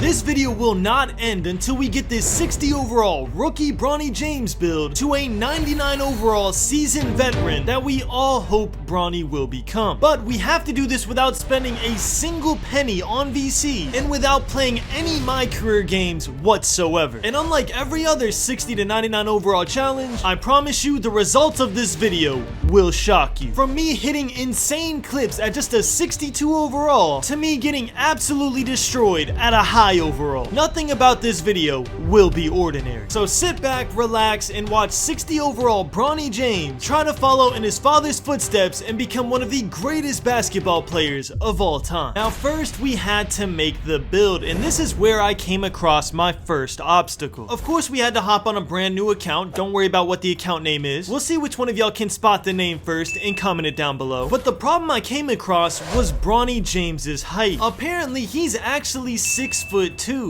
This video will not end until we get this 60 overall rookie Bronny James build to a 99 overall seasoned veteran that we all hope Bronny will become. But we have to do this without spending a single penny on VC and without playing any MyCareer games whatsoever. And unlike every other 60 to 99 overall challenge, I promise you the results of this video will shock you. From me hitting insane clips at just a 62 overall to me getting absolutely destroyed at a high overall. Nothing about this video will be ordinary. So sit back, relax, and watch 60 overall Bronny James try to follow in his father's footsteps and become one of the greatest basketball players of all time. Now first we had to make the build, and this is where I came across my first obstacle. Of course we had to hop on a brand new account. Don't worry about what the account name is. We'll see which one of y'all can spot the name first and comment it down below. But the problem I came across was Bronny James's height. Apparently he's actually 6'2",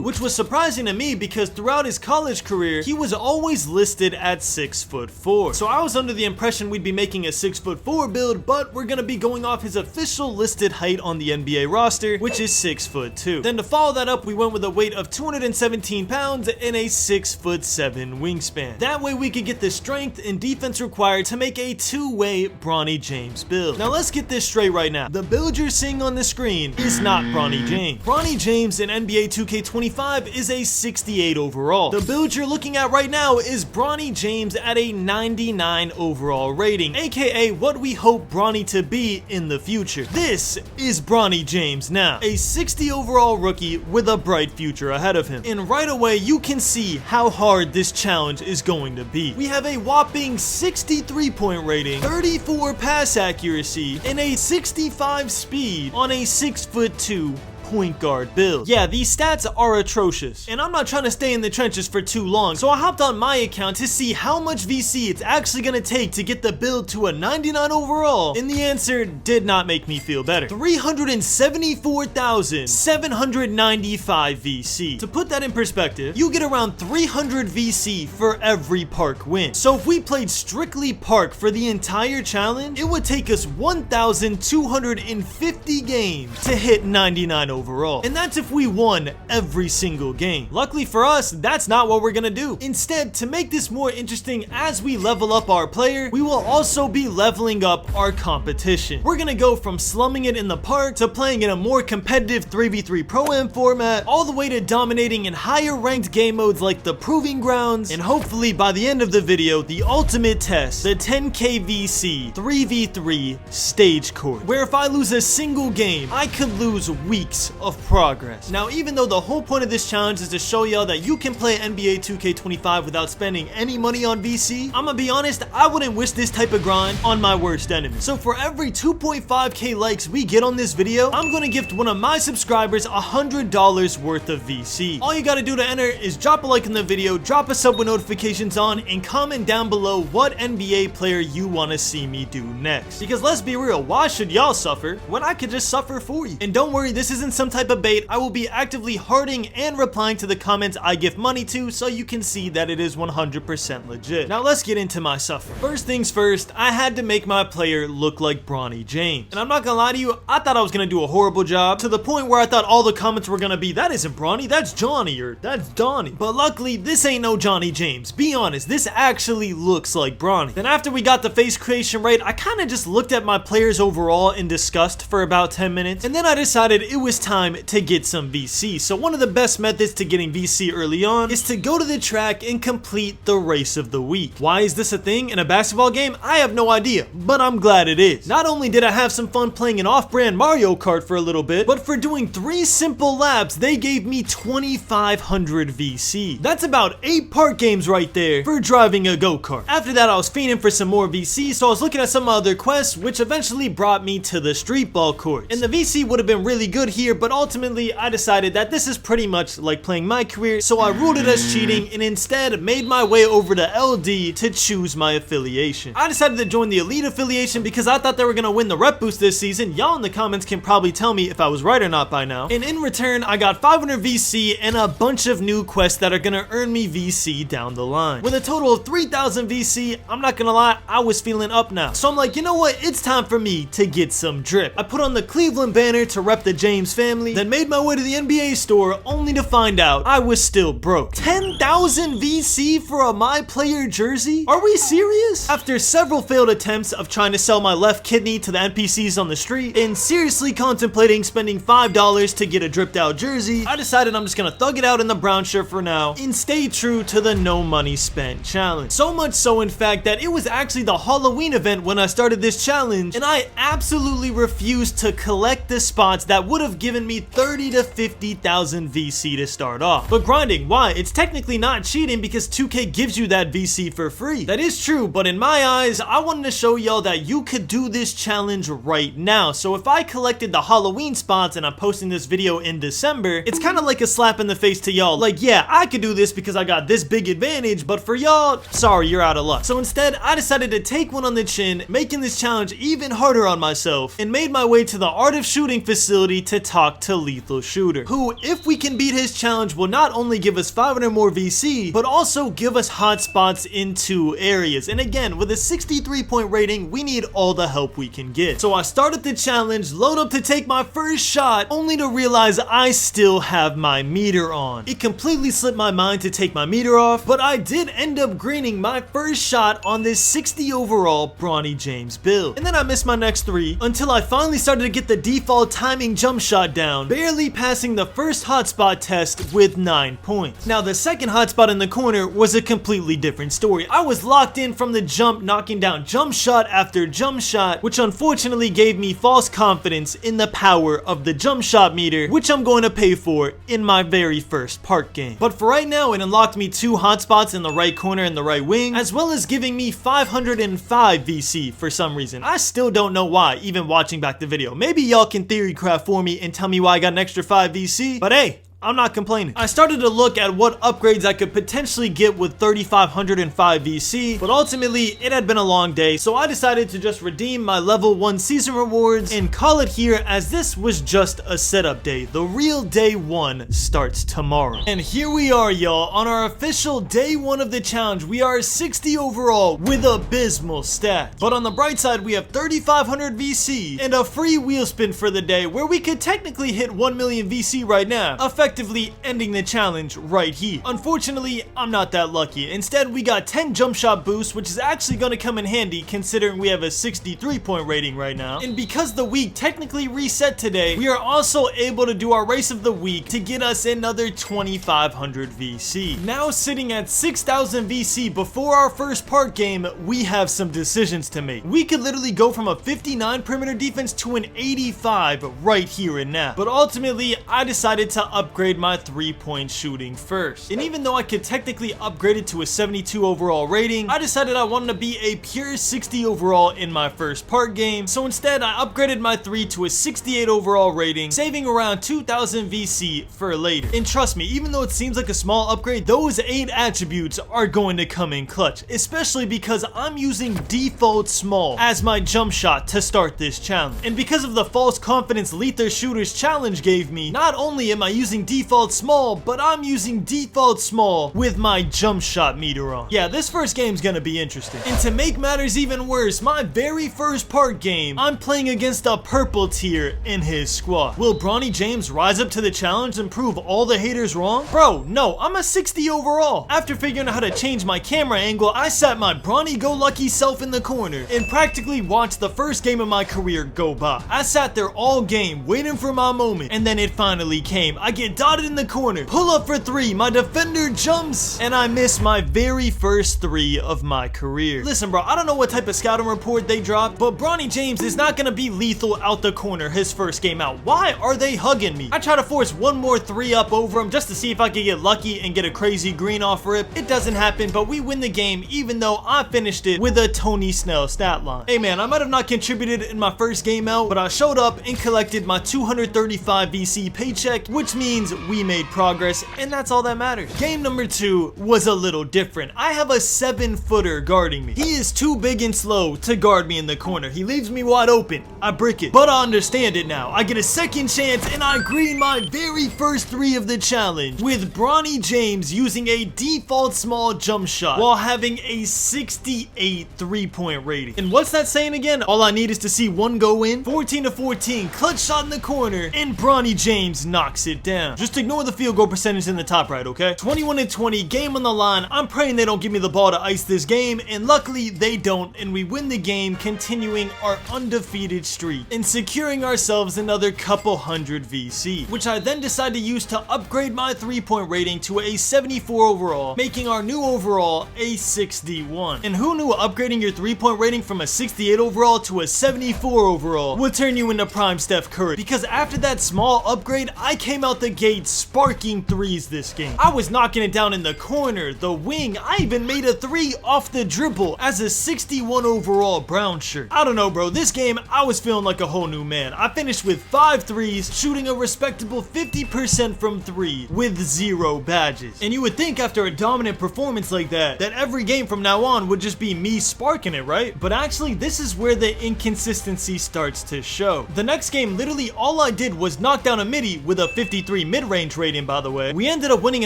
which was surprising to me because throughout his college career he was always listed at 6'4". So I was under the impression we'd be making a 6'4" build, but we're gonna be going off his official listed height on the NBA roster, which is 6'2". Then to follow that up, we went with a weight of 217 pounds and a 6'7" wingspan. That way we could get the strength and defense required to make a two-way Bronny James build. Now let's get this straight right now. The build you're seeing on the screen is not Bronny James. Bronny James in NBA 2K25 is a 68 overall. The build you're looking at right now is Bronny James at a 99 overall rating, aka what we hope Bronny to be in the future. This is Bronny James now, a 60 overall rookie with a bright future ahead of him. And right away you can see how hard this challenge is going to be. We have a whopping 63 point rating, 34 pass accuracy, and a 65 speed on a 6'2" point guard build. Yeah, these stats are atrocious, and I'm not trying to stay in the trenches for too long, so I hopped on my account to see how much VC it's actually gonna take to get the build to a 99 overall, and the answer did not make me feel better. 374,795 VC. To put that in perspective, you get around 300 VC for every park win. So if we played strictly park for the entire challenge, it would take us 1,250 games to hit 99 overall. And that's if we won every single game. Luckily for us, that's not what we're gonna do. Instead, to make this more interesting as we level up our player, we will also be leveling up our competition. We're gonna go from slumming it in the park to playing in a more competitive 3v3 Pro-Am format, all the way to dominating in higher ranked game modes like the Proving Grounds, and hopefully by the end of the video, the ultimate test, the 10k VC 3v3 stage court, where if I lose a single game, I could lose weeks of progress. Now, even though the whole point of this challenge is to show y'all that you can play NBA 2K25 without spending any money on VC, I'm gonna be honest, I wouldn't wish this type of grind on my worst enemy. So for every 2.5k likes we get on this video, I'm gonna gift one of my subscribers $100 worth of VC. All you gotta do to enter is drop a like in the video, drop a sub with notifications on, and comment down below what NBA player you wanna see me do next. Because let's be real, why should y'all suffer when I could just suffer for you? And don't worry, this isn't some type of bait. I will be actively hearting and replying to the comments I give money to, so you can see that it is 100% legit. Now let's get into my suffering. First things first, I had to make my player look like Bronny James. And I'm not gonna lie to you, I thought I was gonna do a horrible job, to the point where I thought all the comments were gonna be, that isn't Bronny, that's Johnny, or that's Donnie. But luckily, this ain't no Johnny James. Be honest, this actually looks like Bronny. Then after we got the face creation right, I kinda just looked at my players overall in disgust for about 10 minutes, and then I decided it was time to get some VC. So one of the best methods to getting VC early on is to go to the track and complete the race of the week. Why is this a thing in a basketball game? I have no idea, but I'm glad it is. Not only did I have some fun playing an off-brand Mario Kart for a little bit, but for doing 3 simple laps, they gave me 2,500 VC. That's about 8 park games right there for driving a go-kart. After that, I was fiending for some more VC, so I was looking at some other quests, which eventually brought me to the street ball courts. And the VC would have been really good here, but ultimately I decided that this is pretty much like playing MyCareer, so I ruled it as cheating and instead made my way over to LD to choose my affiliation. I decided to join the Elite affiliation because I thought they were gonna win the rep boost this season. Y'all in the comments can probably tell me if I was right or not by now. And in return, I got 500 VC and a bunch of new quests that are gonna earn me VC down the line. With a total of 3,000 VC, I'm not gonna lie, I was feeling up now. So I'm like, you know what? It's time for me to get some drip. I put on the Cleveland banner to rep the James family family, then made my way to the NBA store only to find out I was still broke. 10,000 VC for a MyPlayer jersey? Are we serious? After several failed attempts of trying to sell my left kidney to the NPCs on the street and seriously contemplating spending $5 to get a dripped out jersey, I decided I'm just gonna thug it out in the brown shirt for now and stay true to the no money spent challenge. So much so, in fact, that it was actually the Halloween event when I started this challenge, and I absolutely refused to collect the spots that would have given me 30 to 50,000 VC to start off. But grinding, why? It's technically not cheating because 2K gives you that VC for free. That is true, but in my eyes, I wanted to show y'all that you could do this challenge right now. So if I collected the Halloween spots and I'm posting this video in December, it's kind of like a slap in the face to y'all. Like, yeah, I could do this because I got this big advantage, but for y'all, sorry, you're out of luck. So instead, I decided to take one on the chin, making this challenge even harder on myself, and made my way to the Art of Shooting facility to talk to Lethal Shooter, who, if we can beat his challenge, will not only give us 500 more VC, but also give us hot spots in 2 areas. And again, with a 63-point rating, we need all the help we can get. So I started the challenge, load up to take my first shot, only to realize I still have my meter on. It completely slipped my mind to take my meter off, but I did end up greening my first shot on this 60 overall Bronny James build. And then I missed my next 3 until I finally started to get the default timing jump shot down, barely passing the first hotspot test with 9 points. Now the second hotspot in the corner was a completely different story. I was locked in from the jump, knocking down jump shot after jump shot, which unfortunately gave me false confidence in the power of the jump shot meter, which I'm going to pay for in my very first park game. But for right now, it unlocked me 2 hotspots in the right corner and the right wing, as well as giving me 505 VC for some reason. I still don't know why, even watching back the video. Maybe y'all can theory craft for me and tell me why I got an extra 5 VC, but hey, I'm not complaining. I started to look at what upgrades I could potentially get with 3,505 VC, but ultimately it had been a long day, so I decided to just redeem my level 1 season rewards and call it here, as this was just a setup day. The real day 1 starts tomorrow. And here we are, y'all, on our official day 1 of the challenge. We are 60 overall with abysmal stats. But on the bright side, we have 3,500 VC and a free wheel spin for the day, where we could technically hit 1 million VC right now, effectively ending the challenge right here. Unfortunately, I'm not that lucky. Instead, we got 10 jump shot boosts, which is actually going to come in handy considering we have a 63-point rating right now. And because the week technically reset today, we are also able to do our race of the week to get us another 2,500 VC. Now sitting at 6,000 VC before our first park game, we have some decisions to make. We could literally go from a 59 perimeter defense to an 85 right here and now. But ultimately, I decided to upgrade my 3-point shooting first. And even though I could technically upgrade it to a 72 overall rating, I decided I wanted to be a pure 60 overall in my first park game. So instead, I upgraded my 3 to a 68 overall rating, saving around 2,000 VC for later. And trust me, even though it seems like a small upgrade, those 8 attributes are going to come in clutch, especially because I'm using default small as my jump shot to start this challenge. And because of the false confidence Lethal Shooter's challenge gave me, not only am I using default small, but I'm using default small with my jump shot meter on. Yeah, this first game's gonna be interesting. And to make matters even worse, my very first park game, I'm playing against a purple tier in his squad. Will Bronny James rise up to the challenge and prove all the haters wrong? Bro, no, I'm a 60 overall. After figuring out how to change my camera angle, I sat my Bronny go lucky self in the corner and practically watched the first game of my career go by. I sat there all game waiting for my moment, and then it finally came. I get dotted in the corner, pull up for 3, my defender jumps, and I miss my very first 3 of my career. Listen, bro, I don't know what type of scouting report they dropped, but Bronny James is not gonna be lethal out the corner his first game out. Why are they hugging me? I try to force one more 3 up over him just to see if I could get lucky and get a crazy green off rip. It doesn't happen, but we win the game even though I finished it with a Tony Snell stat line. Hey man, I might have not contributed in my first game out, but I showed up and collected my 235 VC paycheck, which means means we made progress, and that's all that matters. Game number 2 was a little different. I have a 7-footer guarding me. He is too big and slow to guard me in the corner. He leaves me wide open. I brick it. But I understand it now. I get a second chance, and I green my very first 3 of the challenge with Bronny James using a default small jump shot while having a 68 3-point rating. And what's that saying again? All I need is to see one go in. 14-14, clutch shot in the corner, and Bronny James knocks it down. Just ignore the field goal percentage in the top right, okay? 21-20, game on the line. I'm praying they don't give me the ball to ice this game, and luckily they don't, and we win the game, continuing our undefeated streak and securing ourselves another couple hundred VC, which I then decide to use to upgrade my 3-point rating to a 74 overall, making our new overall a 61. And who knew upgrading your 3-point rating from a 68 overall to a 74 overall would turn you into prime Steph Curry? Because after that small upgrade, I came out the gate sparking threes this game. I was knocking it down in the corner, the wing. I even made a 3 off the dribble as a 61 overall brown shirt. I don't know, bro. This game, I was feeling like a whole new man. I finished with 5 threes, shooting a respectable 50% from 3 with 0 badges. And you would think after a dominant performance like that every game from now on would just be me sparking it, right? But actually, this is where the inconsistency starts to show. The next game, literally all I did was knock down a midi with a 53 mid-range rating, by the way. We ended up winning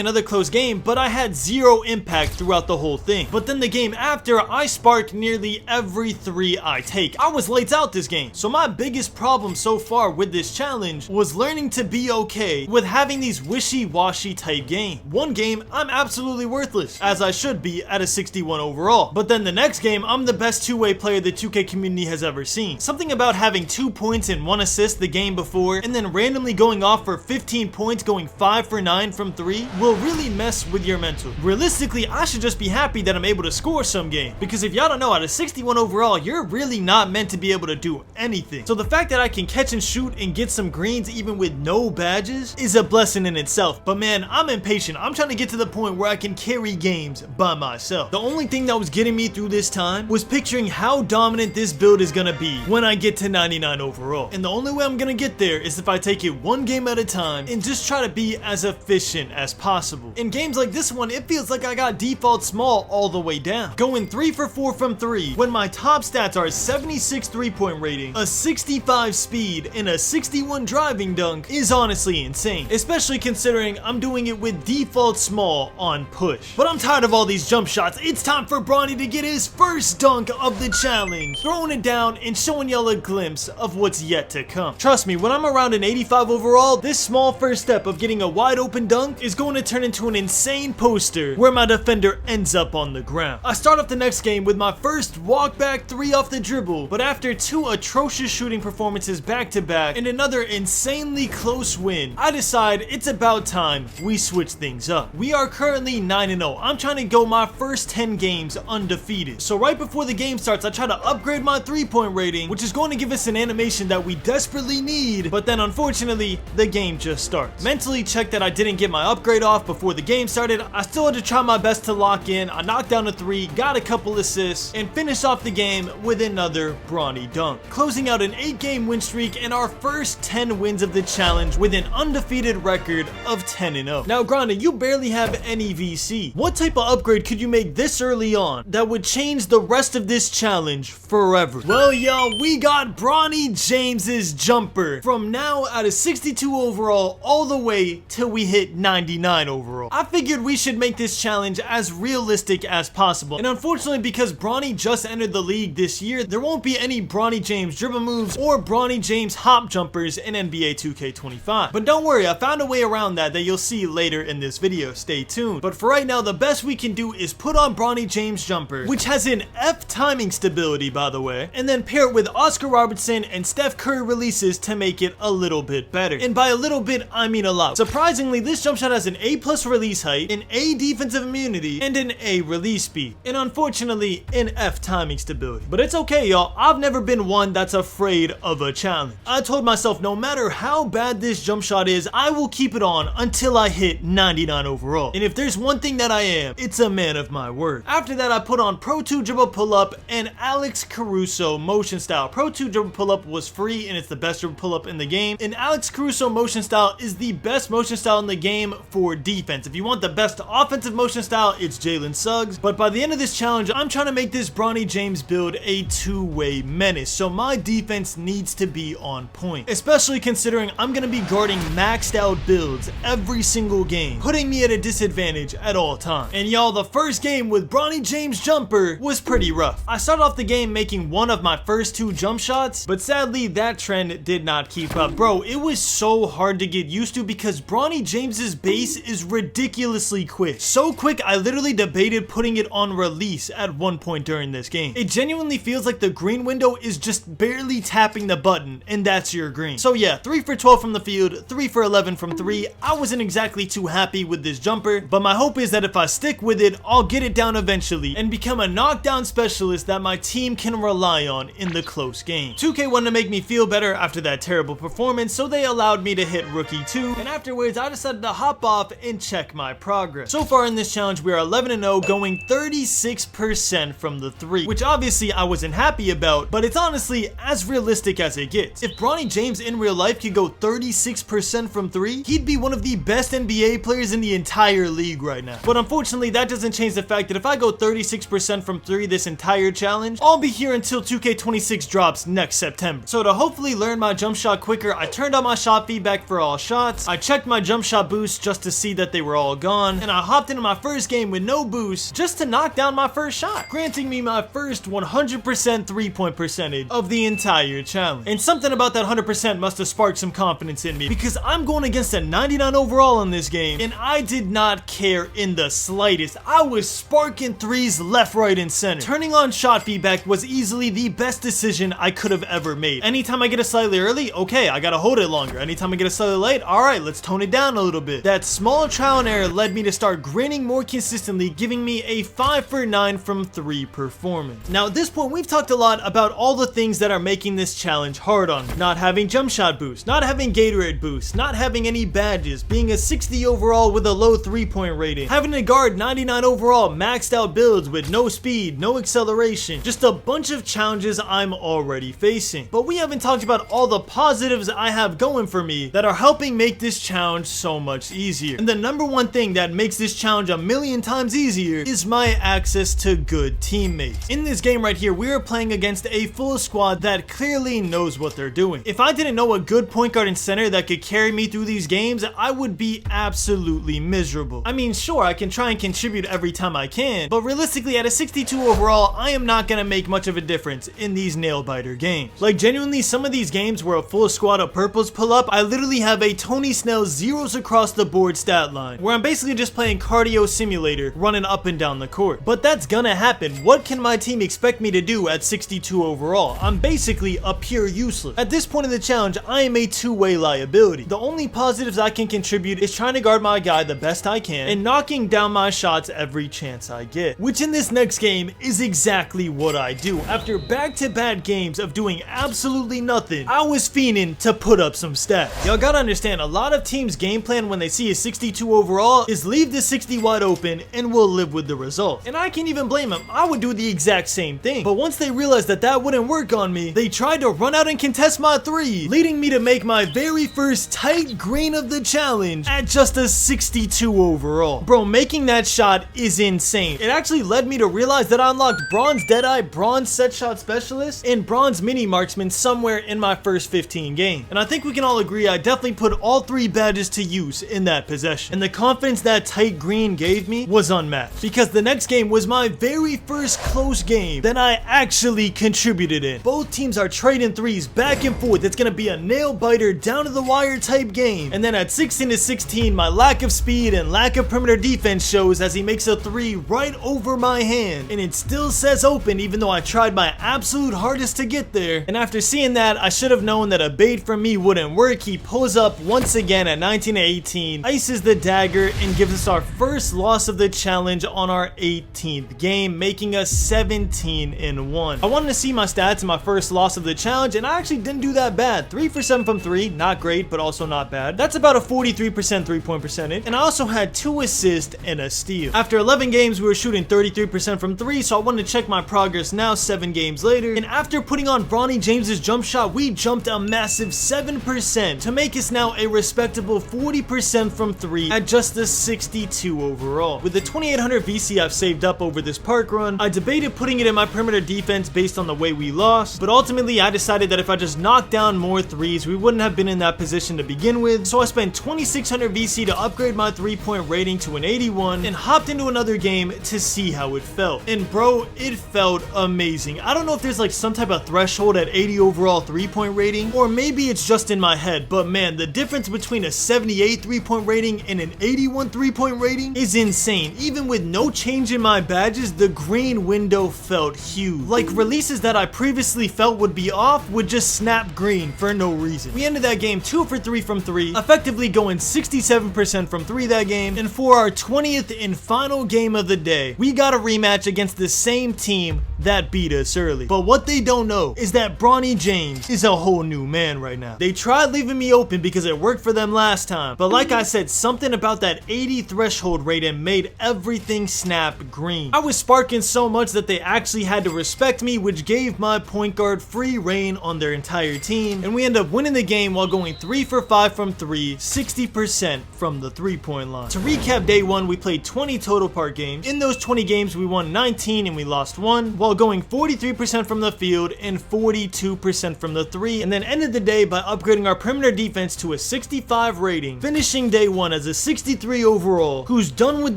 another close game, but I had 0 impact throughout the whole thing. But then the game after, I sparked nearly every 3 I take. I was lights out this game. So my biggest problem so far with this challenge was learning to be okay with having these wishy-washy type games. One game, I'm absolutely worthless, as I should be at a 61 overall. But then the next game, I'm the best two-way player the 2K community has ever seen. Something about having 2 points and 1 assist the game before, and then randomly going off for 15 points, going 5 for 9 from 3, will really mess with your mental. Realistically, I should just be happy that I'm able to score some game, because if y'all don't know, at a 61 overall, you're really not meant to be able to do anything. So the fact that I can catch and shoot and get some greens even with no badges is a blessing in itself. But man, I'm impatient. I'm trying to get to the point where I can carry games by myself. The only thing that was getting me through this time was picturing how dominant this build is gonna be when I get to 99 overall. And the only way I'm gonna get there is if I take it one game at a time and just try to be as efficient as possible. In games like this one, it feels like I got default small all the way down, going 3 for 4 from 3 when my top stats are a 76 3-point rating, a 65 speed, and a 61 driving dunk is honestly insane, especially considering I'm doing it with default small on push. But I'm tired of all these jump shots. It's time for Bronny to get his first dunk of the challenge, throwing it down and showing y'all a glimpse of what's yet to come. Trust me, when I'm around an 85 overall, this small first step of getting a wide open dunk is going to turn into an insane poster where my defender ends up on the ground. I start off the next game with my first walk back 3 off the dribble, but after 2 atrocious shooting performances back to back and another insanely close win, I decide it's about time we switch things up. We are currently 9-0. I'm trying to go my first 10 games undefeated. So right before the game starts, I try to upgrade my 3-point rating, which is going to give us an animation that we desperately need, but then unfortunately, the game just starts. Mentally checked that I didn't get my upgrade off before the game started. I still had to try my best to lock in. I knocked down a 3, got a couple assists, and finished off the game with another Bronny dunk, closing out an 8-game win streak and our first 10 wins of the challenge with an undefeated record of 10-0. Now granted, you barely have any VC. What type of upgrade could you make this early on that would change the rest of this challenge forever? Well, y'all, we got Bronny James's jumper from now at a 62 overall all the way till we hit 99 overall. I figured we should make this challenge as realistic as possible, and unfortunately, because Bronny just entered the league this year, there won't be any Bronny James dribble moves or Bronny James hop jumpers in NBA 2K25. But don't worry, I found a way around that you'll see later in this video. Stay tuned. But for right now, the best we can do is put on Bronny James jumper, which has an F timing stability, by the way, and then pair it with Oscar Robertson and Steph Curry releases to make it a little bit better. And by a little bit, I mean a lot. Surprisingly, this jump shot has an A+ release height, an A defensive immunity, and an A release speed. And unfortunately, an F timing stability. But it's okay, y'all. I've never been one that's afraid of a challenge. I told myself no matter how bad this jump shot is, I will keep it on until I hit 99 overall. And if there's one thing that I am, it's a man of my word. After that, I put on Pro 2 dribble pull-up and Alex Caruso motion style. Pro 2 dribble pull-up was free and it's the best dribble pull-up in the game. And Alex Caruso motion style is the best motion style in the game for defense. If you want the best offensive motion style, it's Jalen Suggs. But by the end of this challenge, I'm trying to make this Bronny James build a two-way menace. So my defense needs to be on point, especially considering I'm going to be guarding maxed out builds every single game, putting me at a disadvantage at all times. And y'all, the first game with Bronny James jumper was pretty rough. I started off the game making one of my first two jump shots, but sadly that trend did not keep up. Bro, it was so hard to get used to because Bronny James's base is ridiculously quick. So quick, I literally debated putting it on release at one point during this game. It genuinely feels like the green window is just barely tapping the button, and that's your green. So yeah, 3 for 12 from the field, 3 for 11 from 3. I wasn't exactly too happy with this jumper, but my hope is that if I stick with it, I'll get it down eventually and become a knockdown specialist that my team can rely on in the close game. 2K wanted to make me feel better after that terrible performance, so they allowed me to hit Rookie 2, and afterwards I decided to hop off and check my progress. So far in this challenge, we are 11-0, going 36% from the 3, which obviously I wasn't happy about, but it's honestly as realistic as it gets. If Bronny James in real life could go 36% from 3, he'd be one of the best NBA players in the entire league right now. But unfortunately, that doesn't change the fact that if I go 36% from 3 this entire challenge, I'll be here until 2K26 drops next September. So to hopefully learn my jump shot quicker, I turned on my shot feedback for all shots, I checked my jump shot boosts just to see that they were all gone, and I hopped into my first game with no boost just to knock down my first shot, granting me my first 100% 3-point percentage of the entire challenge. And something about that 100% must have sparked some confidence in me, because I'm going against a 99 overall in this game, and I did not care in the slightest. I was sparking threes left, right, and center. Turning on shot feedback was easily the best decision I could have ever made. Anytime I get a slightly early, okay, I gotta hold it longer. Anytime I get a slightly late, alright, let's tone it down a little bit. That small trial and error led me to start grinding more consistently, giving me a 5 for 9 from 3 performance. Now at this point, we've talked a lot about all the things that are making this challenge hard on me. Not having jump shot boost, not having Gatorade boost, not having any badges, being a 60 overall with a low 3-point rating, having to guard 99 overall maxed out builds with no speed, no acceleration, just a bunch of challenges I'm already facing. But we haven't talked about all the positives I have going for me that are helping make this challenge so much easier. And the number one thing that makes this challenge a million times easier is my access to good teammates. In this game right here, we are playing against a full squad that clearly knows what they're doing. If I didn't know a good point guard and center that could carry me through these games, I would be absolutely miserable. I mean, sure, I can try and contribute every time I can, but realistically at a 62 overall, I am not gonna make much of a difference in these nail-biter games. Like genuinely, some of these games where a full squad of purples pull up, I literally have a Tony Snell zeros across the board stat line, where I'm basically just playing cardio simulator, running up and down the court. But that's gonna happen. What can my team expect me to do at 62 overall? I'm basically a pure useless. At this point in the challenge, I am a two-way liability. The only positives I can contribute is trying to guard my guy the best I can and knocking down my shots every chance I get, which in this next game is exactly what I do. After back-to-back games of doing absolutely nothing, I was fiending to put up some stats. Y'all gotta understand, a lot of teams' game plan when they see a 62 overall is leave the 60 wide open and we'll live with the result. And I can't even blame them. I would do the exact same thing. But once they realized that that wouldn't work on me, they tried to run out and contest my 3, leading me to make my very first tight green of the challenge at just a 62 overall. Bro, making that shot is insane. It actually led me to realize that I unlocked Bronze Deadeye, Bronze Set Shot Specialist, and Bronze Mini Marksman somewhere in my first 15 games. And I think we can all agree I definitely put all 3 badges to use in that possession. And the confidence that tight green gave me was unmatched, because the next game was my very first close game that I actually contributed in. Both teams are trading threes back and forth. It's gonna be a nail biter down to the wire type game. And then at 16-16, my lack of speed and lack of perimeter defense shows as he makes a 3 right over my hand, and it still says open even though I tried my absolute hardest to get there. And after seeing that, I should have known that a bait from me wouldn't work. He pulls up once again at 19-18, ices the dagger and gives us our first loss of the challenge on our 18th game, making us 17-1. I wanted to see my stats in my first loss of the challenge, and I actually didn't do that bad. 3 for 7 from 3, not great, but also not bad. That's about a 43% 3-point percentage, and I also had 2 assists and a steal. After 11 games, we were shooting 33% from 3, so I wanted to check my progress now 7 games later, and after putting on Bronny James's jump shot, we jumped a massive 7% to make us now a respectable 40% from 3 at just a 62 overall. With the 2800 VC I've saved up over this park run, I debated putting it in my perimeter defense based on the way we lost, but ultimately I decided that if I just knocked down more threes, we wouldn't have been in that position to begin with, so I spent 2600 VC to upgrade my 3-point rating to an 81 and hopped into another game to see how it felt. And bro, it felt amazing. I don't know if there's like some type of threshold at 80 overall 3-point rating, or maybe it's just in my head, but man, the difference between a 78 3-point rating and an 81 3-point rating is insane. Even with no change in my badges, the green window felt huge. Like releases that I previously felt would be off would just snap green for no reason. We ended that game 2 for 3 from 3, effectively going 67% from 3 that game, and for our 20th and final game of the day, we got a rematch against the same team that beat us early. But what they don't know is that Bronny James is a whole new man right now. They tried leaving me open because it worked for them last time, but like I said, something about that 80 threshold rating made everything snap green. I was sparking so much that they actually had to respect me, which gave my point guard free reign on their entire team, and we end up winning the game while going 3 for 5 from 3, 60% from the 3-point line. To recap day 1, we played 20 total park games. In those 20 games, we won 19 and we lost 1, while going 43% from the field and 42% from the 3, and then ended the day by upgrading our perimeter defense to a 65 rating, finishing day 1 as a 63 overall, who's done with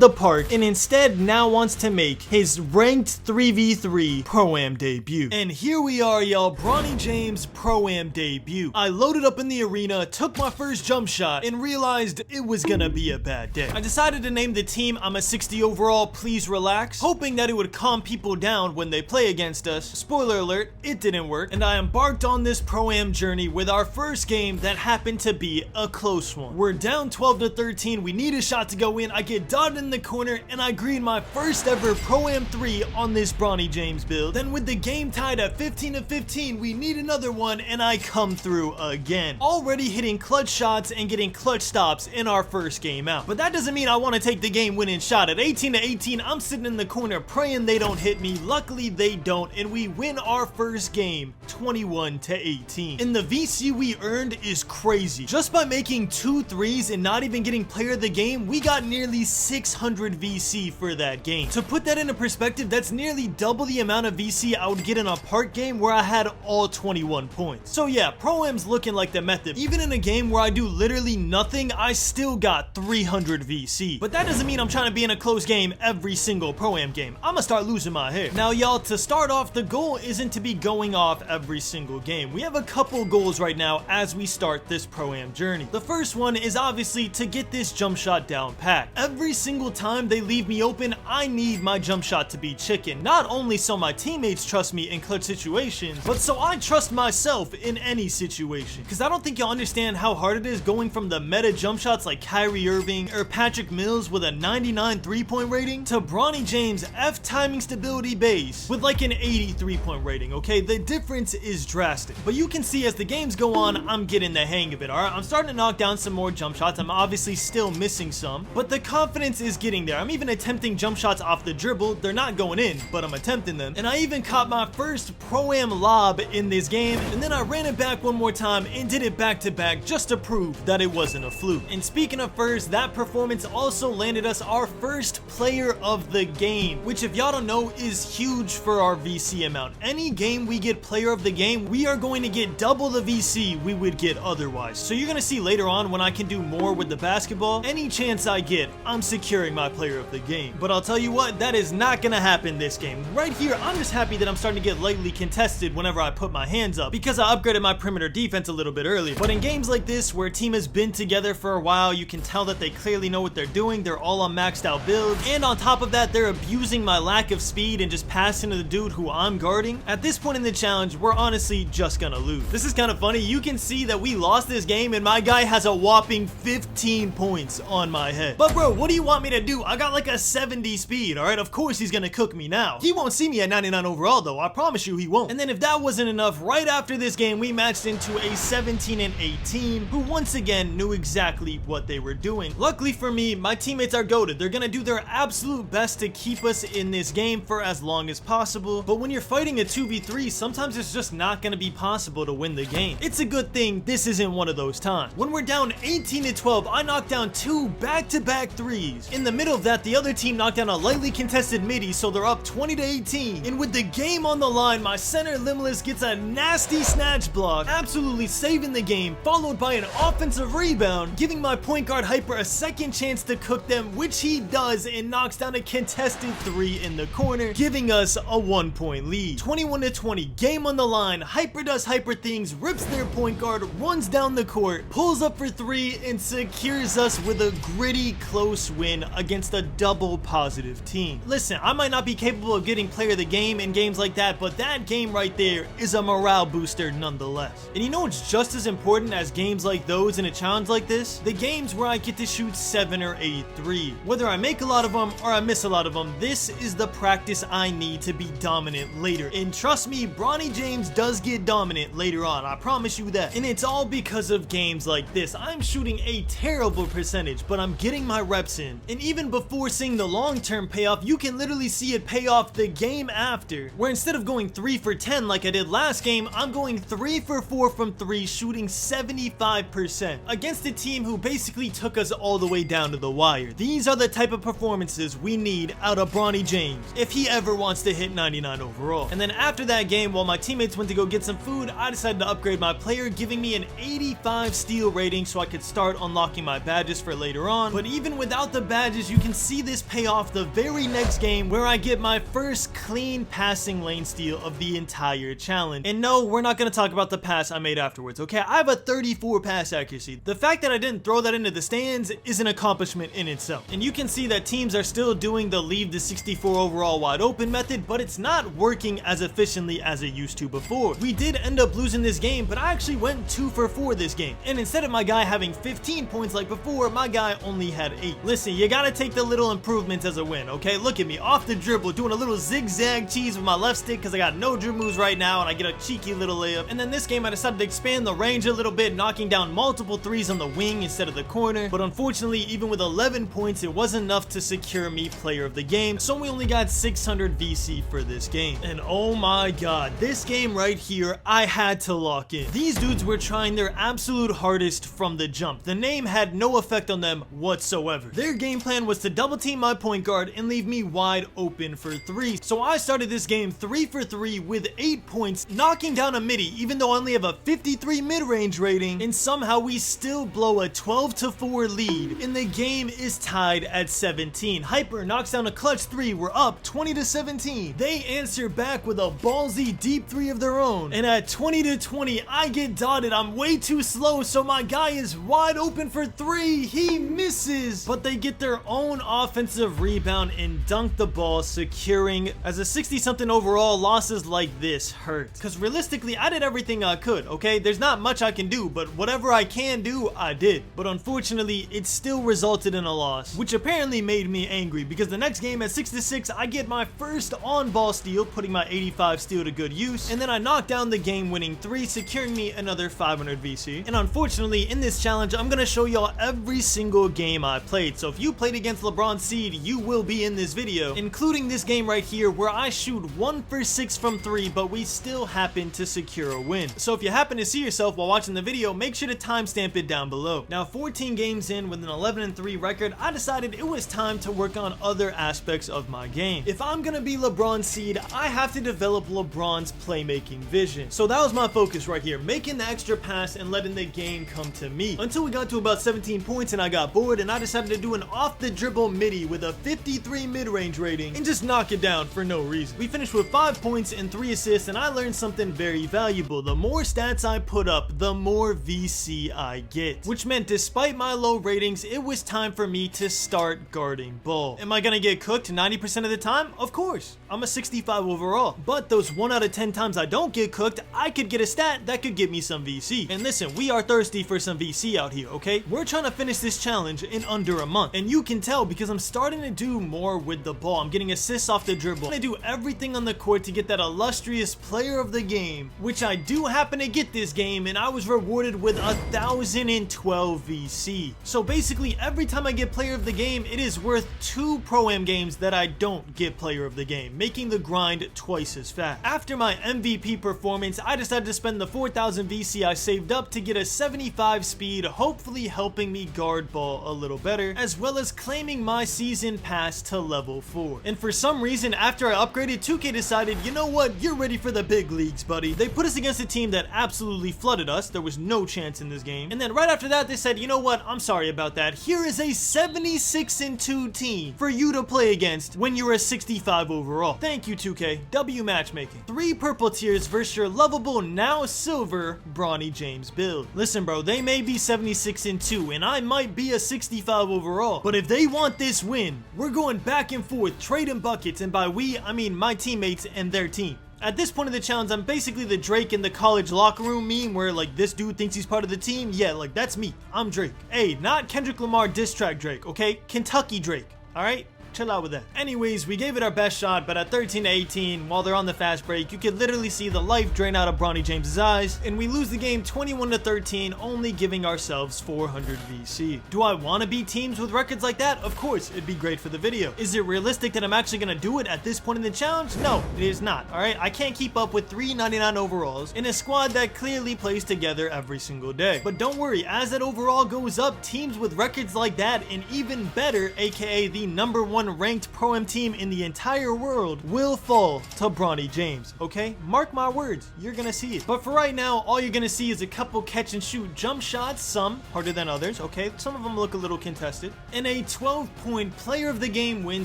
the park and instead now wants to make his ranked 3v3 Pro-Am debut. And here we are, y'all, Bronny James Pro-Am debut. I loaded up in the arena, took my first jump shot, and realized it was gonna be a bad day. I decided to name the team I'm a 60 overall, please relax, hoping that it would calm people down when they play against us. Spoiler alert, it didn't work, and I embarked on this Pro-Am journey with our first game that happened to be a close one. We're down 12 to 13, we need a shot to go in, I get dotted in the corner, and I green my first ever Pro-Am 3 on this Bronny James build. Then with the game tied at 15 to 15, we need another one, and I come through again. Already hitting clutch shots and getting clutch stops in our first game out. But that doesn't mean I want to take the game winning shot. At 18 to 18, I'm sitting in the corner praying they don't hit me. Luckily they don't, and we win our first game 21 to 18. And the VC we earned is crazy. Just by making 2 threes and not even getting player of the game, we got nearly 600 VC for that game. To put that into perspective, that's nearly double the amount of VC I would get in a park game where I had all 21 points. So yeah, Pro-Am's looking like the method. Even in a game where I do literally nothing, I still got 300 VC. But that doesn't mean I'm trying to be in a close game every single Pro-Am game. I'ma start losing my hair. Now y'all, to start off, the goal isn't to be going off every single game. We have a couple goals right now as we start this Pro-Am journey. The first one is obviously to get this jump shot down pat. Every single time they leave me open, I need my jump shot to be chicken. Not only so my teammates trust me in clutch situations, but so I trust myself in any situation. Because I don't think y'all understand how hard it is going from the meta jump shots like Kyrie Irving or Patrick Mills with a 99 3-point rating to Bronny James F timing stability base with like an 80 3-point rating, okay? The difference is drastic. But you can see as the games go on, I'm getting the hang of it, alright? I'm starting to knock down some more jump shots. I'm obviously still missing some, but the confidence is getting there. I'm even attempting jump shots off the dribble. They're not going in, but I'm attempting them. And I even caught my first Pro-Am lob in this game, and then I ran it back one more time and did it back to back just to prove that it wasn't a fluke. And speaking of first, that performance also landed us our first player of the game, which if y'all don't know is huge for our VC amount. Any game we get player of the game, we are going to get double the VC we would get otherwise. So you're gonna see later on when I can do more with the basketball, any chance I get, I'm securing my player of the game. But I'll tell you what, that is not gonna happen this game. Right here, I'm just happy that I'm starting to get lightly contested whenever I put my hands up because I upgraded my perimeter defense a little bit earlier. But in games like this where a team has been together for a while, you can tell that they clearly know what they're doing. They're all on maxed out builds, and on top of that, they're abusing my lack of speed and just passing to the dude who I'm guarding. At this point in the challenge, we're honestly just gonna lose. This is kind of funny. You can see that we lost this game and my guy has a whopping 15 points. on my head. But bro, what do you want me to do? I got like a 70 speed, alright? Of course he's gonna cook me now. He won't see me at 99 overall though, I promise you he won't. And then if that wasn't enough, right after this game, we matched into a 17-8 team who once again knew exactly what they were doing. Luckily for me, my teammates are goated. They're gonna do their absolute best to keep us in this game for as long as possible. But when you're fighting a 2v3, sometimes it's just not gonna be possible to win the game. It's a good thing this isn't one of those times. When we're down 18-12, I knocked down 2 back-to-back threes. In the middle of that, the other team knocked down a lightly contested midi, so they're up 20-18. And with the game on the line, my center Limitless gets a nasty snatch block, absolutely saving the game, followed by an offensive rebound, giving my point guard Hyper a second chance to cook them, which he does, and knocks down a contested 3 in the corner, giving us a 1-point lead. 21-20, game on the line. Hyper does Hyper things, rips their point guard, runs down the court, pulls up for 3, and secures us with a gritty, close win against a double positive team. Listen, I might not be capable of getting player of the game in games like that, but that game right there is a morale booster nonetheless. And you know what's just as important as games like those in a challenge like this? The games where I get to shoot 7 or 8 threes. Whether I make a lot of them or I miss a lot of them, this is the practice I need to be dominant later. And trust me, Bronny James does get dominant later on, I promise you that. And it's all because of games like this. I'm shooting a terrible percentage, but I'm getting my reps in. And even before seeing the long-term payoff, you can literally see it pay off the game after, where instead of going 3 for 10 like I did last game, I'm going 3 for 4 from 3, shooting 75% against a team who basically took us all the way down to the wire. These are the type of performances we need out of Bronny James if he ever wants to hit 99 overall. And then after that game, while my teammates went to go get some food, I decided to upgrade my player, giving me an 85 steal rating so I could start unlocking my badges for later on. But even without the badges, you can see this pay off the very next game, where I get my first clean passing lane steal of the entire challenge. And no, we're not going to talk about the pass I made afterwards, okay? I have a 34 pass accuracy. The fact that I didn't throw that into the stands is an accomplishment in itself. And you can see that teams are still doing the leave the 64 overall wide open method, but it's not working as efficiently as it used to before. We did end up losing this game, but I actually went 2 for 4 this game. And instead of my guy having 15 points like before, my guy only had 8. Listen, you gotta take the little improvements as a win, okay? Look at me, off the dribble, doing a little zigzag cheese with my left stick because I got no dribble moves right now, and I get a cheeky little layup. And then this game, I decided to expand the range a little bit, knocking down multiple threes on the wing instead of the corner. But unfortunately, even with 11 points, it wasn't enough to secure me player of the game, so we only got 600 VC for this game. And oh my god, this game right here, I had to lock in. These dudes were trying their absolute hardest from the jump. The name had no effect on them whatsoever. Their game plan was to double team my point guard and leave me wide open for 3. So I started this game 3 for 3 with 8 points, knocking down a midi, even though I only have a 53 mid-range rating, and somehow we still blow a 12-4 lead, and the game is tied at 17. Hyper knocks down a clutch 3, we're up 20-17. They answer back with a ballsy deep 3 of their own, and at 20-20, I get dotted. I'm way too slow, so my guy is wide open for 3. He misses, but they get their own offensive rebound and dunk the ball, securing. As a 60-something overall, losses like this hurt, because realistically, I did everything I could, okay? There's not much I can do, but whatever I can do, I did. But unfortunately, it still resulted in a loss, which apparently made me angry, because the next game at 6-6, I get my first on-ball steal, putting my 85 steal to good use, and then I knock down the game-winning 3, securing me another 500 VC. And unfortunately, in this challenge, I'm gonna show y'all every single game I played, so if you played against LeBron Seed, you will be in this video, including this game right here, where I shoot 1 for 6 from 3, but we still happen to secure a win. So if you happen to see yourself while watching the video, make sure to timestamp it down below. Now, 14 games in with an 11-3 record, I decided it was time to work on other aspects of my game. If I'm gonna be LeBron Seed, I have to develop LeBron's playmaking vision. So that was my focus right here, making the extra pass and letting the game come to me. Until we got to about 17 points and I got bored, and I decided to do an off the dribble midi with a 53 mid-range rating and just knock it down for no reason. We finished with 5 points and 3 assists, and I learned something very valuable. The more stats I put up, the more VC I get, which meant despite my low ratings, it was time for me to start guarding ball. Am I gonna get cooked 90% of the time? Of course. I'm a 65 overall, but those 1 out of 10 times I don't get cooked, I could get a stat that could get me some VC. And listen, we are thirsty for some VC out here, okay? We're trying to finish this this challenge in under a month. And you can tell because I'm starting to do more with the ball. I'm getting assists off the dribble. I do everything on the court to get that illustrious player of the game, which I do happen to get this game, and I was rewarded with 1,012 VC. So basically every time I get player of the game, it is worth 2 Pro-Am games that I don't get player of the game, making the grind twice as fast. After my MVP performance, I decided to spend the 4,000 VC I saved up to get a 75 speed, hopefully helping me guard ball a little better, as well as claiming my season pass to level 4. And for some reason, after I upgraded, 2K decided, you know what, you're ready for the big leagues, buddy. They put us against a team that absolutely flooded us. There was no chance in this game. And then right after that, they said, you know what, I'm sorry about that. Here is a 76-2 team for you to play against when you're a 65 overall. Thank you, 2K. W matchmaking. 3 purple tiers versus your lovable, now silver, Bronny James Build. Listen, bro, they may be 76-2, and I might be a 65 overall, but if they want this win, we're going back and forth, trading buckets, and by we, I mean my teammates and their team. At this point of the challenge, I'm basically the Drake in the college locker room meme where like this dude thinks he's part of the team. Yeah, like that's me. I'm Drake. Hey, not Kendrick Lamar diss track Drake, okay? Kentucky Drake, all right? Chill out with that. Anyways, we gave it our best shot, but at 13-18, while they're on the fast break, you could literally see the life drain out of Bronny James's eyes, and we lose the game 21-13, only giving ourselves 400 VC. Do I want to beat teams with records like that? Of course, it'd be great for the video. Is it realistic that I'm actually going to do it at this point in the challenge? No, it is not, alright? I can't keep up with 399 overalls in a squad that clearly plays together every single day. But don't worry, as that overall goes up, teams with records like that, and even better, aka the #1 ranked Pro-Am team in the entire world, will fall to Bronny James, okay? Mark my words, you're gonna see it. But for right now, all you're gonna see is a couple catch and shoot jump shots, some harder than others, okay? Some of them look a little contested, and a 12-point player of the game win,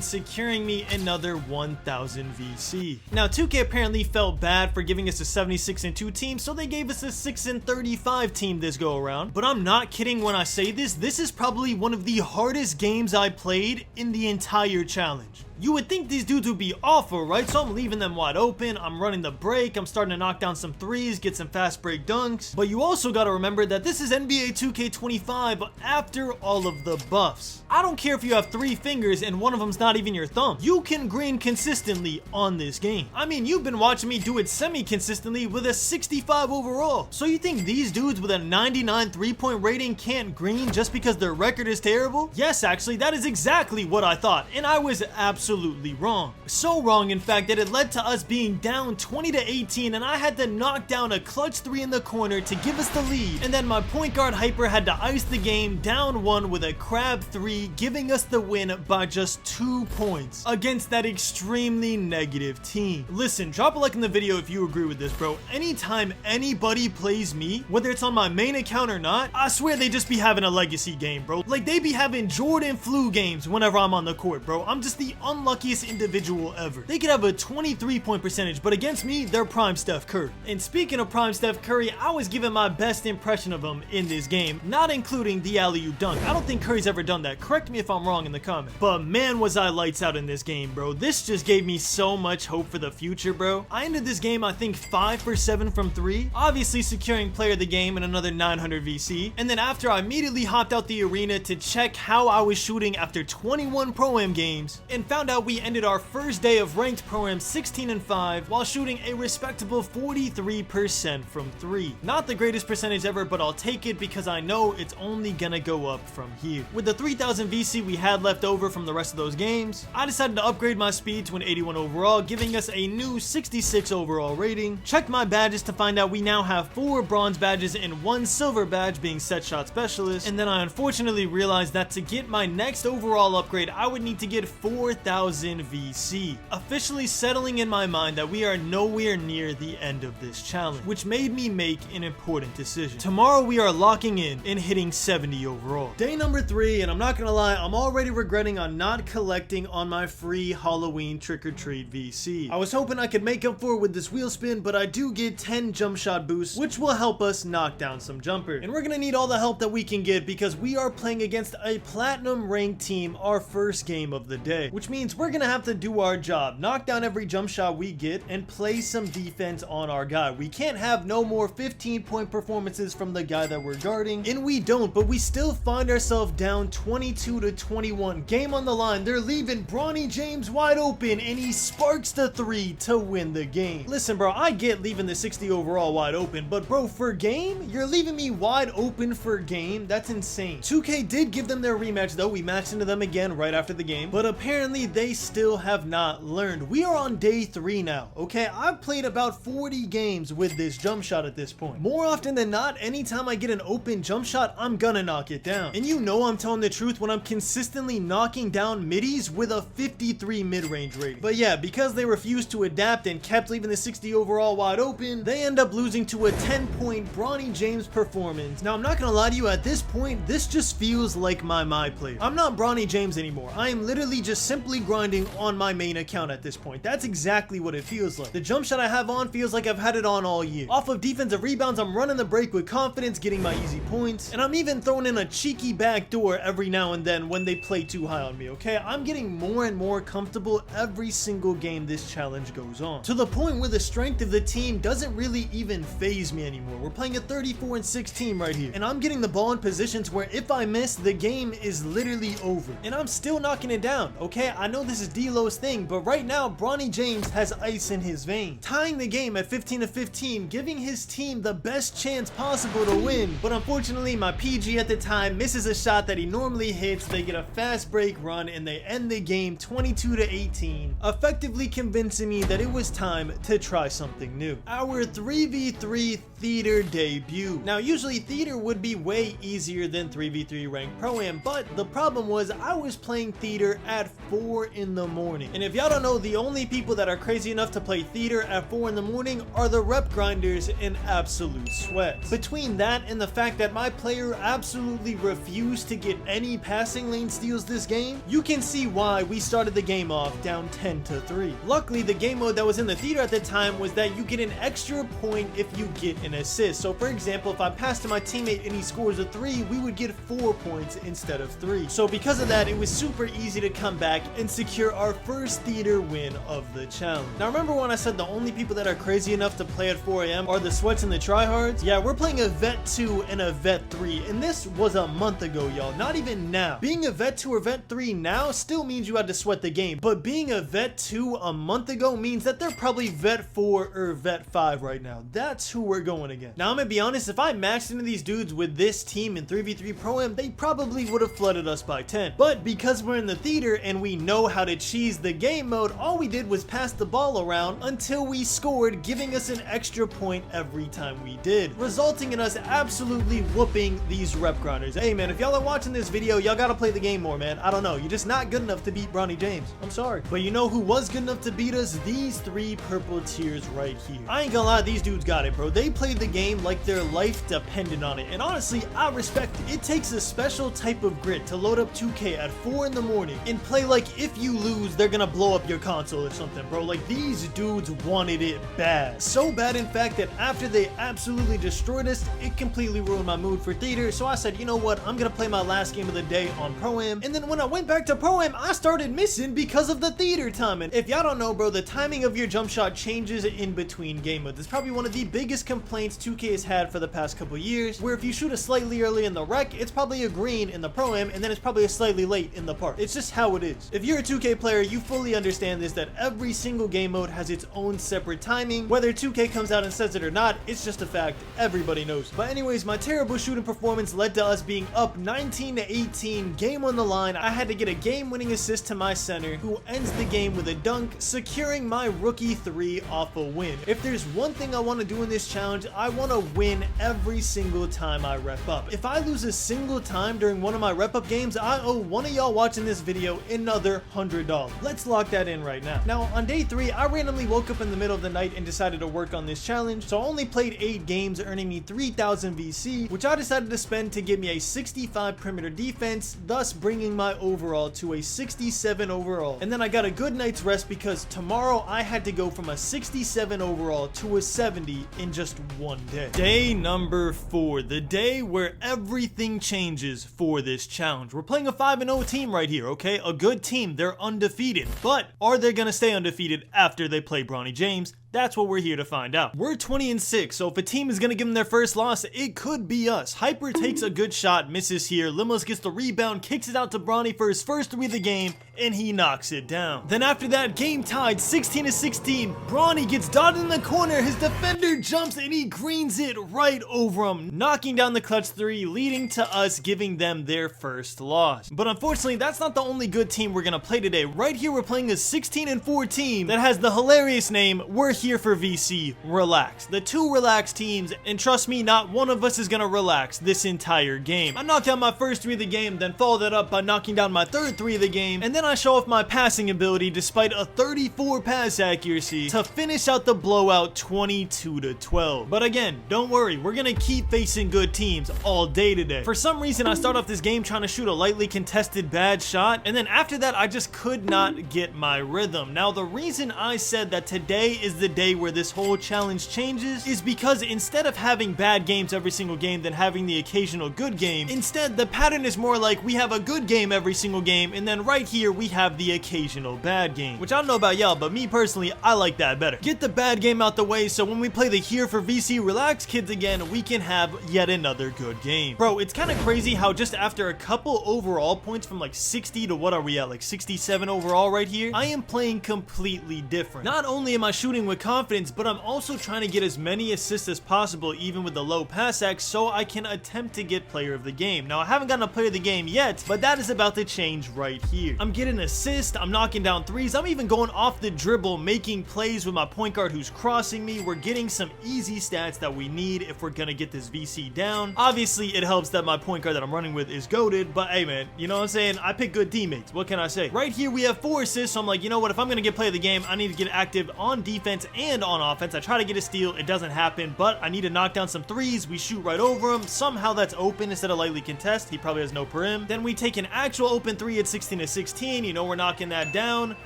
securing me another 1,000 VC. Now 2K apparently felt bad for giving us a 76-2 team, so they gave us a 6-35 team this go around. But I'm not kidding when I say this, this is probably one of the hardest games I played in the entire challenge. You would think these dudes would be awful, right? So I'm leaving them wide open, I'm running the break, I'm starting to knock down some threes, get some fast break dunks. But you also gotta remember that this is NBA 2K25 after all of the buffs. I don't care if you have 3 fingers and one of them's not even your thumb. You can green consistently on this game. I mean, you've been watching me do it semi-consistently with a 65 overall. So you think these dudes with a 99 3-point rating can't green just because their record is terrible? Yes, actually, that is exactly what I thought, and I was absolutely wrong. So wrong, in fact, that it led to us being down 20-18, and I had to knock down a clutch 3 in the corner to give us the lead, and then my point guard Hyper had to ice the game down 1 with a crab 3, giving us the win by just 2 points against that extremely negative team. Listen, drop a like in the video if you agree with this, bro. Anytime anybody plays me, whether it's on my main account or not, I swear they just be having a legacy game, bro. Like they be having Jordan flu games whenever I'm on the court, bro. I'm just the unluckiest individual ever. They could have a 23-point percentage, but against me, they're prime Steph Curry. And speaking of prime Steph Curry, I was giving my best impression of him in this game, not including the alley-oop dunk. I don't think Curry's ever done that. Correct me if I'm wrong in the comments. But man, was I lights out in this game, bro. This just gave me so much hope for the future, bro. I ended this game, I think, 5 for 7 from 3, obviously securing player of the game and another 900 VC. And then after, I immediately hopped out the arena to check how I was shooting after 21 Pro-Am games, and found out we ended our first day of ranked Pro-Am 16-5 while shooting a respectable 43% from 3. Not the greatest percentage ever, but I'll take it because I know it's only gonna go up from here. With the 3,000 VC we had left over from the rest of those games, I decided to upgrade my speed to an 81 overall, giving us a new 66 overall rating. Checked my badges to find out we now have 4 bronze badges and 1 silver badge, being set shot specialist, and then I unfortunately realized that to get my next overall upgrade, I would need to get 4,000 VC, officially settling in my mind that we are nowhere near the end of this challenge, which made me make an important decision. Tomorrow we are locking in and hitting 70 overall. Day number 3, and I'm not gonna lie, I'm already regretting on not collecting on my free Halloween trick-or-treat VC. I was hoping I could make up for it with this wheel spin, but I do get 10 jump shot boosts, which will help us knock down some jumpers. And we're gonna need all the help that we can get because we are playing against a platinum ranked team our first game of the day, which means means we're gonna have to do our job, knock down every jump shot we get, and play some defense on our guy. We can't have no more 15-point performances from the guy that we're guarding, and we don't, but we still find ourselves down 22-21. Game on the line, they're leaving Bronny James wide open, and he sparks the 3 to win the game. Listen, bro, I get leaving the 60 overall wide open, but bro, for game, you're leaving me wide open for game? That's insane. 2K did give them their rematch though. We matched into them again right after the game, but apparently they still have not learned. We are on day 3 now, okay? I've played about 40 games with this jump shot at this point. More often than not, anytime I get an open jump shot, I'm gonna knock it down. And you know I'm telling the truth when I'm consistently knocking down middies with a 53 mid-range rating. But yeah, because they refused to adapt and kept leaving the 60 overall wide open, they end up losing to a 10-point Bronny James performance. Now, I'm not gonna lie to you, at this point, this just feels like my player. I'm not Bronny James anymore. I am literally just simply grinding on my main account at this point. That's exactly what it feels like. The jump shot I have on feels like I've had it on all year. Off of defensive rebounds, I'm running the break with confidence, getting my easy points, and I'm even throwing in a cheeky backdoor every now and then when they play too high on me, okay? I'm getting more and more comfortable every single game this challenge goes on, to the point where the strength of the team doesn't really even phase me anymore. We're playing a 34-6 team right here, and I'm getting the ball in positions where if I miss, the game is literally over, and I'm still knocking it down, okay? I know this is D-Lo's thing, but right now, Bronny James has ice in his veins, tying the game at 15-15, giving his team the best chance possible to win. But unfortunately, my PG at the time misses a shot that he normally hits. They get a fast break run, and they end the game 22-18, effectively convincing me that it was time to try something new. Our 3v3 theater debut. Now, usually theater would be way easier than 3v3 ranked pro-am, but the problem was I was playing theater at 4 in the morning. And if y'all don't know, the only people that are crazy enough to play theater at 4 in the morning are the rep grinders in absolute sweat. Between that and the fact that my player absolutely refused to get any passing lane steals this game, you can see why we started the game off down 10-3. Luckily, the game mode that was in the theater at the time was that you get an extra point if you get an assist. So for example, if I pass to my teammate and he scores a 3, we would get 4 points instead of 3. So because of that, it was super easy to come back and secure our first theater win of the challenge. Now remember when I said the only people that are crazy enough to play at 4 AM are the sweats and the tryhards? Yeah, we're playing a vet 2 and a vet 3, and this was a month ago, y'all, not even now. Being a vet 2 or vet 3 now still means you had to sweat the game, but being a vet 2 a month ago means that they're probably vet 4 or vet 5 right now. That's who we're going against. Now I'm gonna be honest, if I maxed into these dudes with this team in 3v3 pro-am, they probably would have flooded us by 10. But because we're in the theater and we know how to cheese the game mode, all we did was pass the ball around until we scored, giving us an extra point every time we did, resulting in us absolutely whooping these rep grinders. Hey man, if y'all are watching this video, y'all gotta play the game more, man. I don't know, you're just not good enough to beat Bronny James. I'm sorry. But you know who was good enough to beat us? These 3 purple tiers right here. I ain't gonna lie, these dudes got it, bro. They played the game like their life depended on it, and honestly, I respect it. It takes a special type of grit to load up 2K at 4 in the morning and play like if you lose, they're gonna blow up your console or something, bro. Like, these dudes wanted it bad. So bad, in fact, that after they absolutely destroyed us, it completely ruined my mood for theater. So I said, you know what, I'm gonna play my last game of the day on pro-am. And then when I went back to pro-am, I started missing because of the theater timing. If y'all don't know, bro, the timing of your jump shot changes in between game modes. It's probably one of the biggest complaints 2K has had for the past couple years, where if you shoot a slightly early in the rec, it's probably a green in the pro-am, and then it's probably a slightly late in the park. It's just how it is. If you're a 2K player, you fully understand this, that every single game mode has its own separate timing. Whether 2K comes out and says it or not, it's just a fact. Everybody knows. But anyways, my terrible shooting performance led to us being up 19-18, game on the line. I had to get a game-winning assist to my center, who ends the game with a dunk, securing my rookie 3 off a win. If there's one thing I want to do in this challenge, I want to win every single time I rep up. If I lose a single time during one of my rep up games, I owe one of y'all watching this video another $100. Let's lock that in right now. Now on day 3, I randomly woke up in the middle of the night and decided to work on this challenge, so I only played 8 games, earning me 3,000 VC, which I decided to spend to give me a 65 perimeter defense, thus bringing my overall to a 67 overall. And then I got a good night's rest because tomorrow I had to go from a 67 overall to a 70 in just one day. Day number 4, the day where everything changes for this challenge. We're playing a 5-0 team right here, okay? A good team, they're undefeated. But are they gonna stay undefeated after they play Bronny James? That's what we're here to find out. We're 20-6, so if a team is gonna give them their first loss, it could be us. Hyper takes a good shot, misses here. Limos gets the rebound, kicks it out to Bronny for his first 3 of the game, and he knocks it down. Then after that, game tied, 16-16. Bronny gets dotted in the corner, his defender jumps, and he greens it right over him, knocking down the clutch 3, leading to us giving them their first loss. But unfortunately, that's not the only good team we're gonna play today. Right here, we're playing a 16-4 team that has the hilarious name, We're Here for VC, Relax. The 2 relaxed teams, and trust me, not one of us is gonna relax this entire game. I knocked out my first 3 of the game, then followed that up by knocking down my third 3 of the game, and then I show off my passing ability despite a 34 pass accuracy to finish out the blowout 22-12. But again, don't worry, we're gonna keep facing good teams all day today. For some reason, I start off this game trying to shoot a lightly contested bad shot, and then after that, I just could not get my rhythm. Now, the reason I said that today is the day where this whole challenge changes is because instead of having bad games every single game, then having the occasional good game, instead the pattern is more like we have a good game every single game, and then right here we have the occasional bad game, which I don't know about y'all, but me personally, I like that better. Get the bad game out the way so when we play the Here for VC Relax kids again, we can have yet another good game. Bro, it's kind of crazy how just after a couple overall points from like 60 to what are we at, like 67 overall right here, I am playing completely different. Not only am I shooting with confidence, but I'm also trying to get as many assists as possible even with the low pass X so I can attempt to get player of the game. Now, I haven't gotten a player of the game yet, but that is about to change right here. I'm getting assists, I'm knocking down 3s, I'm even going off the dribble, making plays with my point guard who's crossing me. We're getting some easy stats that we need if we're gonna get this VC down. Obviously, it helps that my point guard that I'm running with is goated, but hey man, you know what I'm saying? I pick good teammates. What can I say? Right here, we have 4 assists, so I'm like, you know what? If I'm gonna get player of the game, I need to get active on defense and on offense. I try to get a steal, it doesn't happen, but I need to knock down some 3s. We shoot right over him. Somehow that's open instead of lightly contest. He probably has no perim. Then we take an actual open 3 at 16-16. You know, we're knocking that down.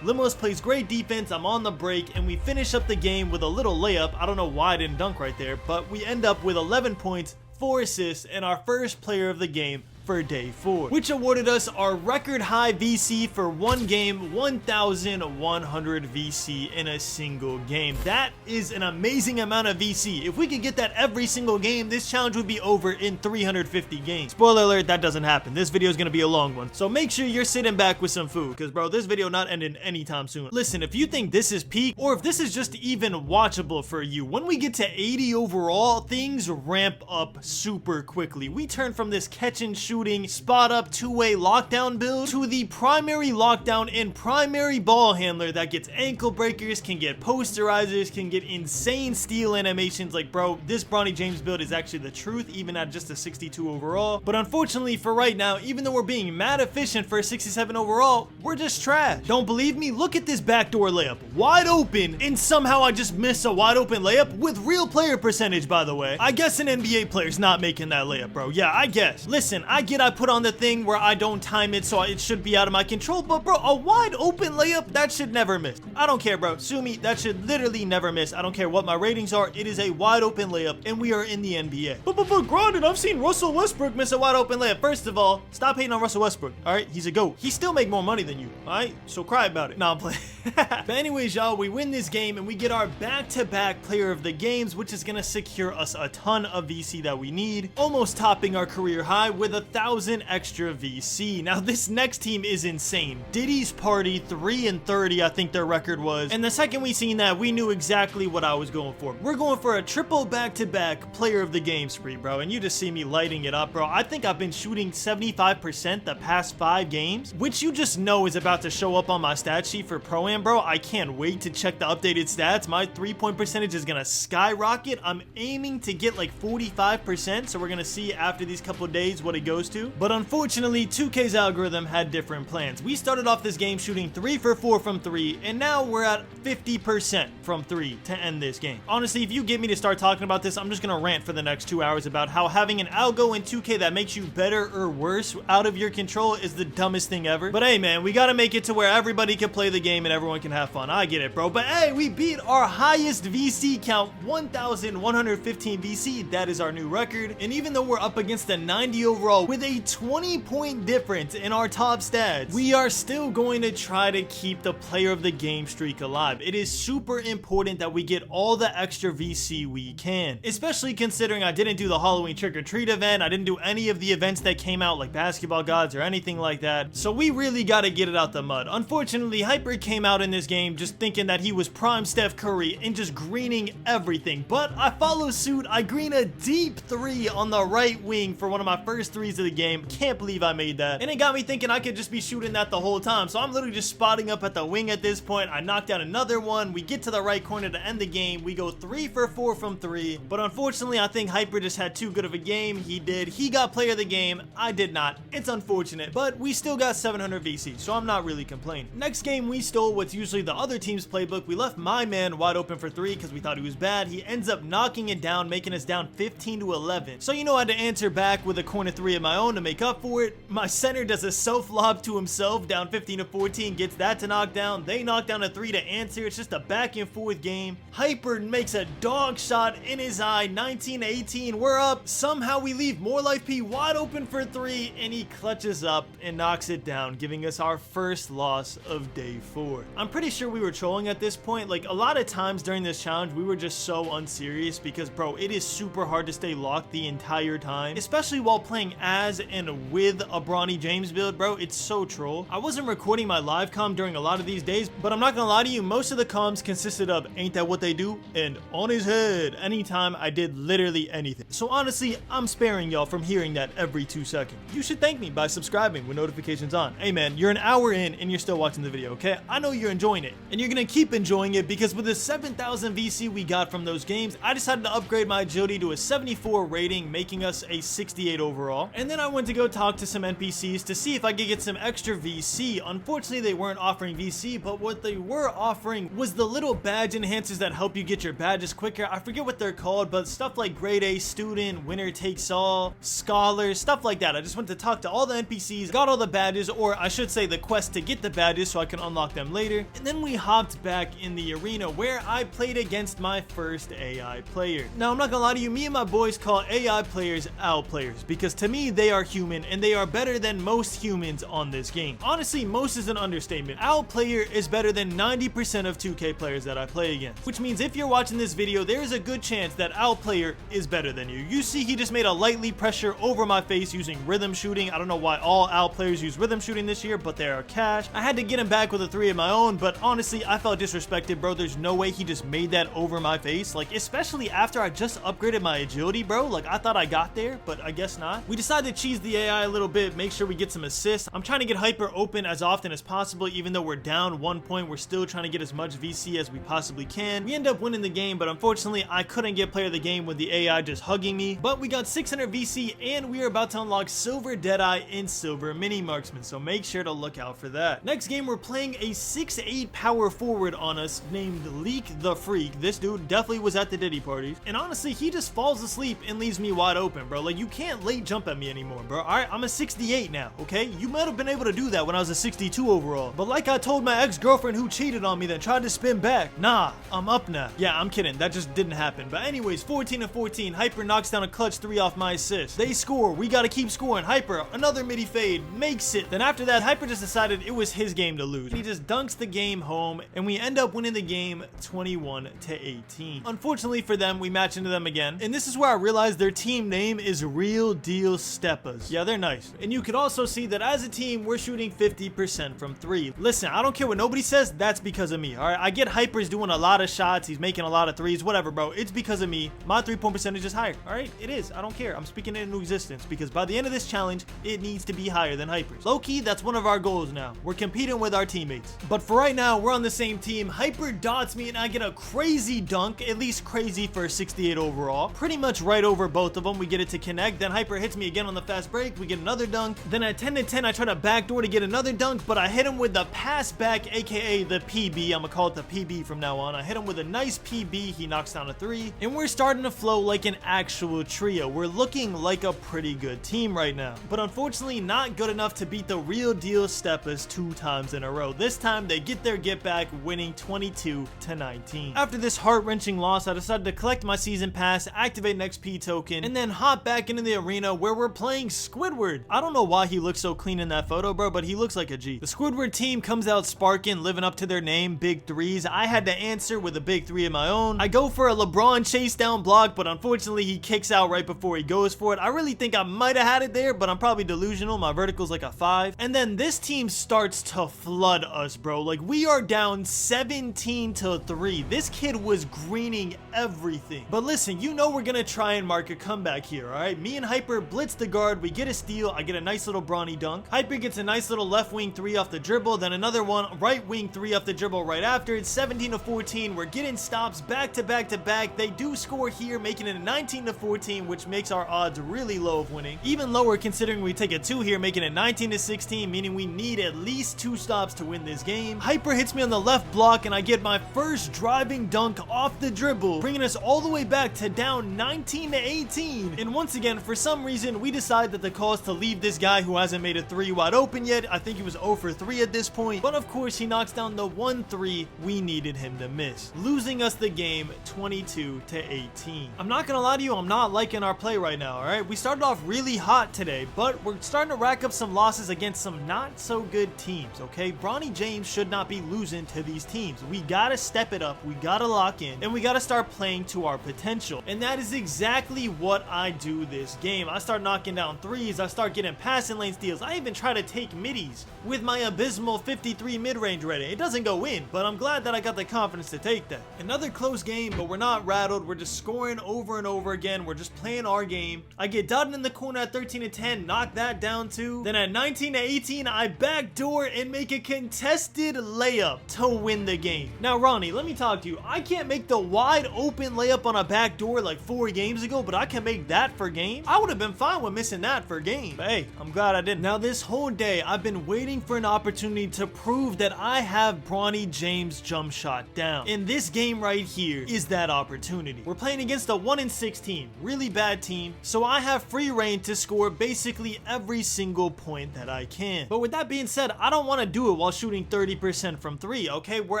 Limos plays great defense. I'm on the break, and we finish up the game with a little layup. I don't know why I didn't dunk right there, but we end up with 11 points, 4 assists, and our first player of the game for day 4, which awarded us our record high VC for one game, 1,100 VC in a single game. That is an amazing amount of VC. If we could get that every single game, this challenge would be over in 350 games. Spoiler alert, that doesn't happen. This video is going to be a long one, so make sure you're sitting back with some food, because bro, this video not ending anytime soon. Listen, if you think this is peak, or if this is just even watchable for you, when we get to 80 overall, things ramp up super quickly. We turn from this catch and shoot spot up 2-way lockdown build to the primary lockdown and primary ball handler that gets ankle breakers, can get posterizers, can get insane steal animations. Like bro, this Bronny James build is actually the truth even at just a 62 overall. But unfortunately for right now, even though we're being mad efficient for a 67 overall, we're just trash. Don't believe me? Look at this backdoor layup, wide open, and somehow I just miss a wide open layup with real player percentage, by the way. I guess an NBA player's not making that layup, bro. Yeah, I guess. Listen, I put on the thing where I don't time it, so it should be out of my control, but bro, a wide open layup, that should never miss. I don't care, bro. Sue me, that should literally never miss. I don't care what my ratings are, it is a wide open layup, and we are in the NBA. But granted, I've seen Russell Westbrook miss a wide open layup. First of all, stop hating on Russell Westbrook, alright? He's a GOAT. He still make more money than you, alright? So cry about it. Nah, I'm playing. But anyways, y'all, we win this game, and we get our back-to-back player of the games, which is gonna secure us a ton of VC that we need, almost topping our career high with 1,000 extra VC. Now this next team is insane. Diddy's Party, 3-30 I think their record was, and the second we seen that, we knew exactly what I was going for. We're going for a triple back-to-back player of the game spree, bro, and you just see me lighting it up, bro. I think I've been shooting 75% the past 5 games, which you just know is about to show up on my stat sheet for Pro-Am, bro. I can't wait to check the updated stats. My 3-point percentage is gonna skyrocket. I'm aiming to get like 45%, so we're gonna see after these couple days what it goes supposed to. But unfortunately, 2K's algorithm had different plans. We started off this game shooting 3 for 4 from 3, and now we're at 50% from 3 to end this game. Honestly, if you get me to start talking about this, I'm just gonna rant for the next 2 hours about how having an algo in 2K that makes you better or worse out of your control is the dumbest thing ever. But hey man, we gotta make it to where everybody can play the game and everyone can have fun. I get it, bro. But hey, we beat our highest VC count, 1,115 VC. That is our new record. And even though we're up against a 90 overall with a 20-point difference in our top stats, we are still going to try to keep the player of the game streak alive. It is super important that we get all the extra VC we can, especially considering I didn't do the Halloween trick-or-treat event. I didn't do any of the events that came out like basketball gods or anything like that. So we really got to get it out the mud. Unfortunately, Hyper came out in this game just thinking that he was prime Steph Curry and just greening everything. But I follow suit. I green a deep 3 on the right wing for one of my first 3s of the game. Can't believe I made that. And it got me thinking I could just be shooting that the whole time. So I'm literally just spotting up at the wing at this point. I knocked down another one. We get to the right corner to end the game. We go 3 for 4 from 3. But unfortunately, I think Hyper just had too good of a game. He did. He got player of the game. I did not. It's unfortunate, but we still got 700 VC, so I'm not really complaining. Next game, we stole what's usually the other team's playbook. We left my man wide open for 3 because we thought he was bad. He ends up knocking it down, making us down 15 to 11. So you know I had to answer back with a corner 3 of my own to make up for it. My center does a self lob to himself, down 15 to 14, gets that to knock down. They knock down a 3 to answer. It's just a back and forth game. Hyper makes a dog shot in his eye, 19 to 18. We're up. Somehow we leave More Life P wide open for 3, and he clutches up and knocks it down, giving us our first loss of day 4. I'm pretty sure we were trolling at this point. Like, a lot of times during this challenge, we were just so unserious because, bro, it is super hard to stay locked the entire time, especially while playing as and with a Bronny James build, bro. It's so troll. I wasn't recording my live comm during a lot of these days, but I'm not gonna lie to you, most of the comms consisted of "ain't that what they do?" and "on his head" anytime I did literally anything. So honestly, I'm sparing y'all from hearing that every 2 seconds. You should thank me by subscribing with notifications on. Hey man, you're an hour in and you're still watching the video, okay? I know you're enjoying it, and you're gonna keep enjoying it because with the 7,000 VC we got from those games, I decided to upgrade my agility to a 74 rating, making us a 68 overall. And then I went to go talk to some NPCs to see if I could get some extra VC. Unfortunately, they weren't offering VC, but what they were offering was the little badge enhancers that help you get your badges quicker. I forget what they're called, but stuff like grade A student, winner takes all, scholars, stuff like that. I just went to talk to all the NPCs, got all the badges, or I should say the quest to get the badges so I can unlock them later. And then we hopped back in the arena where I played against my first AI player. Now, I'm not gonna lie to you, me and my boys call AI players OWL players because to me, they are human and they are better than most humans on this game. Honestly, most is an understatement. OWL player is better than 90% of 2K players that I play against, which means if you're watching this video, there is a good chance that OWL player is better than you. You see, he just made a lightly pressure over my face using rhythm shooting. I don't know why all OWL players use rhythm shooting this year, but they are cash. I had to get him back with a 3 of my own, but honestly, I felt disrespected, bro. There's no way he just made that over my face. Like, especially after I just upgraded my agility, bro. Like, I thought I got there, but I guess not. We decided to cheese the AI a little bit, make sure we get some assists. I'm trying to get Hyper open as often as possible, even though we're down 1 point. We're still trying to get as much VC as we possibly can. We end up winning the game, but unfortunately, I couldn't get player of the game with the AI just hugging me. But we got 600 VC, and we are about to unlock Silver Deadeye and Silver Mini Marksman, so make sure to look out for that. Next game, we're playing a 6'8" power forward on us named Leak the Freak. This dude definitely was at the Diddy parties, and honestly, he just falls asleep and leaves me wide open, bro. Like, you can't late jump at me anymore, bro. Alright, I'm a 68 now, okay? You might have been able to do that when I was a 62 overall, but like I told my ex-girlfriend who cheated on me that tried to spin back, nah, I'm up now. Yeah, I'm kidding, that just didn't happen. But anyways, 14 to 14, Hyper knocks down a clutch 3 off my assist. They score, we gotta keep scoring. Hyper, another midi fade, makes it. Then after that, Hyper just decided it was his game to lose. He just dunks the game home, and we end up winning the game 21 to 18. Unfortunately for them, we match into them again, and this is where I realized their team name is Real Deal Steppas. Yeah, they're nice. And you could also see that as a team, we're shooting 50% from 3. Listen, I don't care what nobody says, that's because of me, alright? I get Hyper's doing a lot of shots, he's making a lot of 3s, whatever, bro. It's because of me. My 3-point percentage is higher, alright? It is. I don't care. I'm speaking it into existence because by the end of this challenge, it needs to be higher than Hyper's. Low-key, that's one of our goals now. We're competing with our teammates. But for right now, we're on the same team. Hyper dots me and I get a crazy dunk, at least crazy for 68 overall. Pretty much right over both of them. We get it to connect. Then Hyper hits me again on on the fast break, we get another dunk. Then at 10 to 10, I try to backdoor to get another dunk, but I hit him with the pass back, aka the PB. I'm gonna call it the PB from now on. I hit him with a nice PB, he knocks down a 3, and we're starting to flow like an actual trio. We're looking like a pretty good team right now, but unfortunately not good enough to beat the real deal Steppers 2 times in a row. This time they get their get back, winning 22 to 19. After this heart-wrenching loss, I decided to collect my season pass, activate an XP token, and then hop back into the arena where we're playing Squidward. I don't know why he looks so clean in that photo, bro, but he looks like a G. The Squidward team comes out sparking, living up to their name, big threes. I had to answer with a big 3 of my own. I go for a LeBron chase down block, but unfortunately he kicks out right before he goes for it. I really think I might have had it there, but I'm probably delusional. My vertical's like a 5. And then this team starts to flood us, bro. Like, we are down 17 to 3. This kid was greening everything. But listen, you know we're gonna try and mark a comeback here, alright? Me and Hyper blitz the guard, we get a steal, I get a nice little Bronny dunk. Hyper gets a nice little left wing 3 off the dribble, then another one right wing 3 off the dribble right after. It's 17 to 14. We're getting stops back to back to back. They do score here, making it a 19 to 14, which makes our odds really low of winning. Even lower considering we take a 2 here, making it 19 to 16, meaning we need at least 2 stops to win this game. Hyper hits me on the left block and I get my first driving dunk off the dribble, bringing us all the way back to down 19 to 18. And once again, for some reason, we decide that the call is to leave this guy who hasn't made a 3 wide open yet. I think he was 0 for 3 at this point, but of course he knocks down the 1-3 we needed him to miss, losing us the game 22 to 18. I'm not gonna lie to you, I'm not liking our play right now, alright? We started off really hot today, but we're starting to rack up some losses against some not so good teams, okay? Bronny James should not be losing to these teams. We gotta step it up, we gotta lock in, and we gotta start playing to our potential. And that is exactly what I do this game. I start knocking down 3s, I start getting passing lane steals, I even try to take middies with my abysmal 53 mid-range rating. It doesn't go in, but I'm glad that I got the confidence to take that. Another close game, but we're not rattled, we're just scoring over and over again, we're just playing our game. I get dotted in the corner at 13 to 10, knock that down too. Then at 19 to 18, I backdoor and make a contested layup to win the game. Now Ronnie, let me talk to you. I can't make the wide open layup on a backdoor like 4 games ago, but I can make that for game. I would have been fine with missing that for game, but hey, I'm glad I didn't. Now this whole day, I've been waiting for an opportunity to prove that I have Bronny James jump shot down. And this game right here is that opportunity. We're playing against a 1-6 team, really bad team, so I have free reign to score basically every single point that I can. But with that being said, I don't want to do it while shooting 30% from 3, okay? We're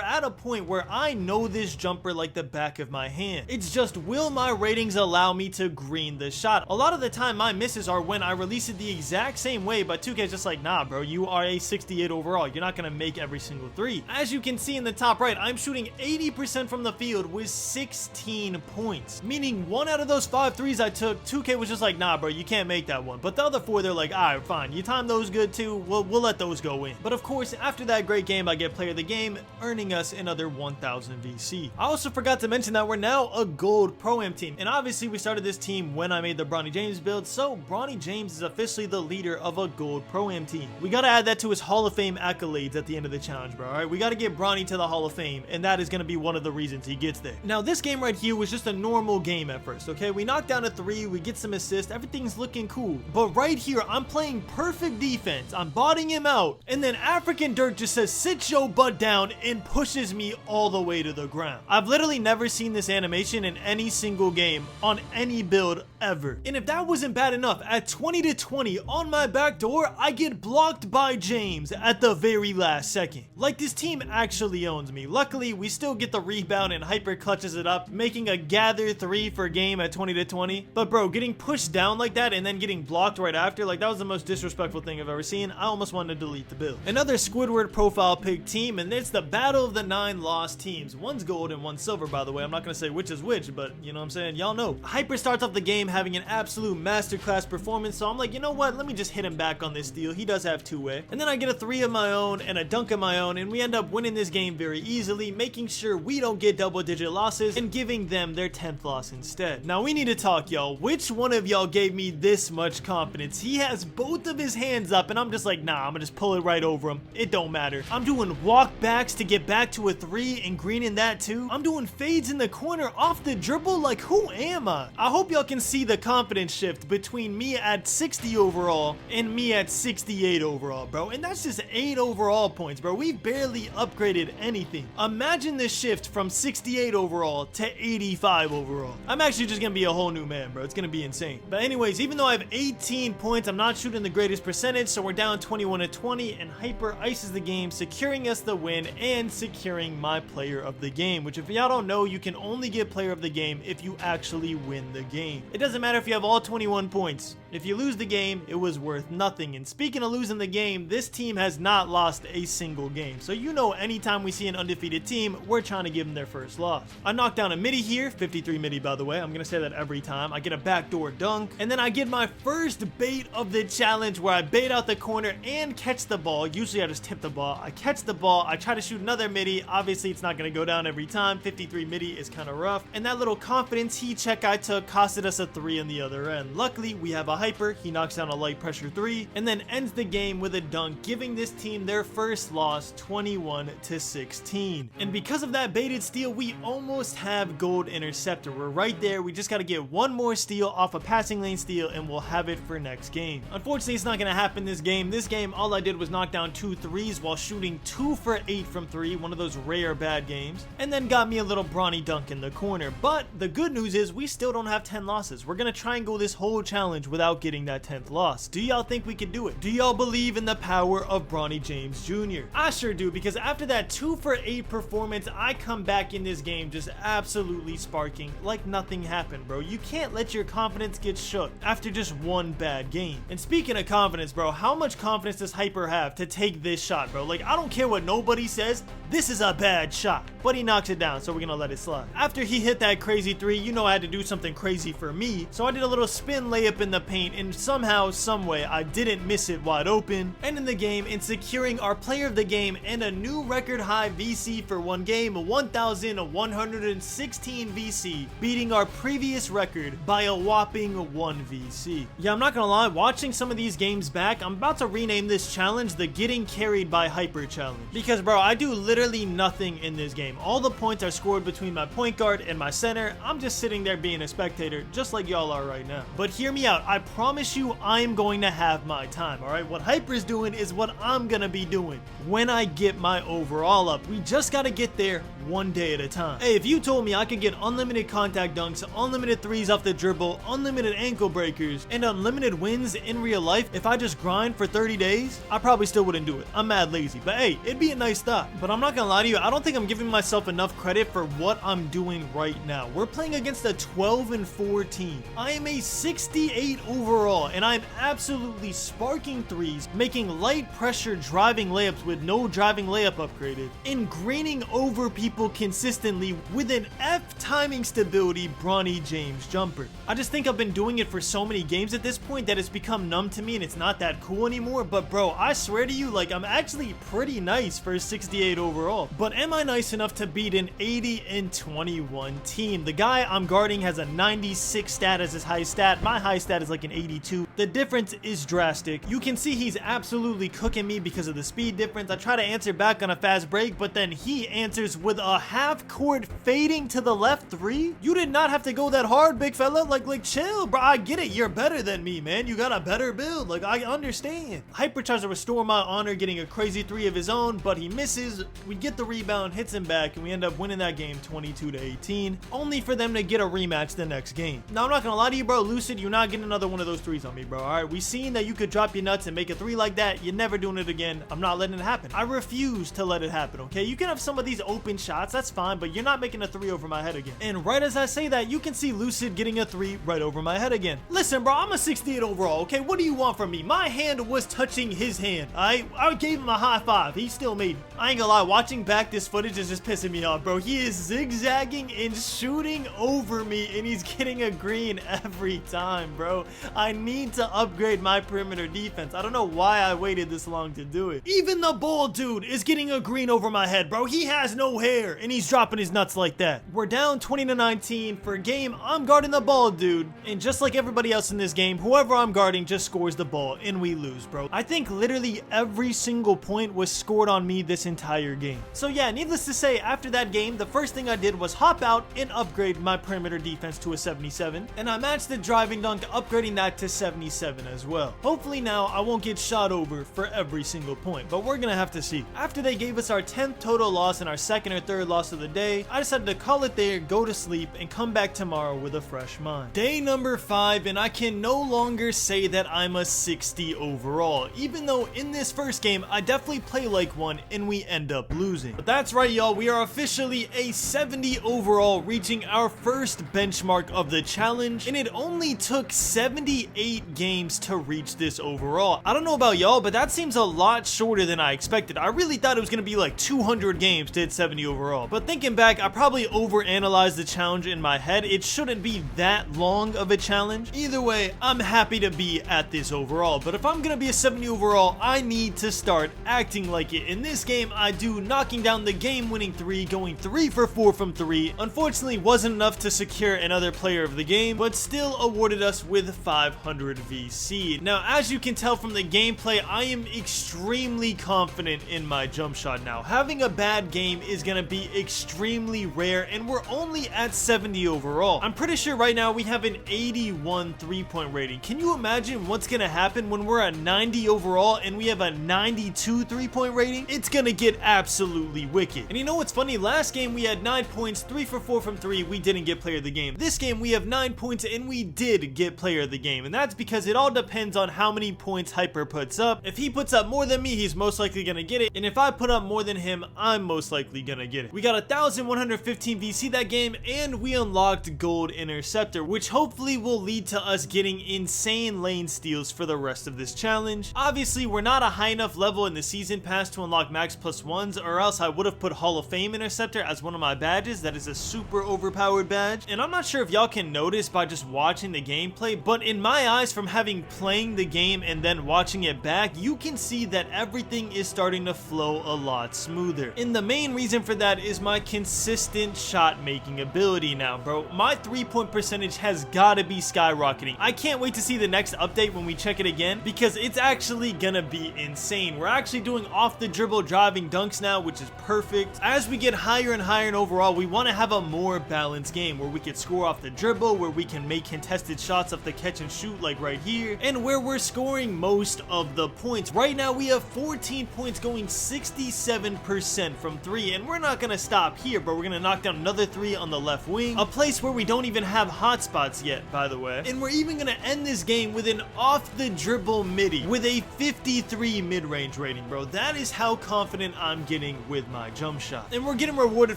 at a point where I know this jumper like the back of my hand. It's just, will my ratings allow me to green the shot? A lot of the time my misses are when I release it the exact same way, but 2K's just like, nah bro, you are a 68 overall. You're not gonna make every single 3. As you can see in the top right, I'm shooting 80% from the field with 16 points. Meaning 1 out of those 5 threes I took, 2K was just like, nah bro, you can't make that one. But the other 4, they're like, alright, fine, you timed those good too, we'll let those go in. But of course, after that great game, I get player of the game, earning us another 1000 VC. I also forgot to mention that we're now a gold Pro-Am team. And obviously we started this team when I made the Bronny James build, so Bronny James is officially the leader of a gold Pro-Am team. We gotta add that to his Hall of Fame accolades at the end of the challenge, bro, alright? We gotta get Bronny to the Hall of Fame, and that is gonna be one of the reasons he gets there. Now, this game right here was just a normal game at first, okay? We knocked down a 3, we get some assists, everything's looking cool. But right here, I'm playing perfect defense, I'm botting him out, and then African Dirt just says, sit your butt down, and pushes me all the way to the ground. I've literally never seen this animation in any single game, on any build ever. And if that wasn't bad enough, at 20 to 20 on my back door, I get blocked by James at the very last second. Like, this team actually owns me. Luckily, we still get the rebound and Hyper clutches it up, making a gather 3 for game at 20 to 20. But bro, getting pushed down like that and then getting blocked right after, like, that was the most disrespectful thing I've ever seen. I almost wanted to delete the build. Another Squidward profile pick team, and it's the battle of the 9 lost teams. One's gold and one's silver, by the way. I'm not gonna say which is which, but you know what I'm saying? Y'all know. Hyper starts off the game having an absolute masterclass performance, so I'm like, you know what? Let me just hit him back on this steal. He does have 2-way. And then I get a 3 of my own and a dunk of my own, and we end up winning this game very easily, making sure we don't get double-digit losses and giving them their 10th loss instead. Now, we need to talk, y'all. Which one of y'all gave me this much confidence? He has both of his hands up, and I'm just like, nah, I'm gonna just pull it right over him. It don't matter. I'm doing walkbacks to get back to a 3 and greening that too. I'm doing fades in the corner off the dribble. Like, who am I? I hope y'all can see the confidence shift between between me at 60 overall and me at 68 overall, bro. And that's just 8 overall points, bro. We barely upgraded anything. Imagine the shift from 68 overall to 85 overall. I'm actually just gonna be a whole new man, bro. It's gonna be insane. But anyways, even though I have 18 points, I'm not shooting the greatest percentage, so we're down 21 to 20, and Hyper ices the game, securing us the win and securing my player of the game, which if y'all don't know, you can only get player of the game if you actually win the game. It doesn't matter if you have all 21 points. If you lose the game, it was worth nothing. And speaking of losing the game, this team has not lost a single game. So you know anytime we see an undefeated team, we're trying to give them their first loss. I knocked down a midi here, 53 midi by the way. I'm gonna say that every time. I get a backdoor dunk, and then I get my first bait of the challenge where I bait out the corner and catch the ball. Usually I just tip the ball. I catch the ball, I try to shoot another midi. Obviously it's not gonna go down every time. 53 midi is kind of rough. And that little confidence heat check I took costed us a 3 on the other end. Luckily, we have a Hyper. He knocks down a light pressure 3 and then ends the game with a dunk, giving this team their first loss, 21 to 16. And because of that baited steal, we almost have gold interceptor. We're right there. We just got to get one more steal off a passing lane steal and we'll have it for next game. Unfortunately, it's not going to happen this game. This game, all I did was knock down 2 threes while shooting 2 for 8 from 3, one of those rare bad games, and then got me a little Bronny dunk in the corner. But the good news is we still don't have 10 losses. We're going to try and go this whole challenge without getting that 10th loss. Do y'all think we can do it? Do y'all believe in the power of Bronny James Jr.? I sure do, because after that 2 for 8 performance, I come back in this game just absolutely sparking like nothing happened, bro. You can't let your confidence get shook after just one bad game. And speaking of confidence, bro, how much confidence does Hyper have to take this shot, bro? Like, I don't care what nobody says, this is a bad shot. But he knocks it down, so we're gonna let it slide. After he hit that crazy 3, you know I had to do something crazy for me, so I did a little spin layup in the paint, and somehow, someway, I didn't miss it wide open, ending the game and securing our player of the game and a new record high VC for one game, 1,116 VC, beating our previous record by a whopping 1 VC. Yeah, I'm not gonna lie, watching some of these games back, I'm about to rename this challenge the Getting Carried by Hyper challenge. Because, bro, I do literally nothing in this game. All the points are scored between my point guard and my center. I'm just sitting there being a spectator, just like y'all are right now. But hear me out, I promise you I'm going to have my time, alright? What Hyper's doing is what I'm gonna be doing when I get my overall up. We just gotta get there one day at a time. Hey, if you told me I could get unlimited contact dunks, unlimited threes off the dribble, unlimited ankle breakers, and unlimited wins in real life if I just grind for 30 days, I probably still wouldn't do it. I'm mad lazy, but hey, it'd be a nice thought. But I'm not gonna lie to you, I don't think I'm giving myself enough credit for what I'm doing right now. We're playing against a 12-4 team. I am a 68 overall, and I'm absolutely sparking threes, making light pressure driving layups with no driving layup upgraded, and greening over people consistently with an F timing stability Bronny James jumper. I just think I've been doing it for so many games at this point that it's become numb to me and it's not that cool anymore. But bro, I swear to you, like, I'm actually pretty nice for a 68 overall. But am I nice enough to beat an 80-21 team? The guy I'm guarding has a 96 stat as his high stat. My high stat is like an 82. The difference is drastic. You can see he's absolutely cooking me because of the speed difference. I try to answer back on a fast break, but then he answers with a half court fading to the left 3. You did not have to go that hard, big fella. Like chill, bro. I get it. You're better than me, man. You got a better build. Like, I understand. Hyper tries to restore my honor, getting a crazy 3 of his own, but he misses. We get the rebound, hits him back, and we end up winning that game 22-18, only for them to get a rematch the next game. Now, I'm not gonna lie to you, bro. Lucid, you're not getting another one of those 3s on me, bro. All right, we seen that you could drop your nuts and make a 3 like that. You're never doing it again. I'm not letting it happen. I refuse to let it happen, okay? You can have some of these open shots, that's fine, but you're not making a 3 over my head again. And right as I say that, you can see Lucid getting a 3 right over my head again. Listen, bro, I'm a 68 overall, okay? What do you want from me? My hand was touching his hand. I gave him a high 5. He still made me. I ain't gonna lie, watching back this footage is just pissing me off, bro. He is zigzagging and shooting over me, and he's getting a green every time, bro. I need to upgrade my perimeter defense. I don't know why I waited this long to do it. Even the bald dude is getting a green over my head, bro. He has no hair, and he's dropping his nuts like that. We're down 20-19 for a game. I'm guarding the bald dude, and just like everybody else in this game, whoever I'm guarding just scores the ball, and we lose, bro. I think literally every single point was scored on me this entire game. So yeah, needless to say, after that game, the first thing I did was hop out and upgrade my perimeter defense to a 77, and I matched the driving dunk, upgrading that to 77 as well. Hopefully now I won't get shot over for every single point, but we're gonna have to see. After they gave us our 10th total loss and our second or third loss of the day, I decided to call it there, go to sleep, and come back tomorrow with a fresh mind. Day number 5, and I can no longer say that I'm a 60 overall, even though in this first game I definitely play like one and we end up losing. But that's right, y'all, we are officially a 70 overall, reaching our first benchmark of the challenge, and it only took 78 games to reach this overall. I don't know about y'all, but that seems a lot shorter than I expected. I really thought it was gonna be like 200 games to hit 70 overall, but thinking back, I probably overanalyzed the challenge in my head. It shouldn't be that long of a challenge. Either way, I'm happy to be at this overall, but if I'm gonna be a 70 overall, I need to start acting like it. In this game, I do, knocking down the game-winning 3, going 3 for 4 from 3. Unfortunately, wasn't enough to secure another player of the game, but still awarded us with 500 VC. Now, as you can tell from the gameplay, I am extremely confident in my jump shot now. Having a bad game is gonna be extremely rare, and we're only at 70 overall. I'm pretty sure right now we have an 81 3-point rating. Can you imagine what's gonna happen when we're at 90 overall and we have a 92 3-point rating? It's gonna get absolutely wicked. And you know what's funny? Last game we had 9 points, 3 for 4 from 3. We didn't get player of the game. This game we have 9 points and we did get player of the game. And that's because it all depends on how many points Hyper puts up. If he puts up more than me, he's most likely gonna get it. And if I put up more than him, I'm most likely gonna get it. We got 1,115 VC that game, and we unlocked Gold Interceptor, which hopefully will lead to us getting insane lane steals for the rest of this challenge. Obviously, we're not a high enough level in the season pass to unlock max +1s, or else I would have put Hall of Fame Interceptor as one of my badges. That is a super overpowered badge. And I'm not sure if y'all can notice by just watching the gameplay, but in my eyes, from having playing the game and then watching it back, you can see that everything is starting to flow a lot smoother. And the main reason for that is my consistent shot making ability now, bro. My 3-point percentage has got to be skyrocketing. I can't wait to see the next update when we check it again, because it's actually gonna be insane. We're actually doing off the dribble driving dunks now, which is perfect. As we get higher and higher in overall, we want to have a more balanced game where we can score off the dribble, where we can make contested shots off the catch and shoot like right here, and where we're scoring most of the points. Right now we have 14 points, going 67% from 3, and we're not gonna stop here, but we're gonna knock down another 3 on the left wing, a place where we don't even have hot spots yet, by the way. And we're even gonna end this game with an off the dribble midi with a 53 mid-range rating, bro. That is how confident I'm getting with my jump shot. And we're getting rewarded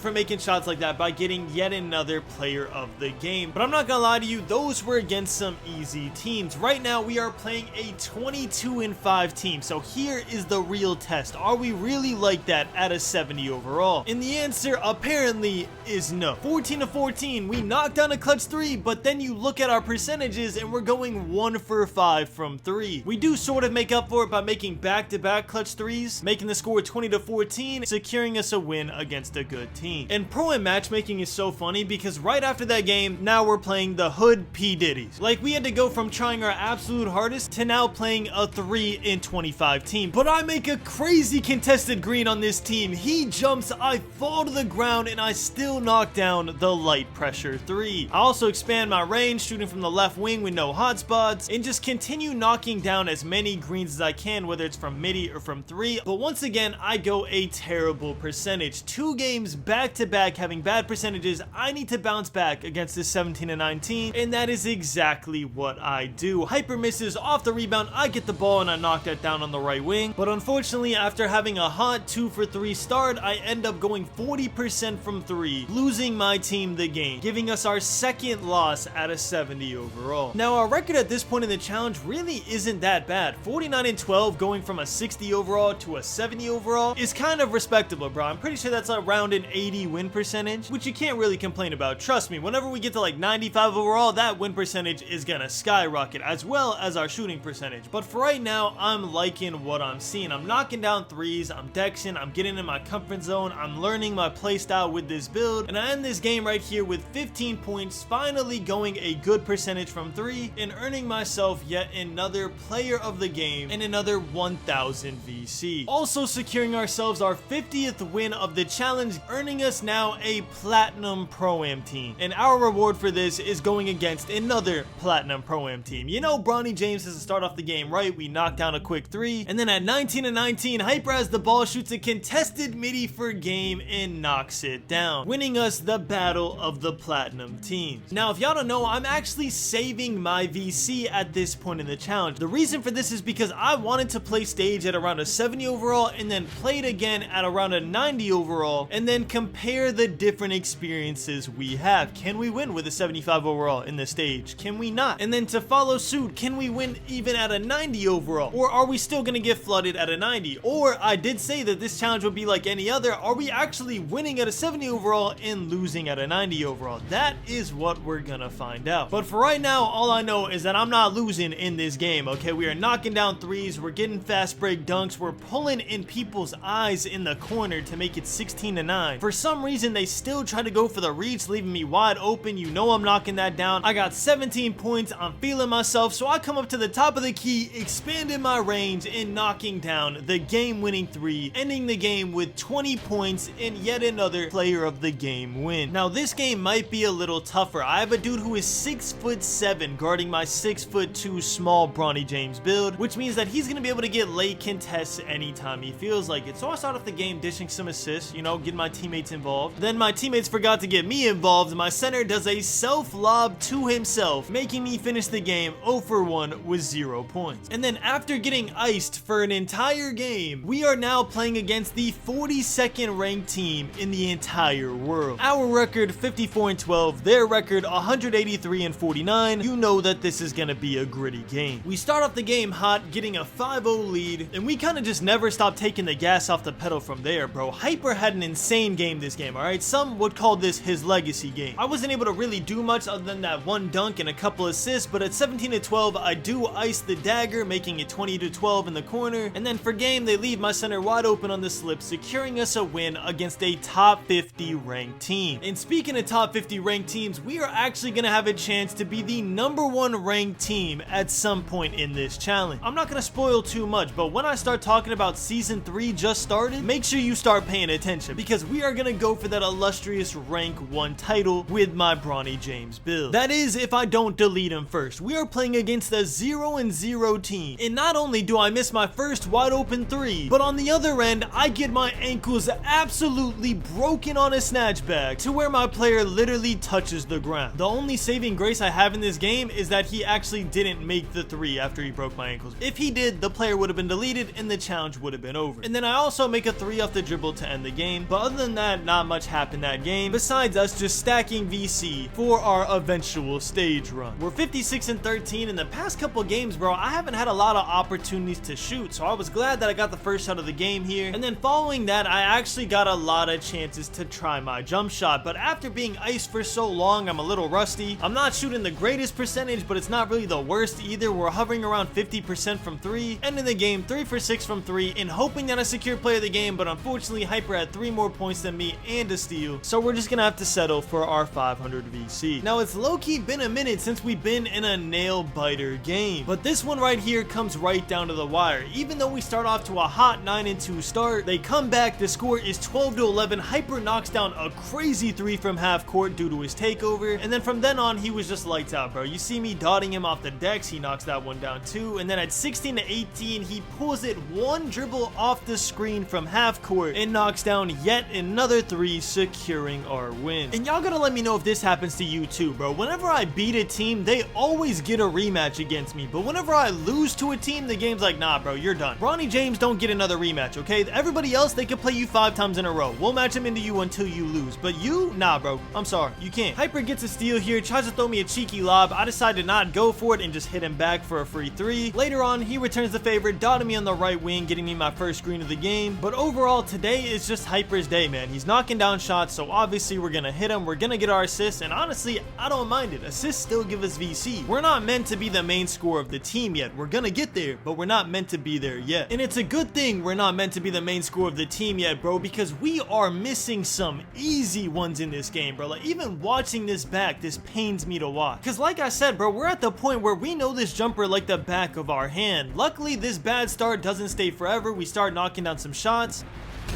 for making shots like that by getting yet another player of the game. But I'm not gonna lie to you, those were against some easy teams. Right now we are playing a 22-5 team, so here is the real test. Are we really like that at a 70 overall? And the answer apparently is no. 14-14, we knocked down a clutch 3, but then you look at our percentages and we're going 1 for 5 from 3. We do sort of make up for it by making back-to-back clutch 3s, making the score 20-14, securing us a win against a good team. And pro and matchmaking is so funny because right after that game, now we're playing the Hood P. Diddy's. Like, we had to go from trying our absolute hardest to now playing a 3-25 team. But I make a crazy contested green on this team. He jumps, I fall to the ground, and I still knock down the light pressure 3. I also expand my range, shooting from the left wing with no hotspots, and just continue knocking down as many greens as I can, whether it's from midi or from 3. But once again, I go a terrible percentage. 2 games back to back having bad percentages. I need to bounce back against this 17-19, and that is exactly what I do. Hyper misses off the rebound, I get the ball and I knock that down on the right wing. But unfortunately, after having a hot 2 for 3 start, I end up going 40% from 3, losing my team the game, giving us our second loss at a 70 overall. Now, our record at this point in the challenge really isn't that bad. 49-12, going from a 60 overall to a 70 overall is kind of respectable, bro. I'm pretty sure that's around an 80 win percentage, which you can't really complain about. Trust me, whenever we get to like 95 overall, that win percentage is gonna skyrocket, as well as our shooting percentage. But for right now, I'm liking what I'm seeing. I'm knocking down 3s, I'm dexing, I'm getting in my comfort zone, I'm learning my play style with this build, and I end this game right here with 15 points, finally going a good percentage from 3, and earning myself yet another player of the game and another 1,000 VC. Also securing ourselves our 50th win of the challenge, earning us now a Platinum Pro-Am team. And our reward for this is going against another Platinum Pro-Am team. You know, Bronny James has to start off the game right. We knock down a quick 3, and then at 19-19, Hyper has the ball, shoots a contested midi for game and knocks it down, winning us the battle of the Platinum teams. Now, if y'all don't know, I'm actually saving my VC at this point in the challenge. The reason for this is because I wanted to play stage at around a 70 overall and then play it again at around a 90 overall and then compare the different experiences we have. Can we win with a 75 overall in the stage? Can we not? And then to follow suit, can we win even at a 90 overall? Or are we still gonna get flooded at a 90? Or I did say that this challenge would be like any other. Are we actually winning at a 70 overall and losing at a 90 overall? That is what we're gonna find out. But for right now, all I know is that I'm not losing in this game, okay? We are knocking down threes, we're getting fast break dunks, we're pulling in people's eyes in the corner to make it 16-9. For some reason, they still try to go for the reach, leaving me wide open. You know I'm knocking that down. I got 17 points, I'm feeling myself, so I come up to the top of the key, expanding my range and knocking down the game-winning 3, ending the game with 20 points and yet another player of the game win. Now, this game might be a little tougher. I have a dude who is 6'7" guarding my 6'2" small Bronny James Build, which means that he's gonna be able to get late contests anytime he feels like it. So I start off the game dishing some assists, you know, getting my teammates involved. Then my teammates forgot to get me involved. My center does a self lob to himself, making me finish the game 0 for 1 with 0 points. And then after getting iced for an entire game, we are now playing against the 42nd ranked team in the entire world. Our record 54-12, their record 183-49. You know that this is gonna be a gritty game. We start off the game hot, getting a 5-0 lead, and we kind of just never stop taking the gas off the pedal from there, bro. Hyper had an insane game this game, alright? Some would call this his legacy game. I wasn't able to really do much other than that one dunk and a couple assists, but at 17-12, I do ice the dagger, making it 20-12 in the corner, and then for game, they leave my center wide open on the slip, securing us a win against a top 50 ranked team. And speaking of top 50 ranked teams, we are actually gonna have a chance to be the #1 ranked team at some point in this challenge. I'm not gonna spoil too much, but when I start talking about season 3 just started, make sure you start paying attention, because we are gonna go for that illustrious rank 1 title with my Bronny James build. That is, if I don't delete him first. We are playing against a 0-0 team, and not only do I miss my first wide open 3, but on the other end, I get my ankles absolutely broken on a snatchback to where my player literally touches the ground. The only saving grace I have in this game is that he actually didn't make the 3 after he broke my ankles. If he did, the player would have been deleted and the challenge would have been over. And then I also make a 3 off the dribble to end the game, but other than that, not much happened that game, besides us just stacking VC for our eventual stage run. We're 56-13. In the past couple games, bro, I haven't had a lot of opportunities to shoot, so I was glad that I got the first shot of the game here. And then following that, I actually got a lot of chances to try my jump shot, but after being iced for so long, I'm a little rusty. I'm not shooting the greatest percentage, but it's not really the worst either. We're hovering around 50% from 3, ending the game 3 for 6 from 3, and hoping that I secure play of the game, but unfortunately Hyper had 3 more points than me and a steal, so we're just gonna have to settle for our 500 VC. Now, it's low-key been a minute since we've been in a nail-biter game, but this one right here comes right down to the wire. Even though we start off to a hot 9-2 start, they come back, the score is 12-11. Hyper knocks down a crazy 3 from half court due to his takeover, and then from then on, he was just lights out, bro. You see me dotting him off the decks, he knocks that one down too, and then at 16-18, he pulls it one dribble off the screen from half court and knocks down yet another 3, securing our win. And y'all gotta let me know if this happens to you too, bro. Whenever I beat a team, they always get a rematch against me, but whenever I lose to a team, the game's like, nah, bro, you're done. Bronny James don't get another rematch, okay? Everybody else, they can play you 5 times in a row. We'll match him into you until you lose, but you, nah, bro, I'm sorry, you can't. Hyper gets a steal here, tries to throw me a cheeky lob. I decide to not go for it and just hit him back for a free 3. Later on, he returns the favor, dotting me on the right wing, getting me my first screen of the game. But overall, today is just Hyper's day, man. He's knocking down shots, so obviously we're gonna hit him, we're gonna get our assists, and honestly, I don't mind it. Assists still give us VC. We're not meant to be the main scorer of the team yet. We're gonna get there, but we're not meant to be there yet. And it's a good thing we're not meant to be the main scorer of the team yet, bro, because we are missing some easy ones in this game, bro. Like, even watching this back, this pains me to watch. Because like I said, bro, we're at the point where we know this jumper like the back of our hand. Luckily, this bad start doesn't stay forever. We start knocking down some shots.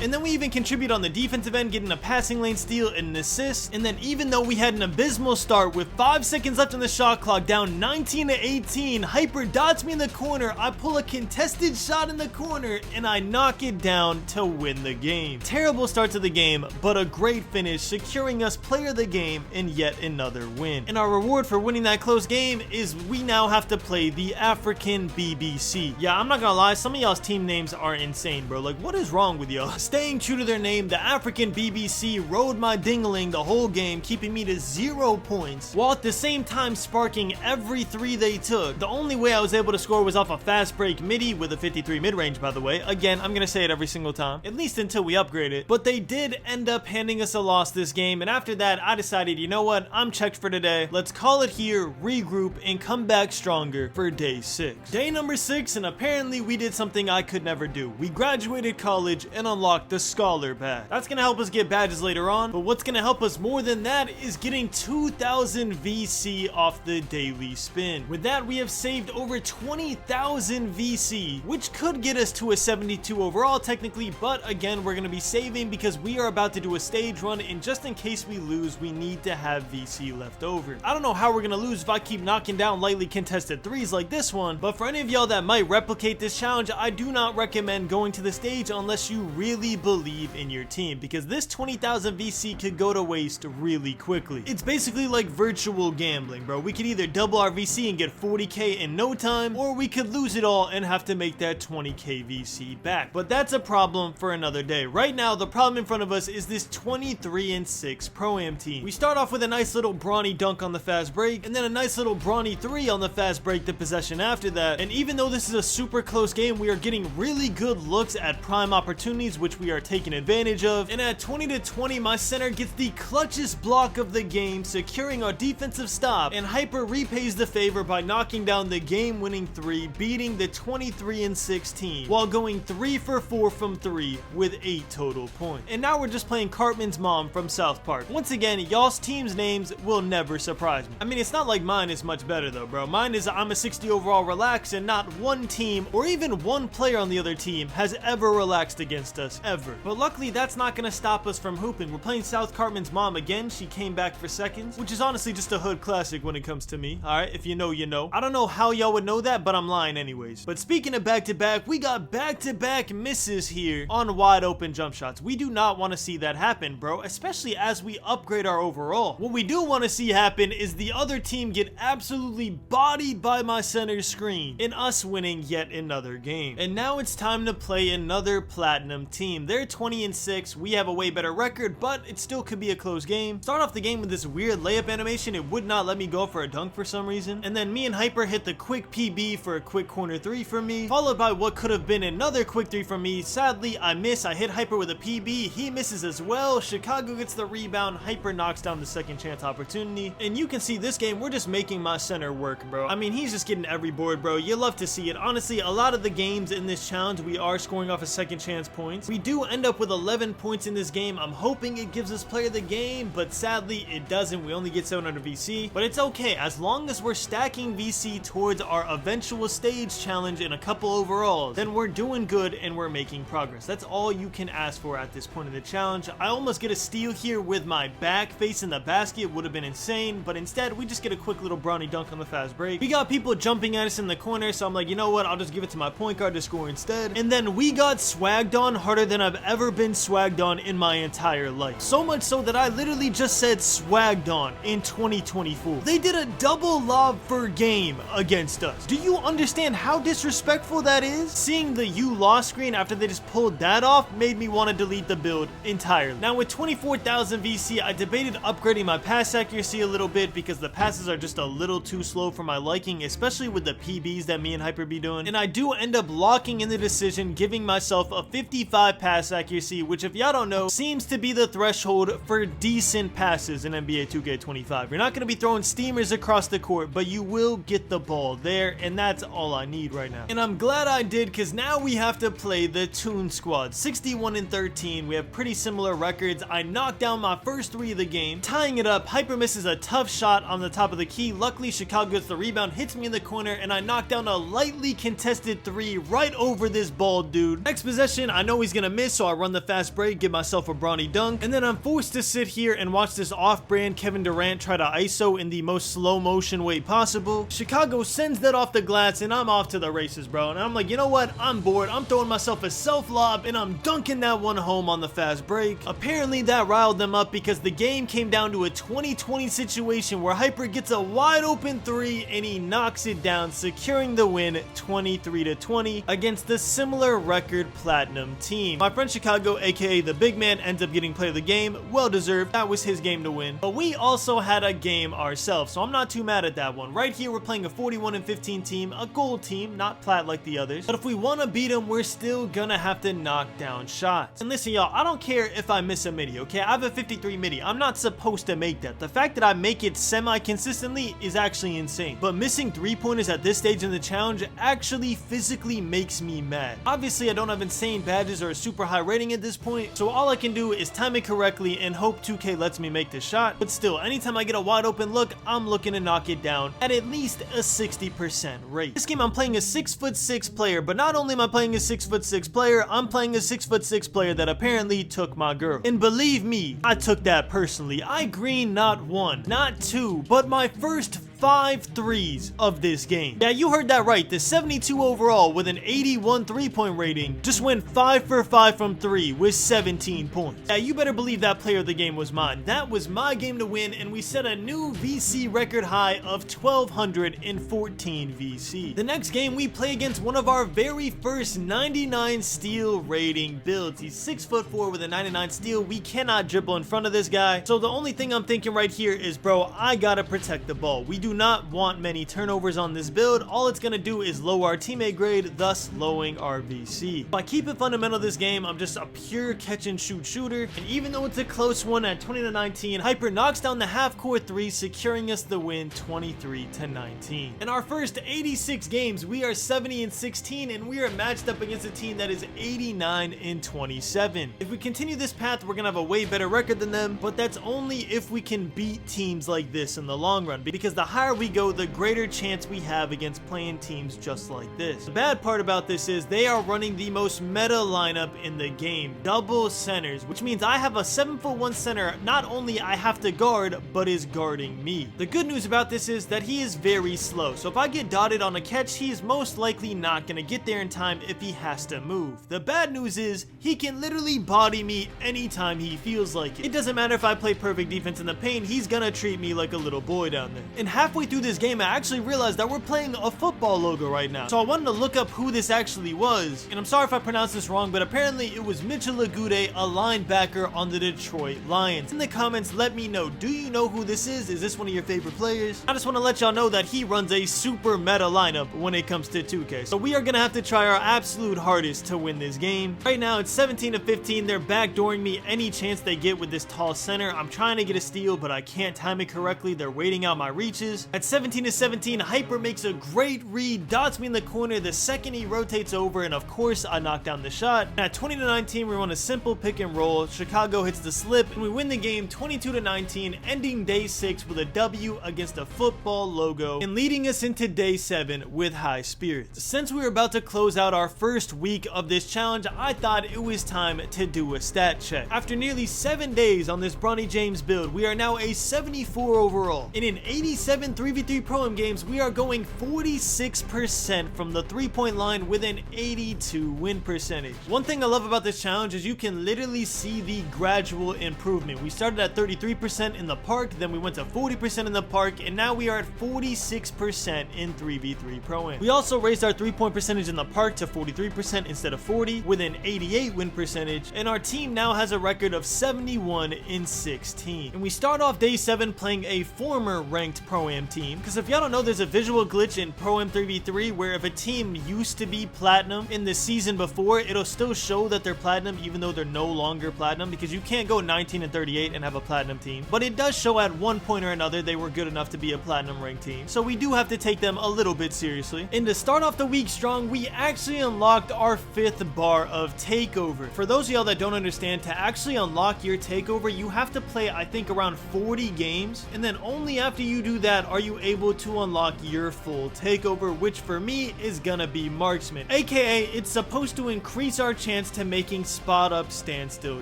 And then we even contribute on the defensive end, getting a passing lane steal and an assist. And then even though we had an abysmal start with 5 seconds left on the shot clock, down 19 to 18, Hyper dots me in the corner. I pull a contested shot in the corner and I knock it down to win the game. Terrible start to the game, but a great finish, securing us player of the game and yet another win. And our reward for winning that close game is we now have to play the African BBC. Yeah, I'm not gonna lie, some of y'all's team names are insane, bro. Like, what is wrong with y'all? Staying true to their name, the African BBC rode my dingling the whole game, keeping me to 0 points, while at the same time sparking every 3 they took. The only way I was able to score was off a fast break midi with a 53 mid-range, by the way. Again, I'm gonna say it every single time, at least until we upgrade it. But they did end up handing us a loss this game, and after that, I decided, you know what, I'm checked for today. Let's call it here, regroup, and come back stronger for day 6. Day number 6, and apparently we did something I could never do. We graduated college and unlocked the Scholar Badge. That's gonna help us get badges later on, but what's gonna help us more than that is getting 2,000 VC off the daily spin. With that, we have saved over 20,000 VC, which could get us to a 72 overall technically, but again, we're gonna be saving because we are about to do a stage run, and just in case we lose, we need to have VC left over. I don't know how we're gonna lose if I keep knocking down lightly contested threes like this one, but for any of y'all that might replicate this challenge, I do not recommend going to the stage unless you really believe in your team, because this 20,000 VC could go to waste really quickly. It's basically like virtual gambling, bro. We could either double our VC and get 40k in no time, or we could lose it all and have to make that 20k VC back. But that's a problem for another day. Right now, the problem in front of us is this 23-6 Pro-Am team. We start off with a nice little Bronny dunk on the fast break, and then a nice little Bronny 3 on the fast break to possession after that. And even though this is a super close game, we are getting really good looks at prime opportunities, which we are taking advantage of. And at 20-20, my center gets the clutchest block of the game, securing our defensive stop, and Hyper repays the favor by knocking down the game-winning 3, beating the 23-6 team, while going 3 for 4 from 3 with 8 total points. And now we're just playing Cartman's mom from South Park. Once again, y'all's team's names will never surprise me. I mean, it's not like mine is much better though, bro. Mine is I'm a 60 overall relax, and not one team or even one player on the other team has ever relaxed against us, ever. But luckily, that's not gonna stop us from hooping. We're playing South Cartman's mom again. She came back for seconds, which is honestly just a hood classic when it comes to me. Alright, if you know, you know. I don't know how y'all would know that, but I'm lying anyways. But speaking of back-to-back, we got back-to-back misses here on wide open jump shots. We do not want to see that happen, bro, especially as we upgrade our overall. What we do want to see happen is the other team get absolutely bodied by my center screen and us winning yet another game. And now it's time to play another platinum team. They're 20-6. We have a way better record, but it still could be a close game. Start off the game with this weird layup animation. It would not let me go for a dunk for some reason. And then me and Hyper hit the quick PB for a quick corner 3 for me, followed by what could have been another quick 3 for me. Sadly, I miss. I hit Hyper with a PB. He misses as well. Chicago gets the rebound. Hyper knocks down the second chance opportunity. And you can see this game, we're just making my center work, bro. I mean, he's just getting every board, bro. You love to see it. Honestly, a lot of the games in this challenge, we are scoring off of second chance points. We do end up with 11 points in this game. I'm hoping it gives us player of the game, but sadly, it doesn't. We only get 700 VC, but it's okay. As long as we're stacking VC towards our eventual stage challenge in a couple overalls, then we're doing good and we're making progress. That's all you can ask for at this point in the challenge. I almost get a steal here with my back facing the basket. Would have been insane, but instead we just get a quick little Bronny dunk on the fast break. We got people jumping at us in the corner, so I'm like, you know what, I'll just give it to my point guard to score instead. And then we got swagged on harder than I've ever been swagged on in my entire life. So much so that I literally just said swagged on in 2024. They did a double lob for game against us. Do you understand how disrespectful that is? Seeing the you lost screen after they just pulled that off made me want to delete the build entirely. Now with 24,000 VC, I debated upgrading my pass accuracy a little bit because the passes are just a little too slow for my liking, especially with the PBs that me and Hyper be doing. And I do end up locking in the decision, giving myself a 55 pass accuracy, which if y'all don't know, seems to be the threshold for decent passes in NBA 2K25. You're not going to be throwing steamers across the court, but you will get the ball there, and that's all I need right now. And I'm glad I did, because now we have to play the Toon Squad. 61-13. We have pretty similar records. I knocked down my first 3 of the game, tying it up. Hyper misses a tough shot on the top of the key. Luckily, Chicago gets the rebound, hits me in the corner, and I knock down a lightly contested 3 right over this bald dude. Next possession, I know he's gonna miss, so I run the fast break, give myself a Bronny dunk, and then I'm forced to sit here and watch this off-brand Kevin Durant try to ISO in the most slow motion way possible. Chicago sends that off the glass, and I'm off to the races, bro. And I'm like, you know what? I'm bored. I'm throwing myself a self-lob, and I'm dunking that one home on the fast break. Apparently, that riled them up because the game came down to a 20-20 situation where Hyper gets a wide open three, and he knocks it down, securing the win 23-20 against the similar record platinum team. My friend Chicago, aka the big man, ends up getting player of the game. Well deserved. That was his game to win. But we also had a game ourselves, so I'm not too mad at that one. Right here, we're playing a 41-15 team, a gold team, not plat like the others. But if we want to beat them, we're still gonna have to knock down shots. And listen, y'all, I don't care if I miss a midi, okay? I have a 53 midi. I'm not supposed to make that. The fact that I make it semi-consistently is actually insane. But missing three-pointers at this stage in the challenge actually physically makes me mad. Obviously, I don't have insane badges or a super high rating at this point, so all I can do is time it correctly and hope 2K lets me make the shot. But still, anytime I get a wide open look, I'm looking to knock it down at least a 60% rate. This game, I'm playing a 6'6" player, but not only am I playing a 6'6" player, I'm playing a 6'6" player that apparently took my girl. And believe me, I took that personally. I greened not one, not two, but my first 5 threes of this game. Yeah, you heard that right. The 72 overall with an 81 3-point rating just went 5 for 5 from 3 with 17 points. Yeah, you better believe that player of the game was mine. That was my game to win, and we set a new VC record high of 1,214 VC. The next game, we play against one of our very first 99 steal rating builds. He's 6'4" with a 99 steal. We cannot dribble in front of this guy. So the only thing I'm thinking right here is, bro, I gotta protect the ball. We do not want many turnovers on this build. All it's gonna do is lower our teammate grade, thus lowering our VC. If I keep it fundamental this game, I'm just a pure catch and shoot shooter, and even though it's a close one at 20-19, Hyper knocks down the half-court three, securing us the win 23-19. In our first 86 games, we are 70-16, and we are matched up against a team that is 89-27. If we continue this path, we're gonna have a way better record than them, but that's only if we can beat teams like this in the long run, because the higher we go, the greater chance we have against playing teams just like this. The bad part about this is they are running the most meta lineup in the game, double centers, which means I have a 7'1" center not only I have to guard, but is guarding me. The good news about this is that he is very slow, so if I get dotted on a catch, he is most likely not going to get there in time if he has to move. The bad news is he can literally body me anytime he feels like it. It doesn't matter if I play perfect defense in the paint, he's gonna treat me like a little boy down there. And halfway through this game, I actually realized that we're playing a football logo right now. So I wanted to look up who this actually was. And I'm sorry if I pronounced this wrong, but apparently it was Mitchell Agude, a linebacker on the Detroit Lions. In the comments, let me know, do you know who this is? Is this one of your favorite players? I just want to let y'all know that he runs a super meta lineup when it comes to 2K. So we are going to have to try our absolute hardest to win this game. Right now, it's 17-15. They're backdooring me any chance they get with this tall center. I'm trying to get a steal, but I can't time it correctly. They're waiting out my reaches. At 17-17, Hyper makes a great read, dots me in the corner the second he rotates over, and of course, I knock down the shot. And at 20-19, we run a simple pick and roll. Chicago hits the slip, and we win the game 22-19, ending day 6 with a W against a football logo, and leading us into day 7 with high spirits. Since we were about to close out our first week of this challenge, I thought it was time to do a stat check. After nearly 7 days on this Bronny James build, we are now a 74 overall. And in 87 3v3 Pro-Am games, we are going 46% from the 3-point line with an 82 win percentage. One thing I love about this challenge is you can literally see the gradual improvement. We started at 33% in the park, then we went to 40% in the park, and now we are at 46% in 3v3 Pro-Am. We also raised our 3-point percentage in the park to 43% instead of 40 with an 88 win percentage, and our team now has a record of 71-16. And we start off day 7 playing a former ranked Pro-Am team, because if y'all don't know, there's a visual glitch in Pro-Am 3v3 where if a team used to be platinum in the season before, it'll still show that they're platinum even though they're no longer platinum, because you can't go 19-38 and have a platinum team, but it does show at one point or another they were good enough to be a platinum ranked team, so we do have to take them a little bit seriously. And to start off the week strong, we actually unlocked our 5th bar of takeover. For those of y'all that don't understand, to actually unlock your takeover, you have to play, I think, around 40 games, and then only after you do that that are you able to unlock your full takeover, which for me is gonna be marksman, aka it's supposed to increase our chance to making spot up standstill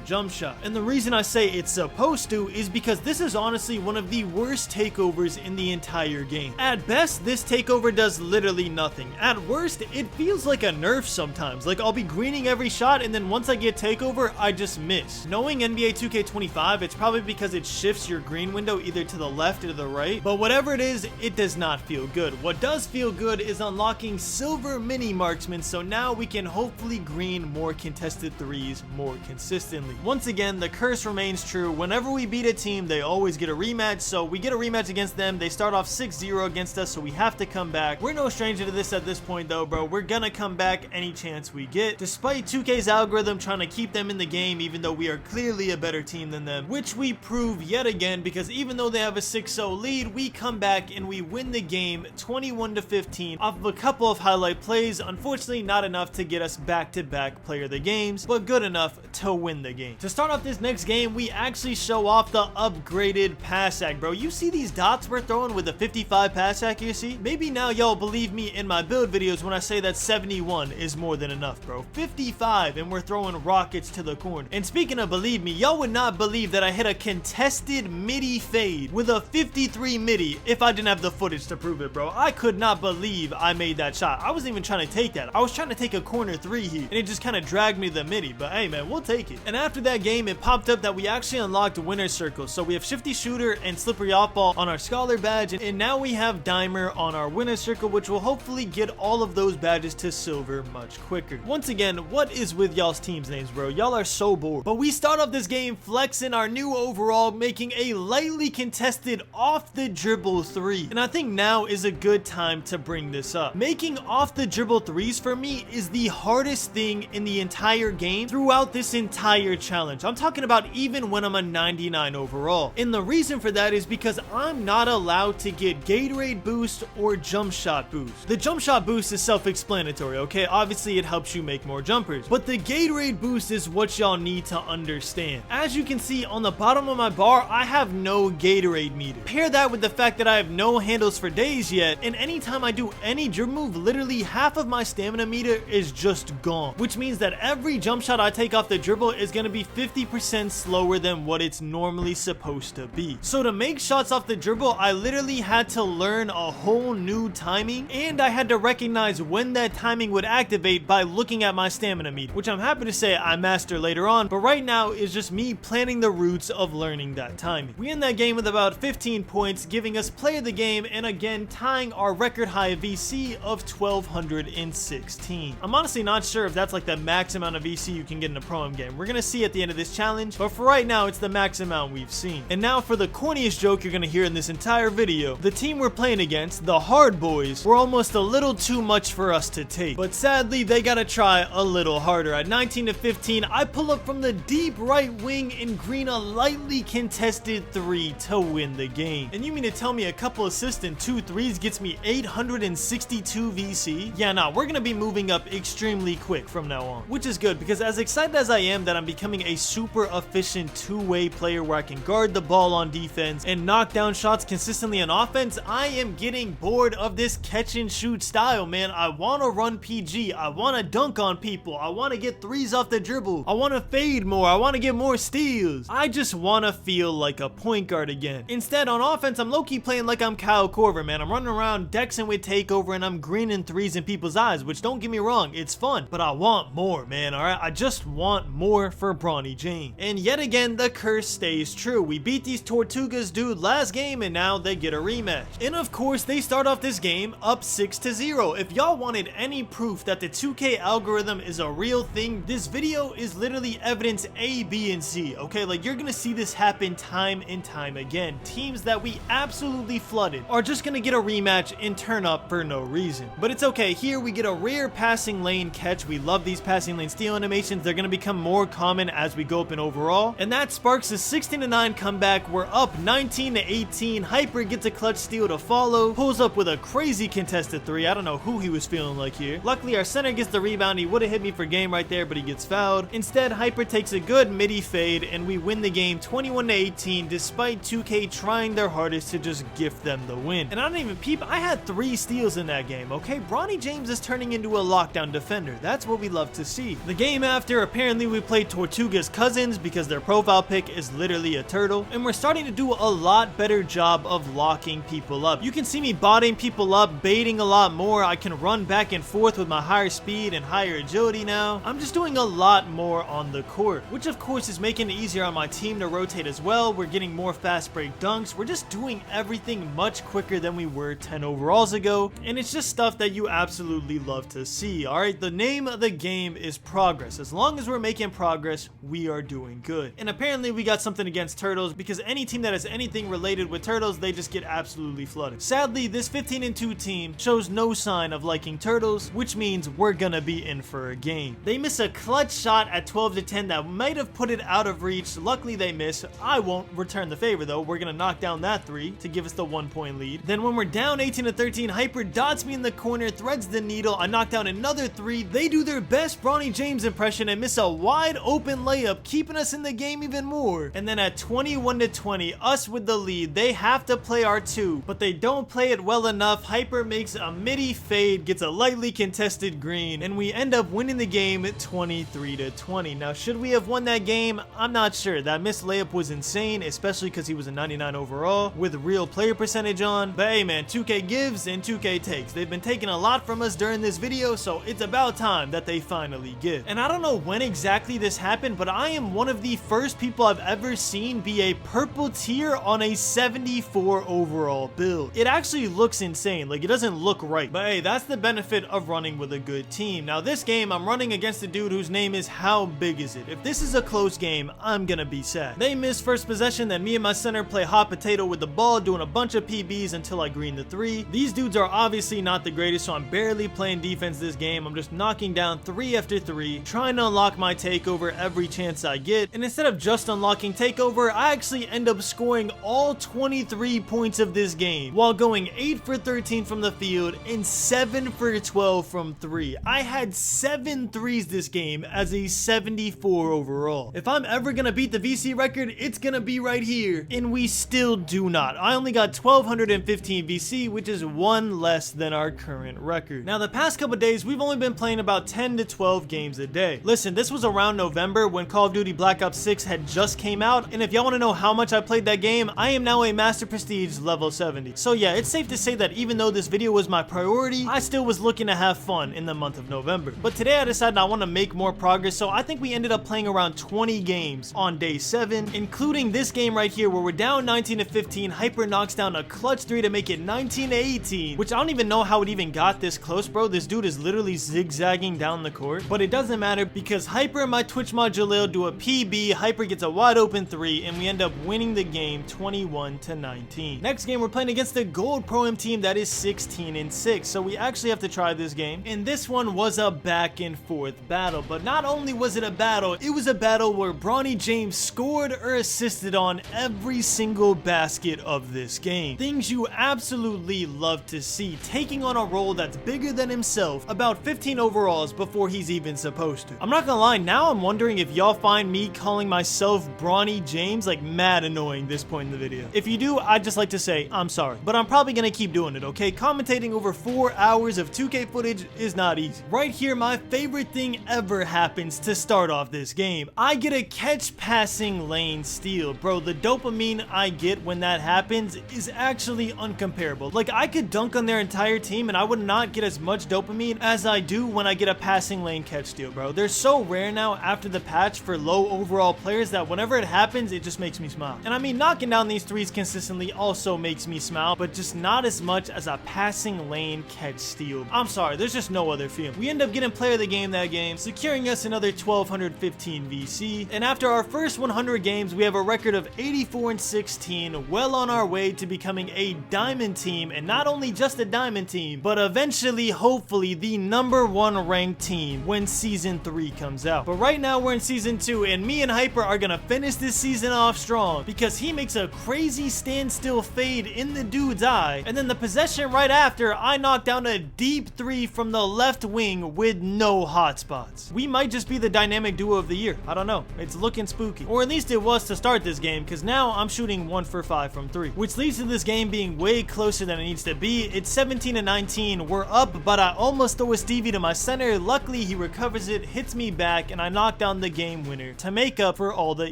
jump shot. And the reason I say it's supposed to is because this is honestly one of the worst takeovers in the entire game. At best, this takeover does literally nothing. At worst, it feels like a nerf sometimes. Like I'll be greening every shot and then once I get takeover, I just miss. Knowing NBA 2K25, it's probably because it shifts your green window either to the left or the right, but whatever it is, it does not feel good. What does feel good is unlocking silver mini marksman, so now we can hopefully green more contested threes more consistently. Once again, the curse remains true. Whenever we beat a team, they always get a rematch, so we get a rematch against them. They start off 6-0 against us, so we have to come back. We're no stranger to this at this point though, bro. We're gonna come back any chance we get, despite 2K's algorithm trying to keep them in the game even though we are clearly a better team than them, which we prove yet again because even though they have a 6-0 lead, we come back and we win the game 21-15 off of a couple of highlight plays. Unfortunately, not enough to get us back-to-back player of the games, but good enough to win the game. To start off this next game, we actually show off the upgraded pass ac, bro. You see these dots we're throwing with a 55 pass accuracy? Maybe now y'all believe me in my build videos when I say that 71 is more than enough, bro. 55 and we're throwing rockets to the corner. And speaking of believe me, y'all would not believe that I hit a contested midi fade with a 53 midi if I didn't have the footage to prove it, bro. I could not believe I made that shot. I wasn't even trying to take that. I was trying to take a corner three here and it just kind of dragged me to the midi, but hey man, we'll take it. And after that game, it popped up that we actually unlocked winner's circle. So we have shifty shooter and slippery off ball on our scholar badge, and now we have dimer on our winner's circle, which will hopefully get all of those badges to silver much quicker. Once again, what is with y'all's teams names, bro? Y'all are so bored. But we start off this game flexing our new overall, making a lightly contested off the dribble three. And I think now is a good time to bring this up. Making off the dribble threes for me is the hardest thing in the entire game throughout this entire challenge. I'm talking about even when I'm a 99 overall. And the reason for that is because I'm not allowed to get Gatorade boost or jump shot boost. The jump shot boost is self-explanatory, okay? Obviously it helps you make more jumpers, but the Gatorade boost is what y'all need to understand. As you can see on the bottom of my bar, I have no Gatorade meter. Pair that with the fact that I have no handles for days yet, and anytime I do any dribble move, literally half of my stamina meter is just gone, which means that every jump shot I take off the dribble is going to be 50% slower than what it's normally supposed to be. So to make shots off the dribble, I literally had to learn a whole new timing, and I had to recognize when that timing would activate by looking at my stamina meter, which I'm happy to say I master later on, but right now is just me planning the routes of learning that timing. We end that game with about 15 points, giving us player of the game, and again tying our record high VC of 1216. I'm honestly not sure if that's like the max amount of VC you can get in a pro-am game. We're gonna see at the end of this challenge, but for right now it's the max amount we've seen. And now for the corniest joke you're gonna hear in this entire video. The team we're playing against, the Hard Boys, were almost a little too much for us to take, but sadly they gotta try a little harder. At 19-15, I pull up from the deep right wing and green a lightly contested three to win the game. And you mean to tell me a couple assists and 2 threes gets me 862 VC? Yeah, nah, we're gonna be moving up extremely quick from now on, which is good because as excited as I am that I'm becoming a super efficient two-way player where I can guard the ball on defense and knock down shots consistently on offense, I am getting bored of this catch and shoot style, man. I want to run PG. I want to dunk on people. I want to get threes off the dribble. I want to fade more. I want to get more steals. I just want to feel like a point guard again. Instead, on offense, I'm low-key playing like I'm Kyle Korver, man. I'm running around Dexing with takeover and I'm greening threes in people's eyes, which don't get me wrong, it's fun, but I want more, man, alright? I just want more for Bronny James. And yet again, the curse stays true. We beat these Tortugas dude last game and now they get a rematch. And of course, they start off this game up 6-0. If y'all wanted any proof that the 2K algorithm is a real thing, this video is literally evidence A, B, and C, okay? Like, you're gonna see this happen time and time again. Teams that we absolutely flooded are just gonna get a rematch and turn up for no reason. But it's okay, here we get a rare passing lane catch. We love these passing lane steal animations. They're gonna become more common as we go up in overall. And that sparks a 16-9 comeback. We're up 19-18. Hyper gets a clutch steal to follow, pulls up with a crazy contested three. I don't know who he was feeling like here. Luckily, our center gets the rebound. He would have hit me for game right there, but he gets fouled. Instead, Hyper takes a good midi fade, and we win the game 21-18, despite 2K trying their hardest to just gift them the win. And I don't even peep, I had 3 steals in that game, okay? Bronny James is turning into a lockdown defender. That's what we love to see. The game after, apparently we played Tortuga's cousins because their profile pic is literally a turtle, and we're starting to do a lot better job of locking people up. You can see me botting people up, baiting a lot more. I can run back and forth with my higher speed and higher agility now. I'm just doing a lot more on the court, which of course is making it easier on my team to rotate as well. We're getting more fast break dunks. We're just doing everything much quicker than we were 10 overalls ago, and it's just stuff that you absolutely love to see. Alright, the name of the game is progress. As long as we're making progress, we are doing good. And apparently we got something against turtles, because any team that has anything related with turtles, they just get absolutely flooded. Sadly, this 15-2 team shows no sign of liking turtles, which means we're gonna be in for a game. They miss a clutch shot at 12-10 that might have put it out of reach. Luckily they miss. I won't return the favor though. We're gonna knock down that 3 to give us the 1-point lead. Then when we're down 18-13, Hyper dots me in the corner, threads the needle. I knock down another 3. They do their best Bronny James impression and miss a wide open layup, keeping us in the game even more. And then at 21-20, us with the lead, they have to play our 2, but they don't play it well enough. Hyper makes a midi fade, gets a lightly contested green, and we end up winning the game at 23-20. Now, should we have won that game? I'm not sure. That missed layup was insane, especially because he was a 99 overall with real player percentage on. But hey man, 2K gives and 2K takes. They've been taking a lot from us during this video, so it's about time that they finally give. And I don't know when exactly this happened, but I am one of the first people I've ever seen be a purple tier on a 74 overall build. It actually looks insane. Like, it doesn't look right, but hey, that's the benefit of running with a good team. Now this game, I'm running against a dude whose name is How Big Is It? If this is a close game, I'm gonna be sad. They miss first possession, then me and my center play hot potato with the ball, doing a bunch of PBs until I green the 3. These dudes are obviously not the greatest, so I'm barely playing defense this game. I'm just knocking down 3 after 3, trying to unlock my takeover every chance I get. And instead of just unlocking takeover, I actually end up scoring all 23 points of this game while going 8 for 13 from the field and 7 for 12 from 3. I had 7 threes this game as a 74 overall. If I'm ever gonna beat the VC record, it's gonna be right here, and we still do not. I only got 1215 VC, which is 1 less than our current record. Now the past couple days, we've only been playing about 10 to 12 games a day. Listen, this was around November when Call of Duty Black Ops 6 had just came out, and if y'all want to know how much I played that game, I am now a Master Prestige level 70. So yeah, it's safe to say that even though this video was my priority, I still was looking to have fun in the month of November. But today I decided I want to make more progress, so I think we ended up playing around 20 games on day 7, including this game right here where we're down 19-15. Hyper knocks down a clutch 3 to make it 19-18, which I don't even know how it even got this close, bro. This dude is literally zigzagging down the court, but it doesn't matter because Hyper and my Twitch mod Jalil do a PB. Hyper gets a wide open 3, and we end up winning the game 21-19. Next game, we're playing against the Gold Pro Am team that is 16-6, so we actually have to try this game, and this one was a back and forth battle. But not only was it a battle, it was a battle where Bronny James scored or assisted on every single basket of this game. Things you absolutely love to see, taking on a role that's bigger than himself, about 15 overalls before he's even supposed to. I'm not gonna lie, now I'm wondering if y'all find me calling myself Bronny James like mad annoying this point in the video. If you do, I'd just like to say I'm sorry, but I'm probably gonna keep doing it, okay? Commentating over 4 hours of 2K footage is not easy. Right here, my favorite thing ever happens to start off this game. I get a catch passing lane steal. Bro, the dopamine I get when that happens is actually uncomparable. Like, I could dunk on their entire team and I would not get as much dopamine as I do when I get a passing lane catch steal, bro. They're so rare now after the patch for low overall players that whenever it happens, it just makes me smile. And I mean, knocking down these threes consistently also makes me smile, but just not as much as a passing lane catch steal. I'm sorry, there's just no other feeling. We end up getting player of the game that game, securing us another 1215 VC, and after our first 100 games, we have a record of 84-16, well on our way to becoming a diamond team, and not only just a diamond team, but eventually, hopefully, the #1 ranked team when season 3 comes out. But right now, we're in season 2, and me and Hyper are gonna finish this season off strong because he makes a crazy standstill fade in the dude's eye, and then the possession right after, I knock down a deep 3 from the left wing with no hotspots. We might just be the dynamic duo of the year. I don't know. It's looking spooky. Or at least it was to start this game, because now I'm shooting 1 for 5 from 3, which which leads to this game being way closer than it needs to be. It's 17-19. We're up, but I almost throw a Stevie to my center. Luckily, he recovers it, hits me back, and I knock down the game winner to make up for all the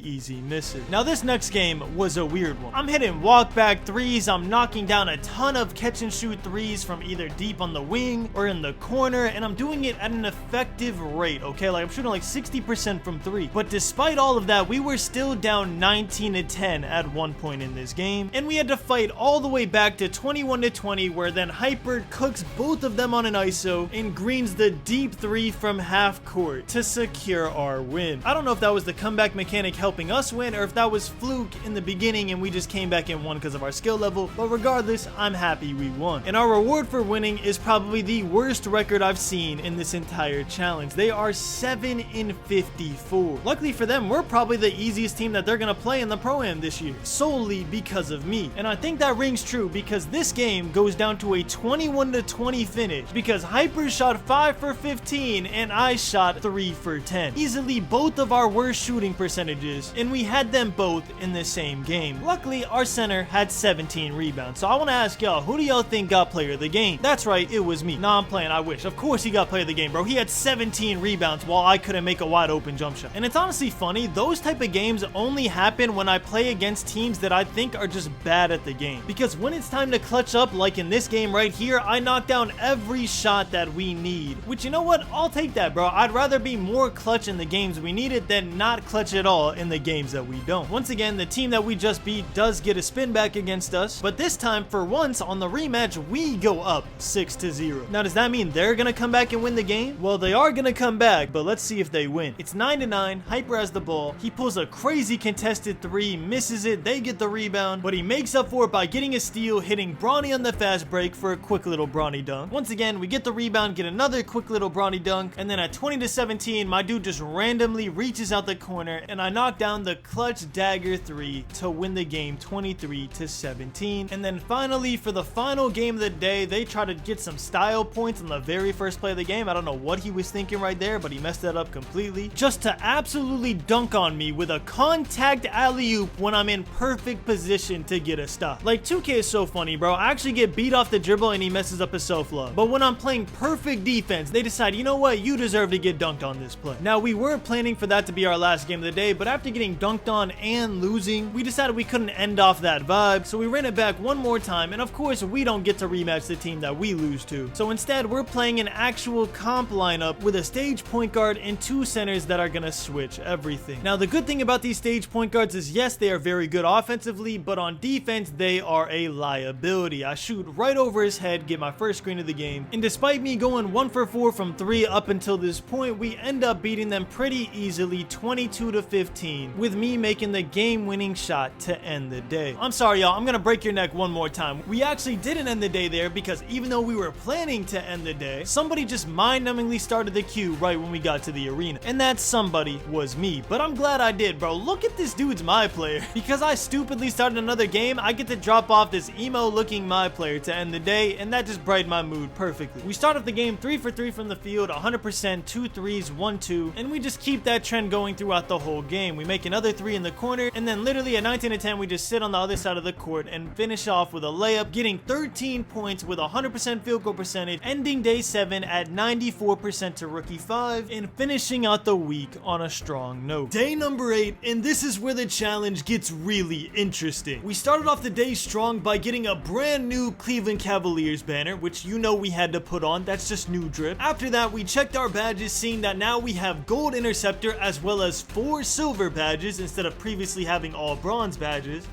easy misses. Now, this next game was a weird one. I'm hitting walk back threes. I'm knocking down a ton of catch and shoot threes from either deep on the wing or in the corner, and I'm doing it at an effective rate, okay? Like, I'm shooting like 60% from three. But despite all of that, we were still down 19-10 at one point in this game, and we had to fight all the way back to 21-20, where then Hyper cooks both of them on an ISO and greens the deep three from half court to secure our win. I don't know if that was the comeback mechanic helping us win or if that was fluke in the beginning and we just came back and won because of our skill level, but regardless, I'm happy we won. And our reward for winning is probably the worst record I've seen in this entire challenge. They are 7-54. Luckily for them, we're probably the easiest team that they're gonna play in the Pro-Am this year, solely because of me. And I think that rings true because this game goes down to a 21-20 finish because Hyper shot 5 for 15 and I shot 3 for 10. Easily both of our worst shooting percentages, and we had them both in the same game. Luckily, our center had 17 rebounds. So I want to ask y'all, who do y'all think got player of the game? That's right, it was me. Nah, I'm playing, I wish. Of course he got player of the game, bro. He had 17 rebounds while I couldn't make a wide open jump shot. And it's honestly funny, those type of games only happen when I play against teams that I think are just bad at the game. Because when it's time to clutch up, like in this game right here, I knock down every shot that we need. Which, you know what? I'll take that, bro. I'd rather be more clutch in the games we need it than not clutch at all in the games that we don't. Once again, the team that we just beat does get a spin back against us, but this time, for once, on the rematch, we go up 6-0. Now, does that mean they're gonna come back and win the game? Well, they are gonna come back, but let's see if they win. It's 9-9, Hyper has the ball. He pulls a crazy contested three, misses it, they get the rebound, but he makes up for it by getting a steal, hitting Bronny on the fast break for a quick little Bronny dunk. Once again, we get the rebound, get another quick little Bronny dunk, and then at 20-17, my dude just randomly reaches out the corner, and I knock down the clutch dagger three to win the game 23-17. And then finally, for the final game of the day, they try to get some style points on the very first play of the game. I don't know what he was thinking right there, but he messed that up completely. Just to absolutely dunk on me with a contact alley-oop when I'm in perfect position to get a stop. Like, 2K is so funny, bro. I actually get beat off the dribble and he messes up his self-love. But when I'm playing perfect defense, they decide, you know what, you deserve to get dunked on this play. Now, we were planning for that to be our last game of the day, but after getting dunked on and losing, we decided we couldn't end off that vibe, so we ran it back one more time, and of course, we don't get to rematch the team that we lose to. So instead, we're playing an actual comp lineup with a stage point guard and two centers that are gonna switch everything. Now, the good thing about these stage point guards is, yes, they are very good offensively, but on defense, they are a liability. I shoot right over his head, get my first screen of the game, and despite me going 1 for 4 from 3 up until this point, we end up beating them pretty easily, 22-15, with me making the game-winning shot to end the day. I'm sorry, y'all, I'm gonna break your neck one more time. We actually didn't end the day there because even though we were planning to end the day, somebody just mind-numbingly started the queue right when we got to the arena, and that somebody was me. But I'm glad I did, bro. Look at this dude's my player. Because I stupidly started another game, I get to drop off this emo-looking my player to end the day, and that just brightened my mood perfectly. We start off the game 3 for 3 from the field, 100%, 2 threes, 1-2, and we just keep that trend going throughout the whole game. We make another 3 in the corner, and then literally at 19-10, we just sit on the other side of the court and finish off with a layup, getting 13 points with 100% field goal percentage, ending day 7 at 94% to rookie 5, and finishing out the week on a strong note. Day number 8, and this is where the challenge gets really interesting. We started off the day strong by getting a brand new Cleveland Cavaliers banner, which you know we had to put on. That's just new drip. After that, we checked our badges, seeing that now we have gold interceptor as well as 4 silver badges instead of previously having all bronze badges.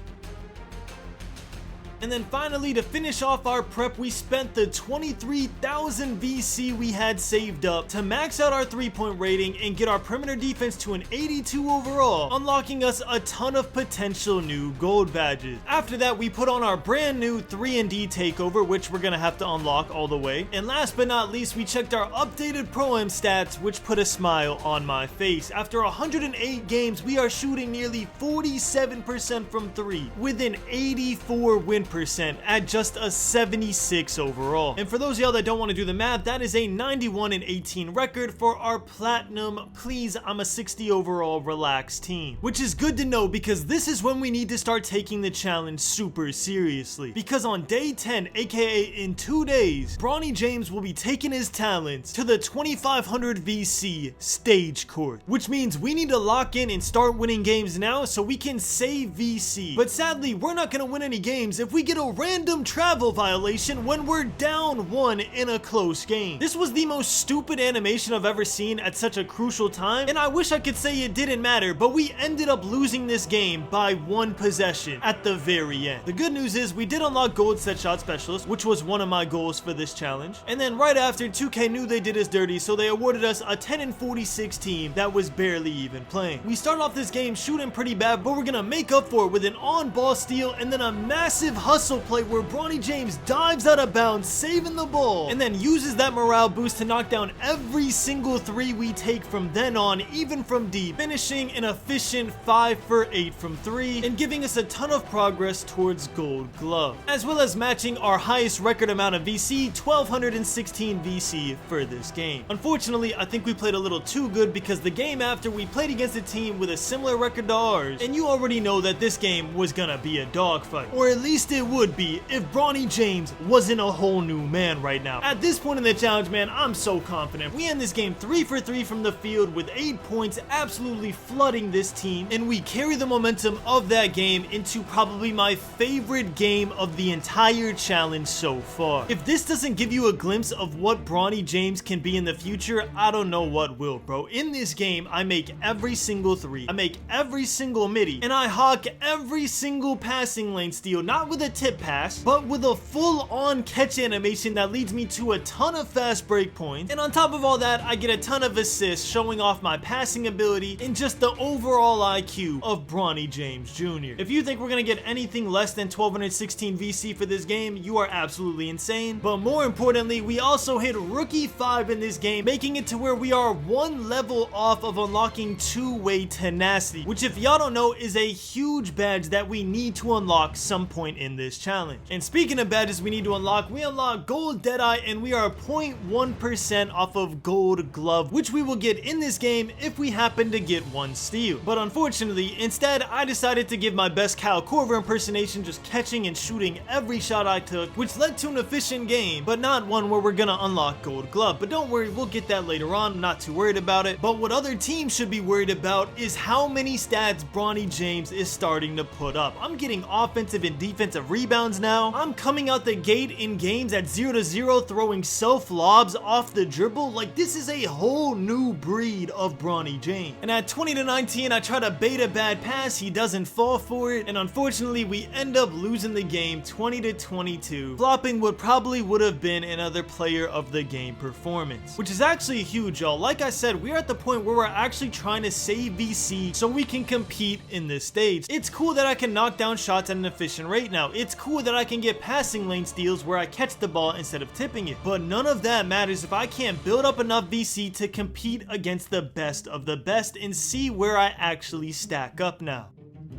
And then finally, to finish off our prep, we spent the 23,000 VC we had saved up to max out our 3-point rating and get our perimeter defense to an 82 overall, unlocking us a ton of potential new gold badges. After that, we put on our brand new 3-and-D takeover, which we're gonna have to unlock all the way. And last but not least, we checked our updated Pro-Am stats, which put a smile on my face. After 108 games, we are shooting nearly 47% from 3 with an 84 win 90% at just a 76 overall. And for those of y'all that don't want to do the math, that is a 91-18 record for our platinum please I'm a 60 overall relax team, which is good to know because this is when we need to start taking the challenge super seriously. Because on day 10, aka in 2 days, Bronny James will be taking his talents to the 2500 VC stage court, which means we need to lock in and start winning games now so we can save VC. But sadly, we're not gonna win any games if we get a random travel violation when we're down 1 in a close game. This was the most stupid animation I've ever seen at such a crucial time, and I wish I could say it didn't matter, but we ended up losing this game by 1 possession at the very end. The good news is we did unlock gold set shot specialist, which was one of my goals for this challenge, and then right after, 2K knew they did us dirty, so they awarded us a 10-46 team that was barely even playing. We start off this game shooting pretty bad, but we're gonna make up for it with an on-ball steal and then a massive hustle play where Bronny James dives out of bounds, saving the ball, and then uses that morale boost to knock down every single 3 we take from then on, even from deep, finishing an efficient 5 for 8 from 3 and giving us a ton of progress towards gold glove, as well as matching our highest record amount of VC, 1216 VC for this game. Unfortunately, I think we played a little too good because the game after we played against a team with a similar record to ours, and you already know that this game was gonna be a dogfight, or at least it would be if Bronny James wasn't a whole new man right now. At this point in the challenge, man, I'm so confident. We end this game 3 for 3 from the field with 8 points, absolutely flooding this team, and we carry the momentum of that game into probably my favorite game of the entire challenge so far. If this doesn't give you a glimpse of what Bronny James can be in the future, I don't know what will, bro. In this game, I make every single 3, I make every single midi, and I hawk every single passing lane steal, not with a tip pass, but with a full-on catch animation that leads me to a ton of fast break points, and on top of all that, I get a ton of assists showing off my passing ability and just the overall IQ of Bronny James Jr. If you think we're gonna get anything less than 1216 VC for this game, you are absolutely insane. But more importantly, we also hit Rookie 5 in this game, making it to where we are 1 level off of unlocking 2-way tenacity, which if y'all don't know is a huge badge that we need to unlock some point in this challenge. And speaking of badges we need to unlock, we unlock gold Deadeye and we are 0.1% off of gold glove, which we will get in this game if we happen to get 1 steal. But unfortunately, instead I decided to give my best Kyle Korver impersonation, just catching and shooting every shot I took, which led to an efficient game, but not one where we're gonna unlock gold glove. But don't worry, we'll get that later on, I'm not too worried about it. But what other teams should be worried about is how many stats Bronny James is starting to put up. I'm getting offensive and defensive rebounds now. I'm coming out the gate in games at 0-0 throwing self lobs off the dribble. Like, this is a whole new breed of Bronny James. And at 20-19, I try to bait a bad pass, he doesn't fall for it, and unfortunately we end up losing the game 20-22, flopping what probably would have been another player of the game performance, which is actually huge, y'all. Like I said, we're at the point where we're actually trying to save VC so we can compete in this stage. It's cool that I can knock down shots at an efficient rate now. It's cool that I can get passing lane steals where I catch the ball instead of tipping it, but none of that matters if I can't build up enough VC to compete against the best of the best and see where I actually stack up now.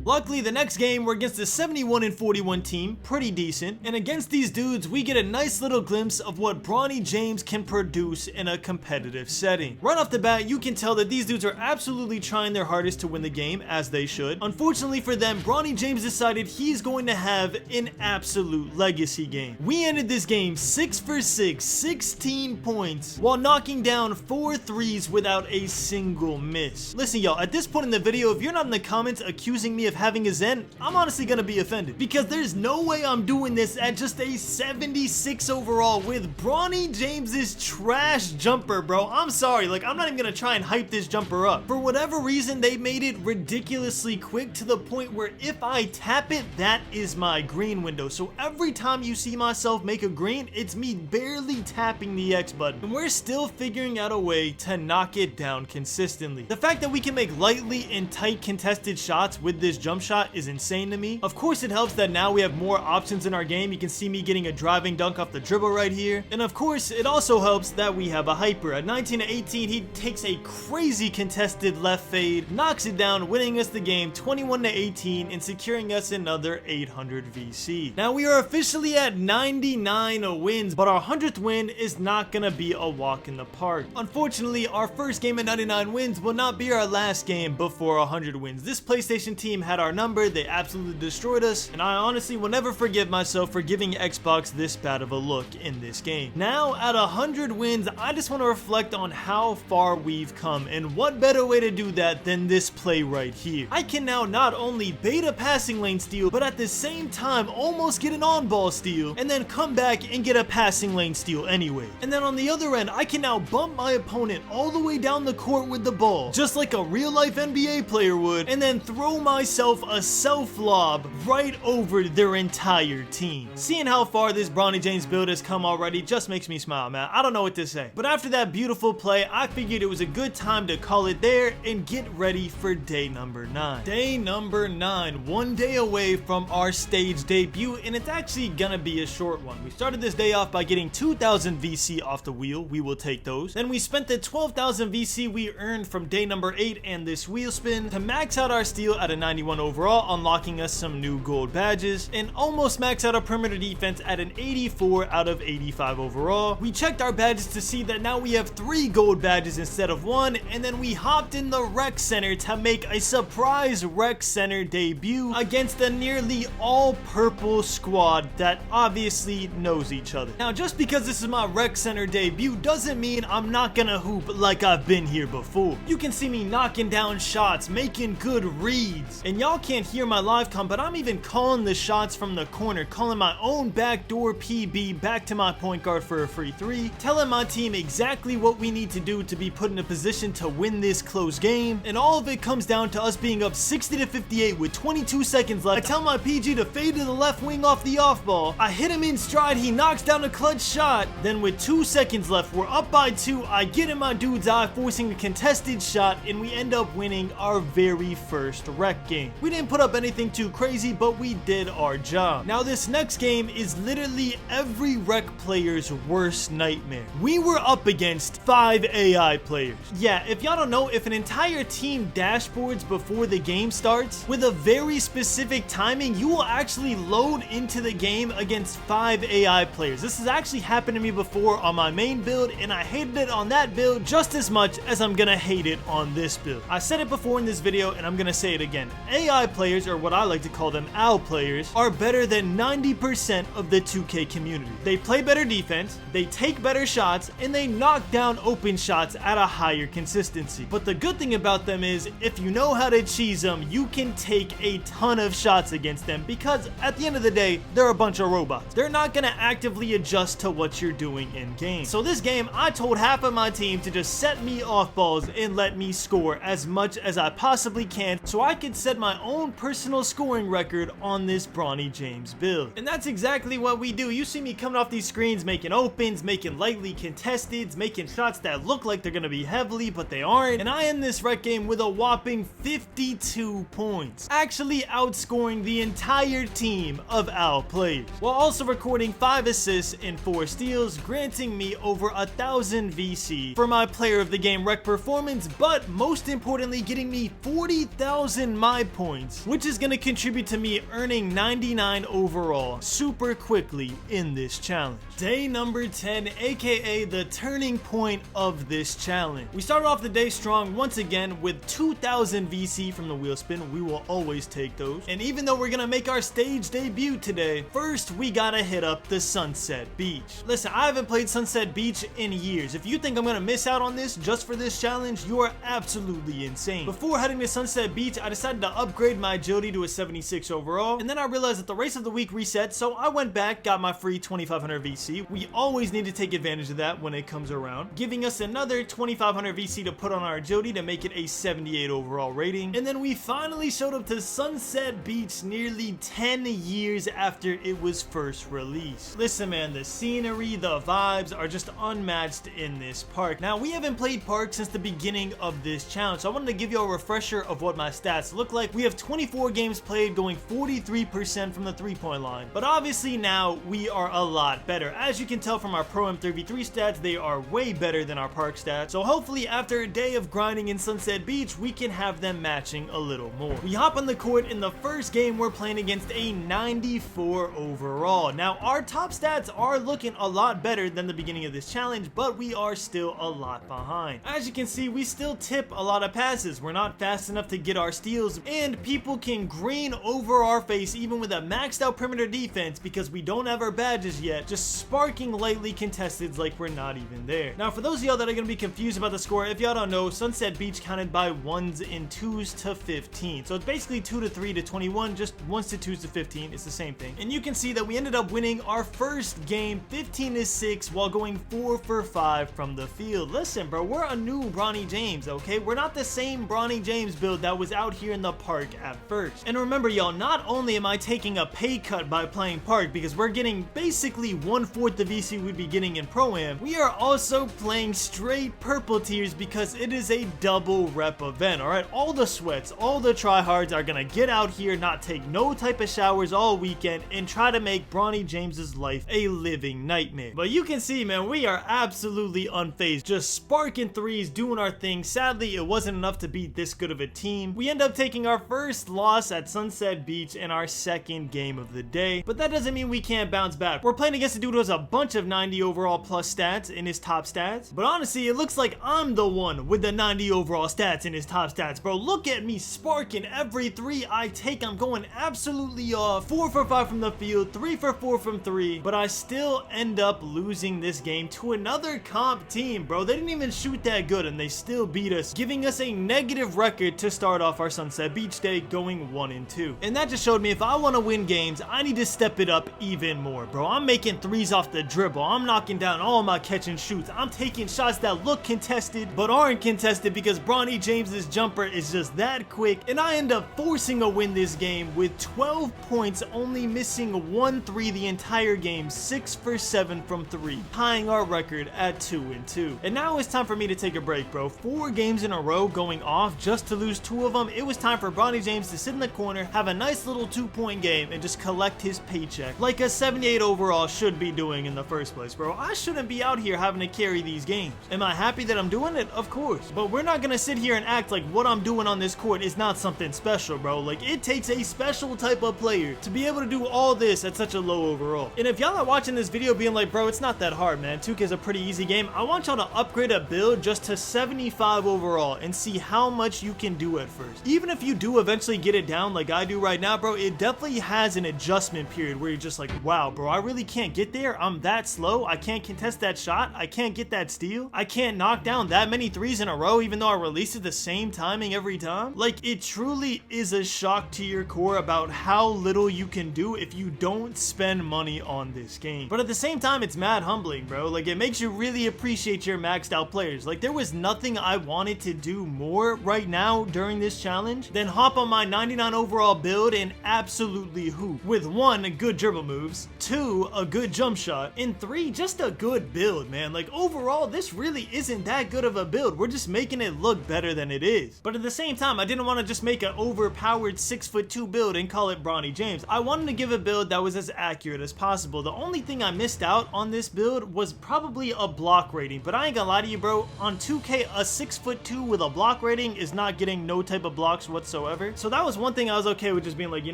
Luckily, the next game, we're against a 71-41 team, pretty decent, and against these dudes, we get a nice little glimpse of what Bronny James can produce in a competitive setting. Right off the bat, you can tell that these dudes are absolutely trying their hardest to win the game, as they should. Unfortunately for them, Bronny James decided he's going to have an absolute legacy game. We ended this game 6 for 6, 16 points, while knocking down 4 threes without a single miss. Listen, y'all, at this point in the video, if you're not in the comments accusing me of having a Zen, I'm honestly gonna be offended, because there's no way I'm doing this at just a 76 overall with Bronny James's trash jumper, bro. I'm sorry, like, I'm not even gonna try and hype this jumper up. For whatever reason, they made it ridiculously quick to the point where if I tap it, that is my green window. So every time you see myself make a green, it's me barely tapping the X button, and we're still figuring out a way to knock it down consistently. The fact that we can make lightly and tight contested shots with this jump shot is insane to me. Of course, it helps that now we have more options in our game. You can see me getting a driving dunk off the dribble right here. And of course, it also helps that we have a hyper. At 19 to 18, he takes a crazy contested left fade, knocks it down, winning us the game 21 to 18 and securing us another 800 VC. Now we are officially at 99 wins, but our 100th win is not gonna be a walk in the park. Unfortunately, our first game at 99 wins will not be our last game before 100 wins. This PlayStation team had our number, they absolutely destroyed us, and I honestly will never forgive myself for giving Xbox this bad of a look in this game. Now at 100 wins, I just want to reflect on how far we've come, and what better way to do that than this play right here. I can now not only bait a passing lane steal, but at the same time almost get an on-ball steal, and then come back and get a passing lane steal anyway. And then on the other end, I can now bump my opponent all the way down the court with the ball, just like a real-life NBA player would, and then throw myself a self-lob right over their entire team. Seeing how far this Bronny James build has come already just makes me smile, man. I don't know what to say. But after that beautiful play, I figured it was a good time to call it there and get ready for day number 9. Day number 9, one day away from our stage debut, and it's actually gonna be a short one. We started this day off by getting 2,000 VC off the wheel. We will take those. Then we spent the 12,000 VC we earned from day number 8 and this wheel spin to max out our steal at a 91 overall, unlocking us some new gold badges, and almost max out our perimeter defense at an 84 out of 85 overall. We checked our badges to see that now we have 3 gold badges instead of 1, and then we hopped in the rec center to make a surprise rec center debut against a nearly all purple squad that obviously knows each other. Now, just because this is my rec center debut doesn't mean I'm not gonna hoop like I've been here before. You can see me knocking down shots, making good reads, and y'all can't hear my live com, but I'm even calling the shots from the corner, calling my own backdoor PB back to my point guard for a free 3, telling my team exactly what we need to do to be put in a position to win this close game, and all of it comes down to us being up 60 to 58 with 22 seconds left. I tell my PG to fade to the left wing off the off ball. I hit him in stride, he knocks down a clutch shot. Then with 2 seconds left, we're up by 2. I get in my dude's eye, forcing a contested shot, and we end up winning our very first rec game. We didn't put up anything too crazy, but we did our job. Now this next game is literally every rec player's worst nightmare. We were up against 5 AI players. Yeah, if y'all don't know, if an entire team dashboards before the game starts with a very specific timing, you will actually load into the game against 5 AI players. This has actually happened to me before on my main build, and I hated it on that build just as much as I'm gonna hate it on this build. I said it before in this video, and I'm gonna say it again. AI players, or what I like to call them, OW players, are better than 90% of the 2K community. They play better defense, they take better shots, and they knock down open shots at a higher consistency. But the good thing about them is, if you know how to cheese them, you can take a ton of shots against them, because at the end of the day, they're a bunch of robots. They're not gonna actively adjust to what you're doing in game. So this game, I told half of my team to just set me off balls and let me score as much as I possibly can, so I could set my own personal scoring record on this Bronny James build. And that's exactly what we do. You see me coming off these screens, making opens, making lightly contesteds, making shots that look like they're gonna be heavily, but they aren't. And I end this rec game with a whopping 52 points, actually outscoring the entire team of OW players, while also recording 5 assists and 4 steals, granting me over 1,000 VC for my player of the game rec performance, but most importantly getting me 40,000 my points, which is going to contribute to me earning 99 overall super quickly in this challenge. Day number 10, aka the turning point of this challenge. We started off the day strong once again with 2,000 VC from the wheel spin. We will always take those. And even though we're gonna make our stage debut today, first we gotta hit up the Sunset Beach. Listen, I haven't played Sunset Beach in years. If you think I'm gonna miss out on this just for this challenge, you are absolutely insane. Before heading to Sunset Beach, I decided to upgrade my agility to a 76 overall, and then I realized that the race of the week reset, so I went back, got my free 2,500 VC. We always need to take advantage of that when it comes around, giving us another 2,500 VC to put on our agility to make it a 78 overall rating. And then we finally showed up to Sunset Beach nearly 10 years after it was first released. Listen man, the scenery, the vibes are just unmatched in this park. Now we haven't played park since the beginning of this challenge, so I wanted to give you a refresher of what my stats look like We have 24 games played, going 43% from the 3-point line. But obviously now we are a lot better. As you can tell from our Pro M3v3 stats, they are way better than our park stats. So hopefully after a day of grinding in Sunset Beach, we can have them matching a little more. We hop on the court. In the first game, we're playing against a 94 overall. Now our top stats are looking a lot better than the beginning of this challenge, but we are still a lot behind. As you can see, we still tip a lot of passes. We're not fast enough to get our steals, and people can green over our face even with a maxed out perimeter defense because we don't have our badges yet, just sparking lightly contesteds like we're not even there. Now for those of y'all that are going to be confused about the score, if y'all don't know, Sunset Beach counted by 1s and 2s to 15. So it's basically 2 to 3 to 21, just 1s to 2s to 15. It's the same thing. And you can see that we ended up winning our first game 15 to 6 while going 4 for 5 from the field. Listen, bro, we're a new Bronny James, okay? We're not the same Bronny James build that was out here in the park at first. And remember, y'all, not only am I taking a pay cut by playing park because we're getting basically 1/4 the VC we'd be getting in Pro-Am, we are also playing straight purple tiers because it is a double rep event, alright? All the sweats, all the tryhards are gonna get out here, not take no type of showers all weekend, and try to make Bronny James's life a living nightmare. But you can see, man, we are absolutely unfazed, just sparking threes, doing our thing. Sadly, it wasn't enough to beat this good of a team. We end up taking our first loss at Sunset Beach in our second game of the day, but that doesn't mean we can't bounce back. We're playing against a dude who has a bunch of 90 overall plus stats in his top stats, but honestly, it looks like I'm the one with the 90 overall stats in his top stats, bro. Look at me sparking every three I take. I'm going absolutely off. 4 for 5 from the field, 3 for 4 from 3, but I still end up losing this game to another comp team, bro. They didn't even shoot that good and they still beat us, giving us a negative record to start off our Sunset Beach day, going 1 and 2. And that just showed me if I want to win games, I need to step it up even more, bro. I'm making threes off the dribble. I'm knocking down all my catch and shoots. I'm taking shots that look contested but aren't contested because Bronny James's jumper is just that quick, and I end up forcing a win this game with 12 points, only missing 1 3 the entire game, 6 for 7 from 3, tying our record at 2 and 2. And now it's time for me to take a break, bro. 4 games in a row going off just to lose 2 of them. It was time for Bronny James to sit in the corner, have a nice little 2-point game, and just collect his paycheck like a 78 overall should be doing in the first place, bro. I shouldn't be out here having to carry these games. Am I happy that I'm doing it? Of course. But we're not gonna sit here and act like what I'm doing on this court is not something special, bro. Like, it takes a special type of player to be able to do all this at such a low overall. And if y'all are watching this video being like, bro, it's not that hard, man, 2K is a pretty easy game, I want y'all to upgrade a build just to 75 overall and see how much you can do at first. Even if you do eventually get it down like I do right now, bro, it definitely has an adjustment period where you're just like, wow, bro, I really can't get there. I'm that slow. I can't contest that shot. I can't get that steal. I can't knock down that many threes in a row even though I release it the same timing every time. Like, it truly is a shock to your core about how little you can do if you don't spend money on this game. But at the same time, it's mad humbling, bro. Like, it makes you really appreciate your maxed out players. Like, there was nothing I wanted to do more right now during this challenge than hop on my 99 overall build and absolutely hoop. With 1, good dribble moves, 2, a good jump shot, and 3, just a good build, man. Like, overall, this really isn't that good of a build. We're just making it look better than it is. But at the same time, I didn't want to just make an overpowered 6'2" build and call it Bronny James. I wanted to give a build that was as accurate as possible. The only thing I missed out on this build was probably a block rating, but I ain't gonna lie to you, bro. On 2K, a 6'2" with a block rating is not getting no type of blocks whatsoever. So that was one thing I was okay with, just being like, you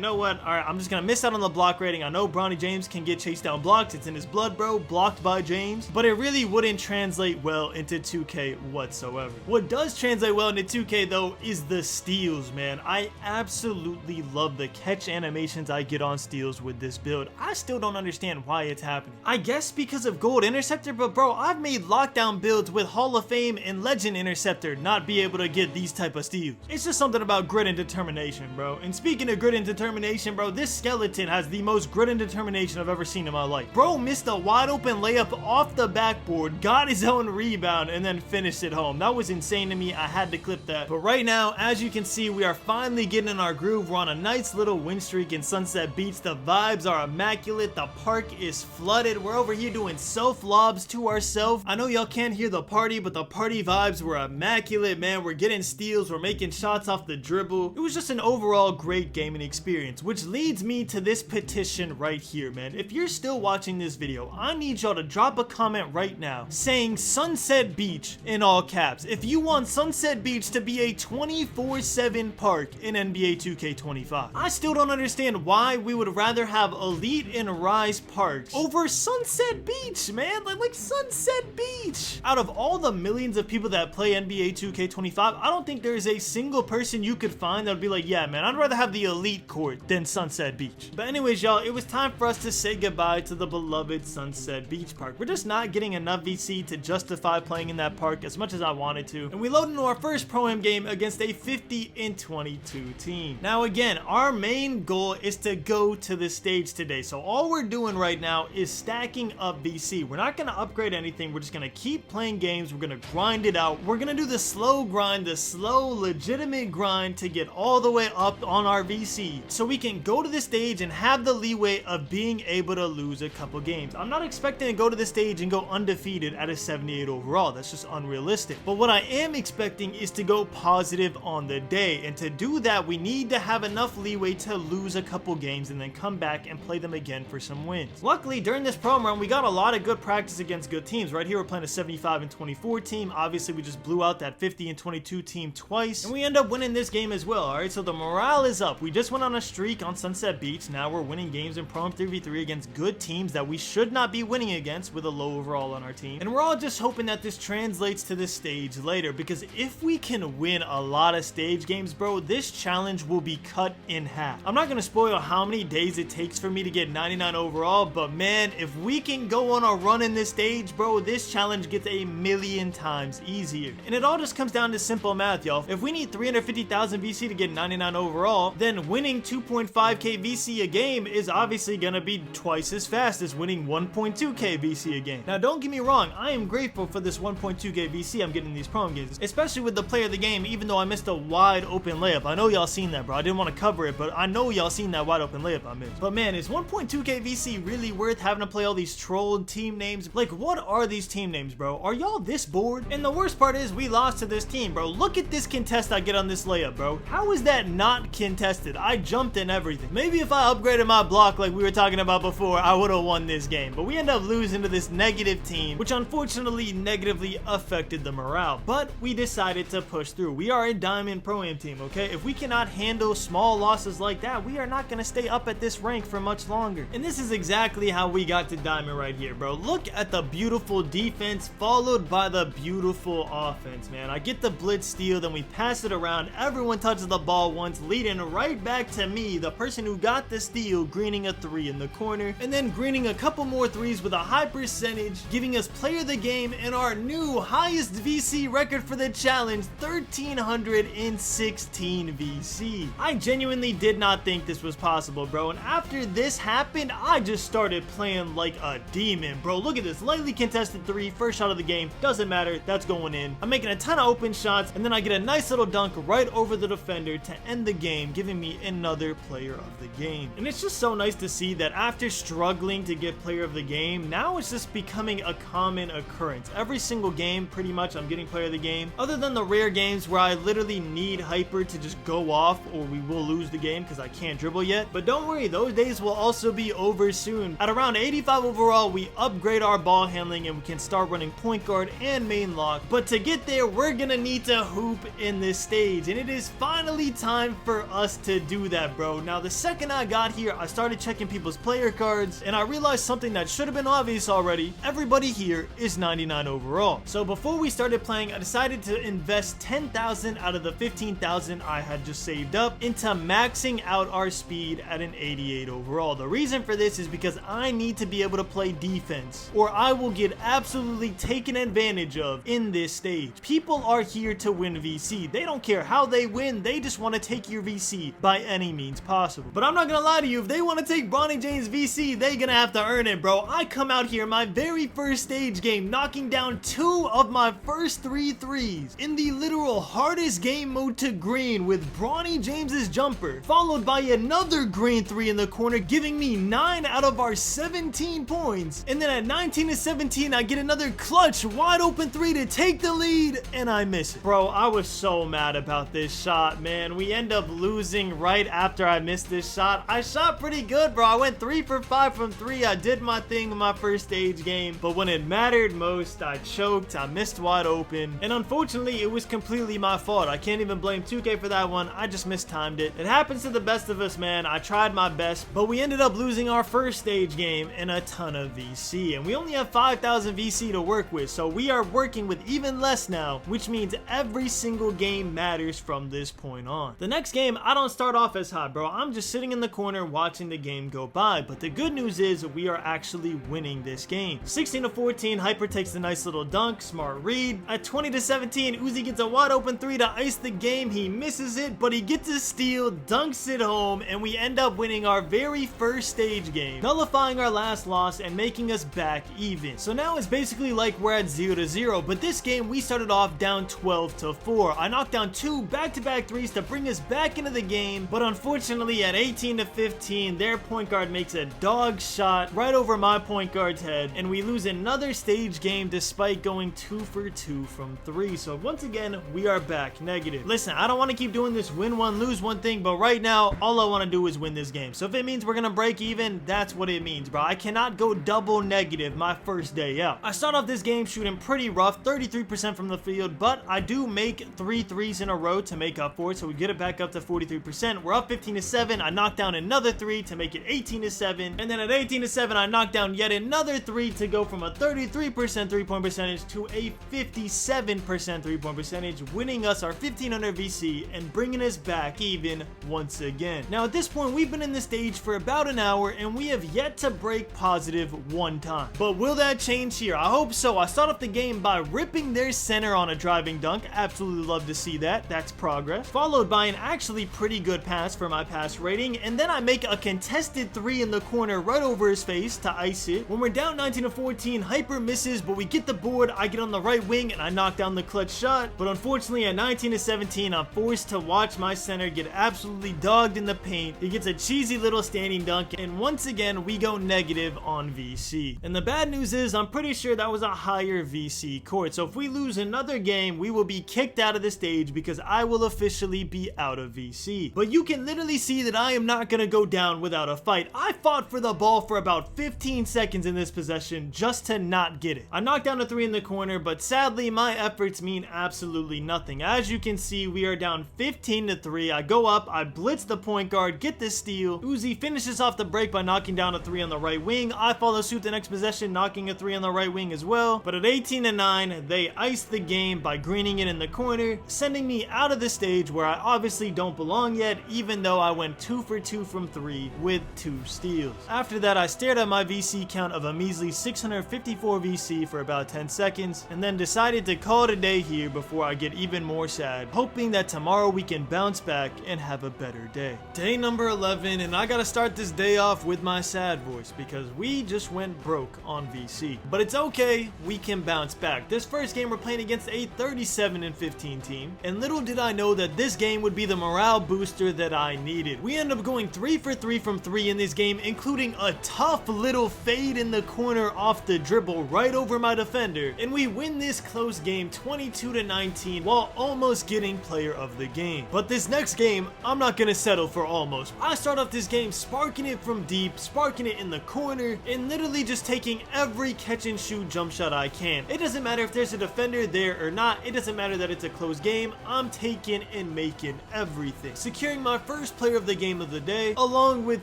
know what? All right, I'm just gonna miss out on the block rating. I know Bronny James can get chased down blocks. It's in his blood, bro. Blocked by James. But it really wouldn't translate well into 2K whatsoever. What does translate well into 2K, though, is the steals, man. I absolutely love the catch animations I get on steals with this build. I still don't understand why it's happening. I guess because of Gold Interceptor, but bro, I've made lockdown builds with Hall of Fame and Legend Interceptor not be able to get these type of steals. It's just something about grit and determination, bro. And speaking of grit and determination, bro, this skeleton has the most grit and determination I've ever seen in my life. Bro missed a wide open layup off the backboard, got his own rebound, and then finished it home. That was insane to me. I had to clip that. But right now, as you can see, we are finally getting in our groove. We're on a nice little win streak in Sunset Beach. The vibes are immaculate. The park is flooded. We're over here doing self lobs to ourselves. I know y'all can't hear the party, but the party vibes were immaculate, man. We're getting steals. We're making shots off the dribble. school. It was just an overall great gaming experience, which leads me to this petition right here, man. If you're still watching this video, I need y'all to drop a comment right now saying Sunset Beach in all caps. If you want Sunset Beach to be a 24/7 park in NBA 2K25. I still don't understand why we would rather have Elite and Rise parks over Sunset Beach, man. Like Sunset Beach. Out of all the millions of people that play NBA 2K25, I don't think there's a single person you could find that would be like, yeah, man, I'd rather have the Elite court than Sunset Beach. But anyways, y'all, it was time for us to say goodbye to the beloved Sunset Beach Park. We're just not getting enough VC to justify playing in that park as much as I wanted to. And we load into our first Pro-Am game against a 50-22 team. Now again, our main goal is to go to the stage today. So all we're doing right now is stacking up VC. We're not gonna upgrade anything. We're just gonna keep playing games. We're gonna grind it out. We're gonna do the slow grind, the slow legitimate grind to get all the way up on our VC so we can go to the stage and have the leeway of being able to lose a couple games. I'm not expecting to go to the stage and go undefeated at a 78 overall. That's just unrealistic. But what I am expecting is to go positive on the day, and to do that we need to have enough leeway to lose a couple games and then come back and play them again for some wins. Luckily during this promo run we got a lot of good practice against good teams. Right here we're playing a 75-24 team. Obviously we just blew out that 50-22 team twice, and we end up winning this game as well. Alright, so the morale is up. We just went on a streak on Sunset Beach. Now we're winning games in Pro-Am 3v3 against good teams that we should not be winning against with a low overall on our team. And we're all just hoping that this translates to the stage later, because if we can win a lot of stage games, bro, this challenge will be cut in half. I'm not gonna spoil how many days it takes for me to get 99 overall, but man, if we can go on a run in this stage, bro, this challenge gets a million times easier. And it all just comes down to simple math, y'all. If we need 350,000 VC to get 99 overall, then winning 2.5k VC a game is obviously gonna be twice as fast as winning 1.2k VC a game. Now don't get me wrong, I am grateful for this 1.2k VC I'm getting in these Pro-Am games, especially with the player of the game, even though I missed a wide open layup. I know y'all seen that, bro. I didn't want to cover it, but I know y'all seen that wide open layup I missed. But man, is 1.2k VC really worth having to play all these trolled team names? Like, what are these team names, bro? Are y'all this bored? And the worst part is we lost to this team, bro. Look at this contest I get on this layup, bro. How is that not contested? I jumped in everything. Maybe if I upgraded my block like we were talking about before, I would have won this game. But we end up losing to this negative team, which unfortunately negatively affected the morale. But we decided to push through. We are a Diamond Pro-Am team, okay? If we cannot handle small losses like that, we are not going to stay up at this rank for much longer. And this is exactly how we got to Diamond right here, bro. Look at the beautiful defense followed by the beautiful offense, man. I get the blitz steal, then we pass it around. Everyone touches the ball once, leading right back to me, the person who got the steal, greening a 3 in the corner, and then greening a couple more 3s with a high percentage, giving us player of the game and our new highest VC record for the challenge, 1,316 VC. I genuinely did not think this was possible, bro, and after this happened, I just started playing like a demon, bro. Look at this, lightly contested 3, first shot of the game, doesn't matter, that's going in. I'm making a ton of open shots, and then I get a nice little dunk right over the defender to end the game, giving me another player of the game. And it's just so nice to see that after struggling to get player of the game, now it's just becoming a common occurrence. Every single game, pretty much, I'm getting player of the game, other than the rare games where I literally need Hyper to just go off or we will lose the game because I can't dribble yet. But don't worry, those days will also be over soon. At around 85 overall, we upgrade our ball handling and we can start running point guard and main lock. But to get there, we're gonna need to hoop in this stage, and it is finally time for us to do that, bro. Now, the second I got here, I started checking people's player cards, and I realized something that should have been obvious already. Everybody here is 99 overall. So before we started playing, I decided to invest 10,000 out of the 15,000 I had just saved up into maxing out our speed at an 88 overall. The reason for this is because I need to be able to play defense, or I will get absolutely taken advantage of in this stage. People are here to win VC. They don't care how they win, they just want to take your VC by any means possible. But I'm not gonna lie to you, if they want to take Bronny James VC, they gonna have to earn it, bro. I come out here my very first stage game, knocking down 2 of my first 3 threes in the literal hardest game mode to green with Bronny James's jumper, followed by another green 3 in the corner, giving me 9 out of our 17 points. And then at 19-17, I get another clutch wide open 3 to take the lead, and I miss it. Bro, I was so mad about this shot. shot, man. We end up losing right after I missed this shot. I shot pretty good, bro. I went 3 for 5 from 3. I did my thing in my first stage game, but when it mattered most, I choked. I missed wide open, and unfortunately, it was completely my fault. I can't even blame 2K for that one. I just mistimed it. It happens to the best of us, man. I tried my best, but we ended up losing our first stage game and a ton of VC, and we only have 5,000 VC to work with, so we are working with even less now, which means every single game matters from this point on. The next game, I don't start off as hot, bro. I'm just sitting in the corner watching the game go by, but the good news is we are actually winning this game. 16-14, Hyper takes the nice little dunk, smart read. At 20-17, Uzi gets a wide open 3 to ice the game. He misses it, but he gets a steal, dunks it home, and we end up winning our very first stage game, nullifying our last loss and making us back even. So now it's basically like we're at 0-0, but this game we started off down 12-4. I knocked down 2 back-to-back threes to bring us back into the game, but unfortunately at 18-15, their point guard makes a dog shot right over my point guard's head, and we lose another stage game despite going 2 for 2 from 3. So once again, we are back negative. Listen, I don't want to keep doing this win one, lose one thing, but right now, all I want to do is win this game. So if it means we're going to break even, that's what it means, bro. I cannot go double negative my first day out. I start off this game shooting pretty rough, 33% from the field, but I do make 3 threes in a row to make up for it, so we get it back up to 43%. We're up 15-7. I knock down another 3 to make it 18-7, and then at 18-7, I knock down yet another 3 to go from a 33% three-point percentage to a 57% three-point percentage, winning us our 1500 VC and bringing us back even once again. Now at this point, we've been in this stage for about an hour, and we have yet to break positive one time. But will that change here? I hope so. I start off the game by ripping their center on a driving dunk. Absolutely love to see that. That's progress. Followed by an actually pretty good pass for my pass rating, and then I make a contested 3 in the corner right over his face to ice it. When we're down 19-14, Hyper misses, but we get the board. I get on the right wing and I knock down the clutch shot, but unfortunately at 19-17, I'm forced to watch my center get absolutely dogged in the paint. He gets a cheesy little standing dunk, and once again we go negative on VC. And the bad news is I'm pretty sure that was a higher VC court, so if we lose another game, we will be kicked out of the stage because I will officially be out of VC. But you can literally see that I am not gonna go down without a fight. I fought for the ball for about 15 seconds in this possession just to not get it. I knocked down a 3 in the corner, but sadly my efforts mean absolutely nothing. As you can see, we are down 15-3. I go up, I blitz the point guard, get the steal. Uzi finishes off the break by knocking down a 3 on the right wing. I follow suit the next possession, knocking a 3 on the right wing as well. But at 18-9, they ice the game by greening it in the corner, sending me out of the stage where I obviously don't belong yet, even though I went 2 for 2 from 3 with 2 steals. After that, I stared at my VC count of a measly 654 VC for about 10 seconds, and then decided to call it a day here before I get even more sad, hoping that tomorrow we can bounce back and have a better day. Day number 11, and I gotta start this day off with my sad voice because we just went broke on VC. But it's okay, we can bounce back. This first game we're playing against a 37-15 team, and little did I know that this game would be the morale booster that I needed. We ended up going 3 for 3 from 3 in this game, including a tough little fade in the corner off the dribble right over my defender, and we win this close game 22-19 while almost getting player of the game. But this next game, I'm not gonna settle for almost. I start off this game sparking it from deep, sparking it in the corner, and literally just taking every catch and shoot jump shot I can. It doesn't matter if there's a defender there or not. It doesn't matter that it's a close game. I'm taking and making everything, securing my first player of the game of the day, along with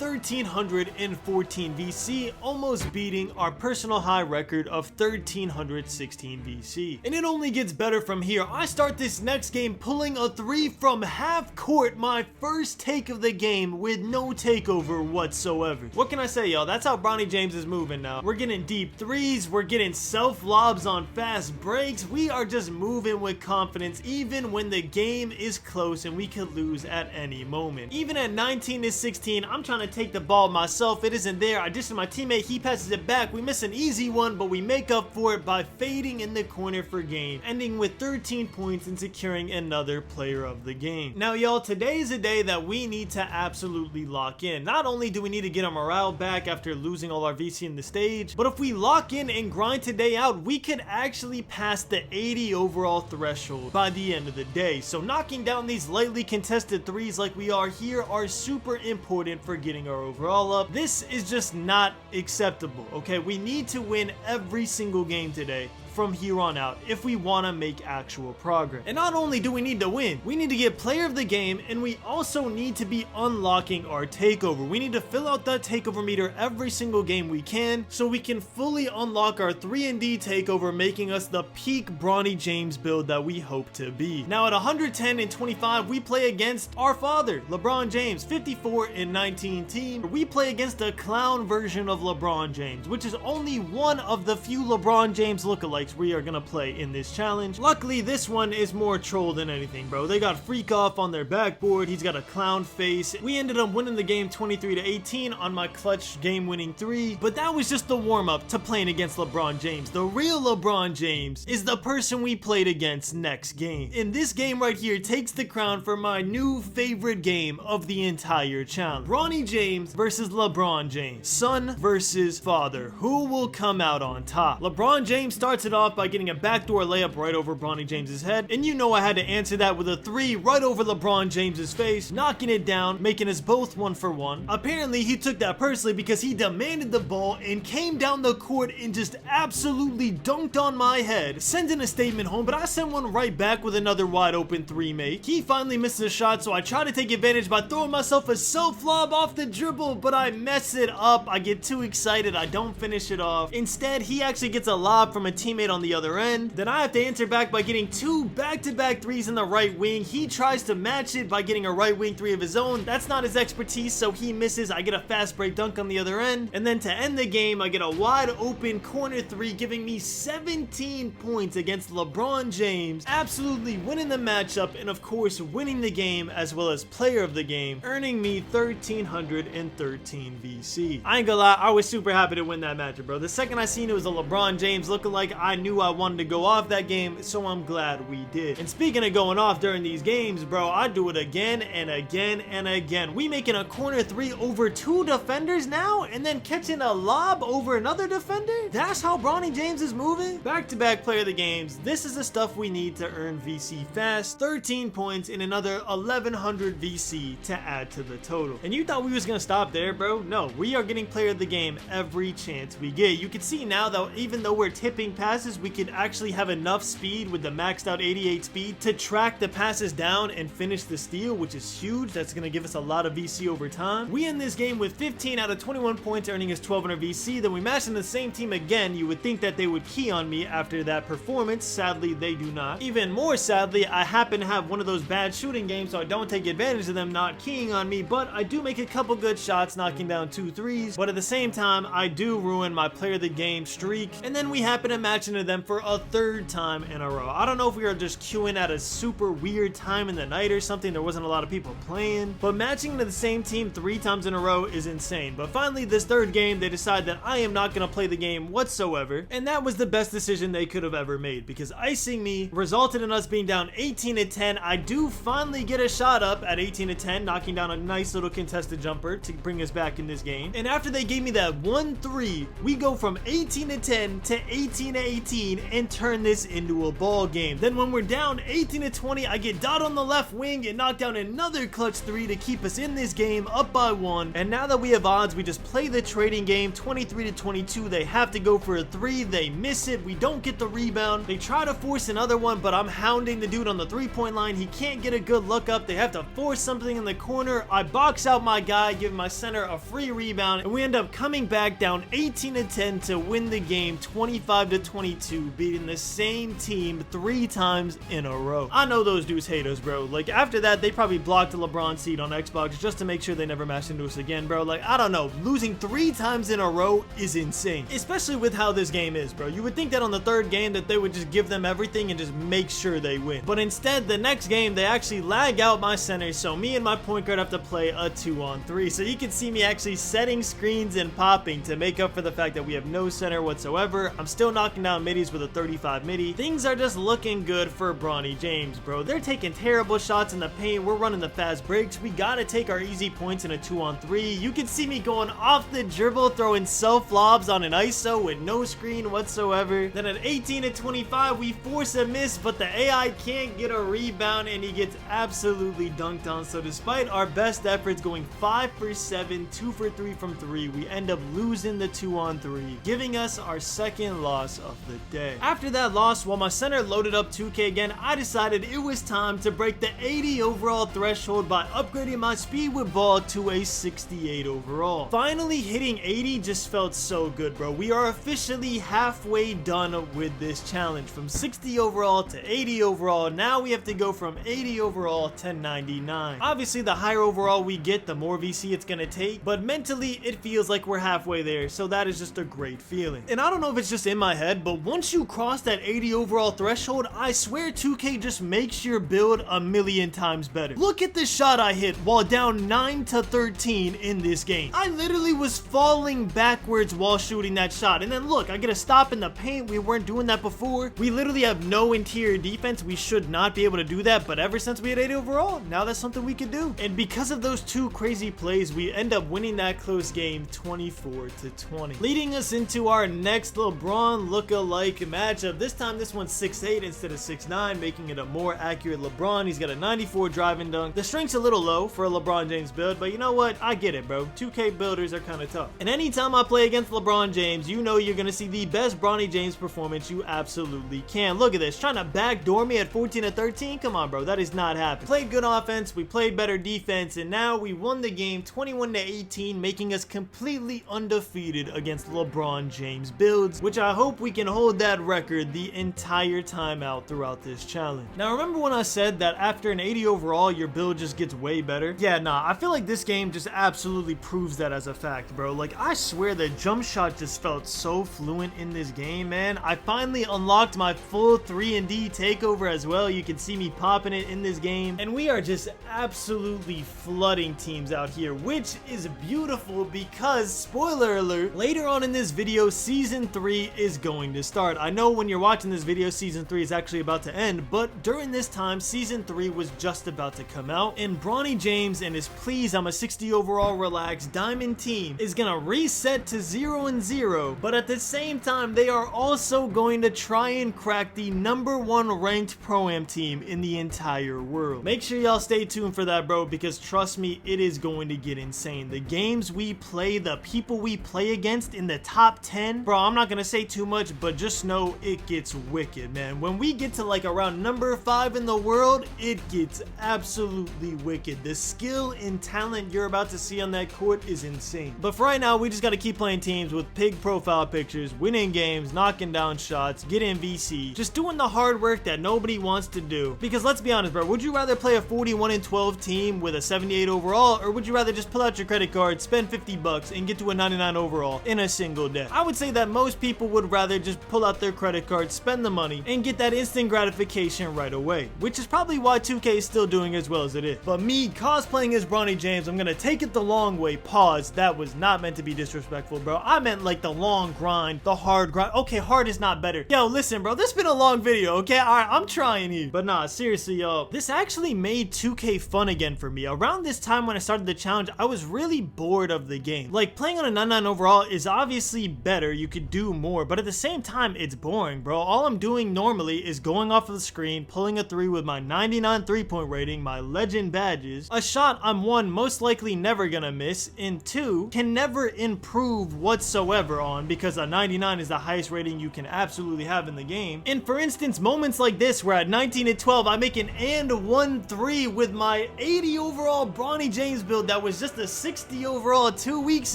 1,314 VC, almost beating our personal high record of 1,316 VC. And it only gets better from here. I start this next game pulling a 3 from half court, my first take of the game with no takeover whatsoever. What can I say, y'all? That's how Bronny James is moving now. We're getting deep threes, we're getting self lobs on fast breaks. We are just moving with confidence even when the game is close and we could lose at any moment. Even at 19-16, I'm trying to take the ball myself. It isn't there. I dish to my teammate, he passes it back. We miss an easy one, but we make up for it by fading in the corner for gain, ending with 13 points and securing another player of the game. Now, y'all, today is a day that we need to absolutely lock in. Not only do we need to get our morale back after losing all our VC in the stage, but if we lock in and grind today out, we could actually pass the 80 overall threshold by the end of the day. So knocking down down these lightly contested threes like we are here are super important for getting our overall up. This is just not acceptable, okay? We need to win every single game today from here on out if we want to make actual progress. And not only do we need to win, we need to get player of the game, and we also need to be unlocking our takeover. We need to fill out that takeover meter every single game we can so we can fully unlock our 3&D takeover, making us the peak Bronny James build that we hope to be. Now at 110 and 25, we play against our father, LeBron James, 54 and 19 team. We play against a clown version of LeBron James, which is only one of the few LeBron James lookalikes we are gonna play in this challenge. Luckily, this one is more troll than anything, bro. They got Freak Off on their backboard. He's got a clown face. We ended up winning the game 23 to 18 on my clutch game-winning 3, but that was just the warm-up to playing against LeBron James. The real LeBron James is the person we played against next game. And this game right here takes the crown for my new favorite game of the entire challenge. Bronny James versus LeBron James. Son versus father. Who will come out on top? LeBron James starts it off by getting a backdoor layup right over Bronny James's head, and you know I had to answer that with a 3 right over LeBron James's face, knocking it down, making us both 1 for 1. Apparently he took that personally because he demanded the ball and came down the court and just absolutely dunked on my head, sending a statement home, but I sent one right back with another wide open 3 make. He finally misses a shot, so I try to take advantage by throwing myself a self lob off the dribble, but I mess it up. I get too excited, I don't finish it off. Instead, he actually gets a lob from a teammate on the other end. Then I have to answer back by getting 2 back-to-back threes in the right wing. He tries to match it by getting a right wing 3 of his own. That's not his expertise, so he misses. I get a fast break dunk on the other end. And then to end the game, I get a wide open corner 3, giving me 17 points against LeBron James, absolutely winning the matchup and of course winning the game as well as player of the game, earning me 1,313 VC. I ain't gonna lie, I was super happy to win that matchup, bro. The second I seen it was a LeBron James lookalike, I knew I wanted to go off that game, so I'm glad we did. And speaking of going off during these games, bro, I do it again and again and again. We making a corner 3 over 2 defenders now, and then catching a lob over another defender? That's how Bronny James is moving? Back-to-back player of the games. This is the stuff we need to earn VC fast. 13 points and another 1,100 VC to add to the total. And you thought we was gonna stop there, bro? No, we are getting player of the game every chance we get. You can see now that even though we're tipping passes, we could actually have enough speed with the maxed out 88 speed to track the passes down and finish the steal, which is huge. That's going to give us a lot of VC over time. We end this game with 15 out of 21 points, earning us 1,200 VC. Then we match in the same team again. You would think that they would key on me after that performance. Sadly, they do not. Even more sadly, I happen to have one of those bad shooting games, so I don't take advantage of them not keying on me, but I do make a couple good shots, knocking down 2 threes. But at the same time, I do ruin my player of the game streak, and then we happen to match into them for a 3rd time in a row. I don't know if we were just queuing at a super weird time in the night or something. There wasn't a lot of people playing, but matching to the same team 3 times in a row is insane. But finally, this 3rd game, they decide that I am not going to play the game whatsoever, and that was the best decision they could have ever made, because icing me resulted in us being down 18 to 10. I do finally get a shot up at 18 to 10, knocking down a nice little contested jumper to bring us back in this game. And after they gave me that 1-3, we go from 18 to 10 to 18 to 18 and turn this into a ball game. Then when we're down 18 to 20, I get Dot on the left wing and knock down another clutch 3 to keep us in this game up by 1. And now that we have odds, we just play the trading game. 23 to 22, they have to go for a 3, they miss it, we don't get the rebound, they try to force another one, but I'm hounding the dude on the 3-point line. He can't get a good look up, they have to force something in the corner. I box out my guy, give my center a free rebound, and we end up coming back down 18 to 10 to win the game 25 to 22, beating the same team 3 times in a row. I know those dudes hate us, bro. Like, after that, they probably blocked the LeBron seed on Xbox just to make sure they never matched into us again, bro. Like, I don't know. Losing 3 times in a row is insane, especially with how this game is, bro. You would think that on the 3rd game that they would just give them everything and just make sure they win. But instead, the next game, they actually lag out my center, so me and my point guard have to play a 2-on-3. So you can see me actually setting screens and popping to make up for the fact that we have no center whatsoever. I'm still knocking down down middies with a 35 midi. Things are just looking good for Bronny James, bro. They're taking terrible shots in the paint. We're running the fast breaks. We gotta take our easy points in a 2-on-3. You can see me going off the dribble, throwing self lobs on an ISO with no screen whatsoever. Then at 18-25, we force a miss, but the AI can't get a rebound, and he gets absolutely dunked on. So despite our best efforts going 5 for 7, 2 for 3 from 3, we end up losing the 2-on-3, giving us our second loss of the day. After that loss, while my center loaded up 2K again, I decided it was time to break the 80 overall threshold by upgrading my speed with ball to a 68 overall. Finally hitting 80 just felt so good, bro. We are officially halfway done with this challenge. From 60 overall to 80 overall, now we have to go from 80 overall to 99. Obviously, the higher overall we get, the more VC it's gonna take, but mentally it feels like we're halfway there, so that is just a great feeling. And I don't know if it's just in my head, but once you cross that 80 overall threshold, I swear 2K just makes your build a million times better. Look at the shot I hit while down 9-13 in this game. I literally was falling backwards while shooting that shot, and then look, I get a stop in the paint. We weren't doing that before. We literally have no interior defense. We should not be able to do that, but ever since we had 80 overall, now that's something we can do. And because of those two crazy plays, we end up winning that close game 24-20, leading us into our next LeBron look-alike matchup. This time, this one's 6'8 instead of 6'9, making it a more accurate LeBron. He's got a 94 driving dunk. The strength's a little low for a LeBron James build, but you know what? I get it, bro. 2K builders are kind of tough. And anytime I play against LeBron James, you know you're gonna see the best Bronny James performance you absolutely can. Look at this, trying to backdoor me at 14-13. Come on, bro, that is not happening. Played good offense, we played better defense, and now we won the game 21-18, making us completely undefeated against LeBron James builds, which I hope we can hold that record the entire time out throughout this challenge. Now, remember when I said that after an 80 overall, your build just gets way better? Yeah, nah, I feel like this game just absolutely proves that as a fact, bro. Like, I swear the jump shot just felt so fluent in this game, man. I finally unlocked my full 3-and-D takeover as well. You can see me popping it in this game, and we are just absolutely flooding teams out here, which is beautiful because, spoiler alert, later on in this video, Season 3 is going to start. I know when you're watching this video, Season 3 is actually about to end, but during this time, Season 3 was just about to come out, and Bronny James and his "please, I'm a 60 overall relax" diamond team is gonna reset to 0-0, but at the same time, they are also going to try and crack the #1 ranked Pro-Am team in the entire world. Make sure y'all stay tuned for that, bro, because trust me, it is going to get insane. The games we play, the people we play against in the top 10, bro, I'm not gonna say too much, but just know it gets wicked, man. When we get to like around #5 in the world, it gets absolutely wicked. The skill and talent you're about to see on that court is insane. But for right now, we just gotta keep playing teams with pig profile pictures, winning games, knocking down shots, getting VC, just doing the hard work that nobody wants to do. Because let's be honest, bro, would you rather play a 41-12 team with a 78 overall, or would you rather just pull out your credit card, spend 50 bucks, and get to a 99 overall in a single day? I would say that most people would rather just pull out their credit card, spend the money, and get that instant gratification right away, which is probably why 2K is still doing as well as it is. But me cosplaying as Bronny James, I'm gonna take it the long way. Pause. That was not meant to be disrespectful, bro. I meant like the long grind, the hard grind. Okay, hard is not better. Yo, listen, bro, this has been a long video, okay? Alright, I'm trying here. But nah, seriously, y'all, this actually made 2K fun again for me. Around this time when I started the challenge, I was really bored of the game. Like, playing on a 99 overall is obviously better. You could do more, but at the same time, it's boring, bro. All I'm doing normally is going off of the screen, pulling a 3 with my 99 3-point rating, my legend badges, a shot I'm 1, most likely never gonna miss, and 2, can never improve whatsoever on, because a 99 is the highest rating you can absolutely have in the game. And for instance, moments like this where at 19-12 I make an and 1 3 with my 80 overall Bronny James build that was just a 60 overall 2 weeks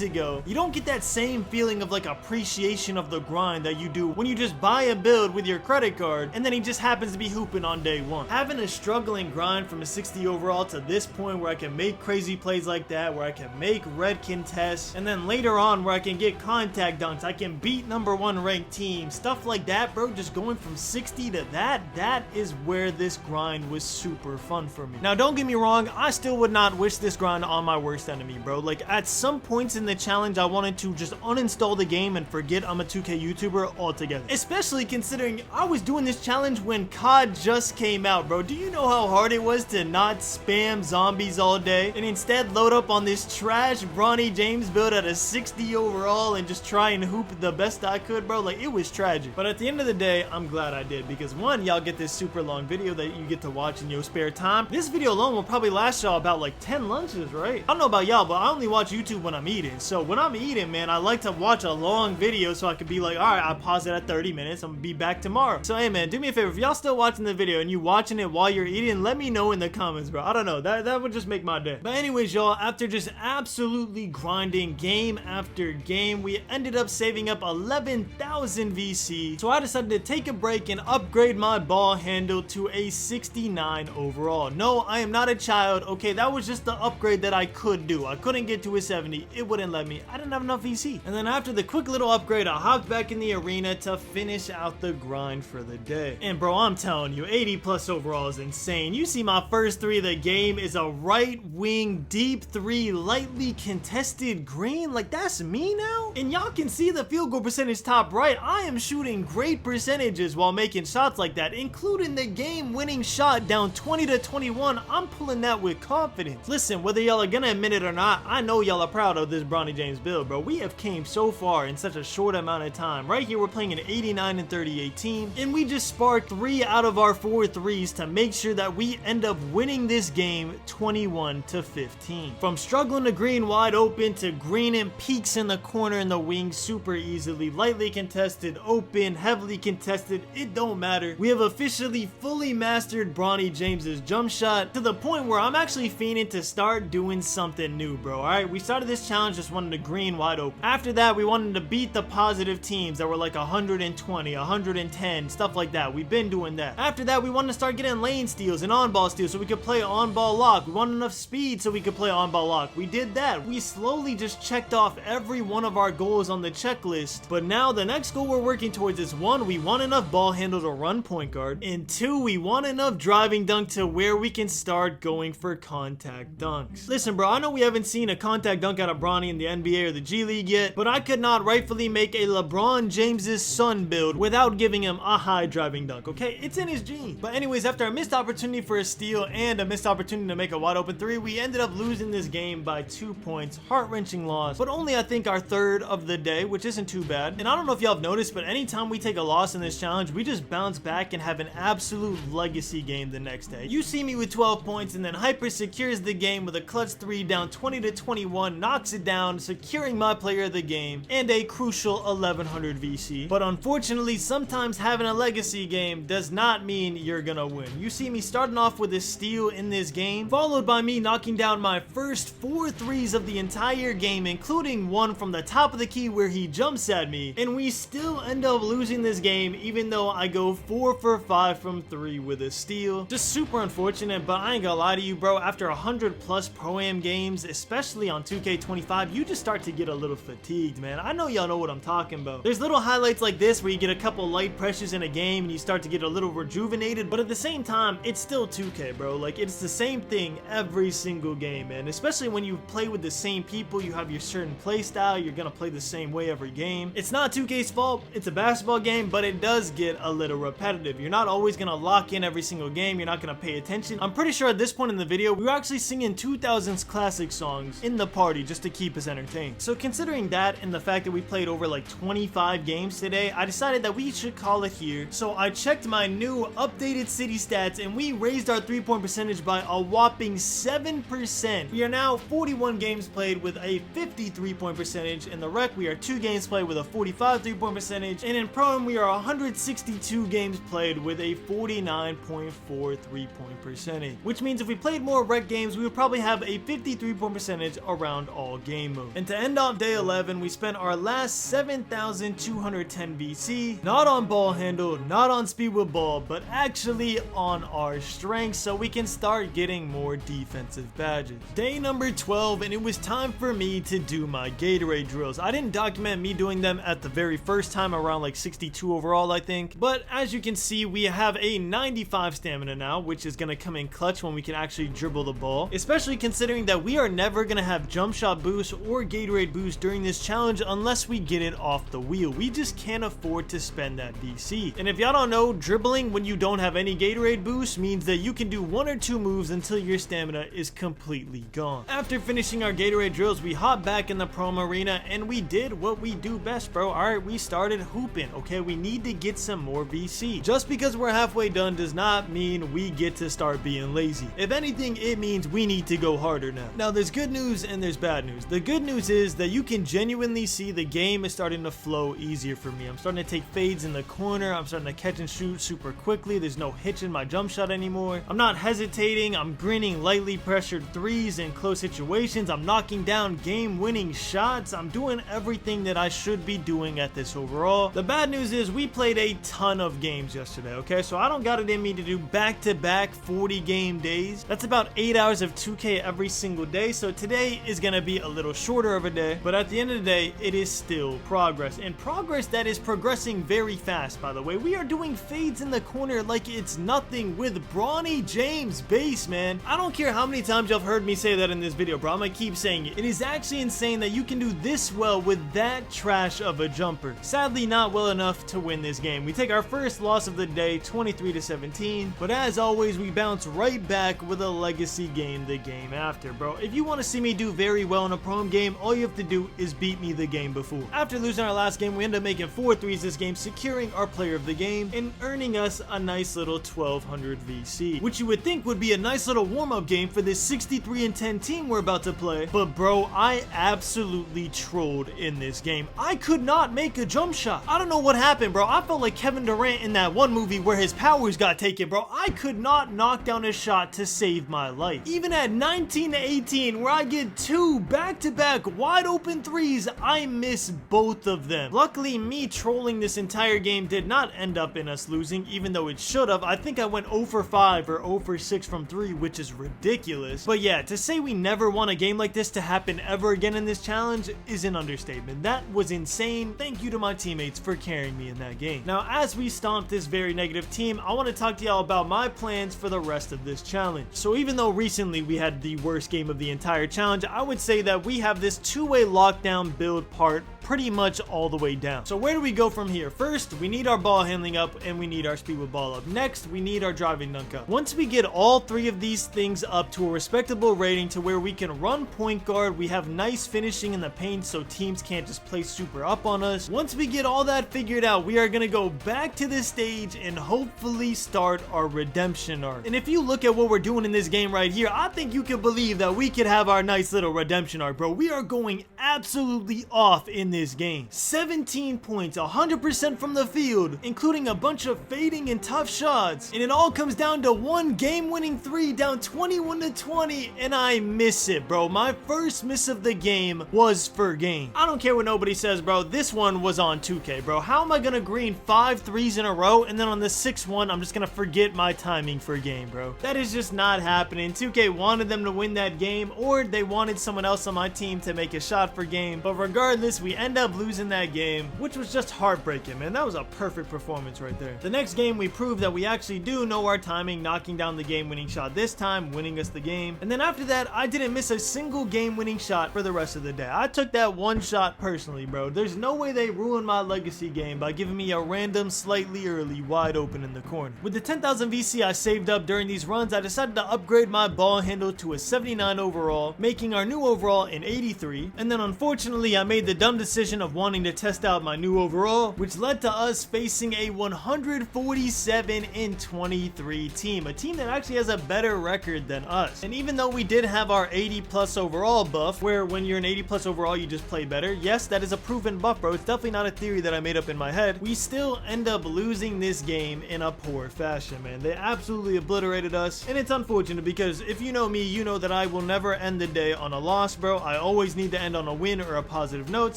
ago. You don't get that same feeling of like appreciation of the grind that you do when you just buy a build with your credit card and then he just happens to be hooping on day 1. Having a struggling grind from a 60 overall to this point where I can make crazy plays like that, where I can make red contests, and then later on where I can get contact dunks, I can beat #1 ranked teams, stuff like that, bro. Just going from 60 to that is where this grind was super fun for me. Now, don't get me wrong, I still would not wish this grind on my worst enemy, bro. Like, at some points in the challenge, I wanted to just uninstall the game and forget I'm a 2K YouTuber altogether. Especially considering I was doing this challenge when COD just came out, bro. Do you know how hard it was to not spam zombies all day and instead load up on this trash Bronny James build at a 60 overall and just try and hoop the best I could, bro? Like, it was tragic. But at the end of the day, I'm glad I did, because one, y'all get this super long video that you get to watch in your spare time. This video alone will probably last y'all about like 10 lunches, right? I don't know about y'all, but I only watch YouTube when I'm eating. So when I'm eating, man, I like to watch a long video so I could be like, all right, I'll pause it at 30 minutes. I'm gonna be back tomorrow. So hey, man, do me a favor. If y'all still watching the video and you watching it while you're eating, let me know in the comments, bro. I don't know. That would just make my day. But anyways, y'all, after just absolutely grinding game after game, we ended up saving up 11,000 VC. So I decided to take a break and upgrade my ball handle to a 69 overall. No, I am not a child. Okay, that was just the upgrade that I could do. I couldn't get to a 70. It wouldn't let me. I didn't have enough VC. And then after the quick little upgrade, I hopped back in the arena to finish out the grind for the day. And bro, I'm telling you, 80 plus overall is insane. You see my first three of the game is a right wing deep three, lightly contested green. Like, that's me now? And y'all can see the field goal percentage top right. I am shooting great percentages while making shots like that, including the game winning shot down 20 to 21. I'm pulling that with confidence. Listen, whether y'all are gonna admit it or not, I know y'all are proud of this Bronny James build, bro. We have came so far in such a short amount of time. Right here, we're playing an 89 and 38 team, and we just sparked 3 out of our 4 threes to make sure that we end up winning this game 21 to 15. From struggling to green wide open to green and peaks in the corner and the wing super easily, lightly contested, open, heavily contested, it don't matter. We have officially fully mastered Bronny James's jump shot to the point where I'm actually fiending to start doing something new, bro. Alright, we started this challenge just wanting to green wide open. After that, we wanted to beat the positive teams that were like 120, 110, stuff like that. We've been doing that. After that, we wanted to start getting lane steals and on-ball steals so we could play on-ball lock. We wanted enough speed so we could play on-ball lock. We did that. We slowly just checked off every one of our goals on the checklist. But now the next goal we're working towards is 1, we want enough ball handle to run point guard, and 2, we want enough driving dunk to where we can start going for contact dunks. Listen, bro, I know we haven't seen a contact dunk out of Bronny in the NBA or the G League yet, but I could not rightfully make a LeBron James Son build without giving him a high driving dunk, okay? It's in his genes. But anyways, after a missed opportunity for a steal and a missed opportunity to make a wide open 3, we ended up losing this game by 2 points. Heart-wrenching loss, but only I think our 3rd of the day, which isn't too bad. And I don't know if y'all have noticed, but anytime we take a loss in this challenge, we just bounce back and have an absolute legacy game the next day. You see me with 12 points, and then Hyper secures the game with a clutch 3 down 20 to 21, knocks it down, securing my player of the game and a crucial 1100 VC. But unfortunately, sometimes having a legacy game does not mean you're gonna win. You see me starting off with a steal in this game, followed by me knocking down my first 4 threes of the entire game, including one from the top of the key where he jumps at me, and we still end up losing this game even though I go 4 for 5 from 3 with a steal. Just super unfortunate, but I ain't gonna lie to you, bro, after 100 plus Pro-Am games, especially on 2K25, you just start to get a little fatigued, man. I know y'all know what I'm talking about. There's little highlights like this where you get a couple light pressures in a game and you start to get a little rejuvenated, but at the same time, it's still 2K, bro. Like, it's the same thing every single game, man. Especially when you play with the same people, you have your certain play style, you're gonna play the same way every game. It's not 2K's fault, it's a basketball game, but it does get a little repetitive. You're not always gonna lock in every single game, you're not gonna pay attention. I'm pretty sure at this point in the video, we were actually singing 2000s classic songs in the party just to keep us entertained. So considering that and the fact that we played over like 25 games today, I decided that we should call it here. So I checked my new updated city stats and we raised our 3-point percentage by a whopping 7%. We are now 41 games played with a 53-point percentage. In the rec, we are 2 games played with a 45 3-point percentage, and in Pro-Am, we are 162 games played with a 49.4 3-point percentage, which means if we played more rec games, we would probably have a 53-point percentage around all game modes. And to end off day 11, we spent our last 7,210 VC, not on ball handle, not on speed with ball, but actually on our strength, so we can start getting more defensive badges. Day number 12, and it was time for me to do my Gatorade drills. I didn't document me doing them at the very first time, around like 62 overall, I think, but as you can see, we have a 95 stamina now, which is going to come in clutch when we can actually dribble the ball, especially considering that we are never going to have jump shot boost or Gatorade boost during this challenge unless we get it off the wheel. We just can't afford to spend that VC. And if y'all don't know, dribbling when you don't have any Gatorade boost means that you can do 1 or 2 moves until your stamina is completely gone. After finishing our Gatorade drills, we hopped back in the promo arena and we did what we do best, bro. Alright, we started hooping. Okay, we need to get some more VC. Just because we're halfway done does not mean we get to start being lazy. If anything, it means we need to go harder now. Now, there's good news and there's bad news. The good news is that you can genuinely see the game is starting to flow easier for me. I'm starting to take fades in the corner. I'm starting to catch and shoot super quickly. There's no hitch in my jump shot anymore. I'm not hesitating. I'm greening lightly pressured threes in close situations. I'm knocking down game-winning shots. I'm doing everything that I should be doing at this overall. The bad news is we played a ton of games yesterday, okay? So I don't got it in me to do back-to-back 40 game days. That's about 8 hours of 2K every single day. So today is gonna be a little shorter of a day, but at the end of the day, it is still progress, and progress that is progressing very fast. By the way, we are doing fades in the corner like it's nothing with Bronny James base, man. I don't care how many times y'all have heard me say that in this video, bro. I'm gonna keep saying it. It is actually insane that you can do this well with that trash of a jumper. Sadly, not well enough to win this game. We take our first loss of the day, 23-17, but as always, we bounce right back with a legacy game the game after, bro. If you want to see me do very well in a prom game, all you have to do is beat me the game before. After losing our last game, we end up making 4 threes this game, securing our player of the game and earning us a nice little 1200 VC, which you would think would be a nice little warm-up game for this 63-10 team we're about to play. But bro, I absolutely trolled in this game. I could not make a jump shot. I don't know what happened, bro. I felt like Kevin Durant in that one movie where his powers got taken, bro. I could not knock down a shot to save my life. Even at 19-18, where I get 2 back-to-back wide open threes, I miss both of them. Luckily, me trolling this entire game did not end up in us losing, even though it should have. I think I went 0 for 5 or 0 for 6 from 3, which is ridiculous. But yeah, to say we never want a game like this to happen ever again in this challenge is an understatement. That was insane. Thank you to my teammates for carrying me in that game. Now, as we stomp this very negative team, I want to talk to y'all about my plans for the rest of this challenge. So even though recently we had the worst game of the entire challenge, I would say that we have this two-way lockdown build part pretty much all the way down. So where do we go from here? First, we need our ball handling up and we need our speed with ball up. Next, we need our driving dunk up. Once we get all 3 of these things up to a respectable rating to where we can run point guard, we have nice finishing in the paint so teams can't just play super up on us. Once we get all that figured out, we are gonna go back to this stage and hopefully start our redemption arc. And if you look at what we're doing in this game right here, I think you can believe that we could have our nice little redemption arc, bro. We are going absolutely off in this game. 17 points, 100% from the field, including a bunch of fading and tough shots. And it all comes down to 1 game-winning 3 down 21-20, and I miss it, bro. My first miss of the game was for game. I don't care what nobody says, bro. This one was on 2K, bro. How am I gonna green 5 threes in a row, and then on the 6th one, I'm just gonna forget my timing for game, bro? That is just not happening. 2K wanted them to win that game, or they wanted someone else on my team to make a shot for game. But regardless, we end up losing that game, which was just heartbreaking, man. That was a perfect performance right there. The next game, we proved that we actually do know our timing, knocking down the game-winning shot this time, winning us the game. And then after that, I didn't miss a single game-winning shot for the rest of the day. I took that one shot personally, bro. There's no way they ruined my legacy game by giving me a random, slightly early, wide open in the corner. With the 10,000 VC I saved up during these runs, I decided to upgrade my ball handle to a 79 overall, making our new overall an 83. And then unfortunately, I made the dumb decision of wanting to test out my new overall, which led to us facing a 147-23 team, a team that actually has a better record than us. And even though we did have our 80+ overall buff, where when you're an 80+ overall you just play better, yes, that is a proven buff, bro. It's definitely not a theory that I made up in my head. We still end up losing this game in a poor fashion, man. They absolutely obliterated us, and it's unfortunate because if you know me, you know that I will never end the day on a loss, bro. I always need to end on a win or a positive note.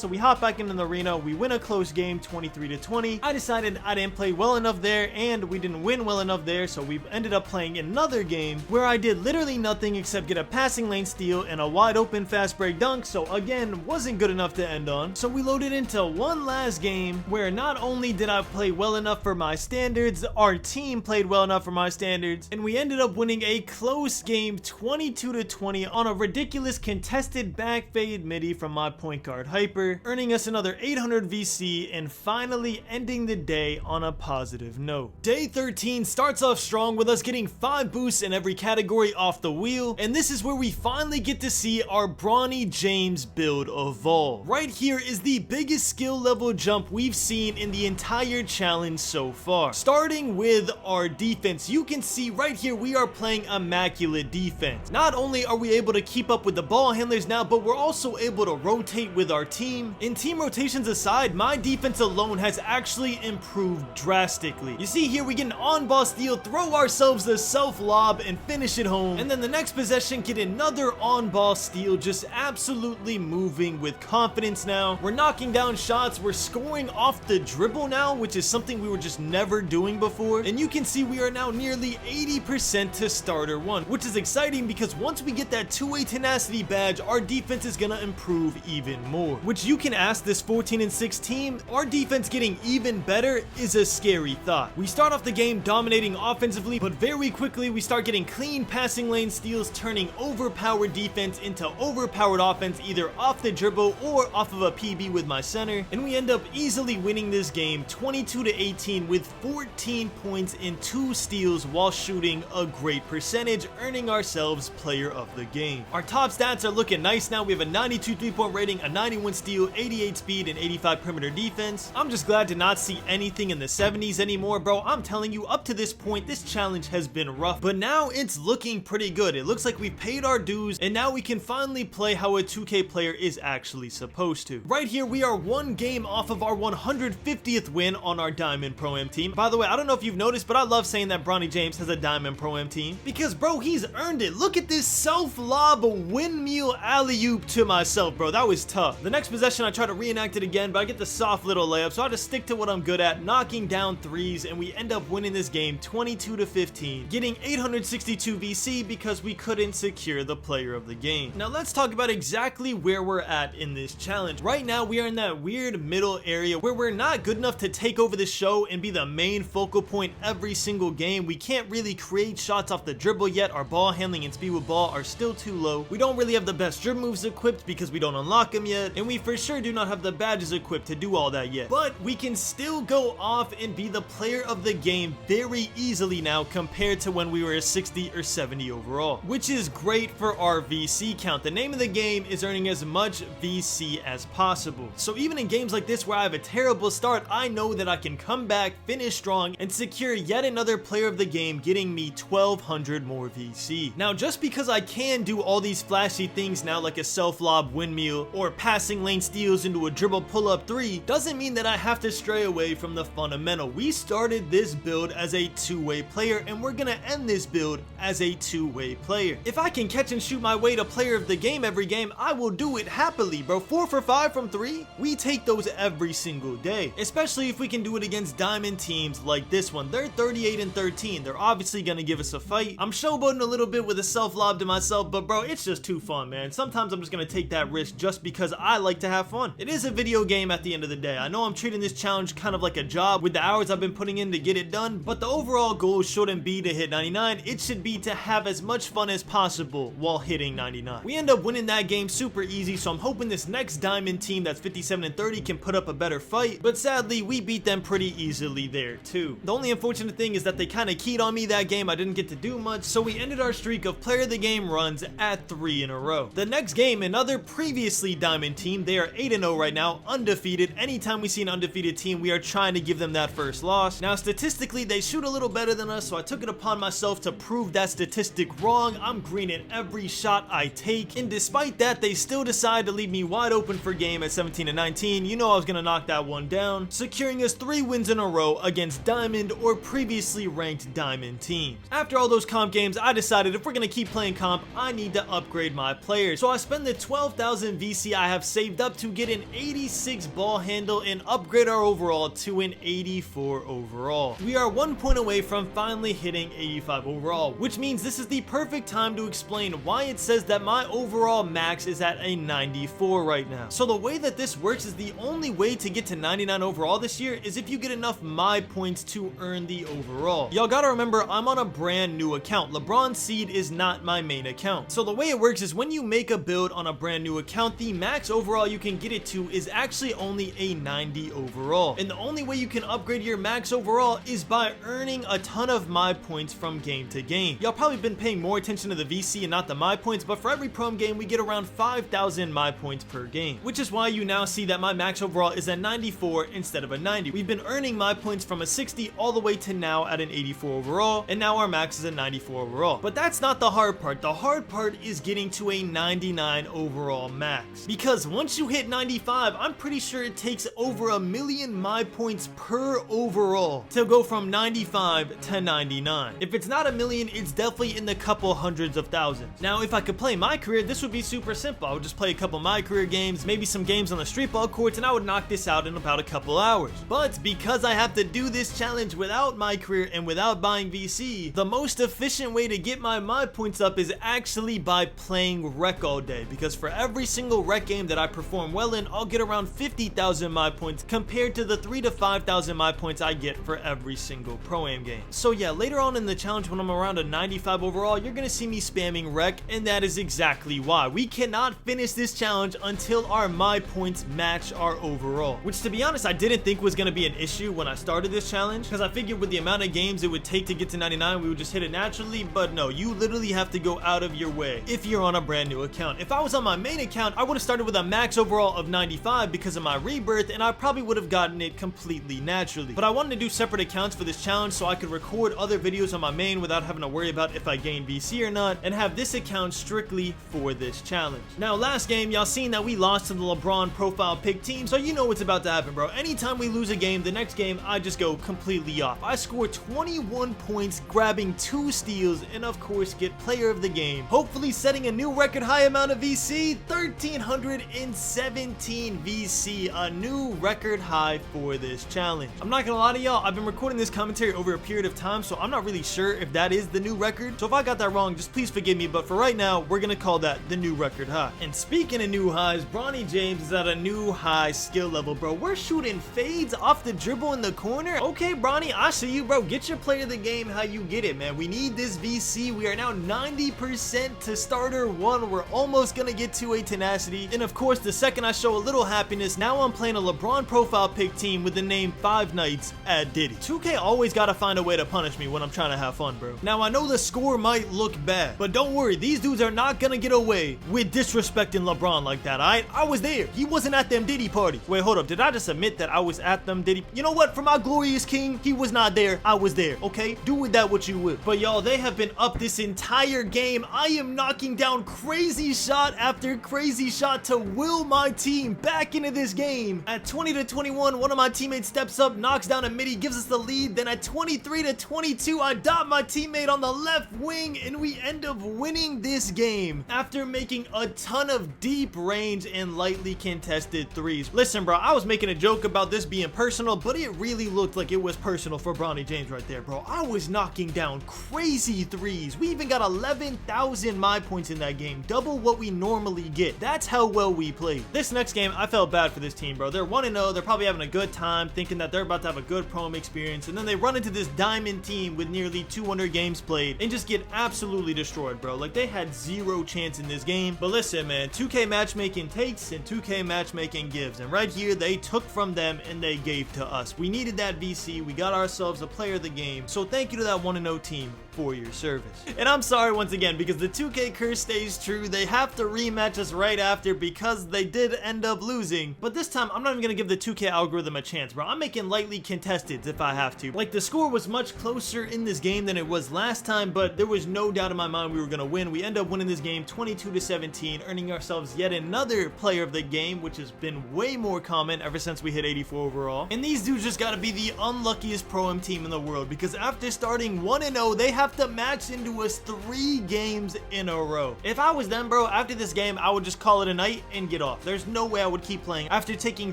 So we hop back into the arena, we win a close game 23-20. I decided I didn't play well enough there and we didn't win well enough there, so we ended up playing another game where I did literally nothing except get a passing lane steal and a wide open fast break dunk, so again, wasn't good enough to end on. So we loaded into one last game where not only did I play well enough for my standards, our team played well enough for my standards, and we ended up winning a close game 22-20 on a ridiculous contested back fade midi from my point guard Hyper, earning us another 800 VC MVP and finally ending the day on a positive note. Day 13 starts off strong with us getting 5 boosts in every category off the wheel, and this is where we finally get to see our Bronny James build evolve. Right here is the biggest skill level jump we've seen in the entire challenge so far. Starting with our defense, you can see right here we are playing immaculate defense. Not only are we able to keep up with the ball handlers now, but we're also able to rotate with our team. In team rotations aside, my defense alone has actually improved drastically. You see here we get an on-ball steal, throw ourselves the self-lob and finish it home, and then the next possession get another on-ball steal, just absolutely moving with confidence now. We're knocking down shots, we're scoring off the dribble now, which is something we were just never doing before, and you can see we are now nearly 80% to starter 1, which is exciting because once we get that 2-way tenacity badge, our defense is gonna improve even more. Which you can ask this 14-6 team, our defense getting even better is a scary thought. We start off the game dominating offensively, but very quickly we start getting clean passing lane steals, turning overpowered defense into overpowered offense, either off the dribble or off of a PB with my center, and we end up easily winning this game 22-18 with 14 points and 2 steals while shooting a great percentage, earning ourselves player of the game. Our top stats are looking nice now. We have a 92 3-point rating, a 91 steal, 88 speed, and 85 perimeter defense. I'm just glad to not see anything in the 70s anymore, bro. I'm telling you, up to this point, this challenge has been rough, but now it's looking pretty good. It looks like we've paid our dues, and now we can finally play how a 2K player is actually supposed to. Right here, we are 1 game off of our 150th win on our Diamond Pro-Am team. By the way, I don't know if you've noticed, but I love saying that Bronny James has a Diamond Pro-Am team because, bro, he's earned it. Look at this self-lob windmill alley-oop to myself, bro. That was tough. The next possession, I try to reenact it again, but I get the soft little layup, so I just stick to what I'm good at, knocking down threes, and we end up winning this game 22-15, getting 862 VC because we couldn't secure the player of the game. Now let's talk about exactly where we're at in this challenge. Right now, we are in that weird middle area where we're not good enough to take over the show and be the main focal point every single game. We can't really create shots off the dribble yet. Our ball handling and speed with ball are still too low. We don't really have the best dribble moves equipped because we don't unlock them yet, and we for sure do not have the badges equipped to do all that yet. But we can still go off and be the player of the game very easily now compared to when we were a 60 or 70 overall, which is great for our VC count. The name of the game is earning as much VC as possible. So even in games like this where I have a terrible start, I know that I can come back, finish strong, and secure yet another player of the game, getting me 1200 more VC. Now, just because I can do all these flashy things now, like a self-lob windmill or passing lane steals into a dribble pull-up 3, doesn't mean that I have to stray away from the fundamental. We started this build as a 2-way player, and we're gonna end this build as a 2-way player. If I can catch and shoot my way to player of the game every game, I will do it happily, bro. 4 for 5 from 3, we take those every single day, especially if we can do it against diamond teams like this one. They're 38-13. They're obviously gonna give us a fight. I'm showboating a little bit with a self-lob to myself, but bro, it's just too fun, man. Sometimes I'm just gonna take that risk just because I like to have fun. It is a video game at the end of the day. I know I'm treating this challenge kind of like a job with the hours I've been putting in to get it done, but the overall goal shouldn't be to hit 99. It should be to have as much fun as possible while hitting 99. We end up winning that game super easy, so I'm hoping this next diamond team that's 57-30 can put up a better fight, but sadly we beat them pretty easily there too. The only unfortunate thing is that they kind of keyed on me that game. I didn't get to do much, so we ended our streak of player of the game runs at 3 in a row. The next game, another previously diamond team, they are 8-0 right now, undefeated. Anytime we see an undefeated team, we are trying to give them that first loss. Now statistically they shoot a little better than us, so I took it upon myself to prove that statistic wrong. I'm greening every shot I take, and despite that they still decide to leave me wide open for game at 17-19. You know I was gonna knock that one down, securing us 3 wins in a row against diamond or previously ranked diamond teams. After all those comp games, I decided if we're gonna keep playing comp, I need to upgrade my players. So I spend the 12,000 VC I have saved up to get an 86 ball handle and upgrade our overall to an 84 overall. We are 1 point away from finally hitting 85 overall, which means this is the perfect time to explain why it says that my overall max is at a 94 right now. So the way that this works is the only way to get to 99 overall this year is if you get enough my points to earn the overall. Y'all gotta remember, I'm on a brand new account. LeBron Seed is not my main account. So the way it works is when you make a build on a brand new account, the max overall you can get it to is actually only getting a 90 overall. And the only way you can upgrade your max overall is by earning a ton of my points from game to game. Y'all probably been paying more attention to the VC and not the my points, but for every prom game we get around 5,000 my points per game, which is why you now see that my max overall is a 94 instead of a 90. We've been earning my points from a 60 all the way to now at an 84 overall, and now our max is a 94 overall. But that's not the hard part. The hard part is getting to a 99 overall max, because once you hit 95, I'm pretty sure it takes over 1,000,000 my points per overall to go from 95 to 99. If it's not 1,000,000, it's definitely in the couple hundreds of thousands. Now, if I could play my career, this would be super simple. I would just play a couple my career games, maybe some games on the street ball courts, and I would knock this out in about a couple hours. But because I have to do this challenge without my career and without buying VC, the most efficient way to get my points up is actually by playing rec all day, because for every single rec game that I perform well in, I'll get around 50,000 my points compared to the 3,000 to 5,000 my points I get for every single pro-am game. So yeah, later on in the challenge when I'm around a 95 overall, you're gonna see me spamming rec, and that is exactly why. We cannot finish this challenge until our my points match our overall, which to be honest I didn't think was gonna be an issue when I started this challenge, because I figured with the amount of games it would take to get to 99 we would just hit it naturally. But no, you literally have to go out of your way if you're on a brand new account. If I was on my main account, I would have started with a max overall of 95 because of my rebirth, and I probably would have gotten it completely naturally. But I wanted to do separate accounts for this challenge so I could record other videos on my main without having to worry about if I gain VC or not, and have this account strictly for this challenge. Now, last game, y'all seen that we lost to the LeBron profile pick team, so you know what's about to happen, bro. Anytime we lose a game, the next game I just go completely off. I score 21 points, grabbing 2 steals, and of course get player of the game, hopefully setting a new record high amount of VC, 1,317 VC, a new record high for this challenge. I'm not gonna lie to y'all, I've been recording this commentary over a period of time, so I'm not really sure if that is the new record. So if I got that wrong, just please forgive me, but for right now, we're gonna call that the new record high. And speaking of new highs, Bronny James is at a new high skill level, bro. We're shooting fades off the dribble in the corner. Okay, Bronny, I see you, bro. Get your player of the game how you get it, man. We need this VC. We are now 90% to starter 1. We're almost gonna get to a tenacity. And of course, the second I show a little happiness, now I'm playing a LeBron profile pick team with the name 5 Nights at Diddy. 2K always gotta find a way to punish me when I'm trying to have fun, bro. Now, I know the score might look bad, but don't worry, these dudes are not gonna get away with disrespecting LeBron like that, alright? I was there. He wasn't at them Diddy parties. Wait, hold up. Did I just admit that I was at them Diddy? You know what? For my glorious king, he was not there. I was there, okay? Do with that what you will. But y'all, they have been up this entire game. I am knocking down crazy shot after crazy shot to will my team back into this game. At 20 to 21, one of my teammates steps up, knocks down a midi, gives us the lead. Then at 23 to 22, I dot my teammate on the left wing, and we end up winning this game after making a ton of deep range and lightly contested threes. Listen, bro, I was making a joke about this being personal, but it really looked like it was personal for Bronny James right there, bro. I was knocking down crazy threes. We even got 11,000 my points in that game, double what we normally get. That's how well we played. This next game, I felt bad for this team, bro. They're 1-0. They're probably having a good time, thinking that they're about to have a good prom experience, and then they run into this diamond team with nearly 200 games played and just get absolutely destroyed, bro. Like, they had zero chance in this game. But listen, man, 2K matchmaking takes and 2K matchmaking gives, and right here they took from them and they gave to us. We needed that VC. We got ourselves a player of the game, so thank you to that 1-0 team for your service. And I'm sorry once again, because the 2K curse stays true. They have to rematch us right after because they did end up losing. But this time, I'm not even gonna give the 2K algorithm a chance, bro. I'm making lightly contesteds if I have to. Like, the score was much closer in this game than it was last time, but there was no doubt in my mind we were gonna win. We end up winning this game 22 to 17, earning ourselves yet another player of the game, which has been way more common ever since we hit 84 overall. And these dudes just gotta be the unluckiest pro-am team in the world, because after starting 1-0, they have to match into us 3 games in a row. If I was them, bro, after this game, I would just call it a night and get off. There's no way I would keep playing after taking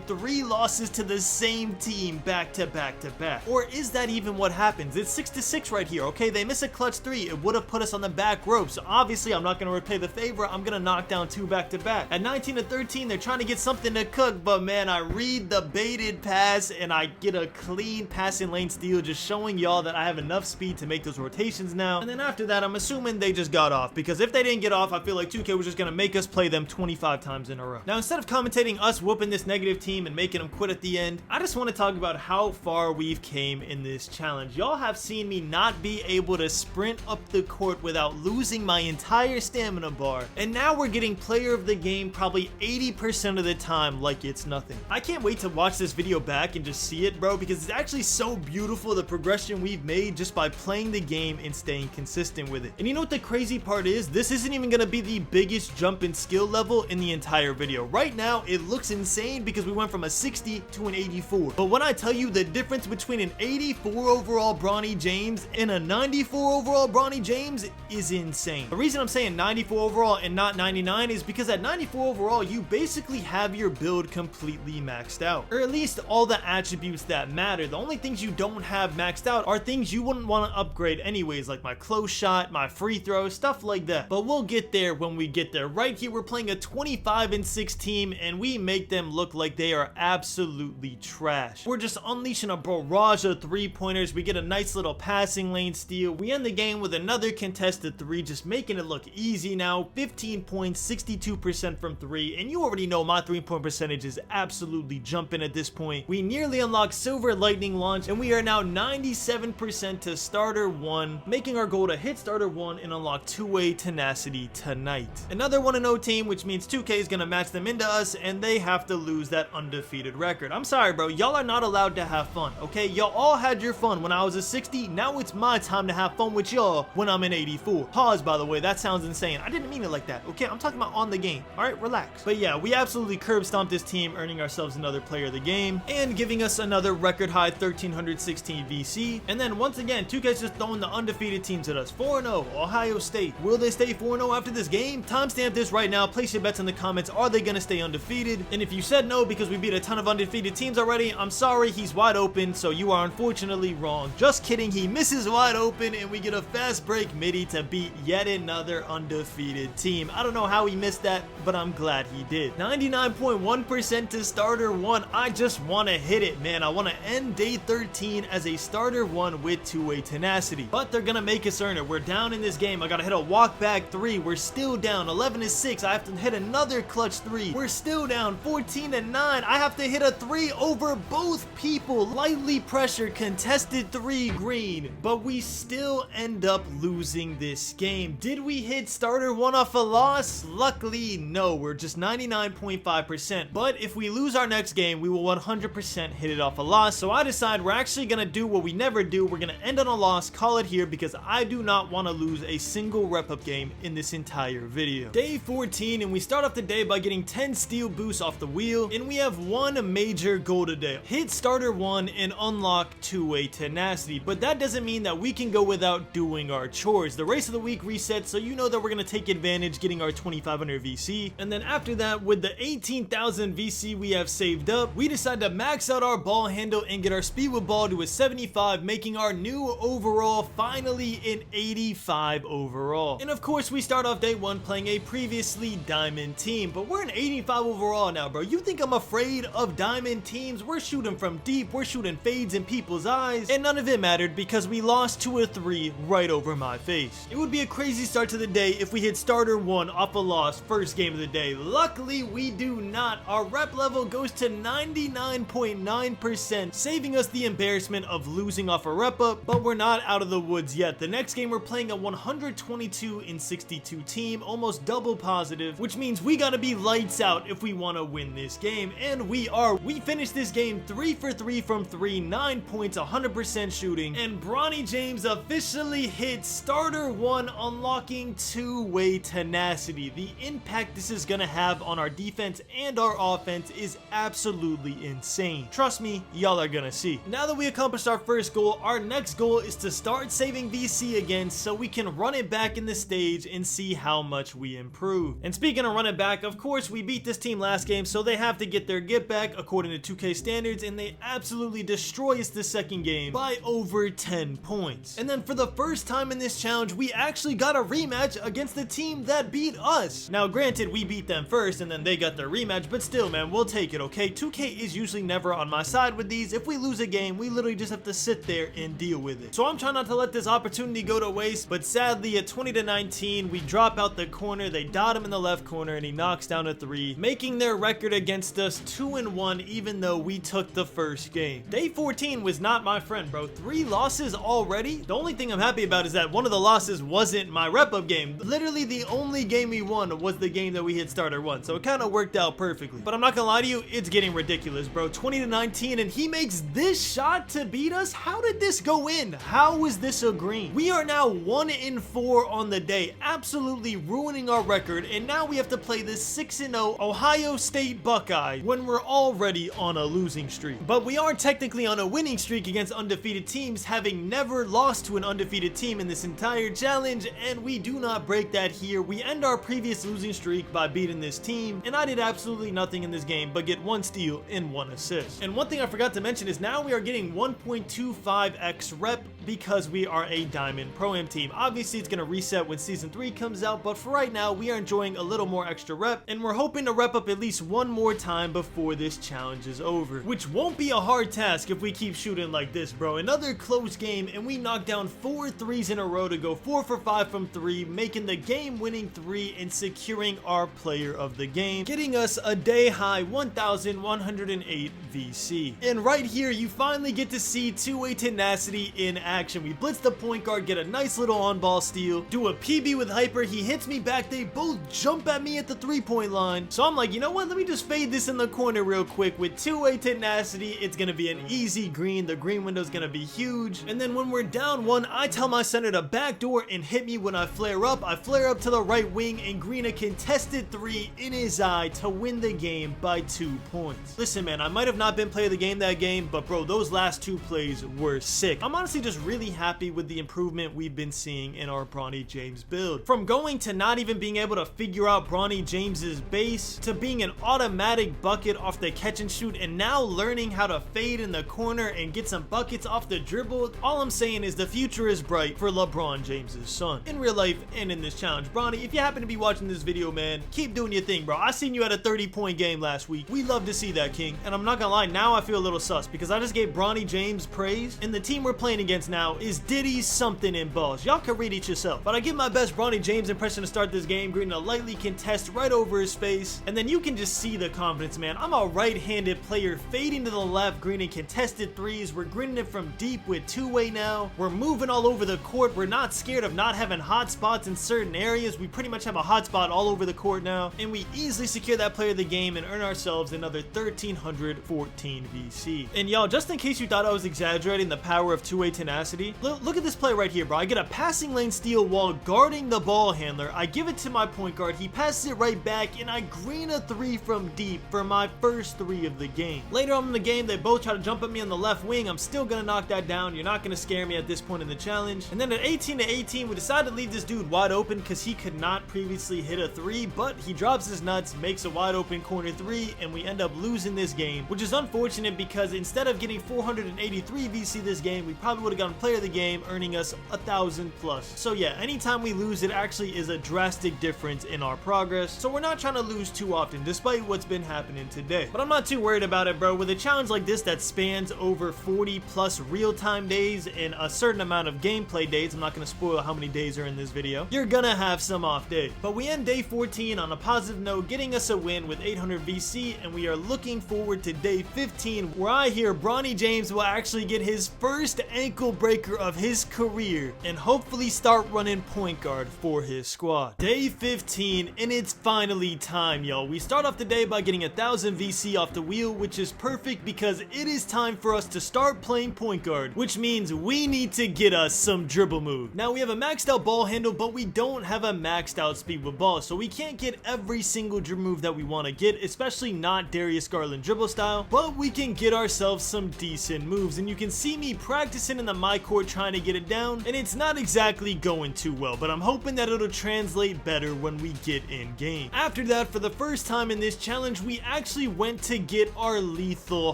3 losses to the same team back to back to back. Or is that even what happens? It's 6-6 right here, okay? They miss a clutch 3. It would have put us on the back rope. So obviously, I'm not going to repay the favor. I'm going to knock down 2 back to back. At 19 to 13, they're trying to get something to cook, but man, I read the baited pass and I get a clean passing lane steal, just showing y'all that I have enough speed to make those rotations notifications now. And then after that, I'm assuming they just got off, because if they didn't get off, I feel like 2K was just gonna make us play them 25 times in a row. Now, instead of commentating us whooping this negative team and making them quit at the end, I just want to talk about how far we've came in this challenge. Y'all have seen me not be able to sprint up the court without losing my entire stamina bar, and now we're getting player of the game probably 80% of the time like it's nothing. I can't wait to watch this video back and just see it, bro, because it's actually so beautiful, the progression we've made just by playing the game and staying consistent with it. And you know what the crazy part is? This isn't even gonna be the biggest jump in skill level in the entire video. Right now, it looks insane because we went from a 60 to an 84. But when I tell you the difference between an 84 overall Bronny James and a 94 overall Bronny James is insane. The reason I'm saying 94 overall and not 99 is because at 94 overall, you basically have your build completely maxed out. Or at least all the attributes that matter. The only things you don't have maxed out are things you wouldn't want to upgrade anyways, like my close shot, my free throw, stuff like that. But we'll get there when we get there. Right here, we're playing a 25-6 team, and we make them look like they are absolutely trash. We're just unleashing a barrage of three-pointers. We get a nice little passing lane steal. We end the game with another contested three, just making it look easy now. 15 points, 62% from three, and you already know my three-point percentage is absolutely jumping at this point. We nearly unlocked Silver Lightning Launch, and we are now 97% to Starter 1, making our goal to hit Starter 1 and unlock two-way tenacity tonight. Another 1-0 team, which means 2K is gonna match them into us, and they have to lose that undefeated record. I'm sorry, bro. Y'all are not allowed to have fun, okay? Y'all all had your fun when I was a 60. Now it's my time to have fun with y'all when I'm an 84. Pause, by the way. That sounds insane. I didn't mean it like that, okay? I'm talking about on the game. All right, relax. But yeah, we absolutely curb stomped this team, earning ourselves another player of the game and giving us another record high 1316 VC. And then once again, 2K's just throwing the undefeated teams at us. 4-0, Ohio State. Will they stay 4-0 after this game? Timestamp this right now. Place your bets in the comments. Are they gonna stay undefeated? And if you said no because we beat a ton of undefeated teams already, I'm sorry, he's wide open, so you are unfortunately wrong. Just kidding, he misses wide open, and we get a fast break midi to beat yet another undefeated team. I don't know how he missed that, but I'm glad he did. 99.1% to Starter 1. I just want to hit it, man. I want to end day 13 as a Starter 1 with two-way tenacity. But they're gonna make us earn it. We're down in this game. I gotta hit a walk back 3. We're still down 11-6. I have to hit another clutch 3. We're still down 14-9. I have to hit a 3 over both people. Lightly pressure contested 3 green. But we still end up losing this game. Did we hit Starter 1 off a loss? Luckily, no. We're just 99.5%. But if we lose our next game, we will 100% hit it off a loss. So I decide we're actually gonna do what we never do. We're gonna end on a loss, call it here, because I do not want to lose a single rep-up game in this entire video. Day 14, and we start off the day by getting 10 steal boosts off the wheel, and we have one major goal today. Hit Starter 1 and unlock two-way tenacity, but that doesn't mean that we can go without doing our chores. The race of the week resets, so you know that we're gonna take advantage getting our 2500 VC, and then after that, with the 18,000 VC we have saved up, we decide to max out our ball handle and get our speed with ball to a 75, making our new overall finally an 85 overall. And of course, we start off day 1 playing a previously diamond team, but we're an 85 overall now, bro. You think I'm afraid of diamond teams? We're shooting from deep, we're shooting fades in people's eyes, and none of it mattered because we lost to a 3 right over my face. It would be a crazy start to the day if we hit Starter 1 off a loss first game of the day. Luckily, we do not. Our rep level goes to 99.9%, saving us the embarrassment of losing off a rep up, but we're not out of the woods yet. The next game, we're playing a 122-62 team, almost double positive, which means we gotta be lights out if we want to win this game, and we are. We finished this game 3 for 3 from 3, 9 points, 100% shooting, and Bronny James officially hit Starter 1, unlocking two-way tenacity. The impact this is gonna have on our defense and our offense is absolutely insane. Trust me, y'all are gonna see. Now that we accomplished our first goal, our next goal is to start saving VC again so we can run it back in the stage and see how much we improve. And speaking of running back, of course, we beat this team last game, so they have to get their get back according to 2K standards, and they absolutely destroy us the second game by over 10 points. And then for the first time in this challenge, we actually got a rematch against the team that beat us. Now, granted, we beat them first and then they got their rematch, but still, man, we'll take it, okay? 2K is usually never on my side with these. If we lose a game, we literally just have to sit there and deal with it. So I'm trying not to let this opportunity go to waste, but sadly at 20-19, we drop out the corner, they dot him in the left corner, and he knocks down a 3, making their record against us 2-1 even though we took the first game. Day 14 was not my friend, bro. 3 losses already? The only thing I'm happy about is that one of the losses wasn't my rep-up game. Literally the only game we won was the game that we hit starter 1, so it kind of worked out perfectly. But I'm not gonna lie to you, it's getting ridiculous, bro. 20-19, and he makes this shot to beat us? How did this go in? How was this a green? We are now 1-4 on the day, absolutely ruining our record, and now we have to play this 6-0 Ohio State Buckeye when we're already on a losing streak. But we are technically on a winning streak against undefeated teams, having never lost to an undefeated team in this entire challenge, and we do not break that here. We end our previous losing streak by beating this team, and I did absolutely nothing in this game but get 1 steal and 1 assist. And one thing I forgot to mention is now we are getting 1.25x rep because we are a Diamond Pro-Am team. Obviously, it's going to reset when Season 3 comes out, but for right now, we are enjoying a little more extra rep, and we're hoping to rep up at least one more time before this challenge is over, which won't be a hard task if we keep shooting like this, bro. Another close game, and we knocked down 4 threes in a row to go 4 for 5 from 3, making the game-winning 3 and securing our player of the game, getting us a day-high 1,108 VC. And right here, you finally get to see two-way tenacity in action. We blitz the point guard, get a nice little on-ball steal, do a PB with Hyper, he hits me back, they both jump at me at the 3-point line. So I'm like, you know what, let me just fade this in the corner real quick. With two-way tenacity, it's gonna be an easy green. The green window's gonna be huge. And then when we're down 1, I tell my center to backdoor and hit me when I flare up. I flare up to the right wing and green a contested 3 in his eye to win the game by 2 points. Listen, man, I might have not been player of the game that game, but bro, those last 2 plays were sick. I'm honestly just really happy with the improvement we've been seeing in our Bronny James build. From going to not even being able to figure out Bronny James's base, to being an automatic bucket off the catch and shoot, and now learning how to fade in the corner and get some buckets off the dribble. All I'm saying is the future is bright for LeBron James's son, in real life and in this challenge. Bronny, if you happen to be watching this video, man, keep doing your thing, bro. I seen you at a 30-point game last week. We love to see that, king. And I'm not gonna lie, now I feel a little sus because I just gave Bronny James praise, and the team we're playing against now is Diddy something in balls. Y'all can read it yourself. But I give my best Bronny James impression to start this game, greeting a lightly contest right over his face, and then you can just see the confidence, man. I'm a right-handed player fading to the left, greening contested 3s. We're greening it from deep with two-way now. We're moving all over the court. We're not scared of not having hot spots in certain areas. We pretty much have a hot spot all over the court now, and we easily secure that player of the game and earn ourselves another 1,314 VC. And y'all, just in case you thought I was exaggerating the power of two-way tenacity, look at this play right here, bro. I get a passing lane steal while guarding the ball handler. I give it to my point guard. He passes it right back, and I green a 3 from deep for my first 3 of the game. Later on in the game, they both try to jump at me on the left wing. I'm still gonna knock that down. You're not gonna scare me at this point in the challenge. And then at 18-18, we decided to leave this dude wide open because he could not previously hit a 3, but he drops his nuts, makes a wide open corner 3, and we end up losing this game, which is unfortunate because instead of getting 483 VC this game, we probably would have gotten player of the game, earning us 1,000 plus. So yeah, anytime we lose, it actually is a drastic difference in our progress. So we're not trying to lose too often, despite what's been happening today. But I'm not too worried about it, bro. With a challenge like this that spans over 40 plus real-time days and a certain amount of gameplay days, I'm not going to spoil how many days are in this video, you're gonna have some off days. But we end day 14 on a positive note, getting us a win with 800 VC, and we are looking forward to day 15, where I hear Bronny James will actually get his first ankle breaker of his career and hopefully start running point guard for his squad. Day 15, and it's finally time, y'all. We start off the day by getting 1,000 VC off the wheel, which is perfect because it is time for us to start playing point guard, which means we need to get us some dribble move. Now we have a maxed out ball handle, but we don't have a maxed out speed with ball, so we can't get every single dribble move that we want to get, especially not Darius Garland dribble style, but we can get ourselves some decent moves. And you can see me practicing in the my court trying to get it down, and it's not exactly going too well, but I'm hoping that it'll translate better when we get in game. After that, for the first time in this challenge, we actually went to get our lethal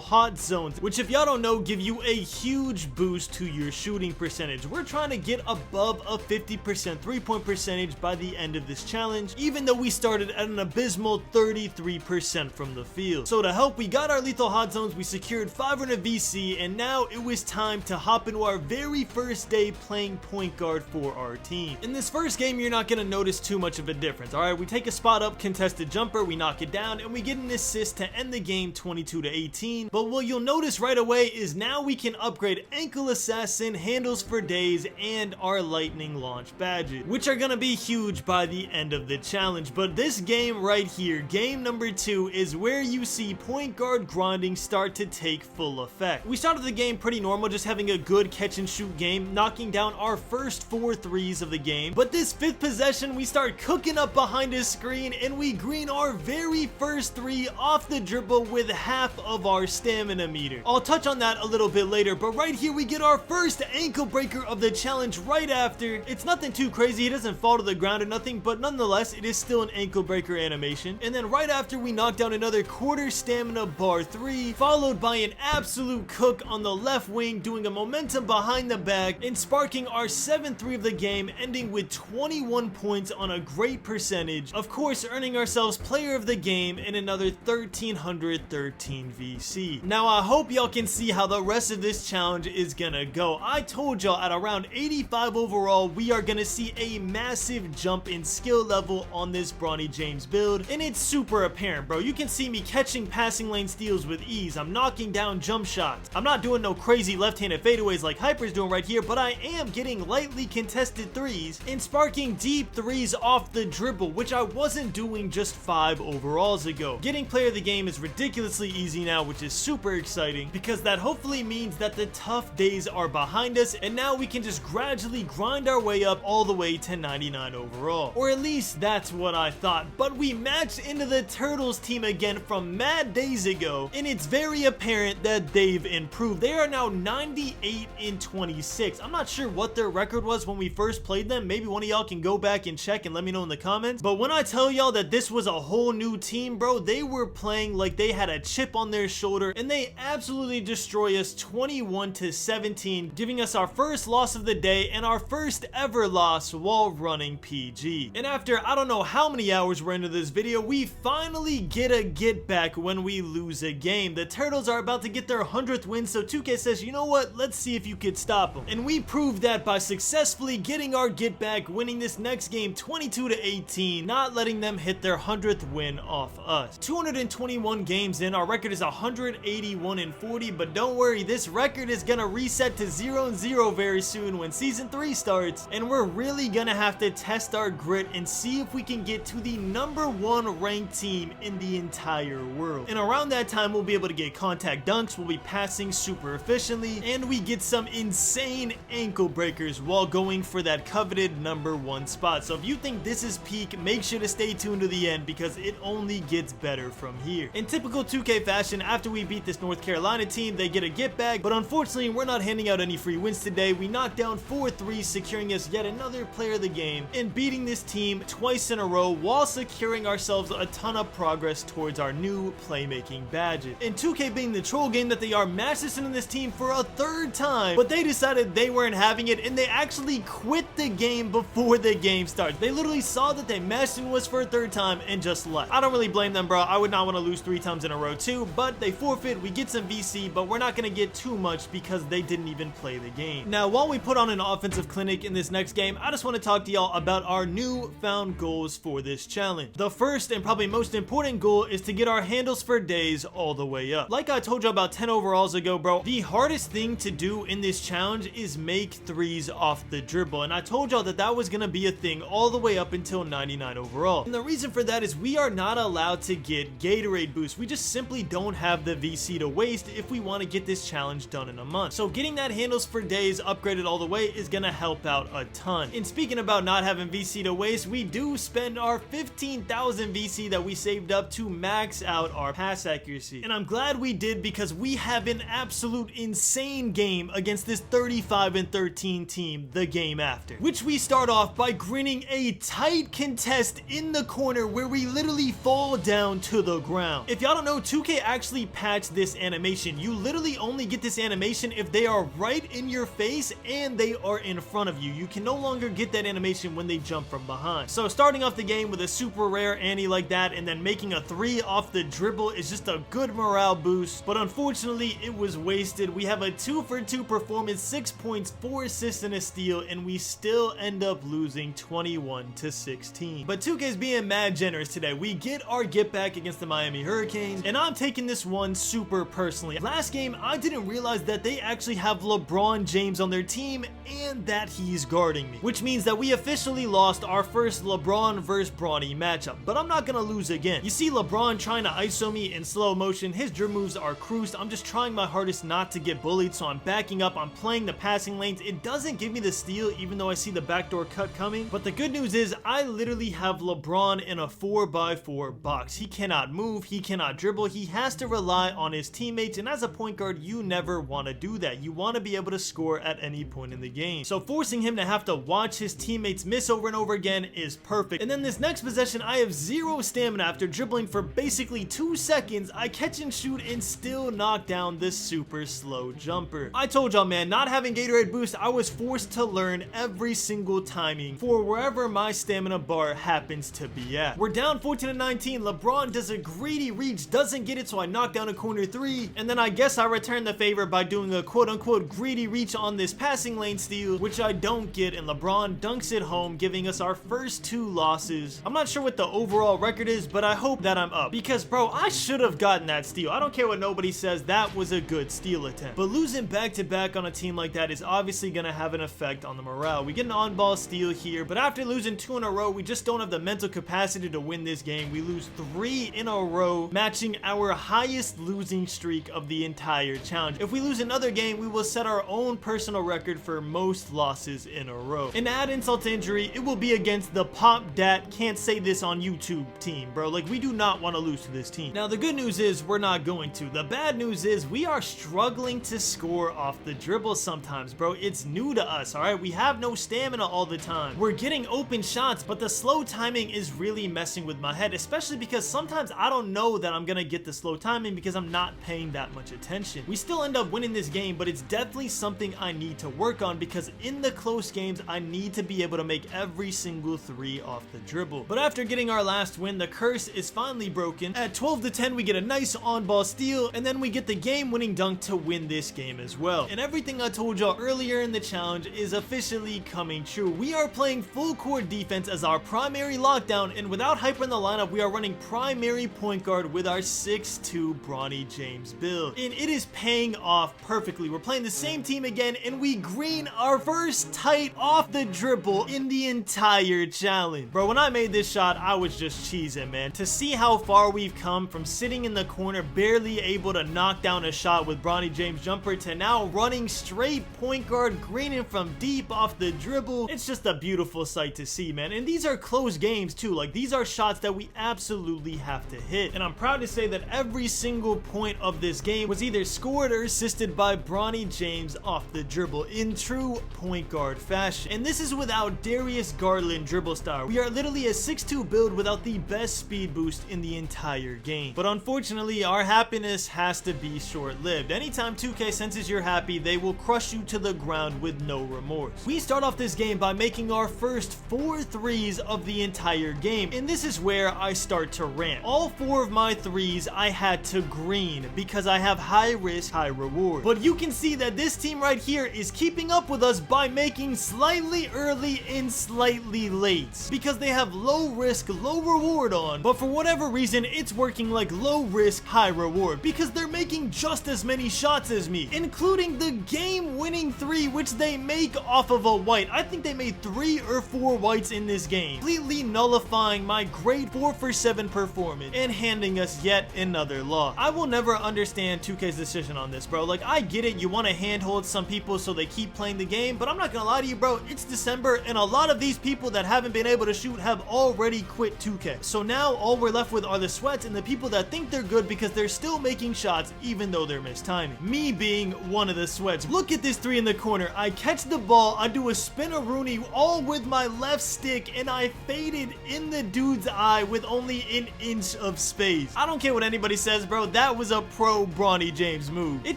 hot zones, which if y'all don't know, give you a huge boost to your shooting percentage. We're trying to get above a 50% 3-point percentage by the end of this challenge, even though we started at an abysmal 33% from the field. So to help, we got our lethal hot zones, we secured 500 VC, and now it was time to hop into our very first first day playing point guard for our team. In this first game, you're not going to notice too much of a difference. Alright, we take a spot up contested jumper, we knock it down, and we get an assist to end the game 22-18. But what you'll notice right away is now we can upgrade ankle assassin, handles for days, and our lightning launch badges, which are going to be huge by the end of the challenge. But this game right here, game number 2, is where you see point guard grinding start to take full effect. We started the game pretty normal, just having a good catch and shoot game, knocking down our first 4 threes of the game. But this 5th possession, we start cooking up behind his screen and we green our very first 3 off the dribble with half of our stamina meter. I'll touch on that a little bit later, but right here we get our first ankle breaker of the challenge right after. It's nothing too crazy, he doesn't fall to the ground or nothing, but nonetheless it is still an ankle breaker animation. And then right after we knock down another quarter stamina bar 3, followed by an absolute cook on the left wing, doing a momentum behind the back and sparking our 7th 3 of the game, ending with 21 points on a great percentage, of course earning ourselves player of the game and another 1313 VC. Now I hope y'all can see how the rest of this challenge is gonna go. I told y'all at around 85 overall we are gonna see a massive jump in skill level on this Bronny James build, and it's super apparent, bro. You can see me catching passing lane steals with ease, I'm knocking down jump shots, I'm not doing no crazy left-handed fadeaways like Hyper's doing right here, but I am getting lightly contested 3s and sparking deep 3s off the dribble, which I wasn't doing just 5 overalls ago. Getting player of the game is ridiculously easy now, which is super exciting because that hopefully means that the tough days are behind us and now we can just gradually grind our way up all the way to 99 overall. Or at least that's what I thought, but we matched into the Turtles team again from mad days ago and it's very apparent that they've improved. They are now 98-26. I'm not sure what their record was when we first played them. Maybe one of y'all can go back and check and let me know in the comments. But when I tell y'all that this was a whole new team, bro, they were playing like they had a chip on their shoulder and they absolutely destroy us 21-17, giving us our first loss of the day and our first ever loss while running PG. And after I don't know how many hours we're into this video, we finally get a get back when we lose a game. The Turtles are about to get their 100th win, so 2K says, you know what, let's see if you could stop them. And we proved that by successfully getting our get back, winning this next game 22-18, not letting them hit their 100th win off us. 221 games in, our record is 181-40, but don't worry, this record is gonna reset to 0-0 very soon when season 3 starts, and we're really gonna have to test our grit and see if we can get to the #1 ranked team in the entire world. And around that time we'll be able to get contact dunks, we'll be passing super efficiently, and we get some insane ankle breakers while going for that coveted #1 spot. So if you think this is peak, make sure to stay tuned to the end because it only gets better from here. In typical 2K fashion, after we beat this North Carolina team, they get a get back, but unfortunately we're not handing out any free wins today. We knocked down 4 threes, securing us yet another player of the game and beating this team twice in a row while securing ourselves a ton of progress towards our new playmaking badges. And 2K, being the troll game that they are, matched us into this team for a 3rd time, but they decided they weren't having it and they actually quit the game before the game starts. They literally saw that they matched into us for a 3rd time and just left. I don't really blame them, bro. I would not want to lose 3 times in a row too, but they forfeit. We get some VC, but we're not going to get too much because they didn't even play the game. Now, while we put on an offensive clinic in this next game, I just want to talk to y'all about our newfound goals for this challenge. The first and probably most important goal is to get our handles for days all the way up. Like I told you about 10 overalls ago, bro, the hardest thing to do in this challenge is make 3s off the dribble, and I told y'all that that was gonna be a thing all the way up until 99 overall. And the reason for that is we are not allowed to get Gatorade boost. We just simply don't have the VC to waste if we want to get this challenge done in a month. So getting that handles for days upgraded all the way is gonna help out a ton. And speaking about not having VC to waste, we do spend our 15,000 VC that we saved up to max out our pass accuracy. And I'm glad we did because we have an absolute insane game against this 35-13 team the game after, which we start off by grinning a tight contest in the corner where we literally fall down to the ground. If y'all don't know, 2K actually patched this animation. You literally only get this animation if they are right in your face and they are in front of you. You can no longer get that animation when they jump from behind. So starting off the game with a super rare Annie like that and then making a 3 off the dribble is just a good morale boost, but unfortunately it was wasted. We have a 2 for 2 performance, 6 points points, 4 assists, and a steal, and we still end up losing 21-16. But 2K's being mad generous today. We get our get back against the Miami Hurricanes, and I'm taking this one super personally. Last game, I didn't realize that they actually have LeBron James on their team and that he's guarding me, which means that we officially lost our first LeBron versus Bronny matchup. But I'm not gonna lose again. You see LeBron trying to ISO me in slow motion. His dribble moves are cruised. I'm just trying my hardest not to get bullied, so I'm backing up. I'm playing the passing lanes. It doesn't give me the steal, even though I see the backdoor cut coming. But the good news is I literally have LeBron in a 4x4 box. He cannot move. He cannot dribble. He has to rely on his teammates, and as a point guard, you never want to do that. You want to be able to score at any point in the game. So forcing him to have to watch his teammates miss over and over again is perfect. And then this next possession, I have 0 stamina after dribbling for basically 2 seconds. I catch and shoot and still knock down this super slow jumper. I told y'all, man, not having Gatorade boost, I was forced to learn every single timing for wherever my stamina bar happens to be at. We're down 14-19. LeBron does a greedy reach, doesn't get it, so I knock down a corner 3, and then I guess I return the favor by doing a quote-unquote greedy reach on this passing lane steal, which I don't get, and LeBron dunks it home, giving us our first 2 losses. I'm not sure what the overall record is, but I hope that I'm up, because bro, I should have gotten that steal. I don't care what nobody says, that was a good steal attempt. But losing back-to-back on a team like that is obviously gonna have an effect on the morale. We get an on-ball steal here, but after losing 2 in a row, we just don't have the mental capacity to win this game. We lose 3 in a row, matching our highest losing streak of the entire challenge. If we lose another game, we will set our own personal record for most losses in a row. And to add insult to injury, it will be against the Pop Dat Can't Say This on YouTube team, bro. Like, we do not want to lose to this team. Now, the good news is we're not going to. The bad news is we are struggling to score off the dribble sometimes, bro. It's new to us, all right? We have no stamina all the time. We're getting open shots, but the slow timing is really messing with my head, especially because sometimes I don't know that I'm gonna get the slow timing because I'm not paying that much attention. We still end up winning this game, but it's definitely something I need to work on because in the close games, I need to be able to make every single 3 off the dribble. But after getting our last win, the curse is finally broken. At 12-10, we get a nice on-ball steal, and then we get the game-winning dunk to win this game as well. And everything I told y'all earlier in the challenge is officially coming true. We are playing full court defense as our primary lockdown, and without hyper in the lineup, we are running primary point guard with our 6'2" Bronny James build. And it is paying off perfectly. We're playing the same team again, and we green our first tight off the dribble in the entire challenge. Bro, when I made this shot, I was just cheesing, man. To see how far we've come from sitting in the corner, barely able to knock down a shot with Bronny James jumper, to now running straight point guard, greening from deep off the dribble. It's just a beautiful sight to see, man. And these are close games too. Like, these are shots that we absolutely have to hit. And I'm proud to say that every single point of this game was either scored or assisted by Bronny James off the dribble in true point guard fashion. And this is without Darius Garland dribble style. We are literally a 6'2" build without the best speed boost in the entire game. But unfortunately, our happiness has to be short-lived. Anytime 2K senses you're happy, they will crush you to the ground with no remorse. We start off this game by making our first 4 threes of the entire game, and this is where I start to rant. All 4 of my threes I had to green because I have high risk, high reward. But you can see that this team right here is keeping up with us by making slightly early and slightly late because they have low risk, low reward on, but for whatever reason, it's working like low risk, high reward because they're making just as many shots as me, including the game-winning 3, which they make off of a white. I think they made 3 or 4 whites in this game, completely nullifying my great 4 for 7 performance and handing us yet another loss. I will never understand 2K's decision on this, bro. Like, I get it, you want to handhold some people so they keep playing the game, but I'm not gonna lie to you, bro, it's December, and a lot of these people that haven't been able to shoot have already quit 2K. So now all we're left with are the sweats and the people that think they're good because they're still making shots even though they're mistiming. Me being one of the sweats. Look at this 3 in the corner. I catch the ball, I do a spin-a-rooney all with my left stick, and I faded in the dude's eye with only an inch of space. I don't care what anybody says, bro. That was a pro Bronny James move. It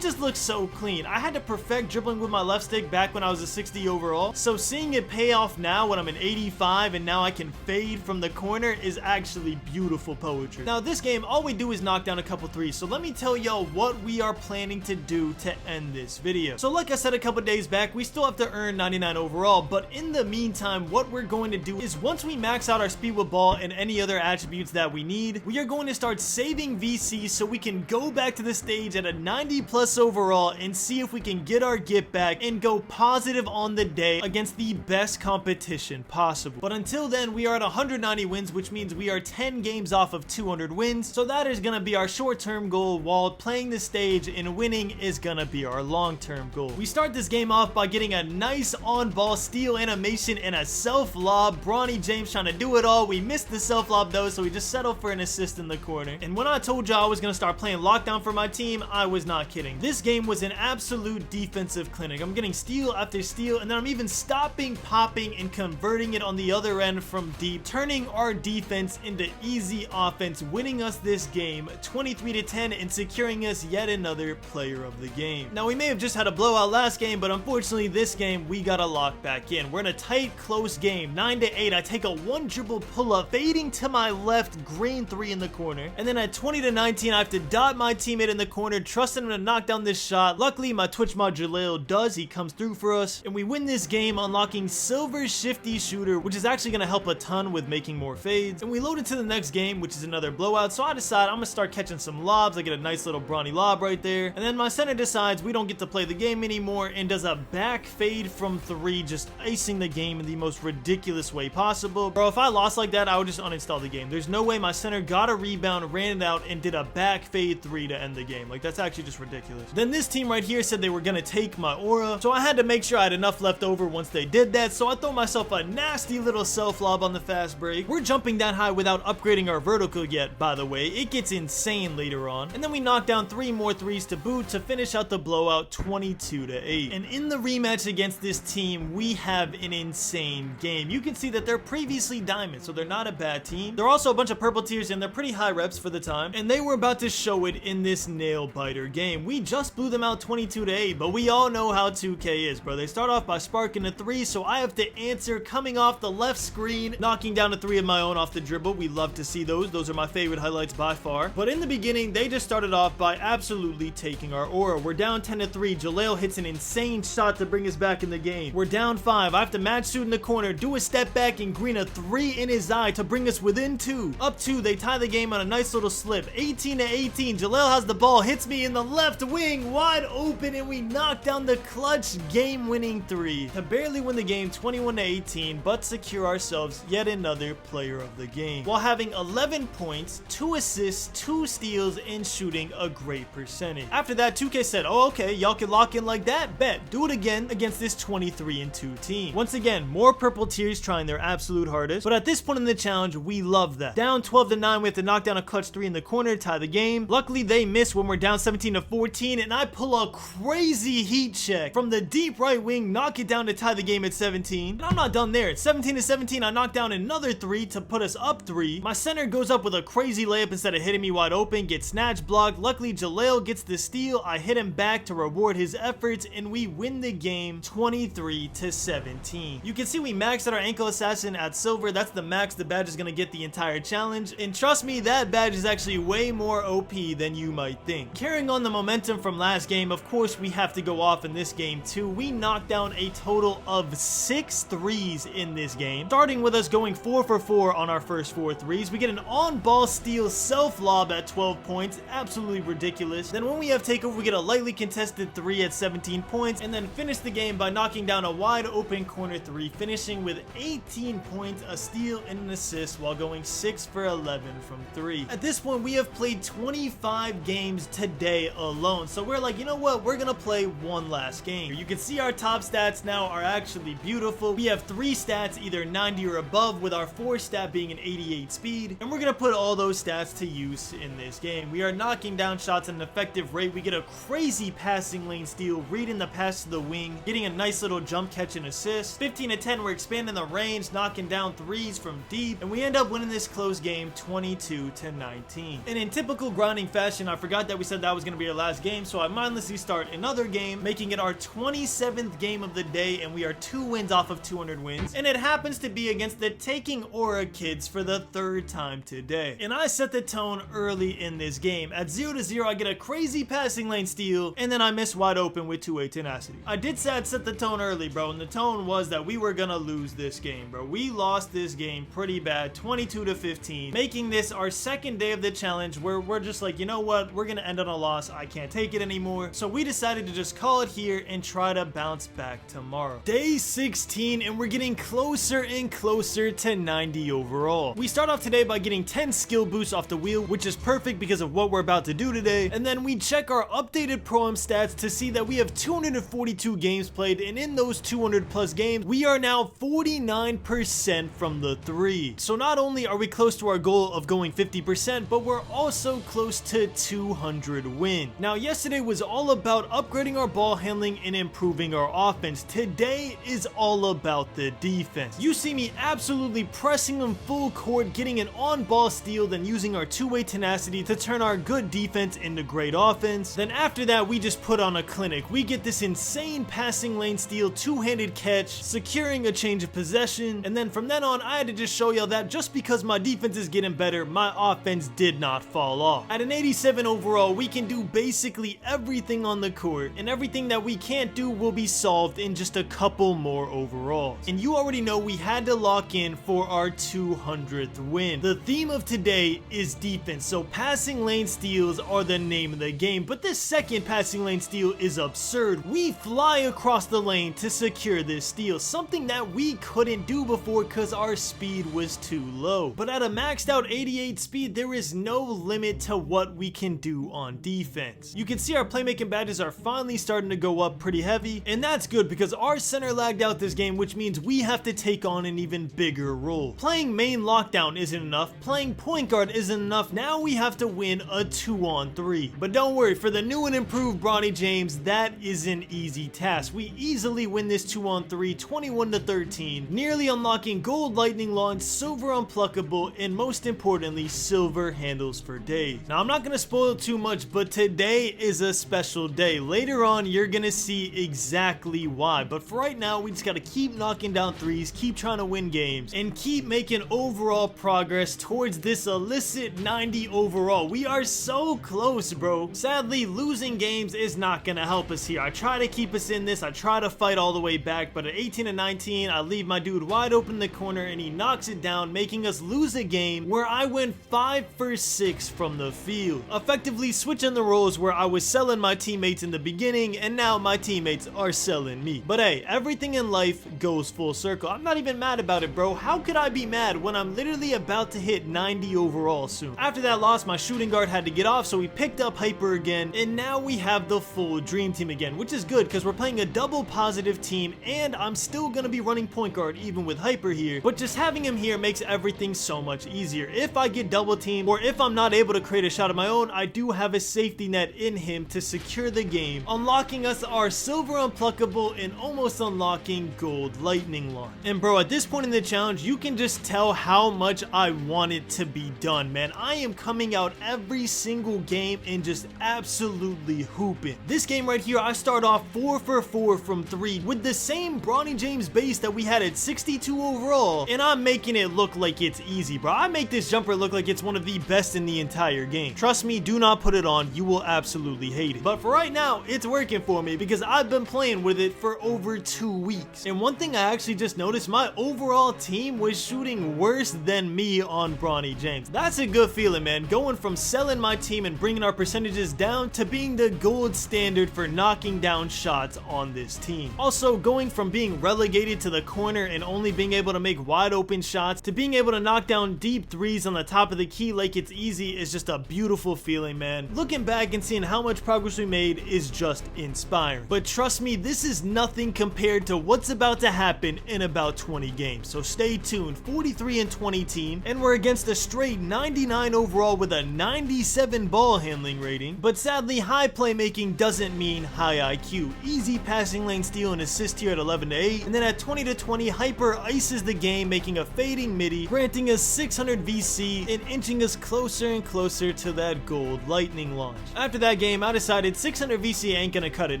just looks so clean. I had to perfect dribbling with my left stick back when I was a 60 overall, so seeing it pay off now when I'm an 85 and now I can fade from the corner is actually beautiful poetry. Now this game, all we do is knock down a couple threes, so let me tell y'all what we are planning to do to end this video. So like I said a couple days back, we still have to earn 99 overall, but in the meantime, what we're going to do is once we max out our speed with ball and any other attributes that we need, we are going to start saving VC so we can go back to the stage at a 90 plus overall and see if we can get our get back and go positive on the day against the best competition possible. But until then, we are at 190 wins, which means we are 10 games off of 200 wins, so that is going to be our short-term goal, while playing the stage and winning is going to be our long-term goal. We start this game off by getting a nice on-ball steal animation and a self-lob. Bronny James trying to do it all. We missed the self-lob though, so we just settled for an assist in the corner. And when I told y'all I was going to start playing lockdown for my team, I was not kidding. This game was an absolute defensive clinic. I'm getting steal after steal, and then I'm even stopping, popping, and converting it on the other end from deep, turning our defense into easy offense, winning us this game 23-10 and securing us yet another player of the game. Now, we may have just had a blowout last game, but unfortunately this game we got to lock back in. We're in a tight, close game, 9-8. I take a one dribble pull-up, fading to my left, green 3 in the corner, and then at 20-19 I have to dot my teammate in the corner, trusting him to knock down this shot. Luckily my Twitch mod Jaleel does, he comes through for us, and we win this game, unlocking Silver Shifty Shooter, which is actually going to help a ton with making more fades. And we load into the next game, which is another blowout, so I decide I'm going to start catching some lobs. I get a nice little Bronny lob right there, and then my center decides we don't get to play the game anymore and does a back fade from 3, just icing the game in the most ridiculous way possible. Bro, if I lost like that, I would just uninstall the game. There's no way my center got a rebound, ran it out, and did a back fade 3 to end the game. Like, that's actually just ridiculous. Then this team right here said they were gonna take my aura, so I had to make sure I had enough left over once they did that, so I throw myself a nasty little self lob on the fast break. We're jumping that high without upgrading our vertical yet, by the way. It gets insane later on, and then we knock down 3 more threes to boot to finish out the blowout 22-8. And in the rematch against this team, we have an insane game. You can see that they're previously diamond, so they're not a bad team. They're also a bunch of purple tiers, and they're pretty high reps for the time, and they were about to show it in this nail biter game. We just blew them out 22-8, but we all know how 2K is, bro. They start off by sparking a 3, so I have to answer coming off the left screen, knocking down a 3 of my own off the dribble. We love to see those. Those are my favorite highlights by far. But in the beginning, they just started off by absolutely taking our aura. We're down 10-3. Jaleel hits an insane shot to bring us back in the game. We're down 5. I have to match shoot in the corner, do a step back, and green a 3 in his eye to bring us within 2. Up 2, they tie the game on a nice little slip. 18-18. Jaleel has the ball, hits me in the left wing, wide open, and we knock down the clutch game-winning 3 to barely win the game 21-18, but secure ourselves yet another player of the game, while having 11 points, 2 assists, 2 steals, and shooting a great percentage. After that, 2K said, oh, okay, y'all can lock in like that? Bet. Do it again against this 23-2 team. Once again, more purple tiers trying their absolute hardest, but at this point in the challenge, we love that. Down 12-9, we have to knock down a clutch 3 in the corner, tie the game. Luckily, they miss when we're down 17-14, and I pull a crazy heat check from the deep right wing, knock it down to tie the game at 17. And I'm not done there. At 17-17, I knock down another 3 to put us up 3. My center goes up with a crazy layup instead of hitting me wide open, gets snatch blocked. Luckily, Jaleel gets the steal. I hit him back to reward his efforts, and we win the game 23-17. You can see we maxed out our ankle assassin at silver. That's the max the badge is going to get the entire challenge, and trust me, that badge is actually way more OP than you might think. Carrying on the momentum from last game, of course we have to go off in this game too. We knocked down a total of 6 threes in this game, starting with us going 4 for 4 on our first 4 threes. We get an on-ball steal self lob at 12 points, absolutely ridiculous. Then when we have takeover, we get a lightly contested 3 at 17 points, and then finish the game by knocking down a wide open corner 3, finishing with 18 points, a steal, and an assist while going 6 for 11 from 3. At this point, we have played 25 games today alone, so we're like, you know what, we're gonna play one last game. You can see our top stats now are actually beautiful. We have 3 stats either 90 or above, with our 4th stat being an 88 speed, and we're gonna put all those stats to use in this game. We are knocking down shots at an effective rate. We get a crazy passing lane steal, reading the pass to the wing, getting a nice little jump catch and assist. 15-10, we're expanding the range, knocking down 3s from deep, and we end up winning this close game 22-19. And in typical grinding fashion, I forgot that we said that was going to be our last game, so I mindlessly start another game, making it our 27th game of the day, and we are 2 wins off of 200 wins, and it happens to be against the Taking Aura kids for the 3rd time today. And I set the tone early in this game. At 0-0, I get a crazy passing lane steal, and then I miss wide open with 2 HP tenacity. I did say I'd set the tone early, bro, and the tone was that we were gonna lose this game, bro. We lost this game pretty bad, 22-15, making this our second day of the challenge where we're just like, you know what, we're gonna end on a loss. I can't take it anymore. So we decided to just call it here and try to bounce back tomorrow. Day 16, and we're getting closer and closer to 90 overall. We start off today by getting 10 skill boosts off the wheel, which is perfect because of what we're about to do today. And then we check our updated Pro-Am stats to see that we have 242 games played, and in those 200 plus games, we are now 49% from the 3. So not only are we close to our goal of going 50%, but we're also close to 200 wins. Now, yesterday was all about upgrading our ball handling and improving our offense. Today is all about the defense. You see me absolutely pressing them full court, getting an on-ball steal, then using our two-way tenacity to turn our good defense into great offense. Then after that, we just put on a clinic. We get this insane passing lane steal, two-handed catch, securing a change of possession, and then from then on, I had to just show y'all that just because my defense is getting better, my offense did not fall off. At an 87 overall, we can do basically everything on the court, and everything that we can't do will be solved in just a couple more overalls. And you already know we had to lock in for our 200th win. The theme of today is defense, so passing lane steals are the name of the game, but this second passing lane steal is absurd. We fly across the lane to secure this steal, something that we couldn't do before because our speed was too low. But at a maxed out 88 speed, there is no limit to what we can do on defense. You can see our playmaking badges are finally starting to go up pretty heavy, and that's good because our center lagged out this game, which means we have to take on an even bigger role. Playing main lockdown isn't enough, playing point guard isn't enough, now we have to win a 2-on-3. But don't worry, for the new and improved Bronny James, that is an easy task. We easily win this 2-on-3, 21-13, nearly unlocking gold lightning launch, silver unpluckable, and most importantly, silver handles for days. Now I'm not gonna spoil too much, but today is a special day. Later on, you're gonna see exactly why, but for right now, we just gotta keep knocking down threes, keep trying to win games, and keep making overall progress towards this illicit 90 overall. We are so close, bro. Sadly, losing games is not gonna help us here. I try to keep us in this, I try to fight all the way back, but at 18-19, I leave my dude wide open in the corner and he knocks it down, making us lose a game where I went 5 for 6 from the field. Effectively switching the roles where I was selling my teammates in the beginning and now my teammates are selling me. But hey, everything in life goes full circle. I'm not even mad about it, bro. How could I be mad when I'm literally about to hit 90 overall soon? After that loss, my shooting guard had to get off, so we picked up Hyper again, and now we have the full dream team again, which is good because we're playing a double positive team, and I'm still gonna be running point guard even with Hyper here, but just having him here makes everything so much easier. If I get double teamed, or if I'm not able to create a shot of my own, I do have a safety net in him to secure the game, unlocking us our silver unpluckable and almost unlocking gold lightning launch. And bro, at this point in the challenge, you can just tell how much I want it to be done, man. I am coming out every single game and just absolutely hooping. This game right here, I start off 4 for 4 from 3 with the same Bronny James base that we had at 62 overall, and I'm making it look like it's easy, bro. I make this jumper look like it's one of the best in the entire game. Trust me, do not put it on. You will absolutely hate it. But for right now, it's working for me because I've been playing with it for over 2 weeks. And one thing I actually just noticed, my overall team was shooting worse than me on Bronny James. That's a good feeling, man. Going from selling my team and bringing our percentages down to being the gold standard for knocking down shots on this team. Also, going from being relegated to the corner and only being able to make wide open shots to being able to knock down deep threes on the top of the key like it's easy is just a beautiful feeling, man. Looking back and seeing how much progress we made is just inspiring. But trust me, this is nothing compared to what's about to happen in about 20 games. So stay tuned. 43-20 team, and we're against a straight 99 overall with a 97 ball handling rating. But sadly, high playmaking doesn't mean high IQ. Easy passing lane steal and assist here at 11-8, and then at 20-20, Hyper ices the game, making a fading midi, granting us 600 VC and inching us closer and closer to that gold lightning launch. After that game, I decided 600 VC ain't gonna cut it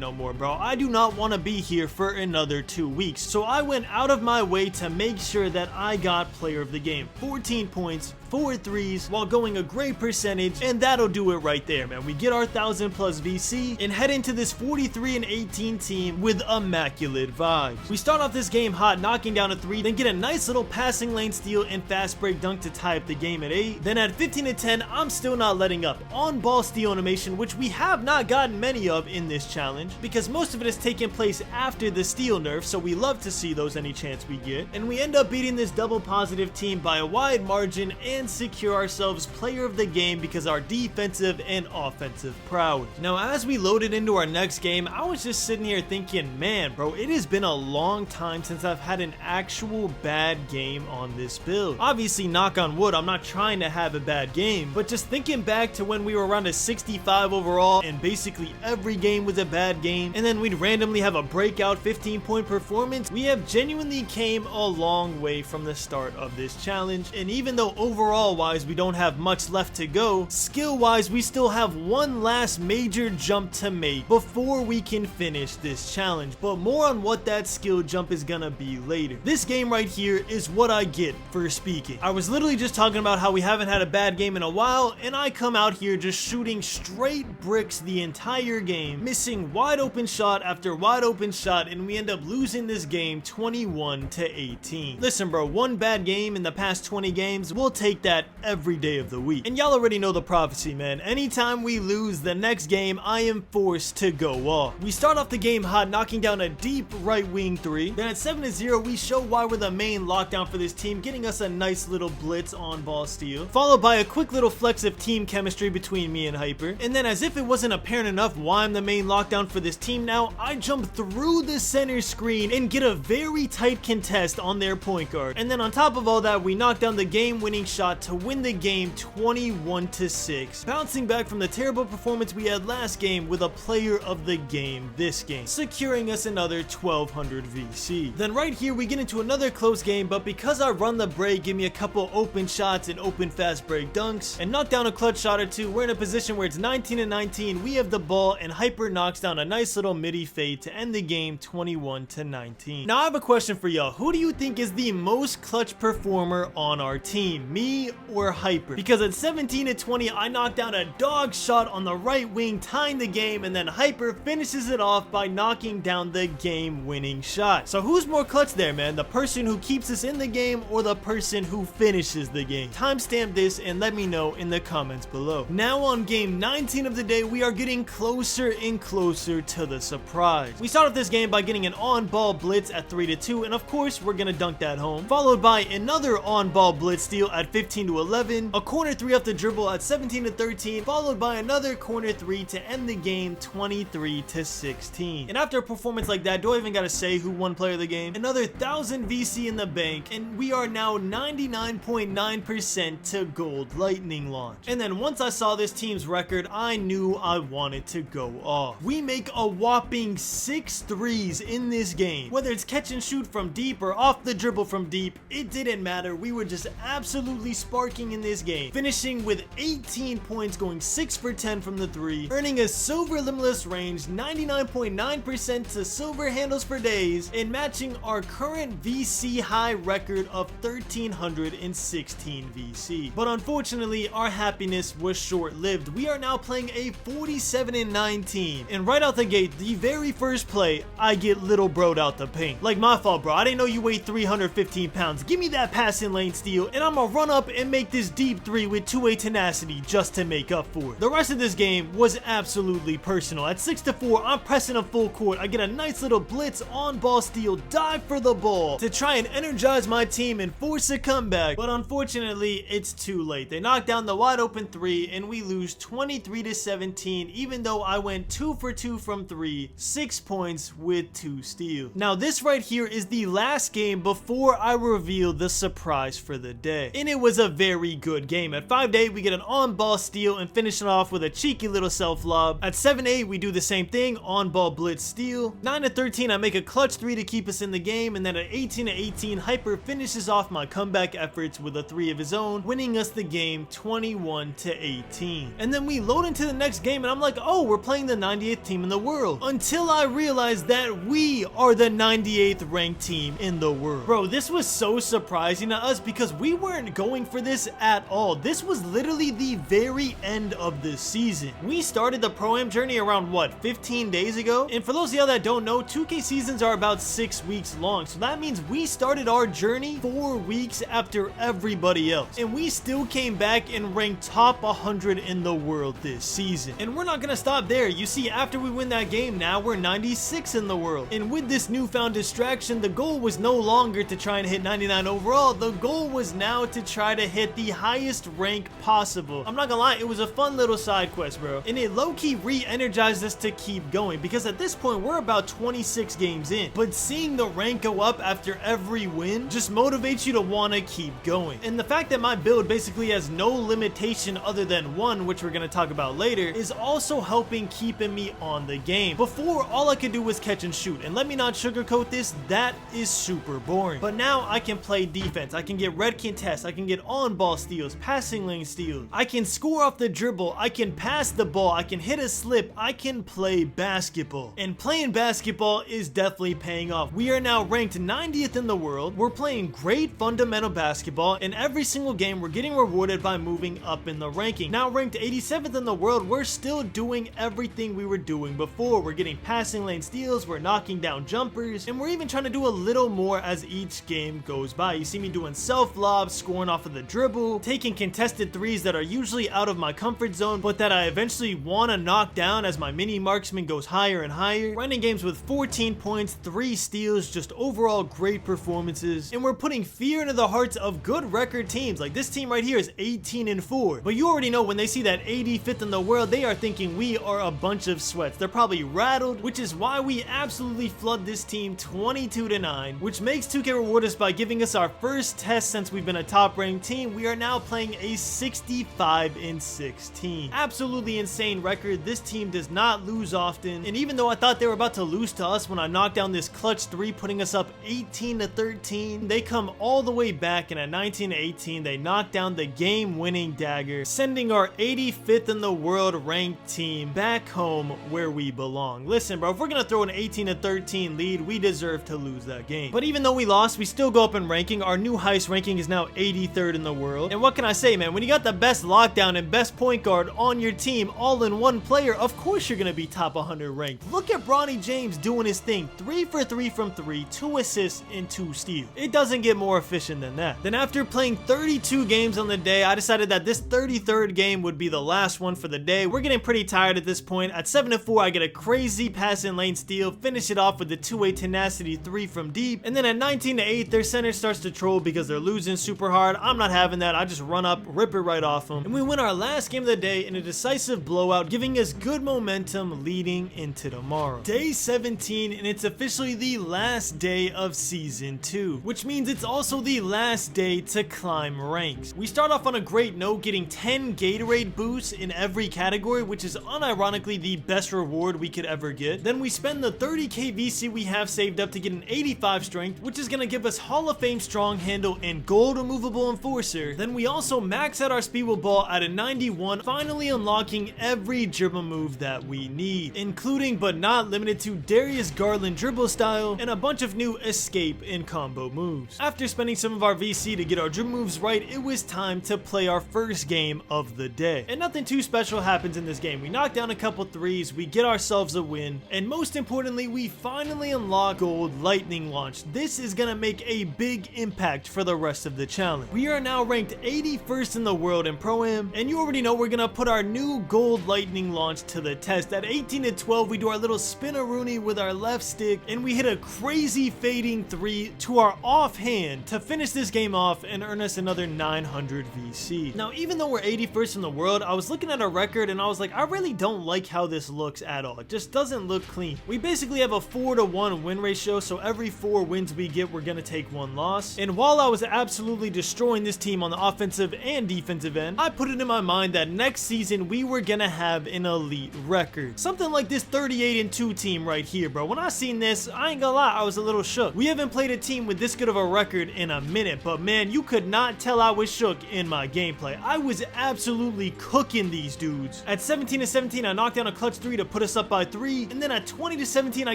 no more, bro. I do not want to be here for another 2 weeks, so I went out of my way to make sure that I got player of the game. 14 points, 4 threes while going a great percentage, and that'll do it right there, man. We get our 1000 plus VC and head into this 43-18 team with immaculate vibes. We start off this game hot, knocking down a 3, then get a nice little passing lane steal and fast break dunk to tie up the game at 8. Then at 15-10, I'm still not letting up. On ball steal animation, which we have not gotten many of in this challenge because most of it has taken place after the steal nerf, so we love to see those any chance we get. And we end up beating this double positive team by a wide margin and secure ourselves player of the game because our defensive and offensive prowess. Now, as we loaded into our next game, I was just sitting here thinking, man, bro, it has been a long time since I've had an actual bad game on this build. Obviously, knock on wood, I'm not trying to have a bad game, but just thinking back to when we were around a 65 overall and basically every game was a bad game, and then we'd randomly have a breakout 15-point performance, we have genuinely came a long way from the start of this challenge. And even though overall wise we don't have much left to go, skill wise we still have one last major jump to make before we can finish this challenge, but more on what that skill jump is gonna be later. This game right here is what I get for speaking. I was literally just talking about how we haven't had a bad game in a while, and I come out here just shooting straight bricks the entire game, missing wide open shot after wide open shot, and we end up losing this game 21-18. Listen, bro, one bad game in the past 20 games, we'll take that every day of the week. And y'all already know the prophecy, man. Anytime we lose, the next game I am forced to go off. We start off the game hot, knocking down a deep right wing 3. Then at 7-0, we show why we're the main lockdown for this team, getting us a nice little blitz on ball steal, followed by a quick little flex of team chemistry between me and Hyper. And then, as if it wasn't apparent enough why I'm the main lockdown for this team now, I jump through the center screen and get a very tight contest on their point guard. And then on top of all that, we knock down the game-winning shot to win the game 21-6, bouncing back from the terrible performance we had last game with a player of the game this game, securing us another 1200 VC. Then right here we get into another close game, but because I run the break, give me a couple open shots and open fast break dunks, and knock down a clutch shot or two, we're in a position where it's 19-19, we have the ball, and Hyper knocks down a nice little midi fade to end the game 21-19. Now I have a question for y'all. Who do you think is the most clutch performer on our team, me or Hyper? Because at 17-20, I knocked down a dog shot on the right wing, tying the game, and then Hyper finishes it off by knocking down the game-winning shot. So who's more clutch there, man? The person who keeps us in the game or the person who finishes the game? Timestamp this and let me know in the comments below. Now on game 19 of the day, we are getting closer and closer to the surprise. We start off this game by getting an on-ball blitz at 3-2, and of course we're gonna dunk that home, followed by another on-ball blitz steal at 15-11, a corner 3 off the dribble at 17-13, followed by another corner 3 to end the game 23-16. And after a performance like that, do I even gotta say who won player of the game? Another 1000 VC in the bank, and we are now 99.9% to gold lightning launch. And then once I saw this team's record, I knew I wanted to go off. We make a whopping 6 threes in this game. Whether it's catch and shoot from deep or off the dribble from deep, it didn't matter. We were just absolutely sparking in this game, finishing with 18 points, going 6 for 10 from the 3, earning a silver limitless range, 99.9% to silver handles for days, and matching our current VC high record of 1316 VC. But unfortunately, our happiness was short-lived. We are now playing a 47-19, and right out the gate, the very first play, I get little bro'd out the paint. Like, my fault, bro. I didn't know you weighed 315 pounds. Give me that passing lane steal, and I'm gonna run up and make this deep 3 with 2-way tenacity just to make up for it. The rest of this game was absolutely personal. At 6-4, I'm pressing a full court. I get a nice little blitz on ball steal, dive for the ball to try and energize my team and force a comeback, but unfortunately, it's too late. They knock down the wide open 3, and we lose 23-17, even though I went 2 for 2 from 3, 6 points with 2 steals. Now, this right here is the last game before I reveal the surprise for the day, and it was a very good game. At 5-8, we get an on-ball steal and finish it off with a cheeky little self-lob. At 7-8, we do the same thing, on-ball blitz steal. 9-13, I make a clutch 3 to keep us in the game, and then at 18-18, Hyper finishes off my comeback efforts with a 3 of his own, winning us the game 21-18. And then we load into the next game, and I'm like, oh, we're playing the 98th team in the world, until I realized that we are the 98th ranked team in the world. Bro, this was so surprising to us because we weren't going going for this at all. This was literally the very end of the season. We started the Pro-Am journey around, what, 15 days ago? And for those of y'all that don't know, 2K seasons are about 6 weeks long. So that means we started our journey 4 weeks after everybody else. And we still came back and ranked top 100 in the world this season. And we're not gonna stop there. You see, after we win that game, now we're 96 in the world. And with this newfound distraction, the goal was no longer to try and hit 99 overall. The goal was now to try to hit the highest rank possible. I'm not gonna lie, it was a fun little side quest, bro. And it low-key re-energized us to keep going, because at this point, we're about 26 games in. But seeing the rank go up after every win just motivates you to want to keep going. And the fact that my build basically has no limitation other than one, which we're going to talk about later, is also helping keeping me on the game. Before, all I could do was catch and shoot, and let me not sugarcoat this, that is super boring. But now I can play defense, I can get red contests, I can get on-ball steals, passing lane steals, I can score off the dribble, I can pass the ball, I can hit a slip, I can play basketball. And playing basketball is definitely paying off. We are now ranked 90th in the world, we're playing great fundamental basketball, and every single game we're getting rewarded by moving up in the ranking. Now ranked 87th in the world, we're still doing everything we were doing before. We're getting passing lane steals, we're knocking down jumpers, and we're even trying to do a little more as each game goes by. You see me doing self lobs, scoring off of the dribble, taking contested threes that are usually out of my comfort zone, but that I eventually want to knock down as my mini marksman goes higher and higher. Running games with 14 points, 3 steals, just overall great performances. And we're putting fear into the hearts of good record teams. Like this team right here is 18-4. But you already know when they see that 85th in the world, they are thinking we are a bunch of sweats. They're probably rattled, which is why we absolutely flood this team 22-9, which makes 2K reward us by giving us our first test since we've been a top ranked team. We are now playing a 65-16. Absolutely insane record. This team does not lose often. And even though I thought they were about to lose to us when I knocked down this clutch 3, putting us up 18-13, they come all the way back, and at 19-18, they knock down the game-winning dagger, sending our 85th in the world ranked team back home where we belong. Listen, bro, if we're gonna throw an 18-13 lead, we deserve to lose that game. But even though we lost, we still go up in ranking. Our new highest ranking is now 83rd in the world. And what can I say, man? When you got the best lockdown and best point guard on your team all in one player, of course you're gonna be top 100 ranked. Look at Bronny James doing his thing. 3 for 3 from 3, 2 assists and 2 steals. It doesn't get more efficient than that. Then after playing 32 games on the day, I decided that this 33rd game would be the last one for the day. We're getting pretty tired at this point. At 7-4, I get a crazy pass and lane steal, finish it off with the 2-way tenacity 3 from deep. And then at 19-8, their center starts to troll because they're losing super hard. I'm not having that. I just run up, rip it right off them. And we win our last game of the day in a decisive blowout, giving us good momentum leading into tomorrow. Day 17, and it's officially the last day of season 2, which means it's also the last day to climb ranks. We start off on a great note, getting 10 Gatorade boosts in every category, which is unironically the best reward we could ever get. Then we spend the 30k VC we have saved up to get an 85 strength, which is going to give us Hall of Fame strong handle and gold removable enforcer. Then we also max out our speed with ball at a 91, finally unlocking every dribble move that we need, including but not limited to Darius Garland dribble style and a bunch of new escape and combo moves. After spending some of our VC to get our dribble moves right, it was time to play our first game of the day. And nothing too special happens in this game. We knock down a couple threes, we get ourselves a win, and most importantly, we finally unlock gold lightning launch. This is gonna make a big impact for the rest of the challenge. We are now ranked 81st in the world in Pro-Am, and you already know we're gonna put our new gold lightning launch to the test. At 18-12, we do our little spin-a-rooney with our left stick, and we hit a crazy fading 3 to our offhand to finish this game off and earn us another 900 VC. Now, even though we're 81st in the world, I was looking at our record and I was like, I really don't like how this looks at all. It just doesn't look clean. We basically have a 4-to-1 win ratio, so every 4 wins we get, we're gonna take 1 loss. And while I was absolutely destroying this team on the offensive and defensive end, I put it in my mind that next season we were gonna have an elite record. Something like this 38-2 team right here, bro. When I seen this, I ain't gonna lie, I was a little shook. We haven't played a team with this good of a record in a minute, but man, you could not tell I was shook in my gameplay. I was absolutely cooking these dudes. At 17-17, I knocked down a clutch 3 to put us up by 3, and then at 20-17, I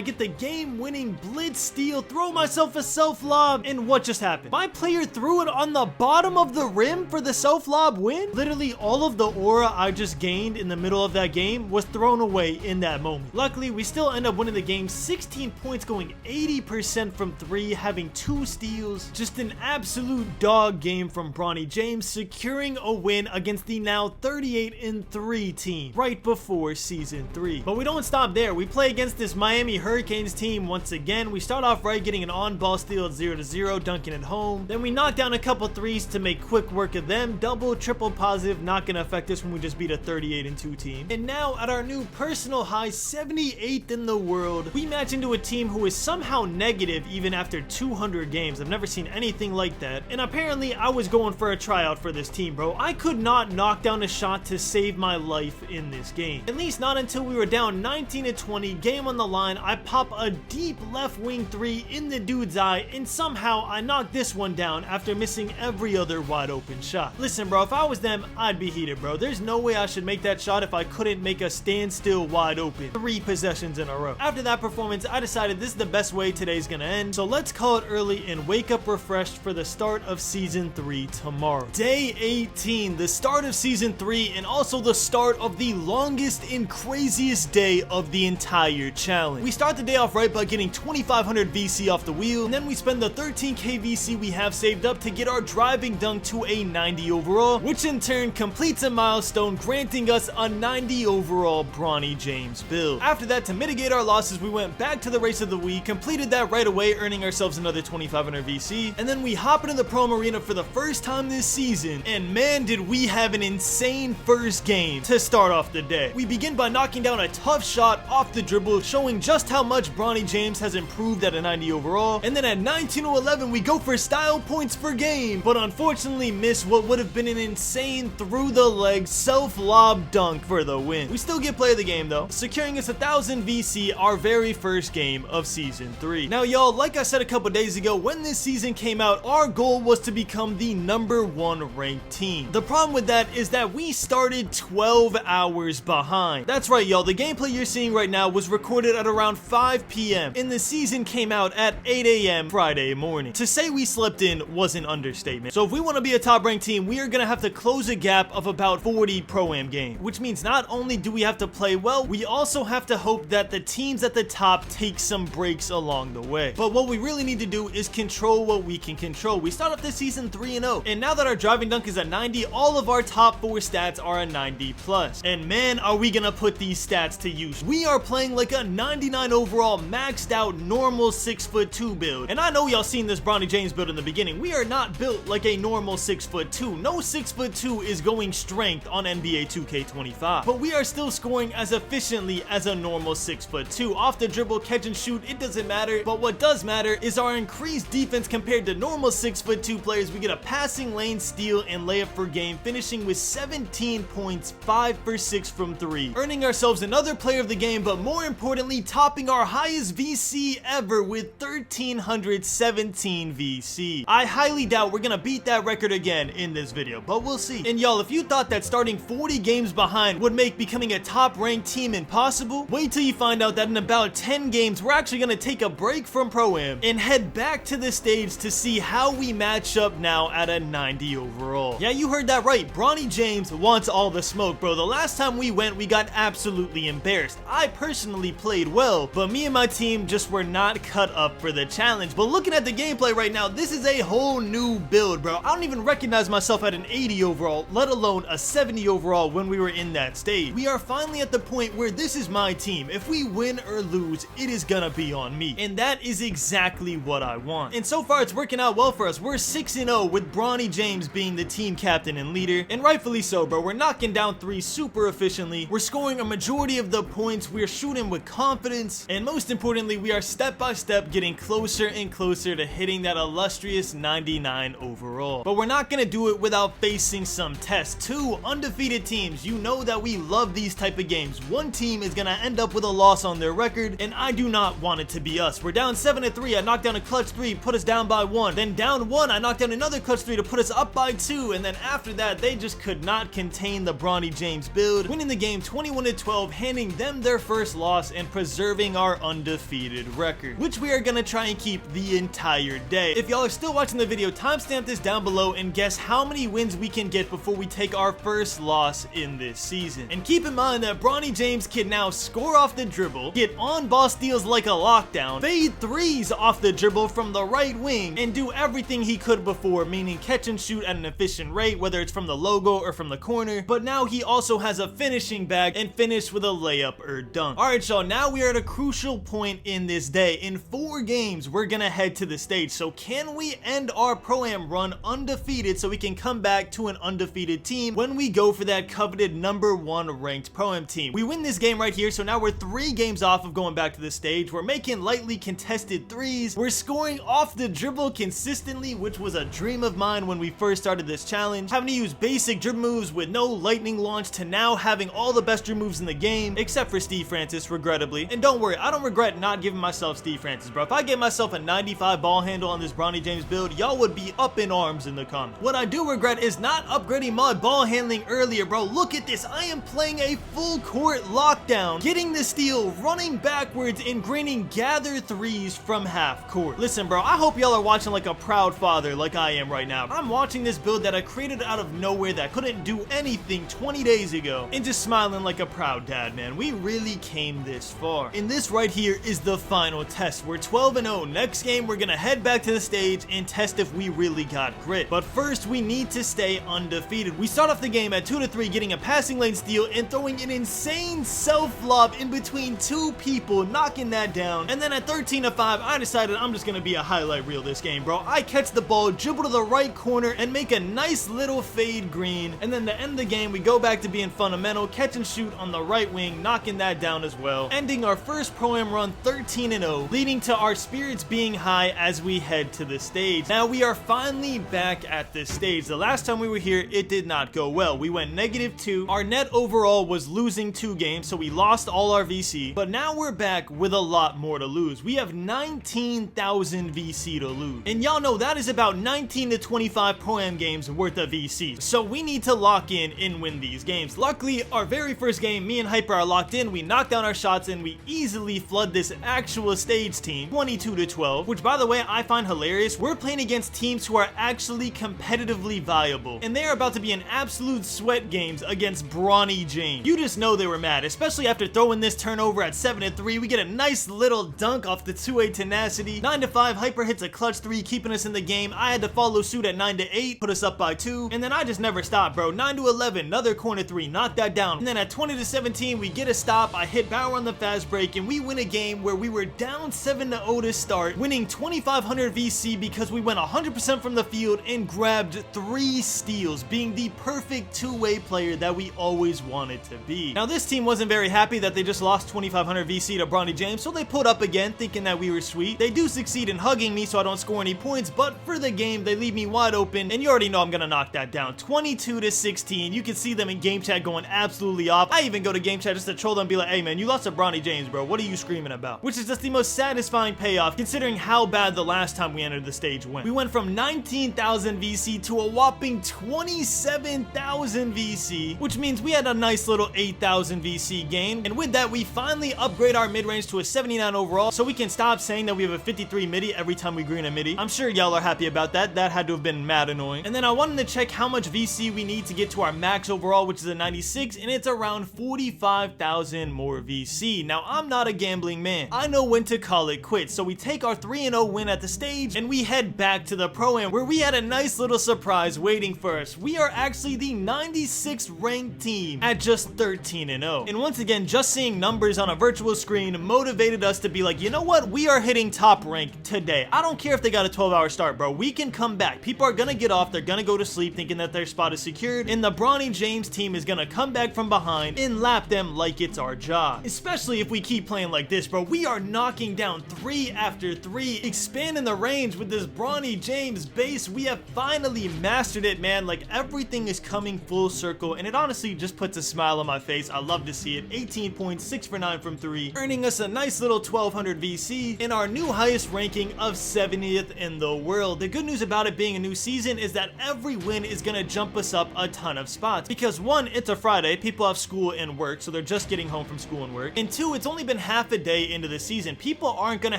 get the game-winning blitz steal, throw myself a self-lob, and what just happened? My player threw it on the bottom bottom of the rim for the self-lob win? Literally all of the aura I just gained in the middle of that game was thrown away in that moment. Luckily, we still end up winning the game, 16 points, going 80% from 3, having 2 steals. Just an absolute dog game from Bronny James, securing a win against the now 38-3 team right before season 3. But we don't stop there. We play against this Miami Hurricanes team once again. We start off right, getting an on-ball steal at 0-0, dunking it home. Then we knock down a couple threes to make quick work of them. Double, triple positive, not gonna affect us when we just beat a 38-2 team. And now at our new personal high, 78th in the world, we match into a team who is somehow negative even after 200 games. I've never seen anything like that. And apparently I was going for a tryout for this team, bro. I could not knock down a shot to save my life in this game. At least not until we were down 19-20, game on the line. I pop a deep left wing 3 in the dude's eye, and somehow I knocked this one down after missing every other wide open shot. Listen, bro, if I was them, I'd be heated, bro. There's no way I should make that shot if I couldn't make a standstill wide open 3 possessions in a row. After that performance, I decided this is the best way today's gonna end, so let's call it early and wake up refreshed for the start of season 3 tomorrow. Day 18, the start of season 3, and also the start of the longest and craziest day of the entire challenge. We start the day off right by getting 2500 VC off the wheel, and then we spend the 13k VC we have saved up to get our driving dunk to a 90 overall, which in turn completes a milestone, granting us a 90 overall Bronny James build. After that, to mitigate our losses, we went back to the race of the week, completed that right away, earning ourselves another 2500 VC, and then we hop into the Pro Arena for the first time this season, and man did we have an insane first game to start off the day. We begin by knocking down a tough shot off the dribble, showing just how much Bronny James has improved at a 90 overall, and then at 19-11 we go for style points for game, but unfortunately miss what would have been an insane through the leg self-lob dunk for the win. We still get play of the game though, securing us 1000 VC, our very first game of season 3. Now y'all, like I said a couple days ago, when this season came out, our goal was to become the #1 ranked team. The problem with that is that we started 12 hours behind. That's right y'all, the gameplay you're seeing right now was recorded at around 5 p.m. and the season came out at 8 a.m. Friday morning. To say we slept in was an understatement. So if we want to be a top ranked team, we are going to have to close a gap of about 40 Pro-Am games, which means not only do we have to play well, we also have to hope that the teams at the top take some breaks along the way. But what we really need to do is control what we can control. We start off this season 3-0, and now that our driving dunk is at 90, all of our top 4 stats are a 90 plus. And man, are we gonna put these stats to use. We are playing like a 99 overall maxed out normal 6'2" build. And I know y'all seen this Bronny James build in the beginning. We are not built like a normal 6'2". No 6'2" is going strength on NBA 2K25. But we are still scoring as efficiently as a normal 6'2". Off the dribble, catch and shoot, it doesn't matter. But what does matter is our increased defense compared to normal 6'2" players. We get a passing lane, steal, and layup per game, finishing with 17 points, 5 for 6 from 3, earning ourselves another player of the game, but more importantly, topping our highest VC ever with 1317 VC. I highly doubt we're gonna beat that record again in this video, but we'll see. And y'all, if you thought that starting 40 games behind would make becoming a top ranked team impossible, wait till you find out that in about 10 games we're actually gonna take a break from Pro-Am and head back to the stage to see how we match up now at a 90 overall. Yeah, you heard that right. Bronny James wants all the smoke, bro. The last time we went, we got absolutely embarrassed. I personally played well, but me and my team just were not cut up for the challenge. But looking at the gameplay right now, this is a whole new build, bro. I don't even recognize myself at an 80 overall, let alone a 70 overall when we were in that stage. We are finally at the point where this is my team. If we win or lose, it is gonna be on me. And that is exactly what I want. And so far, it's working out well for us. We're 6-0 with Bronny James being the team captain and leader. And rightfully so, bro. We're knocking down 3 super efficiently. We're scoring a majority of the points. We're shooting with confidence. And most importantly, we are step by step getting closer and closer to hitting that illustrious 99 overall. But we're not gonna do it without facing some tests. 2 undefeated teams. You know that we love these type of games. One team is gonna end up with a loss on their record, and I do not want it to be us. We're down 7-3. I knocked down a clutch 3, put us down by 1. Then down 1, I knocked down another clutch 3 to put us up by 2. And then after that, they just could not contain the Bronny James build, winning the game 21-12, handing them their first loss and preserving our undefeated record, which we are gonna try and keep the entire day. If y'all are still watching the video, timestamp this down below and guess how many wins we can get before we take our first loss in this season. And keep in mind that Bronny James can now score off the dribble, get on-ball steals like a lockdown, fade threes off the dribble from the right wing, and do everything he could before, meaning catch and shoot at an efficient rate, whether it's from the logo or from the corner. But now he also has a finishing bag and finish with a layup or dunk. Alright y'all, now we are at a crucial point in this day. In 4 games, we're gonna head to the stage. So can we end our Pro-Am run undefeated so we can come back to an undefeated team when we go for that coveted #1 ranked Pro-Am team? We win this game right here, so now we're 3 games off of going back to the stage. We're making lightly contested threes. We're scoring off the dribble consistently, which was a dream of mine when we first started this challenge. Having to use basic dribble moves with no lightning launch to now having all the best dribble moves in the game, except for Steve Francis, regrettably. And don't worry, I don't regret not giving myself Steve Francis, bro. If I gave myself a 95 ball handle on this Bronny James build, y'all would be up in arms in the comments. What I do regret is not upgrading my ball handling earlier, bro. Look at this. I am playing a full court lockdown, getting the steal, running backwards, and greening gather threes from half court. Listen, bro, I hope y'all are watching like a proud father like I am right now. I'm watching this build that I created out of nowhere that couldn't do anything 20 days ago and just smiling like a proud dad, man. We really came this far. And this right here is the final test. We're 12-0. Next game, we're gonna head back to the stage and test if we really got grit. But first, we need to stay undefeated. We start off the game at 2-3, getting a passing lane steal and throwing an insane self lob in between 2 people, knocking that down. And then at 13-5, I decided I'm just gonna be a highlight reel this game, bro. I catch the ball, dribble to the right corner, and make a nice little fade green. And then to end the game, we go back to being fundamental, catch and shoot on the right wing, knocking that down as well, ending our first Pro-Am run 13-0, leading to our spirits being high as we head to the stage. Now we are finally back at this stage. The last time we were here, it did not go well. We went -2. Our net overall was losing 2 games, so we lost all our VC, but now we're back with a lot more to lose. We have 19,000 VC to lose, and y'all know that is about 19 to 25 Pro-Am games worth of VC, so we need to lock in and win these games. Luckily, our very first game, me and Hyper are locked in. We knock down our shots and we easily flood this actual stage team 22-12, which by the way I find hilarious. We're playing against teams who are actually competitively viable, and they are about to be in absolute sweat games against Bronny James. You just know they were mad, especially after throwing this turnover at 7-3. We get a nice little dunk off the 2-8 tenacity. 9-5, Hyper hits a clutch 3, keeping us in the game. I had to follow suit at 9-8, put us up by 2, and then I just never stopped, bro. 9-11, another corner 3, knock that down. And then at 20-17, we get a stop. I hit Bauer on the fast break, and we win a game where we were down 7-0 to start, winning 2,500 VC because we went 100% from the field and grabbed 3 steals, being the perfect two-way player that we always wanted to be. Now this team wasn't very happy that they just lost 2,500 VC to Bronny James, so they put up again thinking that we were sweet. They do succeed in hugging me so I don't score any points, but for the game they leave me wide open, and you already know I'm gonna knock that down. 22-16. You can see them in game chat going absolutely off. I even go to game chat just to troll them and be like, hey man, you lost to Bronny James, bro. What are you screaming about? Which is just the most satisfying payoff considering how bad the last time we entered the stage went. We went from 19,000 VC to a whopping 27,000 VC, which means we had a nice little 8,000 VC gain. And with that, we finally upgrade our mid-range to a 79 overall, so we can stop saying that we have a 53 midi every time we green a midi. I'm sure y'all are happy about that. That had to have been mad annoying. And then I wanted to check how much VC we need to get to our max overall, which is a 96, and it's around 45,000 more VC. Now, I'm not a gambling man. I know when to call it quits, so we take our 3-0 win at the stage, and we head back to the Pro-Am, where we had a nice little surprise waiting for us. We are actually the 96th ranked team at just 13-0. And once again, just seeing numbers on a virtual screen motivated us to be like, you know what? We are hitting top rank today. I don't care if they got a 12-hour start, bro. We can come back. People are gonna get off. They're gonna go to sleep thinking that their spot is secured, and the Bronny James team is gonna come back from behind and lap them like it's our job. Especially if we keep playing like this, bro. We are knocking down 3 after 3, expanding the range with this Bronny James base. We have finally mastered it, man. Like, everything is coming full circle, and it honestly just puts a smile on my face. I love to see it. 18 points, 6 for 9 from 3, earning us a nice little 1,200 VC and our new highest ranking of 70th in the world. The good news about it being a new season is that every win is gonna jump us up a ton of spots, because 1, it's a Friday, people have school and work, so they're just getting home from school and work, and 2, it's only been half a day into the season. People aren't gonna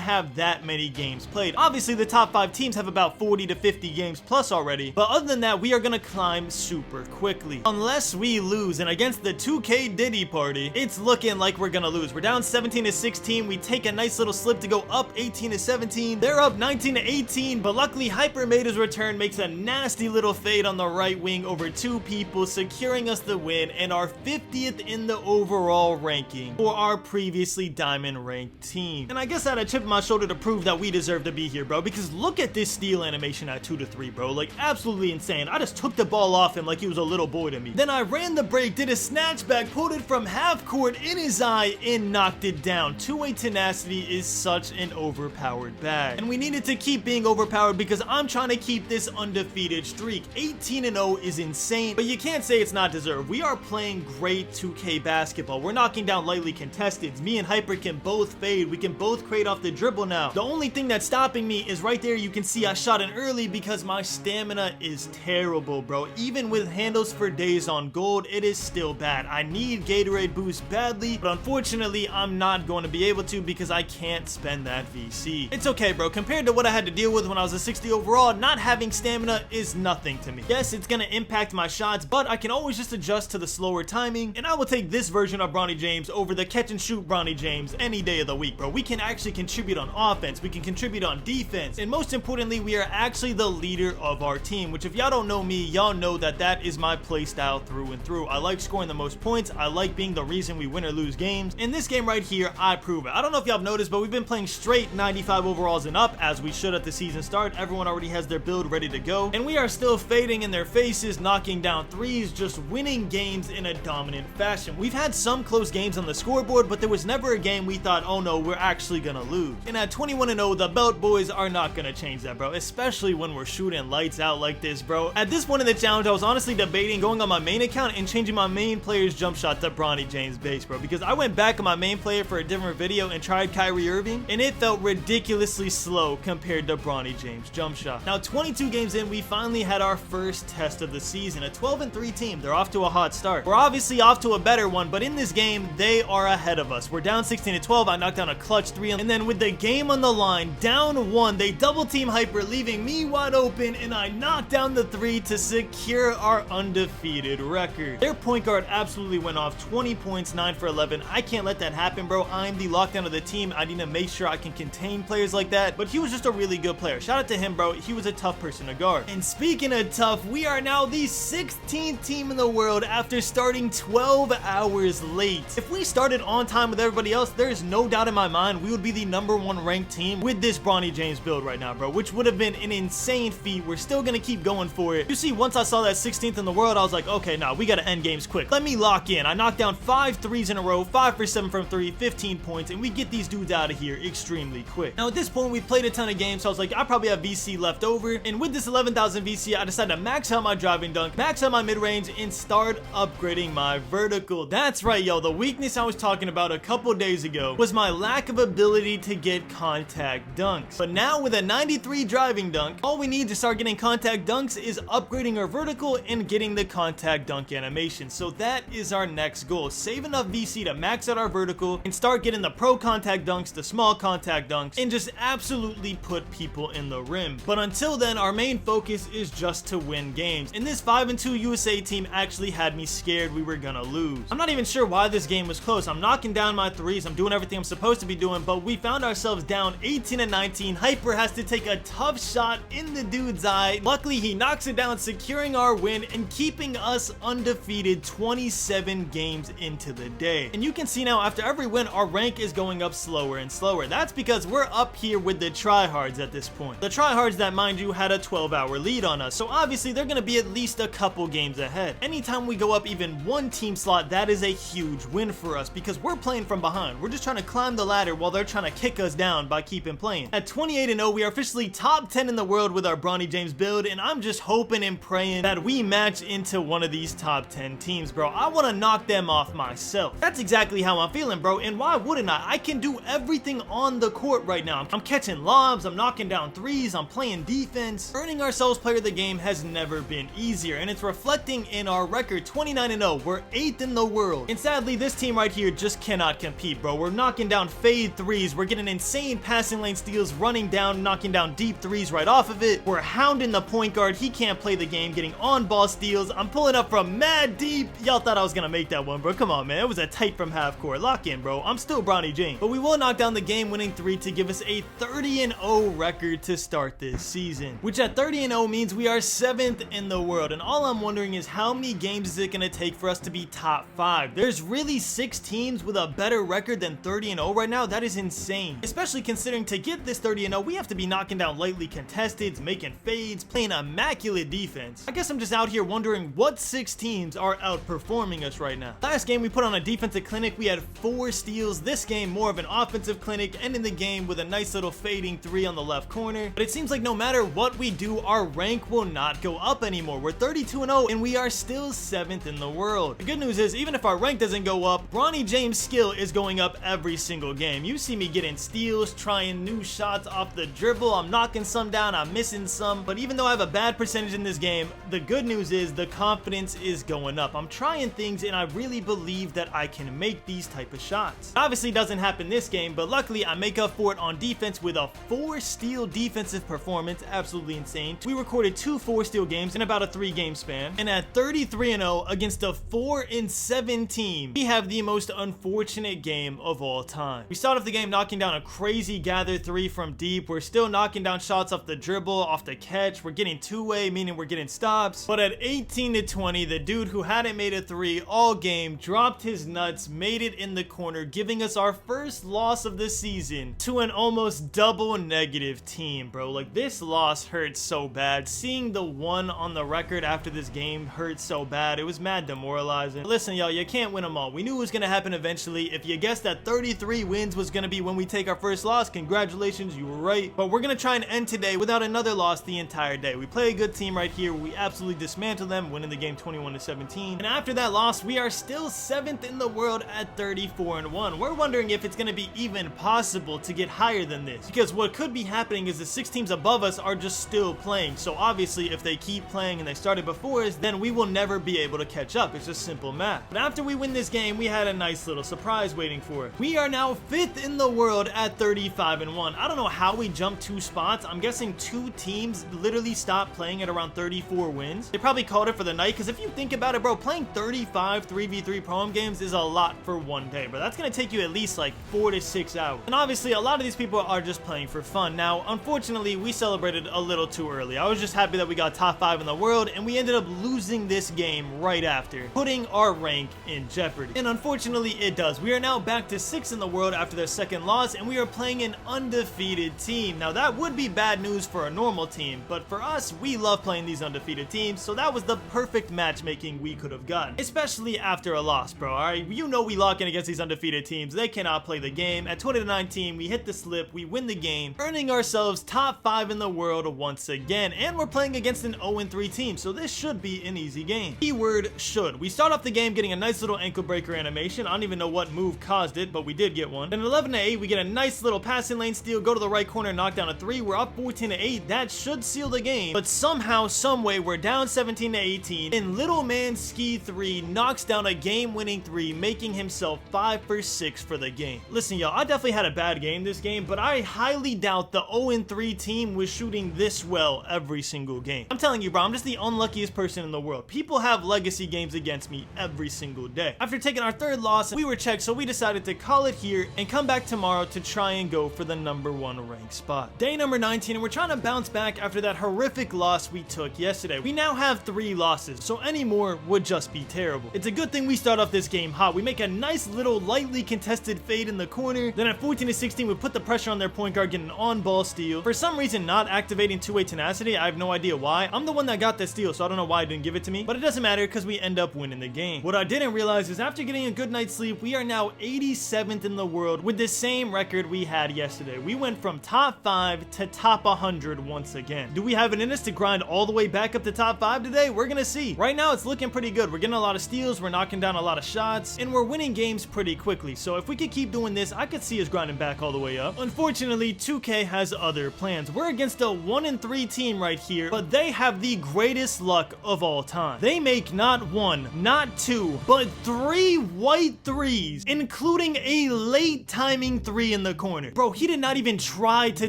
have that many games played. Obviously the top 5 teams have about 40 to 50 50 games plus already. But other than that, we are gonna climb super quickly. Unless we lose, and against the 2K Diddy party, it's looking like we're gonna lose. We're down 17 to 16. We take a nice little slip to go up 18 to 17. They're up 19 to 18, but luckily Hyper made his return, makes a nasty little fade on the right wing over two people, securing us the win and our 50th in the overall ranking for our previously diamond ranked team. And I guess I had a chip on my shoulder to prove that we deserve to be here, bro, because look at this steal animation at 2 to 3, bro. Like, absolutely insane. I just took the ball off him like he was a little boy to me. Then I ran the break, did a snatch back, pulled it from half court in his eye and knocked it down. Two-way tenacity is such an overpowered bag, and we needed to keep being overpowered because I'm trying to keep this undefeated streak. 18-0 is insane, but you can't say it's not deserved. We are playing great 2K basketball. We're knocking down lightly contesteds. Me and Hyper can both fade. We can both create off the dribble now. The only thing that's stopping me is right there. You can see I shot in early because my stamina is terrible, bro. Even with handles for days on gold, it is still bad. I need Gatorade boost badly, but unfortunately I'm not going to be able to because I can't spend that VC. It's okay, bro. Compared to what I had to deal with when I was a 60 overall, not having stamina is nothing to me. Yes, it's gonna impact my shots, but I can always just adjust to the slower timing, and I will take this version of Bronny James over the catch and shoot Bronny James any day of the week, bro. We can actually contribute on offense, we can contribute on defense, and most importantly, we are actually the leader of our team, which if y'all don't know me, y'all know that that is my play style through and through. I like scoring the most points, I like being the reason we win or lose games. In this game right here, I prove it. I don't know if y'all have noticed, but we've been playing straight 95 overalls and up, as we should at the season start. Everyone already has their build ready to go, and we are still fading in their faces, knocking down threes, just winning games in a dominant fashion. We've had some close games on the scoreboard, but there was never a game we thought, oh no, we're actually gonna lose. And at 21-0, the Belt Boys are not gonna change that, bro, especially when we're shooting lights out like this, bro. At this point in the challenge, I was honestly debating going on my main account and changing my main player's jump shot to Bronny James base, bro, because I went back on my main player for a different video and tried Kyrie Irving, and it felt ridiculously slow compared to Bronny James jump shot. Now, 22 games in, we finally had our first test of the season. A 12-3 team. They're off to a hot start. We're obviously off to a better one, but in this game, they are ahead of us. We're down 16-12. I knocked down a clutch 3, and then with the game on the line, down 1, they double team Hyper, leaving me wide open, and I knocked down the 3 to secure our undefeated record. Their point guard absolutely went off. 20 points, 9 for 11. I can't let that happen, bro. I'm the lockdown of the team. I need to make sure I can contain players like that, but he was just a really good player. Shout out to him, bro. He was a tough person to guard. And speaking of tough, we are now the 16th team in the world after starting 12 hours late. If we started on time with everybody else, there is no doubt in my mind we would be the #1 ranked team with this Bronny James build right now, bro, which would have been an insane feat. We're still gonna keep going for it. You see, once I saw that 16th in the world, I was like, okay, nah, we gotta end games quick. Let me lock in. I knocked down 5 threes in a row, 5 for 7 from 3, 15 points, and we get these dudes out of here extremely quick. Now, at this point, we've played a ton of games, so I was like, I probably have VC left over, and with this 11,000 VC, I decided to max out my driving dunk, max out my mid-range, and start upgrading my vertical. That's right, yo, the weakness I was talking about a couple days ago was my lack of ability to get contact dunks. But now with a 93 driving dunk, all we need to start getting contact dunks is upgrading our vertical and getting the contact dunk animation. So that is our next goal. Save enough VC to max out our vertical and start getting the pro contact dunks, the small contact dunks, and just absolutely put people in the rim. But until then, our main focus is just to win games. And this 5-2 USA team actually had me scared we were gonna lose. I'm not even sure why this game was close. I'm knocking down my threes, I'm doing everything I'm supposed to be doing, but we found ourselves down 18-19. Hyper has to take a tough shot in the dude's eye. Luckily, he knocks it down, securing our win and keeping us undefeated 27 games into the day. And you can see now, after every win, our rank is going up slower and slower. That's because we're up here with the tryhards at this point. The tryhards that, mind you, had a 12-hour lead on us, so obviously they're gonna be at least a couple games ahead. Anytime we go up even one team slot, that is a huge win for us because we're playing from behind. We're just trying to climb the ladder while they're trying to kick us down by keeping playing. At 28-0, we are officially top 10 in the world with our Bronny James build, and I'm just hoping and praying that we match into one of these top 10 teams, bro. I want to knock them off myself. That's exactly how I'm feeling, bro, and why wouldn't I? I can do everything on the court right now. I'm catching lobs, I'm knocking down threes, I'm playing defense. Earning ourselves player of the game has never been easier, and it's reflecting in our record. 29-0. We're 8th in the world, and sadly, this team right here just cannot compete, bro. We're knocking down fade threes, we're getting insane passing lane steals, running down, knocking down deep threes right off of it. it. We're hounding the point guard. He can't play the game, getting on ball steals. I'm pulling up from mad deep. Y'all thought I was gonna make that one, bro. Come on, man. It was a tight from half court. Lock in, bro. I'm still Bronny James. But we will knock down the game-winning three to give us a 30-0 record to start this season, which at 30-0 means we are 7th in the world. And all I'm wondering is how many games is it gonna take for us to be top 5? There's really 6 teams with a better record than 30-0 right now. That is insane, especially considering to get this 30-0, we have to be knocking down lightly contesteds, making fades, playing immaculate defense. I guess I'm just out here wondering what 6 teams are outperforming us right now. Last game we put on a defensive clinic, we had 4 steals. This game more of an offensive clinic, ending the game with a nice little fading 3 on the left corner. But it seems like no matter what we do, our rank will not go up anymore. We're 32-0 and we are still 7th in the world. The good news is, even if our rank doesn't go up, Bronny James' skill is going up every single game. You see me getting steals, trying new shots off the dribble. I'm knocking some down, I'm missing some. But even though I have a bad percentage in this game, the good news is the confidence is going up. I'm trying things and I really believe that I can make these type of shots. Obviously doesn't happen this game, but luckily I make up for it on defense with a 4-steal defensive performance. Absolutely insane. We recorded 2 4-steal games in about a 3-game span, and at 33-0 against a 4-7 team, we have the most unfortunate game of all time. We start off the game knocking down a crazy gather 3 from deep. We're still knocking down shots off the dribble, off the catch. We're getting two-way, meaning we're getting stops. But at 18-20, the dude who hadn't made a 3 all game dropped his nuts, made it in the corner, giving us our first loss of the season to an almost double negative team, bro. Like, this loss hurts so bad. Seeing the 1 on the record after this game hurt so bad. It was mad demoralizing. Listen, y'all, you can't win them all. We knew it was gonna happen eventually. If you guessed that 33 wins was gonna be when we take our first loss, congratulations, you were right. But we're gonna try and end today without another loss the entire day. We play a good team right here. We absolutely dismantle them, winning the game 21-17. And after that loss, we are still 7th in the world at 34-1. We're wondering if it's gonna be even possible to get higher than this, because what could be happening is the 6 teams above us are just still playing. So obviously if they keep playing and they started before us, then we will never be able to catch up. It's just simple math. But after we win this game, we had a nice little surprise waiting for it. We are now 5th in the world at 35-1. I don't know how we jumped 2 spots. I'm guessing 2 teams literally stopped playing at around 34 wins. They probably called it for the night, because if you think about it, bro, playing 35 3v3 pro-am games is a lot for one day, bro. That's gonna take you at least like 4 to 6 hours. And obviously a lot of these people are just playing for fun. Now, unfortunately, we celebrated a little too early. I was just happy that we got top 5 in the world, and we ended up losing this game right after, putting our rank in jeopardy. And unfortunately, it does. We are now back to 6th in the world after their second loss, and we are playing an undefeated team. Now, that would be bad news for a normal team, but for us, we love playing these undefeated teams, so that was the perfect matchmaking we could have gotten, especially after a loss, bro. Alright, you know we lock in against these undefeated teams. They cannot play the game. At 20-19, we hit the slip, we win the game, earning ourselves top 5 in the world once again, and we're playing against an 0-3 team, so this should be an easy game. Keyword should. We start off the game getting a nice little ankle breaker animation. I don't even know what move caused it, but we did get one. Then 11-8, we get a nice little passing lane steal, go to the right corner, knock down a 3. We're up 14-8. That should seal the game, but somehow, someway, we're down 17-18, and little man Ski 3 knocks down a game-winning 3, making himself 5 for 6 for the game. Listen, y'all, I definitely had a bad game this game, but I highly doubt the 0-3 team was shooting this well every single game. I'm telling you, bro, I'm just the unluckiest person in the world. People have legacy games against me every single day. After taking our 3rd loss, we were checked, so we decided to call it here and come back tomorrow to try and go for the #1 ranked spot. Day number 19, and we're trying to bounce back after that horrific loss we took yesterday. We now have 3 losses, so any more would just be terrible. It's a good thing we start off this game hot. We make a nice little lightly contested fade in the corner. Then at 14-16, we put the pressure on their point guard, getting an on-ball steal. For some reason, not activating two-way tenacity. I have no idea why. I'm the one that got the steal, so I don't know why I didn't give it to me, but it doesn't matter because we end up winning the game. What I didn't realize is after getting a good night's sleep, we are now 87th in the world with the same record we had yesterday. We went from top 5 to top 100 once again. Do we have it in us to grind all the way back up to top 5 today? We're gonna see. Right now, it's looking pretty good. We're getting a lot of steals, we're knocking down a lot of shots, and we're winning games pretty quickly. So if we could keep doing this, I could see us grinding back all the way up. Unfortunately, 2K has other plans. We're against a 1-3 team right here, but they have the greatest luck of all time. They make not 1, not 2, but 3 white 3s, including a late timing 3 in the corner. Bro, he did not even try to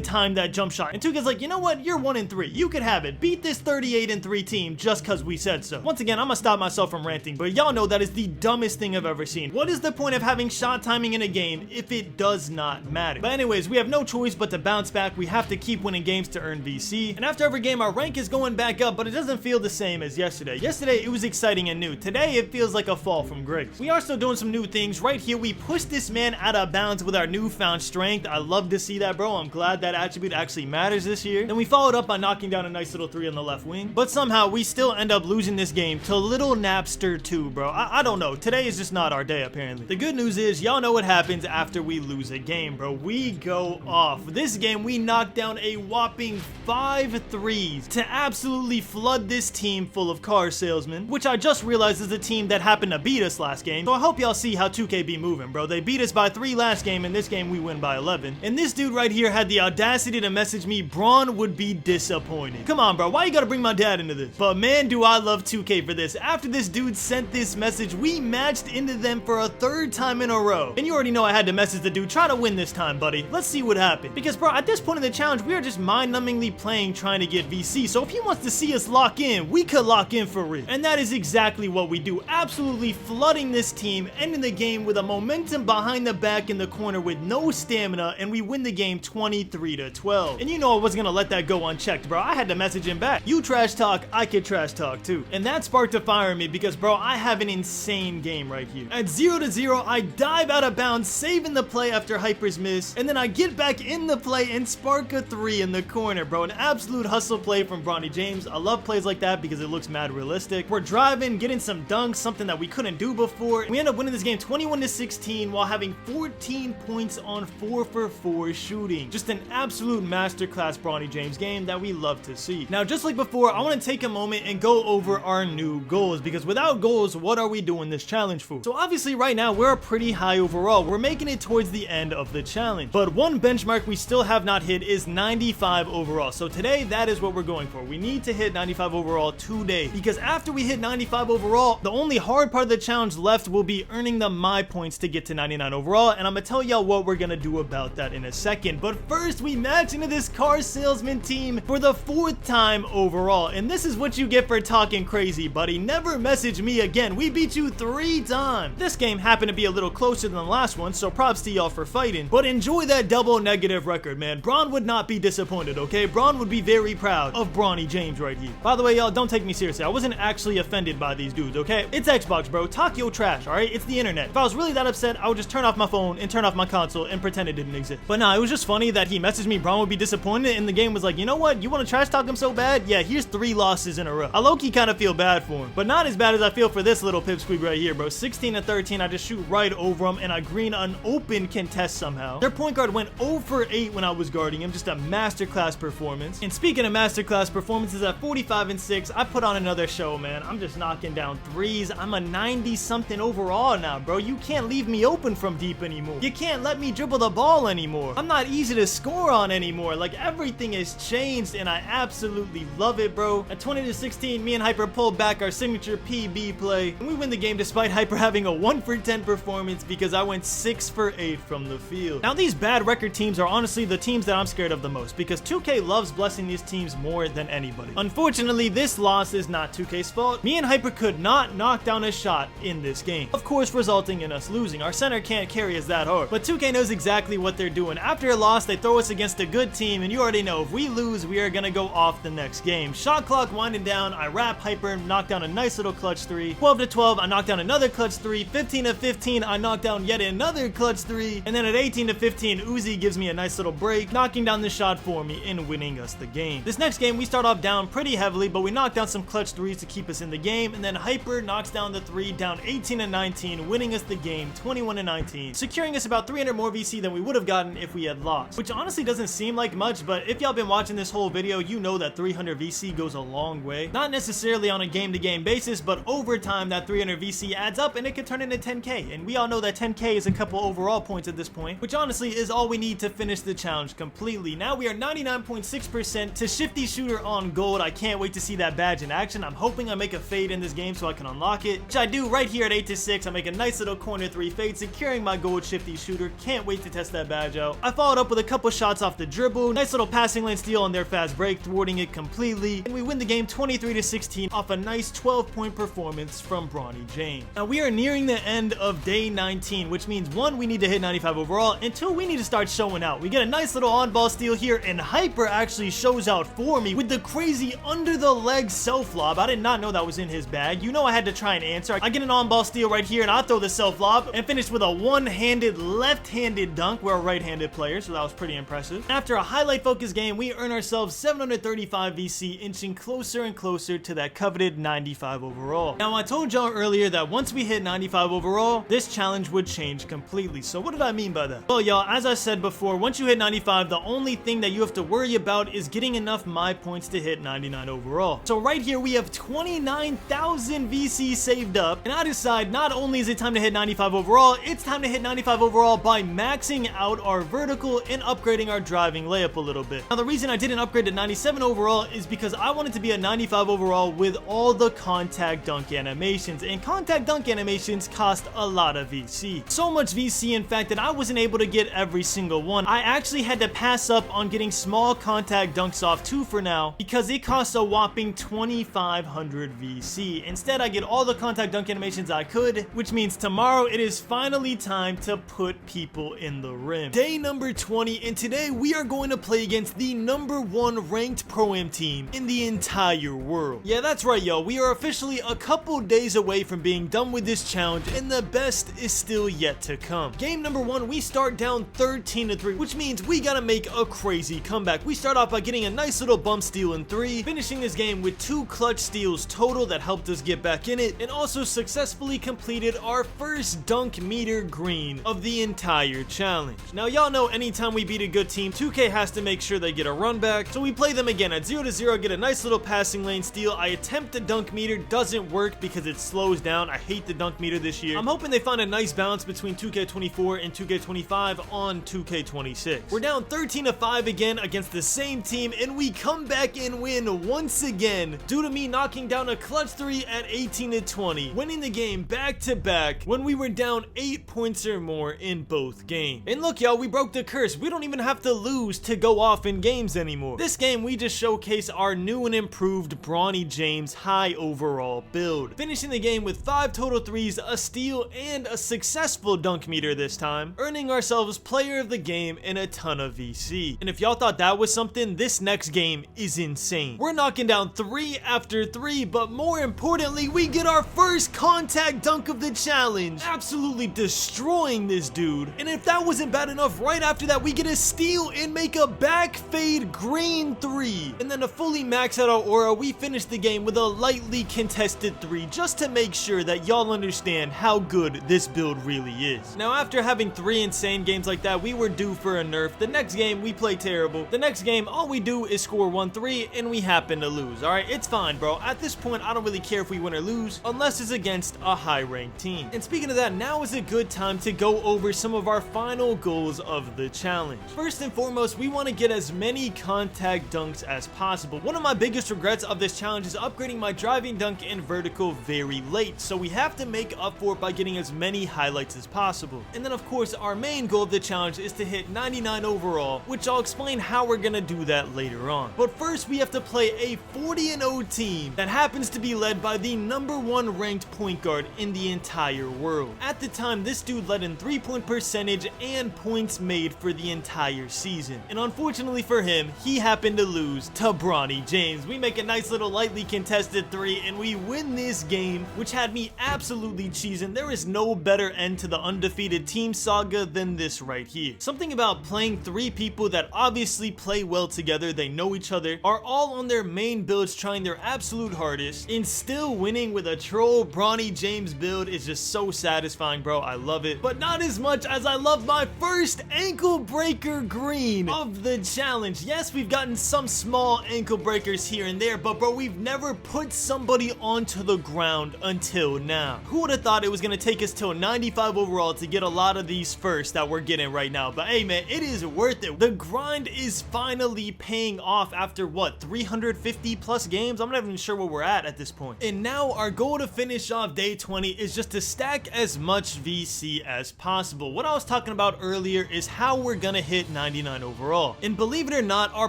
time that jump shot. And 2K's like, you know what? what? You're 1-3. You could have it. Beat this 38-3 team just cause we said so. Once again, I'm gonna stop myself from ranting, but y'all know that is the dumbest thing I've ever seen. What is the point of having shot timing in a game if it does not matter? But anyways, we have no choice but to bounce back. We have to keep winning games to earn VC. And after every game, our rank is going back up, but it doesn't feel the same as yesterday. Yesterday, it was exciting and new. Today, it feels like a fall from grace. We are still doing some new things. Right here, we pushed this man out of bounds with our newfound strength. I love to see that, bro. I'm glad that attribute actually matters this year. Then we followed up by knocking down a nice little 3 on the left wing. But somehow, we still end up losing this game to Little Napster 2, bro. I don't know. Today is just not our day, apparently. The good news is, y'all know what happens after we lose a game, bro. We go off. This game, we knocked down a whopping 5 threes to absolutely flood this team full of car salesmen, which I just realized is a team that happened to beat us last game. So I hope y'all see how 2K be moving, bro. They beat us by 3 last game, and this game we win by 11. And this dude right here had the audacity to message me, Braun would be disappointed. Come on, bro. Why you gotta bring my dad into this? But man, do I love 2K for this. After this dude sent this message, we matched into them for a 3rd time in a row. And you already know I had to message the dude, try to win this time, buddy. Let's see what happened. Because, bro, at this point in the challenge, we are just mind-numbingly playing, trying to get VC. So if he wants to see us lock in, we could lock in for real. And that is exactly what we do. Absolutely flooding this team, ending the game with a momentum behind the back in the corner with no stamina, and we win the game 23-12. And you know I wasn't gonna let that go unchecked, bro. I had to message him back. You trash talk, I could trash talk too. And that sparked a fire in me because, bro, I have an insane game right here. At 0-0, I dive out of bounds, saving the play after Hyper's miss, and then I get back in the play and spark a 3 in the corner, bro. An absolute hustle play from Bronny James. I love plays like that because it looks mad realistic. We're driving, getting some dunks, something that we couldn't do before. We end up winning this game 21-16 while having 14 points on 4-for-4 shooting. Just an absolute masterclass Bronny James game that we love to see. Now, just like before, I want to take a moment and go over our new goals, because without goals, what are we doing this challenge for? So obviously right now, we're pretty high overall. We're making it towards the end of the challenge. But one benchmark we still have not hit is 95 overall. So today, that is what we're going for. We need to hit 95 overall today, because after we hit 95 overall, the only hard part of the challenge left will be earning the my points to get to 99 overall, and I'm gonna tell y'all what we're gonna do about that in a second. But first, we match into this car salesman team for the 4th time overall, and this is what you get for talking crazy, buddy. Never message me again. We beat you 3 times. This game happened to be a little closer than the last one, so props to y'all for fighting, but enjoy that double negative record, man. Braun would not be disappointed, okay? Braun would be very proud of Bronny James right here. By the way, y'all, don't take me seriously. I wasn't actually offended by these dudes, okay? It's Xbox, bro. Talk your trash, alright? It's the internet. If I was really that upset, I would just turn off my phone and turn off my console and pretend it didn't exist. But nah, it was just funny that he messaged me Braun would be disappointed, and the game was like, you know what? You want to trash talk him so bad? Yeah, here's 3 losses in a row. I low-key kind of feel bad for him, but not as bad as I feel for this little pipsqueak right here, bro. 16-13, I just shoot right over him, and I green an open contest somehow. Their point guard went 0 for 8 when I was guarding him. Just a masterclass performance. And speaking of masterclass performances, at 45-6, I put on another show, man. I'm just knocking down 3s. I'm a 90-something overall now, bro. You can't leave me open from deep anymore. You can't let me dribble the ball anymore. I'm not easy to score on anymore. Like, everything has changed, and I absolutely love it, bro. At 20-16, me and Hyper pulled back our signature PB play, and we win the game despite Hyper having a 1 for 10 performance because I went 6 for 8 from the field. Now, these bad record teams are honestly the teams that I'm scared of the most, because 2K loves blessing these teams more than anybody. Unfortunately, this loss is not 2K's fault. Me and Hyper could not knock down a shot in this game, of course resulting in us losing. Our center can't carry us that hard, but 2K knows exactly what they're doing. After a loss, they throw us against a good team, and you already know if we lose, we are gonna go off the next game. Shot clock winding down, I wrap Hyper, knock down a nice little clutch 3. 12-12, I knock down another clutch 3. 15-15, I knock down yet another clutch 3. And then at 18-15, Uzi gives me a nice little break, knocking down the shot for me and winning us the game. This next game, we start off down pretty heavily, but we knock down some clutch 3s to keep us in the game, and then Hyper knocks down the 3, down 18-19, winning us the game 21-19, securing us about 300 more VC than we would have gotten if we had lost, which honestly doesn't seem like much, but if y'all been watching this whole video, you know that 300 VC goes a long way. Not necessarily on a game-to-game basis, but over time, that 300 VC adds up, and it could turn into 10K, and we all know that 10K is a couple overall points at this point, which honestly is all we need to finish the challenge completely. Now we are 99.6% to Shifty Shooter on gold. I can't wait to see that badge in action. I'm hoping I make a fade in this game so I can unlock it, which I do right here at 8-6. I make a nice little corner 3 fade, securing my gold Shifty Shooter. Can't wait to test that badge out. I followed up with a couple shots off the dribble, nice little passing lane steal steal on their fast break, thwarting it completely, and we win the game 23-16 off a nice 12-point performance from Bronny James. Now we are nearing the end of day 19, which means 1, we need to hit 95 overall, and 2, we need to start showing out. We get a nice little on-ball steal here, and Hyper actually shows out for me with the crazy under-the-leg self-lob. I did not know that was in his bag. You know I had to try and answer. I get an on-ball steal right here, and I throw the self-lob and finish with a one-handed, left-handed dunk. We're a right-handed player, so that was pretty impressive. After a highlight-focused game, we earn ourselves 735 VC, inching closer and closer to that coveted 95 overall. Now, I told y'all earlier that once we hit 95 overall, this challenge would change completely. So what did I mean by that? Well, y'all, as I said before, once you hit 95, the only thing that you have to worry about is getting enough my points to hit 99 overall. So right here, we have 29,000 VC saved up, and I decide not only is it time to hit 95 overall, it's time to hit 95 overall by maxing out our vertical and upgrading our driving layup a little bit. Now, the reason I didn't upgrade to 97 overall is because I wanted to be a 95 overall with all the contact dunk animations, and contact dunk animations cost a lot of VC. So much VC, in fact, that I wasn't able to get every single one. I actually had to pass up on getting small contact dunks off too for now because it costs a whopping 2,500 VC. Instead, I get all the contact dunk animations I could, which means tomorrow it is finally time to put people in the rim. Day number 20, and today we are going to play against the #1 ranked Pro-Am team in the entire world. Yeah, that's right, yo. We are officially a couple days away from being done with this challenge, and the best is still yet to come. Game number 1, we start down 13-3, which means we gotta make a crazy comeback. We start off by getting a nice little bump steal in 3, finishing this game with 2 clutch steals total that helped us get back in it, and also successfully completed our first dunk meter green of the entire challenge. Now, y'all know anytime we beat a good team, 2K has to make sure they get a run back, so we play them again at 0-0, get a nice little passing lane steal. I attempt the dunk meter, doesn't work because it slows down. I hate the dunk meter this year. I'm hoping they find a nice balance between 2K24 and 2K25 on 2K26. We're down 13-5 again against the same team, and we come back and win once again due to me knocking down a clutch 3 at 18-20, winning the game back-to-back when we were down 8 points or more in both games. And look, y'all, we broke the curse. We don't even have to lose to go off in games anymore. This game, we just showcase our new and improved Bronny James high overall build, finishing the game with 5 total threes, a steal, and a successful dunk meter this time, earning ourselves player of the game and a ton of VC. And if y'all thought that was something, this next game is insane. We're knocking down 3 after 3, but more importantly, we get our first contact dunk of the challenge, absolutely destroying this dude. And if that wasn't bad enough, right after that, we get a steal and make a back fade green 3. And then to fully max out our aura, we finish the game with a lightly contested 3, just to make sure that y'all understand how good this build really is. Now, after having 3 insane games like that, we were due for a nerf. The next game, we play terrible. The next game, all we do is score 1-3, and we happen to lose. Alright, it's fine, bro. At this point, I don't really care if we win or lose, unless it's against a high-ranked team. And speaking of that, now is a good time to go over some of our final goals of the challenge. First and foremost, we want to get as many contact dunks as possible. One of my biggest regrets of this challenge is upgrading my driving dunk and vertical very late, so we have to make up for it by getting as many highlights as possible. And then, of course, our main goal of the challenge is to hit 99 overall, which I'll explain how we're gonna do that later on. But first, we have to play a 40-0 team that happens to be led by the #1 ranked point guard in the entire world. At the time, this dude led in 3-point percentage and points made for the entire season. And unfortunately for him, he happened to lose to Bronny James. We make a nice little lightly contested 3, and we win this game, which had me absolutely cheesing. There is no better end to the undefeated team saga than this right here. Something about playing 3 people that obviously play well together, they know each other, are all on their main builds trying their absolute hardest, and still winning with a troll Bronny James build is just so satisfying, bro. I love it. But not as much as I love my first ankle breaker green of the challenge. Yes, we've gotten some small ankle breakers here and there, but bro, we've never put somebody onto the ground until now. Who would have thought it was going to take us till 95 overall to get a lot of these first that we're getting right now? But hey man, it is worth it. The grind is finally paying off after what, 350 plus games? I'm not even sure where we're at this point. And now our goal to finish off day 20 is just to stack as much VC as possible. What I was talking about earlier is how we're gonna hit 99 overall. And believe it or not, not, our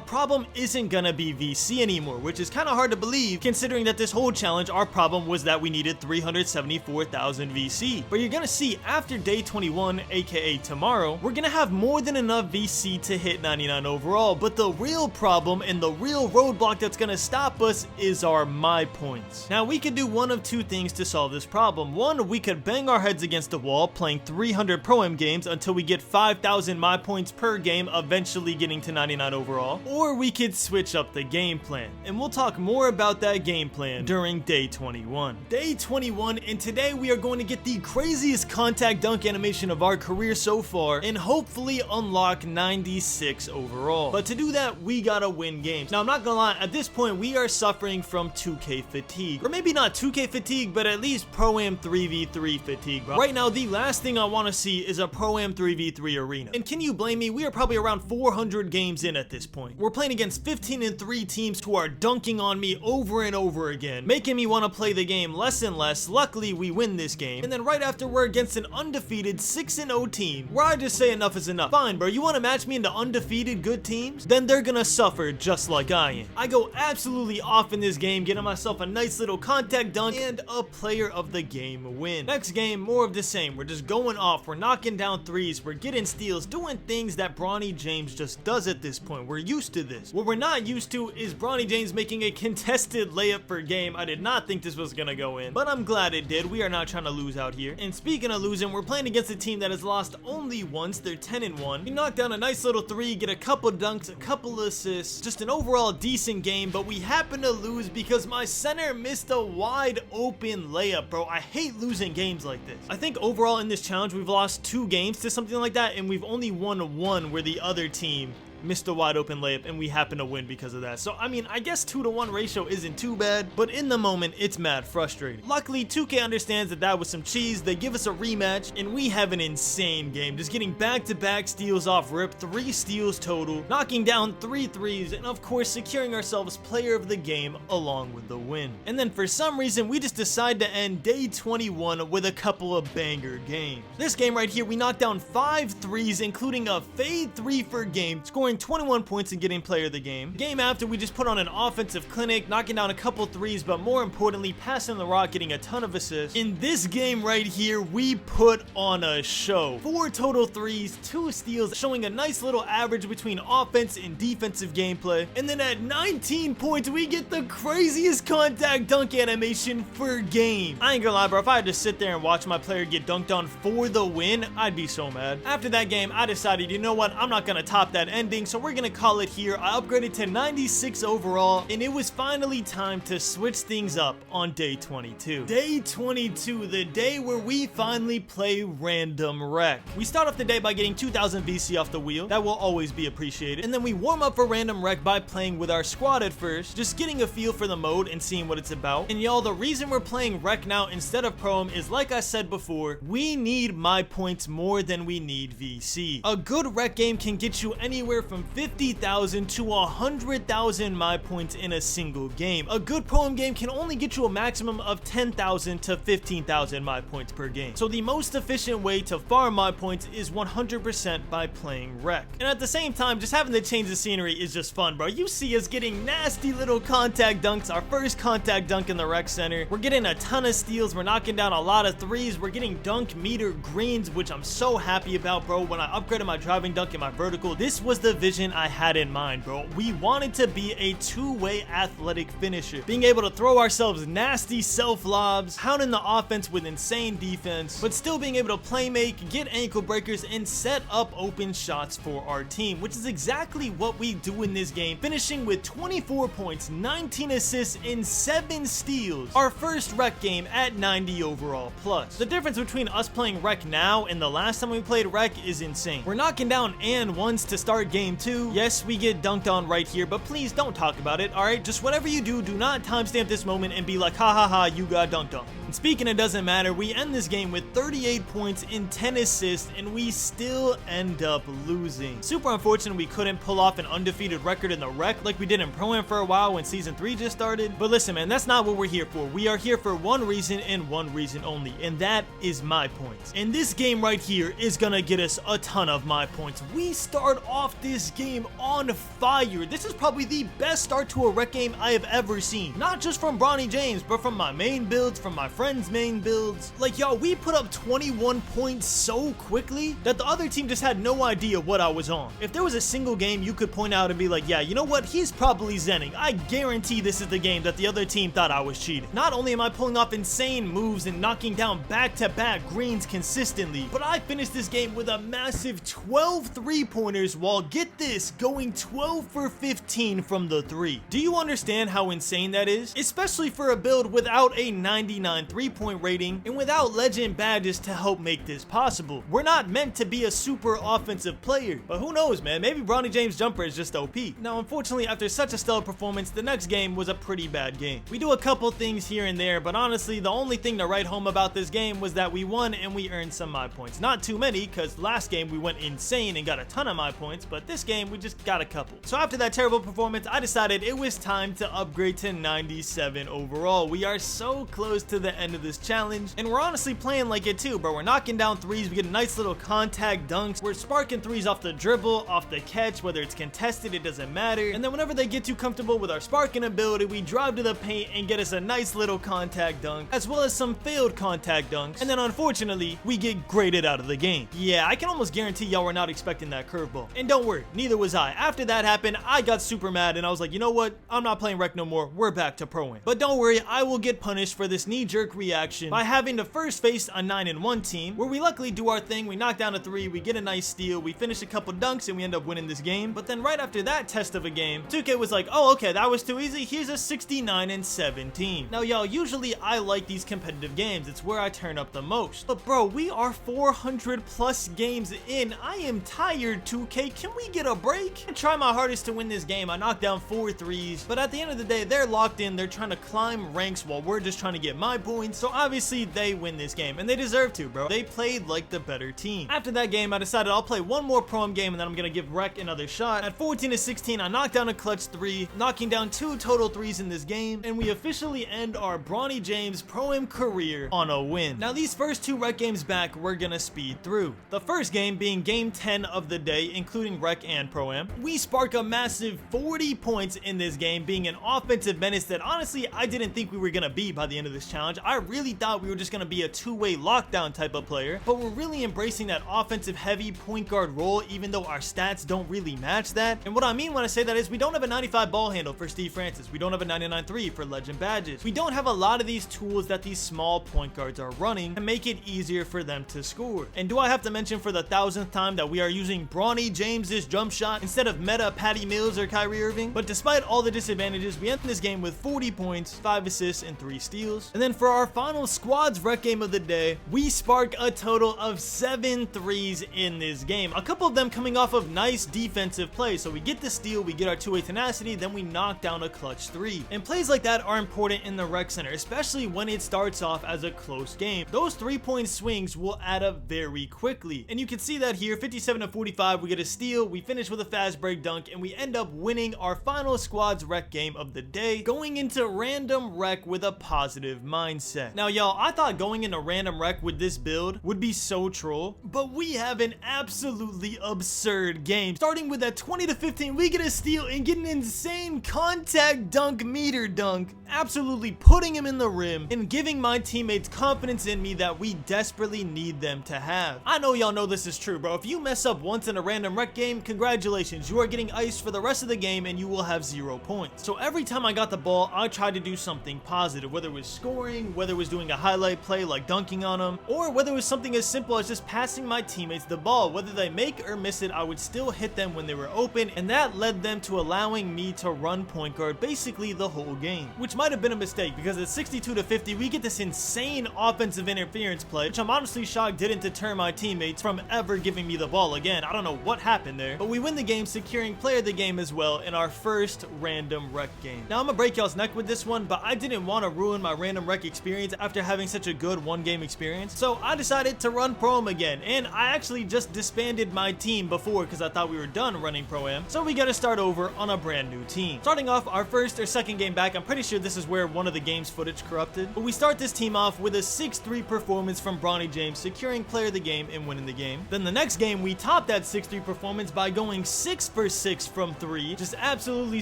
problem isn't gonna be VC anymore, which is kind of hard to believe considering that this whole challenge, our problem was that we needed 374,000 VC. But you're gonna see after day 21, aka tomorrow, we're gonna have more than enough VC to hit 99 overall. But the real problem and the real roadblock that's gonna stop us is our my points. Now we could do one of two things to solve this problem. One, we could bang our heads against the wall playing 300 Pro-Am games until we get 5,000 my points per game, eventually getting to 99 overall. Or we could switch up the game plan, and we'll talk more about that game plan during day 21. Day 21, and today we are going to get the craziest contact dunk animation of our career so far and hopefully unlock 96 overall. But to do that, we gotta win games. Now I'm not gonna lie, at this point we are suffering from 2K fatigue, or maybe not 2K fatigue, but at least Pro-Am 3v3 fatigue. Right now the last thing I want to see is a Pro-Am 3v3 arena, and can you blame me? We are probably around 400 games in at this point. We're playing against 15-3 teams who are dunking on me over and over again, making me want to play the game less and less. Luckily we win this game, and then right after we're against an undefeated 6-0 team where I just say enough is enough. Fine bro, you want to match me into undefeated good teams? Then they're gonna suffer just like I am. I go absolutely off in this game, getting myself a nice little contact dunk and a player of the game win. Next game, more of the same. We're just going off, we're knocking down threes, we're getting steals, doing things that Bronny James just does at this point. We're used to this. What we're not used to is Bronny James making a contested layup per game. I did not think this was gonna go in, but I'm glad it did. We are not trying to lose out here. And speaking of losing, we're playing against a team that has lost only once. They're 10-1. We knocked down a nice little three, get a couple dunks, a couple assists, just an overall decent game, but we happen to lose because my center missed a wide open layup, bro. I hate losing games like this. I think overall in this challenge we've lost 2 games to something like that, and we've only won 1 where the other team missed a wide open layup and we happen to win because of that. So I mean, I guess 2-to-1 ratio isn't too bad, but in the moment it's mad frustrating. Luckily 2K understands that that was some cheese. They give us a rematch and we have an insane game, just getting back-to-back steals off rip, 3 steals total, knocking down 3 threes, and of course securing ourselves player of the game along with the win. And then for some reason we just decide to end day 21 with a couple of banger games. This game right here, we knocked down 5 threes including a fade 3 for game, scoring 21 points and getting player of the game. Game after, we just put on an offensive clinic, knocking down a couple threes, but more importantly passing the rock, getting a ton of assists. In this game right here, we put on a show. 4 total threes, 2 steals, showing a nice little average between offense and defensive gameplay. And then at 19 points we get the craziest contact dunk animation for game. I ain't gonna lie bro, if I had to sit there and watch my player get dunked on for the win, I'd be so mad. After that game I decided, you know what, I'm not gonna top that ending, so we're gonna call it here. I upgraded to 96 overall, and it was finally time to switch things up on day 22. Day 22, the day where we finally play random rec. We start off the day by getting 2,000 VC off the wheel. That will always be appreciated. And then we warm up for random rec by playing with our squad at first, just getting a feel for the mode and seeing what it's about. And y'all, the reason we're playing rec now instead of Pro-Am is, like I said before, we need my points more than we need VC. A good rec game can get you anywhere from 50,000 to 100,000 my points in a single game. A good Pro-Am game can only get you a maximum of 10,000 to 15,000 my points per game. So the most efficient way to farm my points is 100% by playing rec. And at the same time, just having to change the scenery is just fun, bro. You see us getting nasty little contact dunks, our first contact dunk in the rec center. We're getting a ton of steals, we're knocking down a lot of threes, we're getting dunk meter greens, which I'm so happy about, bro. When I upgraded my driving dunk and my vertical, this was the vision I had in mind, bro. We wanted to be a 2-way athletic finisher, being able to throw ourselves nasty self lobs, pounding the offense with insane defense, but still being able to play make, get ankle breakers, and set up open shots for our team, which is exactly what we do in this game, finishing with 24 points, 19 assists, and 7 steals. Our first rec game at 90 overall plus. The difference between us playing rec now and the last time we played rec is insane. We're knocking down and ones to start game 2. Yes, we get dunked on right here, but please don't talk about it, alright? Just whatever you do, do not timestamp this moment and be like, ha ha ha, you got dunked on. And speaking of doesn't matter, we end this game with 38 points and 10 assists, and we still end up losing. Super unfortunate we couldn't pull off an undefeated record in the rec like we did in Pro-Am for a while when Season 3 just started. But listen, man, that's not what we're here for. We are here for one reason and one reason only, and that is my points. And this game right here is gonna get us a ton of my points. We start off this this game on fire. This is probably the best start to a rec game I have ever seen. Not just from Bronny James, but from my main builds, from my friends' main builds. Like, y'all, we put up 21 points so quickly that the other team just had no idea what I was on. If there was a single game you could point out and be like, yeah, you know what, he's probably zenning, I guarantee this is the game that the other team thought I was cheating. Not only am I pulling off insane moves and knocking down back-to-back greens consistently, but I finished this game with a massive 12 three-pointers while, get this, going 12 for 15 from the three. Do you understand how insane that is? Especially for a build without a 99 three-point rating and without legend badges to help make this possible. We're not meant to be a super offensive player, but who knows, man, maybe Bronny James' jumper is just OP. Now, unfortunately, after such a stellar performance, the next game was a pretty bad game. We do a couple things here and there, but honestly, the only thing to write home about this game was that we won and we earned some my points. Not too many, because last game we went insane and got a ton of my points, but this game we just got a couple. So after that terrible performance, I decided it was time to upgrade to 97 overall. We are so close to the end of this challenge, and we're honestly playing like it too, bro. We're knocking down threes, we get a nice little contact dunks, we're sparking threes off the dribble, off the catch, whether it's contested, it doesn't matter. And then whenever they get too comfortable with our sparking ability, we drive to the paint and get us a nice little contact dunk, as well as some failed contact dunks, and then unfortunately, we get graded out of the game. Yeah, I can almost guarantee y'all were not expecting that curveball. And don't worry, neither was I. After that happened, I got super mad and I was like, you know what? I'm not playing rec no more. We're back to pro-am. But don't worry, I will get punished for this knee-jerk reaction by having to first face a 9-1 team, where we luckily do our thing, we knock down a three, we get a nice steal, we finish a couple dunks, and we end up winning this game. But then right after that test of a game, 2K was like, oh, okay, that was too easy. Here's a 69-17. Now, y'all, usually I like these competitive games. It's where I turn up the most. But bro, we are 400 plus games in. I am tired, 2K. Can we get a break? I try my hardest to win this game. I knocked down 4 threes, but at the end of the day, they're locked in. They're trying to climb ranks while we're just trying to get my points. So obviously they win this game, and they deserve to, bro. They played like the better team. After that game, I decided I'll play one more pro-am game, and then I'm gonna give rec another shot. At 14-16, I knocked down a clutch 3, knocking down 2 total threes in this game, and we officially end our Bronny James pro-am career on a win. Now, these first 2 rec games back, we're gonna speed through. The first game being game 10 of the day, including rec and pro-am. We spark a massive 40 points in this game, being an offensive menace that honestly I didn't think we were gonna be by the end of this challenge. I really thought we were just gonna be a two-way lockdown type of player, but we're really embracing that offensive heavy point guard role, even though our stats don't really match that. And what I mean when I say that is we don't have a 95 ball handle for Steve Francis. We don't have a 99 3 for legend badges. We don't have a lot of these tools that these small point guards are running to make it easier for them to score. And do I have to mention for the 1000th time that we are using Bronny James's jump shot instead of meta Patty Mills or Kyrie Irving? But despite all the disadvantages, we end this game with 40 points, 5 assists, and 3 steals. And then for our final squads rec game of the day, we spark a total of 7 threes in this game. A couple of them coming off of nice defensive plays. So we get the steal, we get our two-way tenacity, then we knock down a clutch 3. And plays like that are important in the rec center, especially when it starts off as a close game. Those 3-point swings will add up very quickly. And you can see that here, 57-45, we get a steal, we finish with a fast break dunk, and we end up winning our final squads rec game of the day, going into random rec with a positive mindset. Now, y'all, I thought going into random rec with this build would be so troll, but we have an absolutely absurd game. Starting with that 20-15, we get a steal and get an insane contact dunk, meter dunk, absolutely putting him in the rim and giving my teammates confidence in me that we desperately need them to have. I know y'all know this is true, bro. If you mess up once in a random rec game, congratulations, you are getting iced for the rest of the game and you will have 0 points. So every time I got the ball, I tried to do something positive, whether it was scoring, whether it was doing a highlight play like dunking on them, or whether it was something as simple as just passing my teammates the ball. Whether they make or miss it, I would still hit them when they were open, and that led them to allowing me to run point guard basically the whole game, which might have been a mistake because at 62-50, we get this insane offensive interference play, which I'm honestly shocked didn't deter my teammates from ever giving me the ball again. I don't know what happened there, but we win the game, securing player of the game as well in our first random rec game. Now, I'm gonna break y'all's neck with this one, but I didn't want to ruin my random rec experience after having such a good one-game experience, so I decided to run pro-am again, and I actually just disbanded my team before because I thought we were done running pro-am, so we gotta start over on a brand new team. Starting off our first or second game back, I'm pretty sure this is where one of the game's footage corrupted, but we start this team off with a 6-3 performance from Bronny James, securing player of the game and winning the game. Then the next game, we top that 6-3 performance by by going 6 for 6 from 3, just absolutely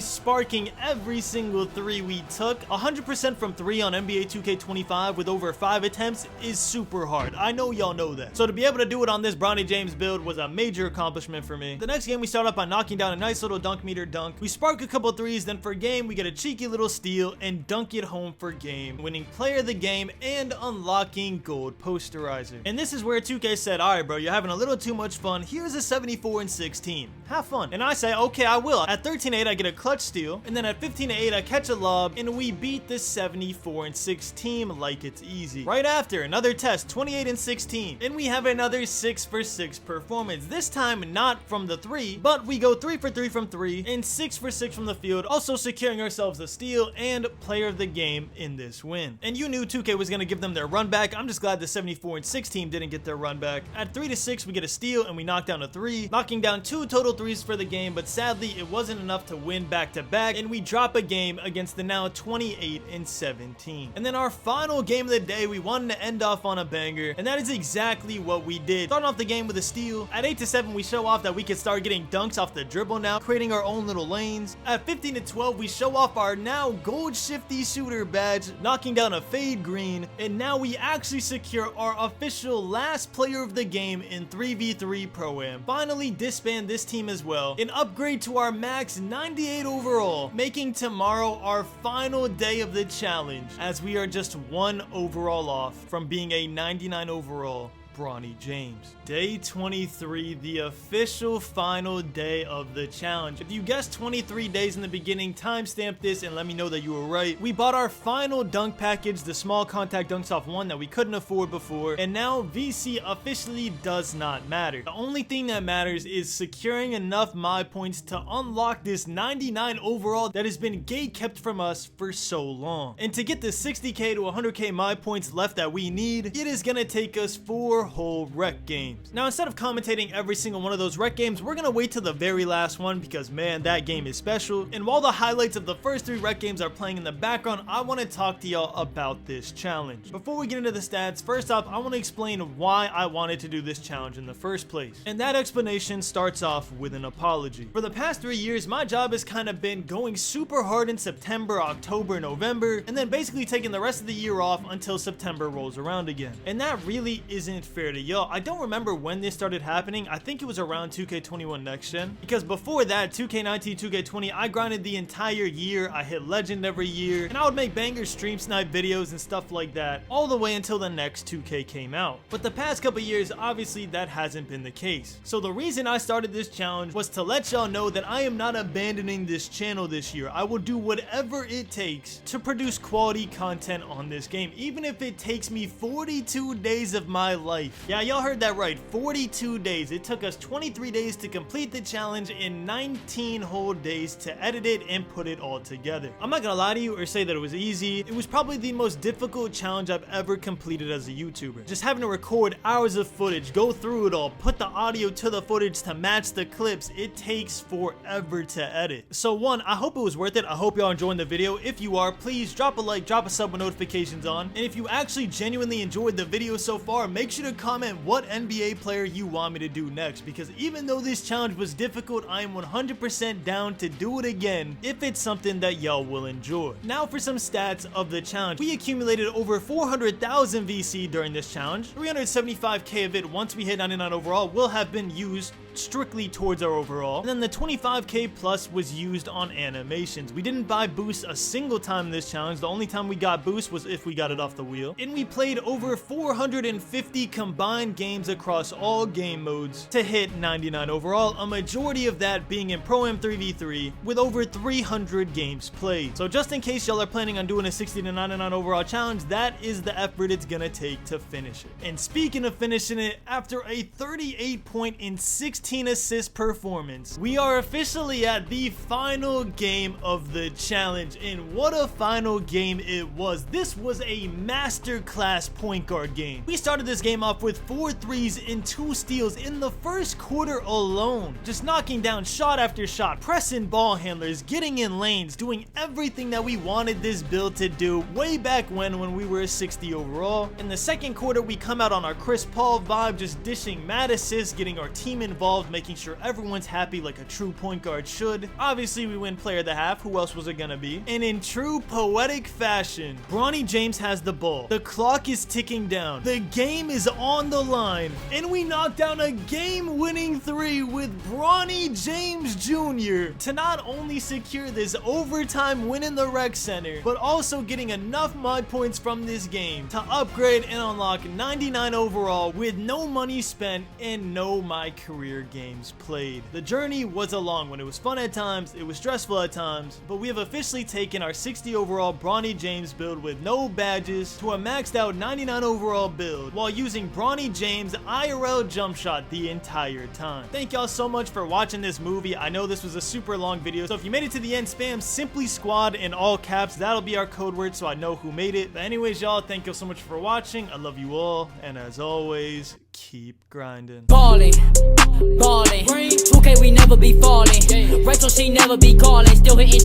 sparking every single 3 we took. 100% from 3 on NBA 2K25 with over 5 attempts is super hard. I know y'all know that. So to be able to do it on this Bronny James build was a major accomplishment for me. The next game we start off by knocking down a nice little dunk meter dunk. We spark a couple 3s, then for game we get a cheeky little steal and dunk it home for game, winning player of the game and unlocking gold posterizer. And this is where 2K said, alright bro, you're having a little too much fun. Here's a 74 and 16. Have fun. And I say, okay, I will. At 13-8 I get a clutch steal, and then at 15-8 I catch a lob, and we beat the 74 and 6 team like it's easy. Right after, another test, 28 and 16. And we have another 6 for 6 performance. This time not from the 3, but we go 3 for 3 from 3 and 6 for 6 from the field, also securing ourselves a steal and player of the game in this win. And you knew 2K was going to give them their run back. I'm just glad the 74 and 6 team didn't get their run back. At 3 to 6 we get a steal and we knock down a 3, knocking down 2 total 3s for the game, but sadly it wasn't enough to win back to back, and we drop a game against the now 28 and 17. And then our final game of the day, we wanted to end off on a banger, and that is exactly what we did. Starting off the game with a steal. At 8 to 7 we show off that we can start getting dunks off the dribble now, creating our own little lanes. At 15 to 12 we show off our now gold shifty shooter badge, knocking down a fade green, and now we actually secure our official last player of the game in 3v3 Pro-Am. Finally disband this team as well, and upgrade to our max 98 overall, making tomorrow our final day of the challenge, as we are just 1 overall off from being a 99 overall Bronny James. Day 23, the official final day of the challenge. If you guessed 23 days in the beginning, timestamp this and let me know that you were right. We bought our final dunk package, the small contact dunks off 1 that we couldn't afford before, and now VC officially does not matter. The only thing that matters is securing enough my points to unlock this 99 overall that has been gate kept from us for so long. And to get the 60k to 100k my points left that we need, it is gonna take us 4 whole rec games. Now instead of commentating every single one of those rec games, we're gonna wait till the very last one because man, that game is special. And while the highlights of the first 3 rec games are playing in the background, I want to talk to y'all about this challenge. Before we get into the stats, first off I want to explain why I wanted to do this challenge in the first place. And that explanation starts off with an apology. For the past 3 years, my job has kind of been going super hard in September, October, November, and then basically taking the rest of the year off until September rolls around again. And that really isn't fair to y'all. I don't remember when this started happening. I think it was around 2K21 next gen, because before that 2K19, 2K20 I grinded the entire year. I hit legend every year, and I would make banger stream snipe videos and stuff like that all the way until the next 2K came out. But the past couple years, obviously that hasn't been the case. So the reason I started this challenge was to let y'all know that I am not abandoning this channel this year. I will do whatever it takes to produce quality content on this game, even if it takes me 42 days of my life. Yeah, y'all heard that right, 42 days. It took us 23 days to complete the challenge and 19 whole days to edit it and put it all together. I'm not gonna lie to you or say that it was easy. It was probably the most difficult challenge I've ever completed as a YouTuber. Just having to record hours of footage, go through it all, put the audio to the footage to match the clips, it takes forever to edit. So one, I hope it was worth it. I hope y'all enjoying the video. If you are, please drop a like, drop a sub with notifications on. And if you actually genuinely enjoyed the video so far, make sure to comment what NBA player you want me to do next, because even though this challenge was difficult, I am 100% down to do it again if it's something that y'all will enjoy. Now for some stats of the challenge. We accumulated over 400,000 VC during this challenge. 375k of it, once we hit 99 overall, will have been used strictly towards our overall, and then the 25k plus was used on animations. We didn't buy boosts a single time in this challenge. The only time we got boost was if we got it off the wheel, and we played over 450 combined games across all game modes to hit 99 overall, a majority of that being in Pro-Am 3v3 with over 300 games played. So just in case y'all are planning on doing a 60 to 99 overall challenge, that is the effort it's gonna take to finish it. And speaking of finishing it, after a 38 point and 16 assist performance, we are officially at the final game of the challenge, and what a final game it was. This was a masterclass point guard game. We started this game off with 4 threes and 2 steals in the first quarter alone, just knocking down shot after shot, pressing ball handlers, getting in lanes, doing everything that we wanted this build to do way back when we were a 60 overall. In the second quarter, we come out on our Chris Paul vibe, just dishing mad assists, getting our team involved involved, making sure everyone's happy like a true point guard should. Obviously, we win player of the half. Who else was it gonna be? And in true poetic fashion, Bronny James has the ball. The clock is ticking down. The game is on the line. And we knock down a game-winning three with Bronny James Jr. to not only secure this overtime win in the rec center, but also getting enough mod points from this game to upgrade and unlock 99 overall with no money spent and no my career games played. The journey was a long one. It was fun at times, it was stressful at times, but we have officially taken our 60 overall Bronny James build with no badges to a maxed out 99 overall build while using Bronny James IRL jump shot the entire time. Thank y'all so much for watching this movie. I know this was a super long video, so if you made it to the end, spam Simply Squad in all caps. That'll be our code word so I know who made it. But anyways, y'all, thank you so much for watching. I love you all, and as always, keep grinding. Ballin', 2K we never be falling. Rachel she never be calling. Still hitting.